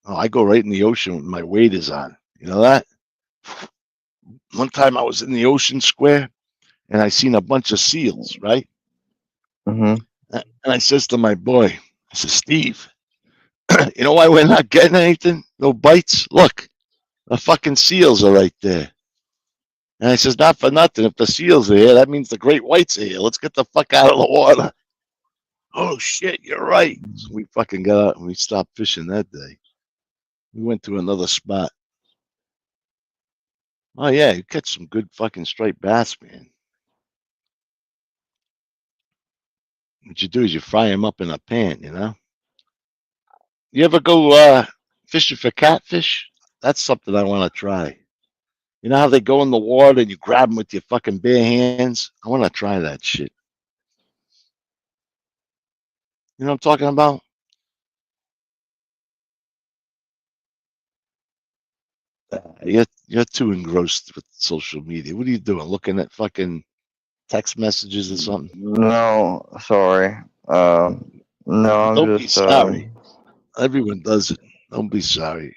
Oh, I go right in the ocean with my waders on. You know that? One time I was in the ocean square, and I seen a bunch of seals, right? Mm-hmm. And I says to my boy, I says, Steve, you know why we're not getting anything? No bites? Look, the fucking seals are right there. And I says, not for nothing. If the seals are here, that means the great whites are here. Let's get the fuck out of the water. Oh, shit, you're right. So we fucking got out and we stopped fishing that day. We went to another spot. Oh, yeah, you catch some good fucking striped bass, man. What you do is you fry them up in a pan, you know? You ever go fishing for catfish? That's something I want to try. You know how they go in the water and you grab them with your fucking bare hands? I want to try that shit. You know what I'm talking about? You're too engrossed with social media. What are you doing? Looking at fucking text messages or something? No, sorry. No, I'm Don't be just sorry. Everyone does it. Don't be sorry.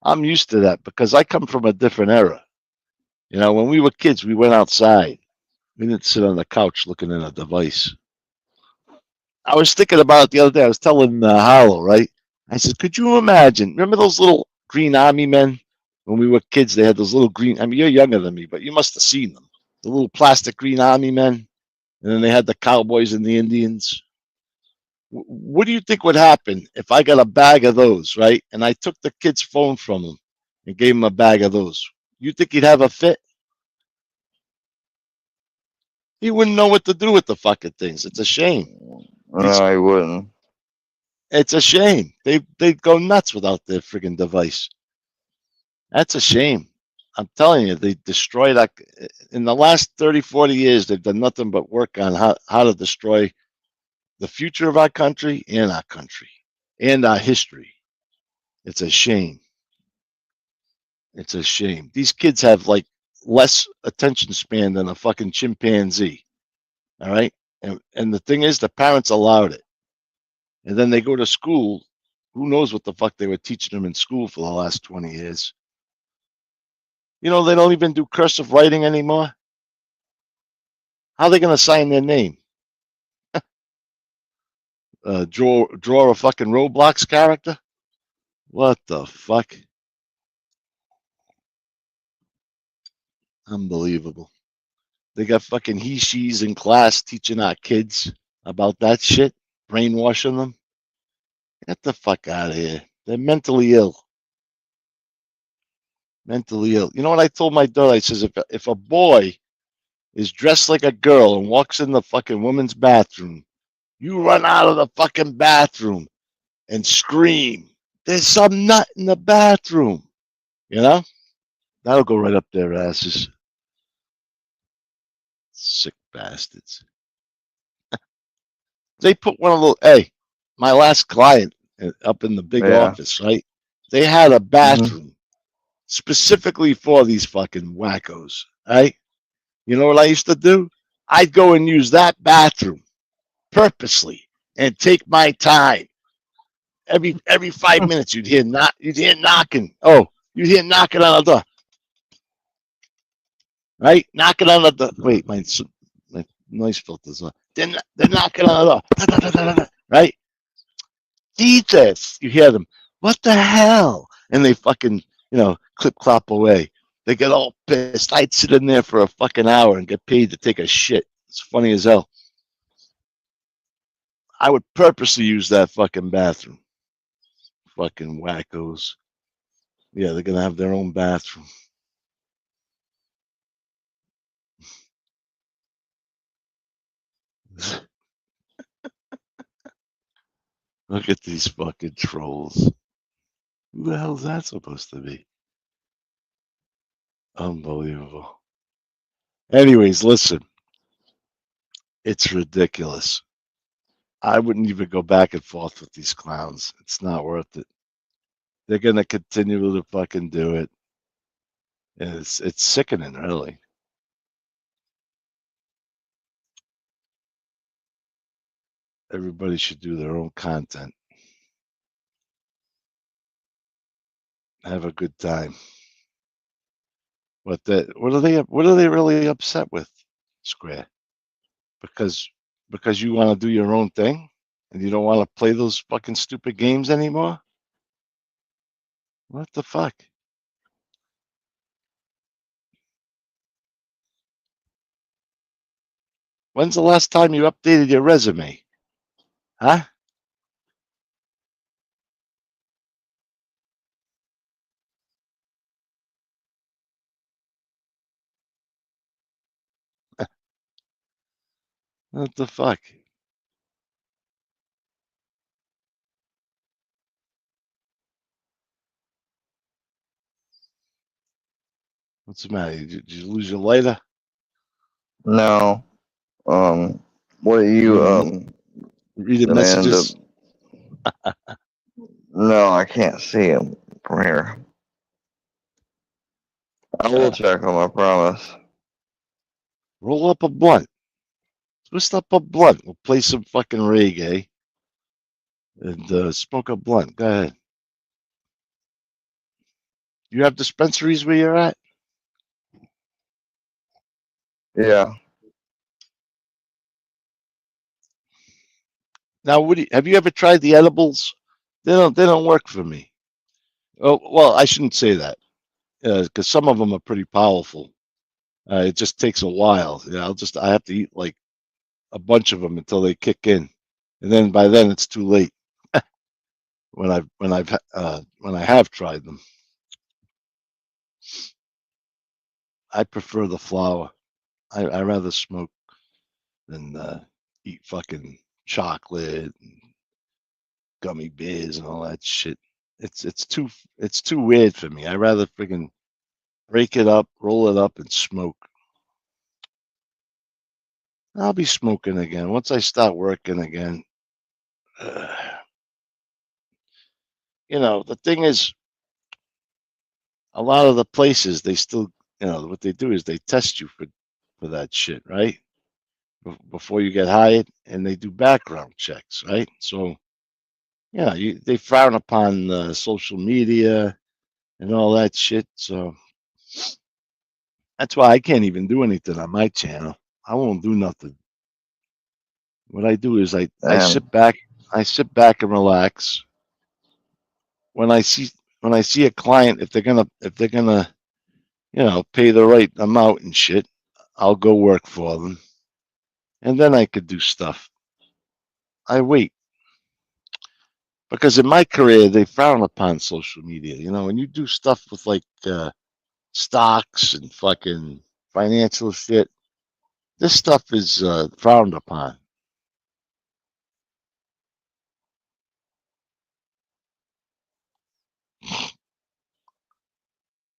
I'm used to that because I come from a different era. You know, when we were kids, we went outside. We didn't sit on the couch looking at a device. I was thinking about it the other day. I was telling Harlow, right? I said, could you imagine? Remember those little green army men? When we were kids, they had those little green. I mean, you're younger than me, but you must have seen them. The little plastic green army men. And then they had the cowboys and the Indians. What do you think would happen if I got a bag of those, right? And I took the kid's phone from him and gave him a bag of those. You think he'd have a fit? He wouldn't know what to do with the fucking things. It's a shame. No, he wouldn't. It's a shame. They'd go nuts without their friggin' device. That's a shame. I'm telling you, they destroyed our, in the last 30, 40 years, they've done nothing but work on how to destroy the future of our country and our history. It's a shame. It's a shame. These kids have like less attention span than a fucking chimpanzee. All right. And the thing is, the parents allowed it. And then they go to school. Who knows what the fuck they were teaching them in school for the last 20 years? You know, they don't even do cursive writing anymore. How are they going to sign their name? Draw a fucking Roblox character? What the fuck? Unbelievable. They got fucking he-she's in class teaching our kids about that shit, brainwashing them. Get the fuck out of here. They're mentally ill. Mentally ill. You know what I told my daughter? I says, if a boy is dressed like a girl and walks in the fucking woman's bathroom, you run out of the fucking bathroom and scream, there's some nut in the bathroom. You know? That'll go right up their asses. Sick bastards. They put one of those, hey, my last client up in the big office, right? They had a bathroom specifically for these fucking wackos, right? You know what I used to do? I'd go and use that bathroom purposely and take my time. Every 5 minutes you'd hear knocking. Oh, you'd hear knocking on the door. Right? Knocking on the door. Wait, my noise filter's on. They're knocking on the door. Right? Jesus. You hear them. What the hell? And they fucking, clip clop away. They get all pissed. I'd sit in there for a fucking hour and get paid to take a shit. It's funny as hell. I would purposely use that fucking bathroom. Fucking wackos. Yeah, they're gonna have their own bathroom. Look at these fucking trolls. Who the hell is that supposed to be? Unbelievable. Anyways, listen. It's ridiculous. I wouldn't even go back and forth with these clowns. It's not worth it. They're gonna continue to fucking do it. And it's sickening, really. Everybody should do their own content. Have a good time. What are they really upset with, Square? Because you want to do your own thing and you don't want to play those fucking stupid games anymore? What the fuck? When's the last time you updated your resume? Huh? What the fuck? What's the matter? Did you lose your lighter? No. What are you reading messages? No, I can't see him from here. I will check him, I promise. Roll up a blunt. Twist up a blunt. We'll play some fucking reggae. And smoke a blunt. Go ahead. You have dispensaries where you're at? Yeah. Now, have you ever tried the edibles? They don't work for me. Oh, well, I shouldn't say that, because some of them are pretty powerful. It just takes a while. Yeah, I have to eat like a bunch of them until they kick in, and then by then it's too late. when I have tried them, I prefer the flower. I rather smoke than eat fucking chocolate and gummy bears and all that shit. It's too weird for me. I rather friggin' break it up, roll it up, and smoke. I'll be smoking again once I start working again. The thing is, a lot of the places they still, what they do is they test you for that shit, right? Before you get hired, and they do background checks, right? So, they frown upon social media and all that shit. So that's why I can't even do anything on my channel. I won't do nothing. What I do is I sit back and relax. When I see a client, if they're gonna pay the right amount and shit, I'll go work for them, and then I could do stuff. I wait because in my career they frown upon social media. When you do stuff with like stocks and fucking financial shit, this stuff is frowned upon.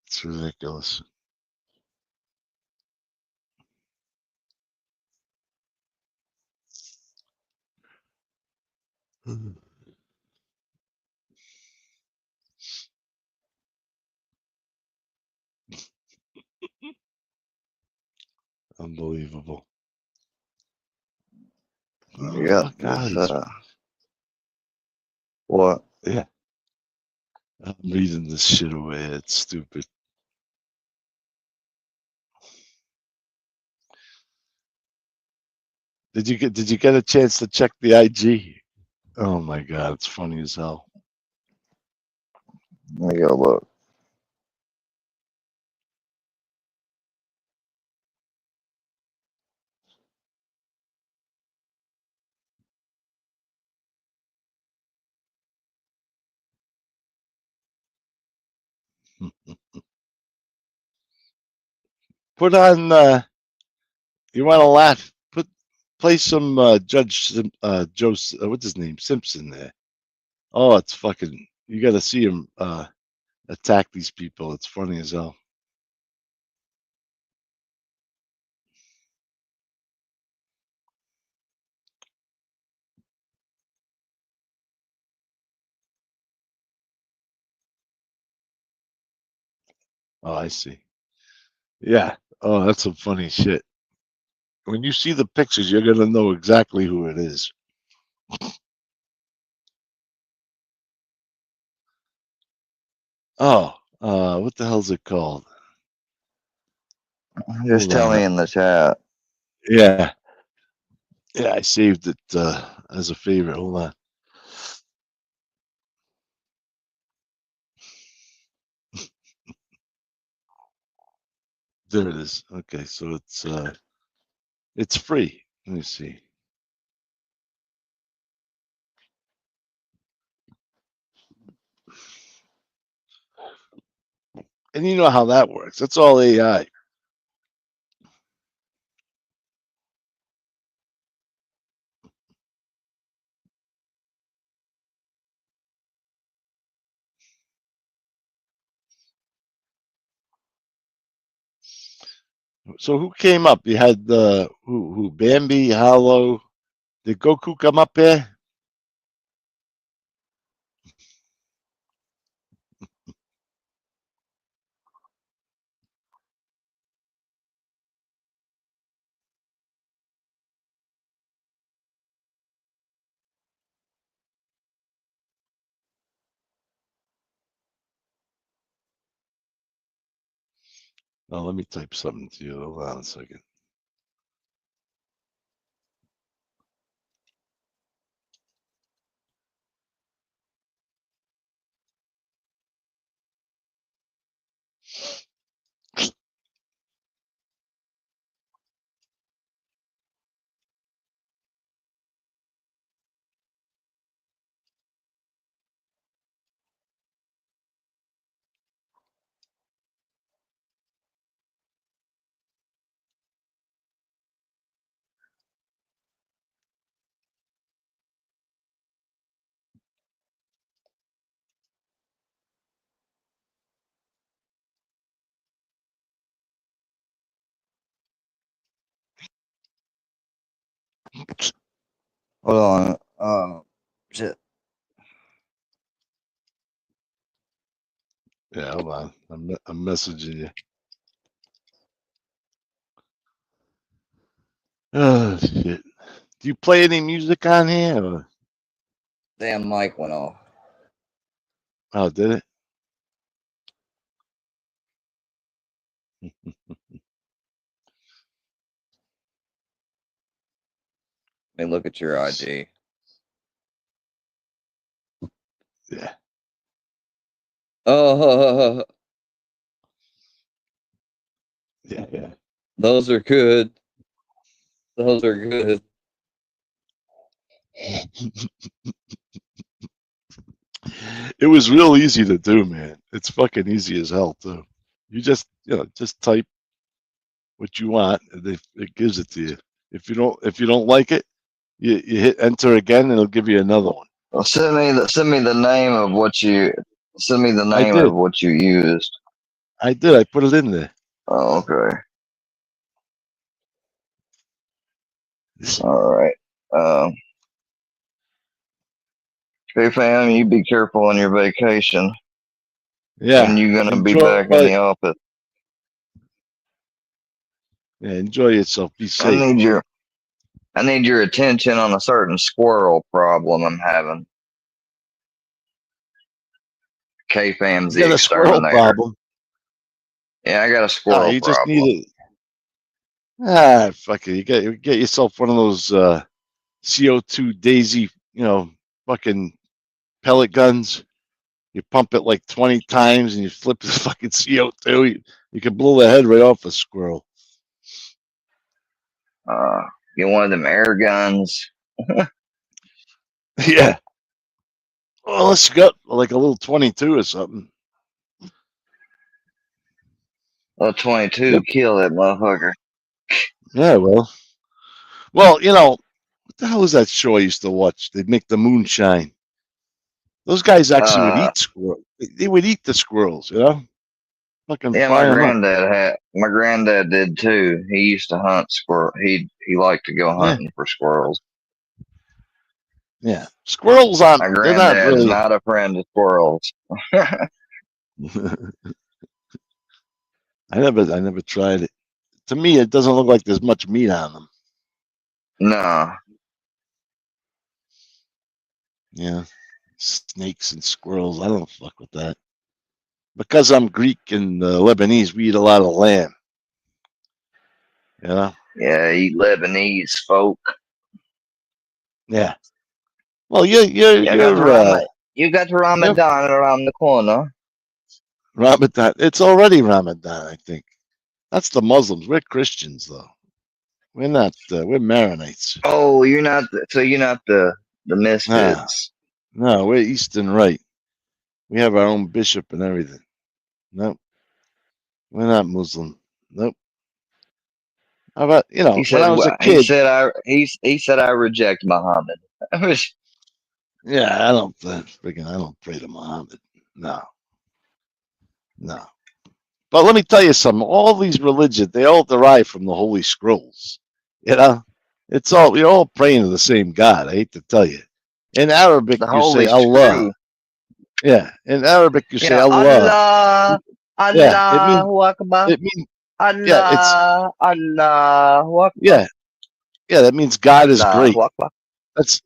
It's ridiculous. Unbelievable. Yeah, what? Yeah. I'm reading this shit away. It's stupid. Did you get a chance to check the IG? Oh my god, it's funny as hell. Let me go look. Put on you want to laugh? Play some Judge Joe. What's his name? Simpson there. Oh, it's fucking. You got to see him attack these people. It's funny as hell. Oh, I see. Yeah. Oh, that's some funny shit. When you see the pictures, you're gonna know exactly who it is. Oh, what the hell's it called? Just tell me in the chat. Yeah. Yeah, I saved it as a favorite. Hold on. There it is. Okay, so it's free. Let me see. And you know how that works. That's all AI. So who came up? You had who Bambi, Hollow. Did Goku come up there? Oh, let me type something to you. Hold on a second. Hold on. Shit. Yeah, hold on. I'm messaging you. Oh shit! Do you play any music on here? Or? Damn mic went off. Oh, did it? Let me look at your IG. Yeah. Oh, Yeah. Those are good. Those are good. It was real easy to do, man. It's fucking easy as hell too. You just type what you want, and it gives it to you. If you don't like it, you hit enter again, and it'll give you another one. Well, send me the name of what you used. I did. I put it in there. Oh, okay. All right. Hey, fam, you be careful on your vacation. Yeah. When you gonna be back in the office? Yeah, enjoy yourself. Be safe. I need your attention on a certain squirrel problem I'm having. K-Fam's You got the a squirrel exterminator. problem. Yeah, I got a squirrel you just problem. need it. Fuck it. You get yourself one of those CO2 Daisy, fucking pellet guns. You pump it like 20 times and you flip the fucking CO2. You can blow the head right off a squirrel. Get one of them air guns. Yeah. Well, let's go like a little 22 or something. Little 22, kill that motherfucker. Yeah, well, what the hell was that show I used to watch? They'd make the moonshine. Those guys actually would eat squirrels. They would eat the squirrels, fucking Yeah, fry them up. my granddad did too. He used to hunt squirrel. He liked to go hunting for squirrels. Yeah, squirrels aren't. My They're not granddad's really. not a friend of squirrels. I never tried it. To me, it doesn't look like there's much meat on them. No. Yeah, snakes and squirrels. I don't fuck with that. Because I'm Greek and Lebanese, we eat a lot of lamb. Yeah, eat Lebanese folk. Yeah. Well, you got Ramadan around the corner. Ramadan. It's already Ramadan, I think. That's the Muslims. We're Christians, though. We're not. We're Maronites. Oh, you're not. So you're not the misfits. No, we're Eastern Rite. We have our own bishop and everything. Nope. We're not Muslim. Nope. How about when I was a kid? He said I reject Muhammad. Yeah, I don't pray to Muhammad. No. But let me tell you something. All these religions, they all derive from the Holy Scrolls. It's all we're all praying to the same God. I hate to tell you. In Arabic, you say Allah. Screw. Yeah, in Arabic you say Allah. Allah. It means Allah. yeah, it's Allah. Yeah, that means God is great.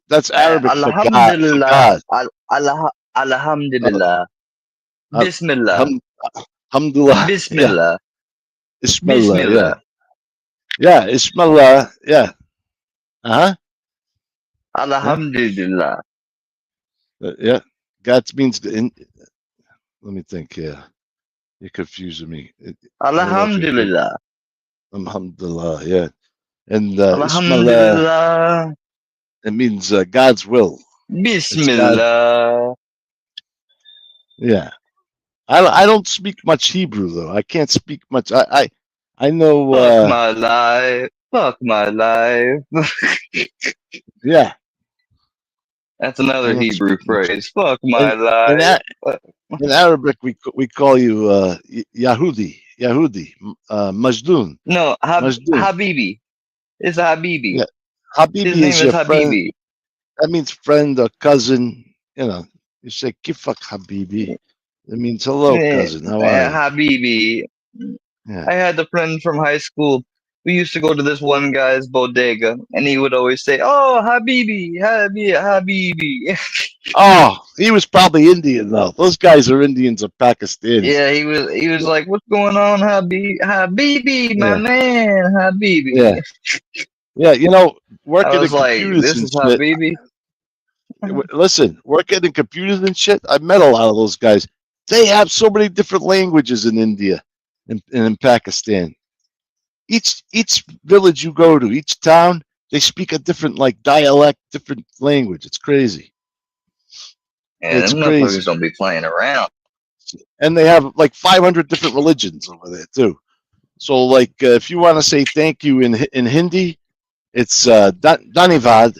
That's Arabic for God. Alhamdulillah. Bismillah. Alhamdulillah. Bismillah. Bismillah. Yeah, Ismallah. Yeah. Alhamdulillah. Yeah. God means let me think here. You're confusing me. Alhamdulillah. Alhamdulillah, yeah. And Alhamdulillah. It means God's will. Bismillah. Yeah. I don't speak much Hebrew though. I can't speak much. I know. Fuck my life. Fuck my life. Yeah. That's another Hebrew phrase. Fuck my life. In Arabic, we call you Yahudi. Yahudi. Majdun. No, Majdun. Habibi. It's Habibi. Yeah. Habibi His name is is your friend. Habibi. That means friend or cousin. You know, you say "Kifak Habibi." It means hello, cousin. How are you? Habibi. Yeah. I had a friend from high school. We used to go to this one guy's bodega, and he would always say, "Oh, Habibi, Habibi." Oh, he was probably Indian though. Those guys are Indians or Pakistanis. Yeah, he was. He was like, "What's going on, Habibi, my Yeah. man, Habibi." Yeah. Yeah, you know, I working in was like, computers "This and is shit. Habibi." Listen, working in computers and shit. I met a lot of those guys. They have so many different languages in India and in Pakistan. Each village you go to, each town, they speak a different like dialect, different language. It's crazy. Yeah, It's them crazy. motherfuckers don't be playing around. And they have like 500 different religions over there too. So like if you want to say thank you in Hindi, it's Dhanyavad,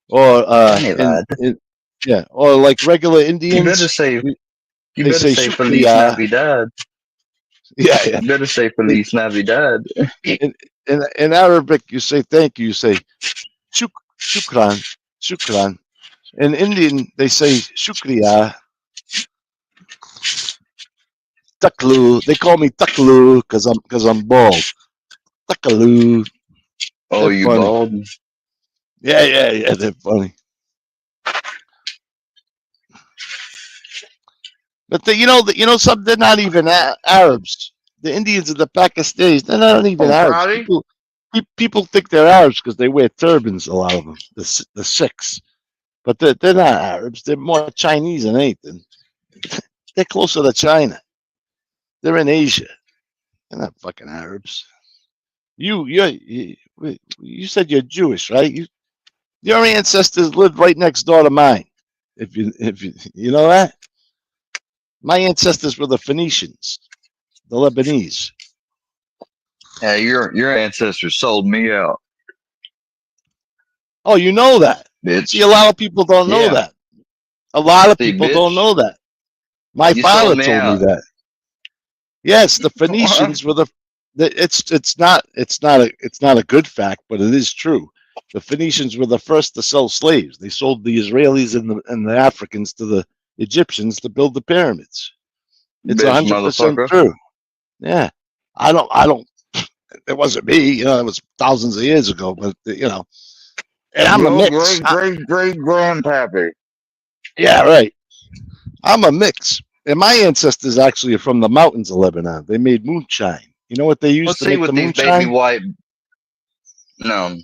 or yeah, or like regular Indians. You better say, they say Feliz Shukriya. Navidad. Yeah. You better say Feliz Navidad. In Arabic, you say thank you. You say shukran. In Indian, they say shukriya. Taklu. They call me Taklu because I'm bald. Takalu. Oh, you funny. bald? Yeah. They're funny. But you know some. They're not even Arabs. The Indians and the Pakistanis. They're not even Arabs. People think they're Arabs because they wear turbans. A lot of them. The Sikhs. But they're not Arabs. They're more Chinese than anything. They're closer to China. They're in Asia. They're not fucking Arabs. You said you're Jewish, right? Your ancestors lived right next door to mine. If you know that, my ancestors were the Phoenicians, the Lebanese. Yeah, your ancestors sold me out. Oh, you know that. Bitch. See, a lot of people don't know that. A lot of people don't know that. My father told me that. Yes, the Phoenicians were it's not a good fact, but it is true. The Phoenicians were the first to sell slaves. They sold the Israelis and the Africans to the Egyptians to build the pyramids. It's 100% true. Yeah, I don't. It wasn't me, it was thousands of years ago. But and I'm a mix. Great grandpappy. Yeah, right. I'm a mix. And my ancestors actually are from the mountains of Lebanon. They made moonshine. You know what they used to make the moonshine? No.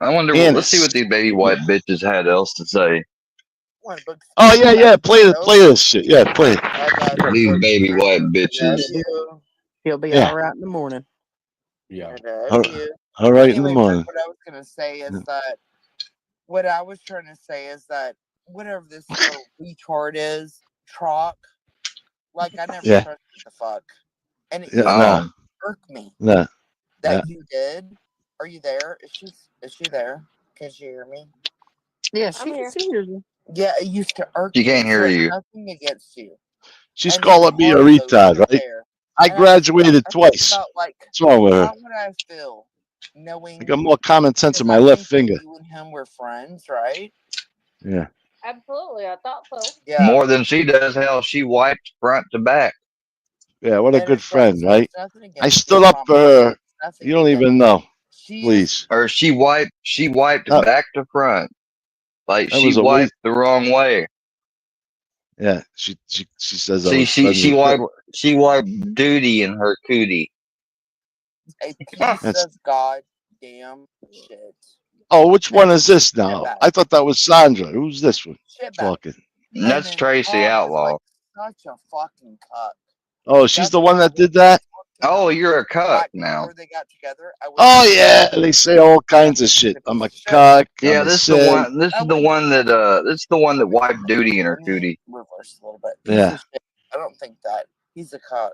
I wonder. Let's see what these baby white bitches had else to say. Oh yeah. Play this shit. Yeah, play it. These baby white bitches. He'll be all right in the morning. Yeah. All right in the morning. What I was gonna say is that what I was trying to say is that whatever this little retard is, Troc, like I never trusted the fuck, and it irked me that you did. Are you there? Is she there? Can she hear me? Yeah, she hears you. Yeah, it used to irk me. She can't hear you. Nothing against you. She's calling me a retard, right? I graduated twice. What's wrong with her? How would I feel knowing I got more common sense in my left finger. You and him were friends, right? Yeah. Absolutely, I thought so. Yeah. More than she does. Hell, she wiped front to back. Yeah, what a good friend, right? I stood up for her. You don't even know. Please. Or she wiped back to front. Like she wiped the wrong way. Yeah, she says. See, she wiped duty in her cootie. A piece of goddamn shit. Oh, which one is this now? I thought that was Sandra. Who's this one? Talking. That's Tracy Outlaw. Such a fucking cuck. Oh, she's the one that did that? Oh, you're a cuck now. They got together. Oh yeah, they say all kinds of shit. I'm a cuck. Yeah, this is the one. This is the one that wiped duty in her cootie. Reverse a little bit. Yeah. I don't think that he's a cuck.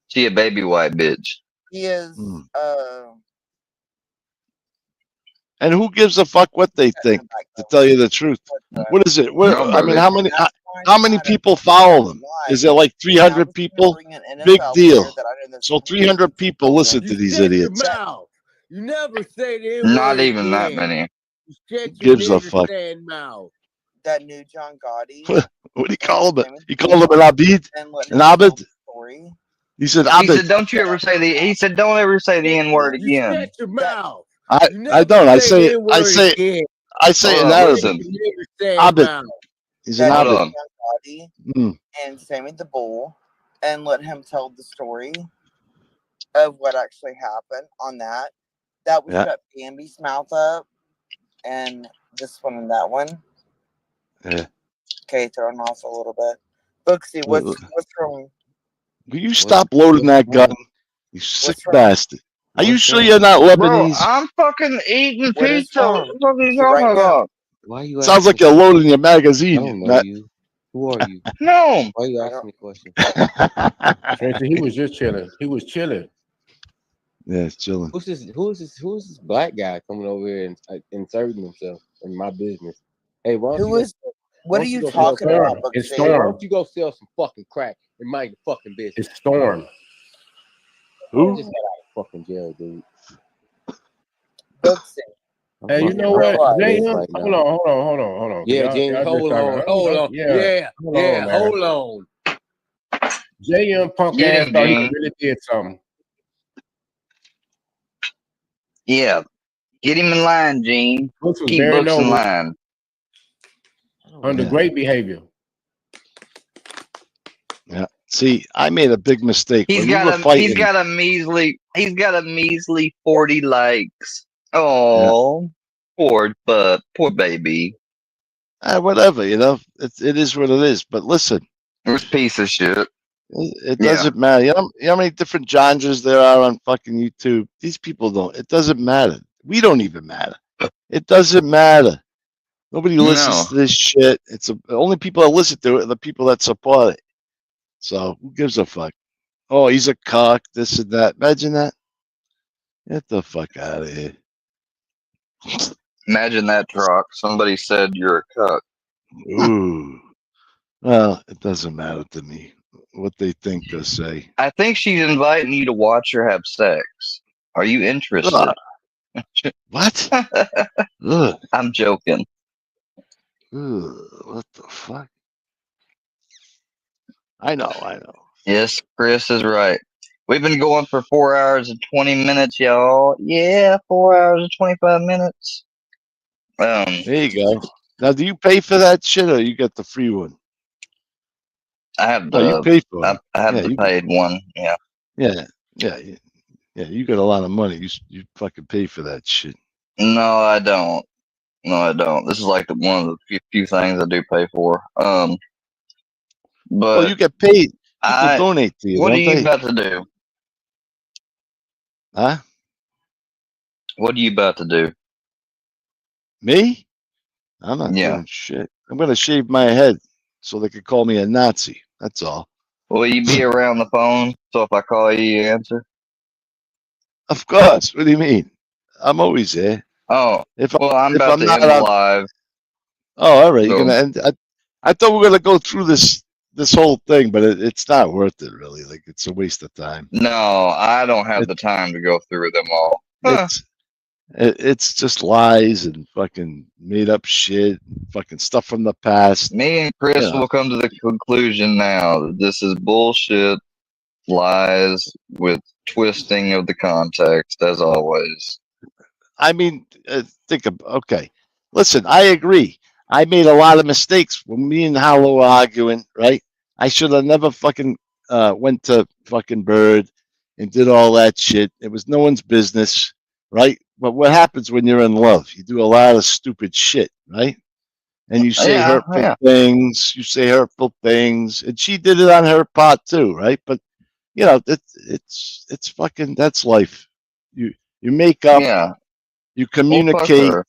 She a baby white bitch. He is. And who gives a fuck what they think? To tell you the truth, what is it? I mean, how many people follow them? Is it like 300 people? Big deal. So 300 people listen to these idiots. You never say the Not N-word even that again. many. You shut Who your gives a nigger fuck? stand mouth. That new John Gotti. What do you call him? Sammy He called him an Bull Abid? and let An him tell Abid? the story He said He Abid. said, "Don't you ever say the." He said, "Don't ever say the N word You again." shut your mouth. I You I never don't. I say say the it. I N-word say it. again. I say it Hold in on, Arabic. Shut listen. your nigger stand Abid. mouth. He's an that new Hold Abid. on. John Gotti Mm. and Sammy the Bull and let him tell the story of what actually happened on that. That would Yeah. shut Bambi's mouth up and this one and that one. Yeah. Okay, throwing off a little bit. Booksy, what's from Will you stop loading that gun? You sick what's from bastard. Are you What's sure that? you're not Bro, Lebanese? I'm fucking eating what is pizza. What from? the fuck are you So talking right now, about? Why you Sounds asking like you're me? loading your I magazine, don't know Matt. you. Who are you? No. Why you I asking don't me questions? Tracy, he was just chilling. He was chilling. Yeah, it's chilling. Who's this black guy coming over here and inserting himself in my business? Hey, who is what are you go talking sell about, some, It's Booksy? hey, why Storm. don't you go sell some fucking crack and mind your fucking business? It's Storm. Who? Just got out of fucking jail, dude. Booksy. I'm Hey, you fucking know what? Realize. Jay, pissed hold right on, now. hold on. Yeah, Y'all Gene, just hold talking. on. Yeah, Hold on, man. hold on. Jay Young punk Get ass him, thought he Gene. really did something. Yeah. Get him in line, Gene. Books was Keep bearing Books in notice line. under Yeah. great behavior. Yeah. See, I made a big mistake He's when we got were a fighting. 40 likes. Yeah. Oh, poor baby. Whatever, you know. It is what it is. But listen, This piece of shit. it Yeah. doesn't matter. You know how many different genres there are on fucking YouTube? These people don't. It doesn't matter. We don't even matter. It doesn't matter. Nobody listens to No. this shit. The only people that listen to it are the people that support it. So who gives a fuck? Oh, he's a cock, this and that. Imagine that. Get the fuck out of here. Imagine that, Truck. Somebody said you're a cuck. Ooh. Well, it doesn't matter to me what they think or say. I think she's inviting you to watch her have sex. Are you interested? Ugh. What? Ugh. I'm joking. Ugh. What the fuck? I know. Yes, Chris is right. We've been going for 4 hours and 20 minutes, y'all. Yeah, 4 hours and 25 minutes. There you go. Now, do you pay for that shit or you get the free one? I have No, you the pay for it. I have the paid one. Yeah. Yeah. You got a lot of money. You fucking pay for that shit. No, I don't. This is like one of the few things I do pay for. But Well, you get paid. People I. donate to you, What are don't you they? about to do? Huh? What are you about to do? Me? I'm not doing shit. I'm gonna shave my head so they could call me a Nazi. That's all. Will you be around the phone? So if I call you, you answer? Of course. What do you mean? I'm always there. Oh, If I'm if about I'm to not end the on. live. Oh, all right. You're So gonna end. I thought we were gonna go through this whole thing, but it's not worth it really. Like it's a waste of time. no, I don't have the time to go through them all. It's just lies and fucking made up shit, fucking stuff from the past. Me and Chris will come to the conclusion now that this is bullshit, lies with twisting of the context, as always. I mean, okay. Listen, I agree. I made a lot of mistakes when me and Hollow were arguing, right? I should have never fucking went to fucking Bird and did all that shit. It was no one's business, right? But what happens when you're in love? You do a lot of stupid shit, right? And you say hurtful things. You say hurtful things, and she did it on her part too, right? But you know, it's fucking that's life. You make up. Yeah. You Well, fuck communicate. her.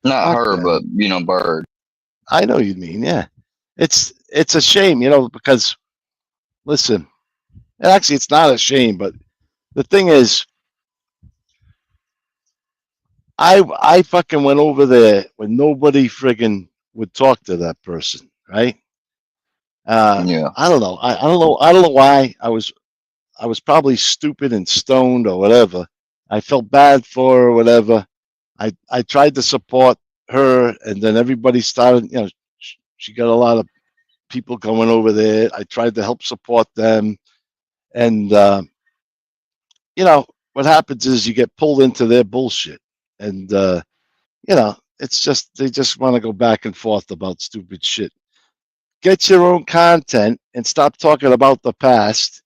Not Fuck her, them. but Bird. I know you mean, yeah. It's a shame, because listen, and actually it's not a shame, but the thing is, I fucking went over there when nobody friggin' would talk to that person, right? Yeah. I don't know. I don't know why I was probably stupid and stoned or whatever. I felt bad for her or whatever. I tried to support her, and then everybody started, she got a lot of people going over there. I tried to help support them. And, what happens is you get pulled into their bullshit. And, it's just, they just want to go back and forth about stupid shit. Get your own content and stop talking about the past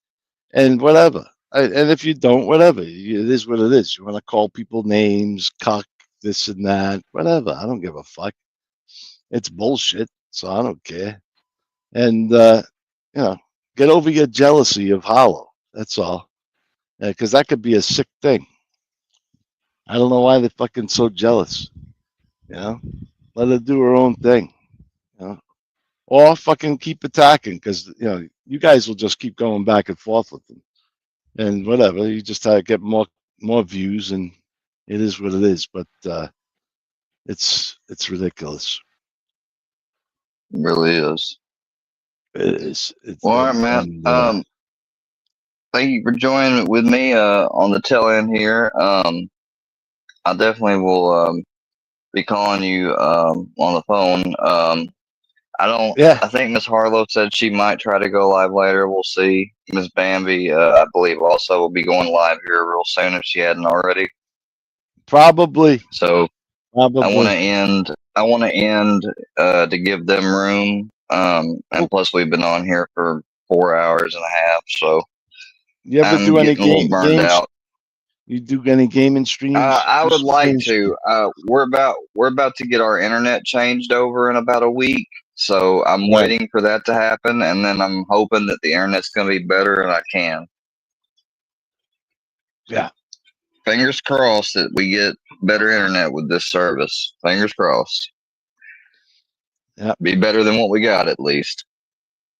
and whatever. And if you don't, whatever. It is what it is. You want to call people names, cuck, this and that, whatever. I don't give a fuck. It's bullshit, so I don't care. And, get over your jealousy of Hollow. That's all. Because that could be a sick thing. I don't know why they're fucking so jealous. Let her do her own thing. Or fucking keep attacking, because you guys will just keep going back and forth with them, and whatever. You just have to get more views, and it is what it is. But it's ridiculous. It really is. It is. Well, all right, man. Thank you for joining with me on the tail end here. I definitely will be calling you on the phone. I think Miss Harlow said she might try to go live later. We'll see. Miss Bambi, I believe, also will be going live here real soon if she hadn't already. Probably. So probably. I want to end to give them room. And plus we've been on here for 4 hours and a half, so you ever I'm do any getting a little burned out. You do any gaming streams? I would like to. We're about to get our internet changed over in about a week, so I'm waiting for that to happen, and then I'm hoping that the internet's going to be better and I can. Yeah. Fingers crossed that we get better internet with this service. Fingers crossed. Yeah. Be better than what we got at least.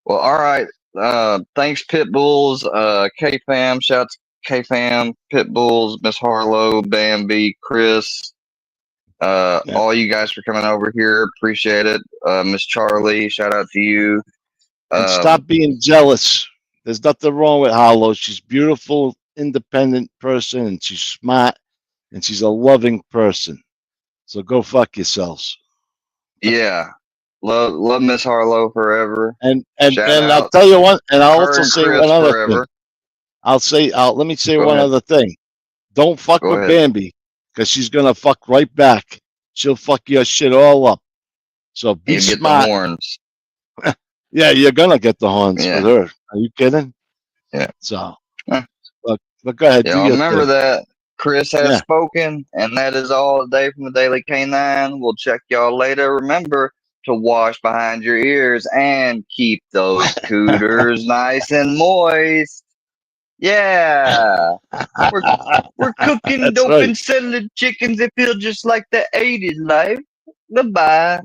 Well, all right. Thanks, Pitbulls, K-Fam. Shouts K-Fam, Pitbulls, Miss Harlow, Bambi, Chris. All you guys for coming over here. Appreciate it. Miss Charlie, shout out to you. And stop being jealous. There's nothing wrong with Hollow. She's beautiful, independent person, and she's smart, and she's a loving person. So go fuck yourselves. Yeah. Love Miss Harlow forever. And I'll tell you one, and I'll also say one other thing. Let me say one other thing. Don't fuck with Bambi, because she's gonna fuck right back. She'll fuck your shit all up. So be smart. Get the horns. Yeah, you're gonna get the horns with her. Are you kidding? Yeah. So, but go ahead. Yeah, do your remember thing. that. Chris has spoken, and that is all today from the Daily Canine. We'll check y'all later. Remember to wash behind your ears and keep those cooters nice and moist. Yeah. We're cooking dope and selling chickens that feel just like the 80s life. Goodbye.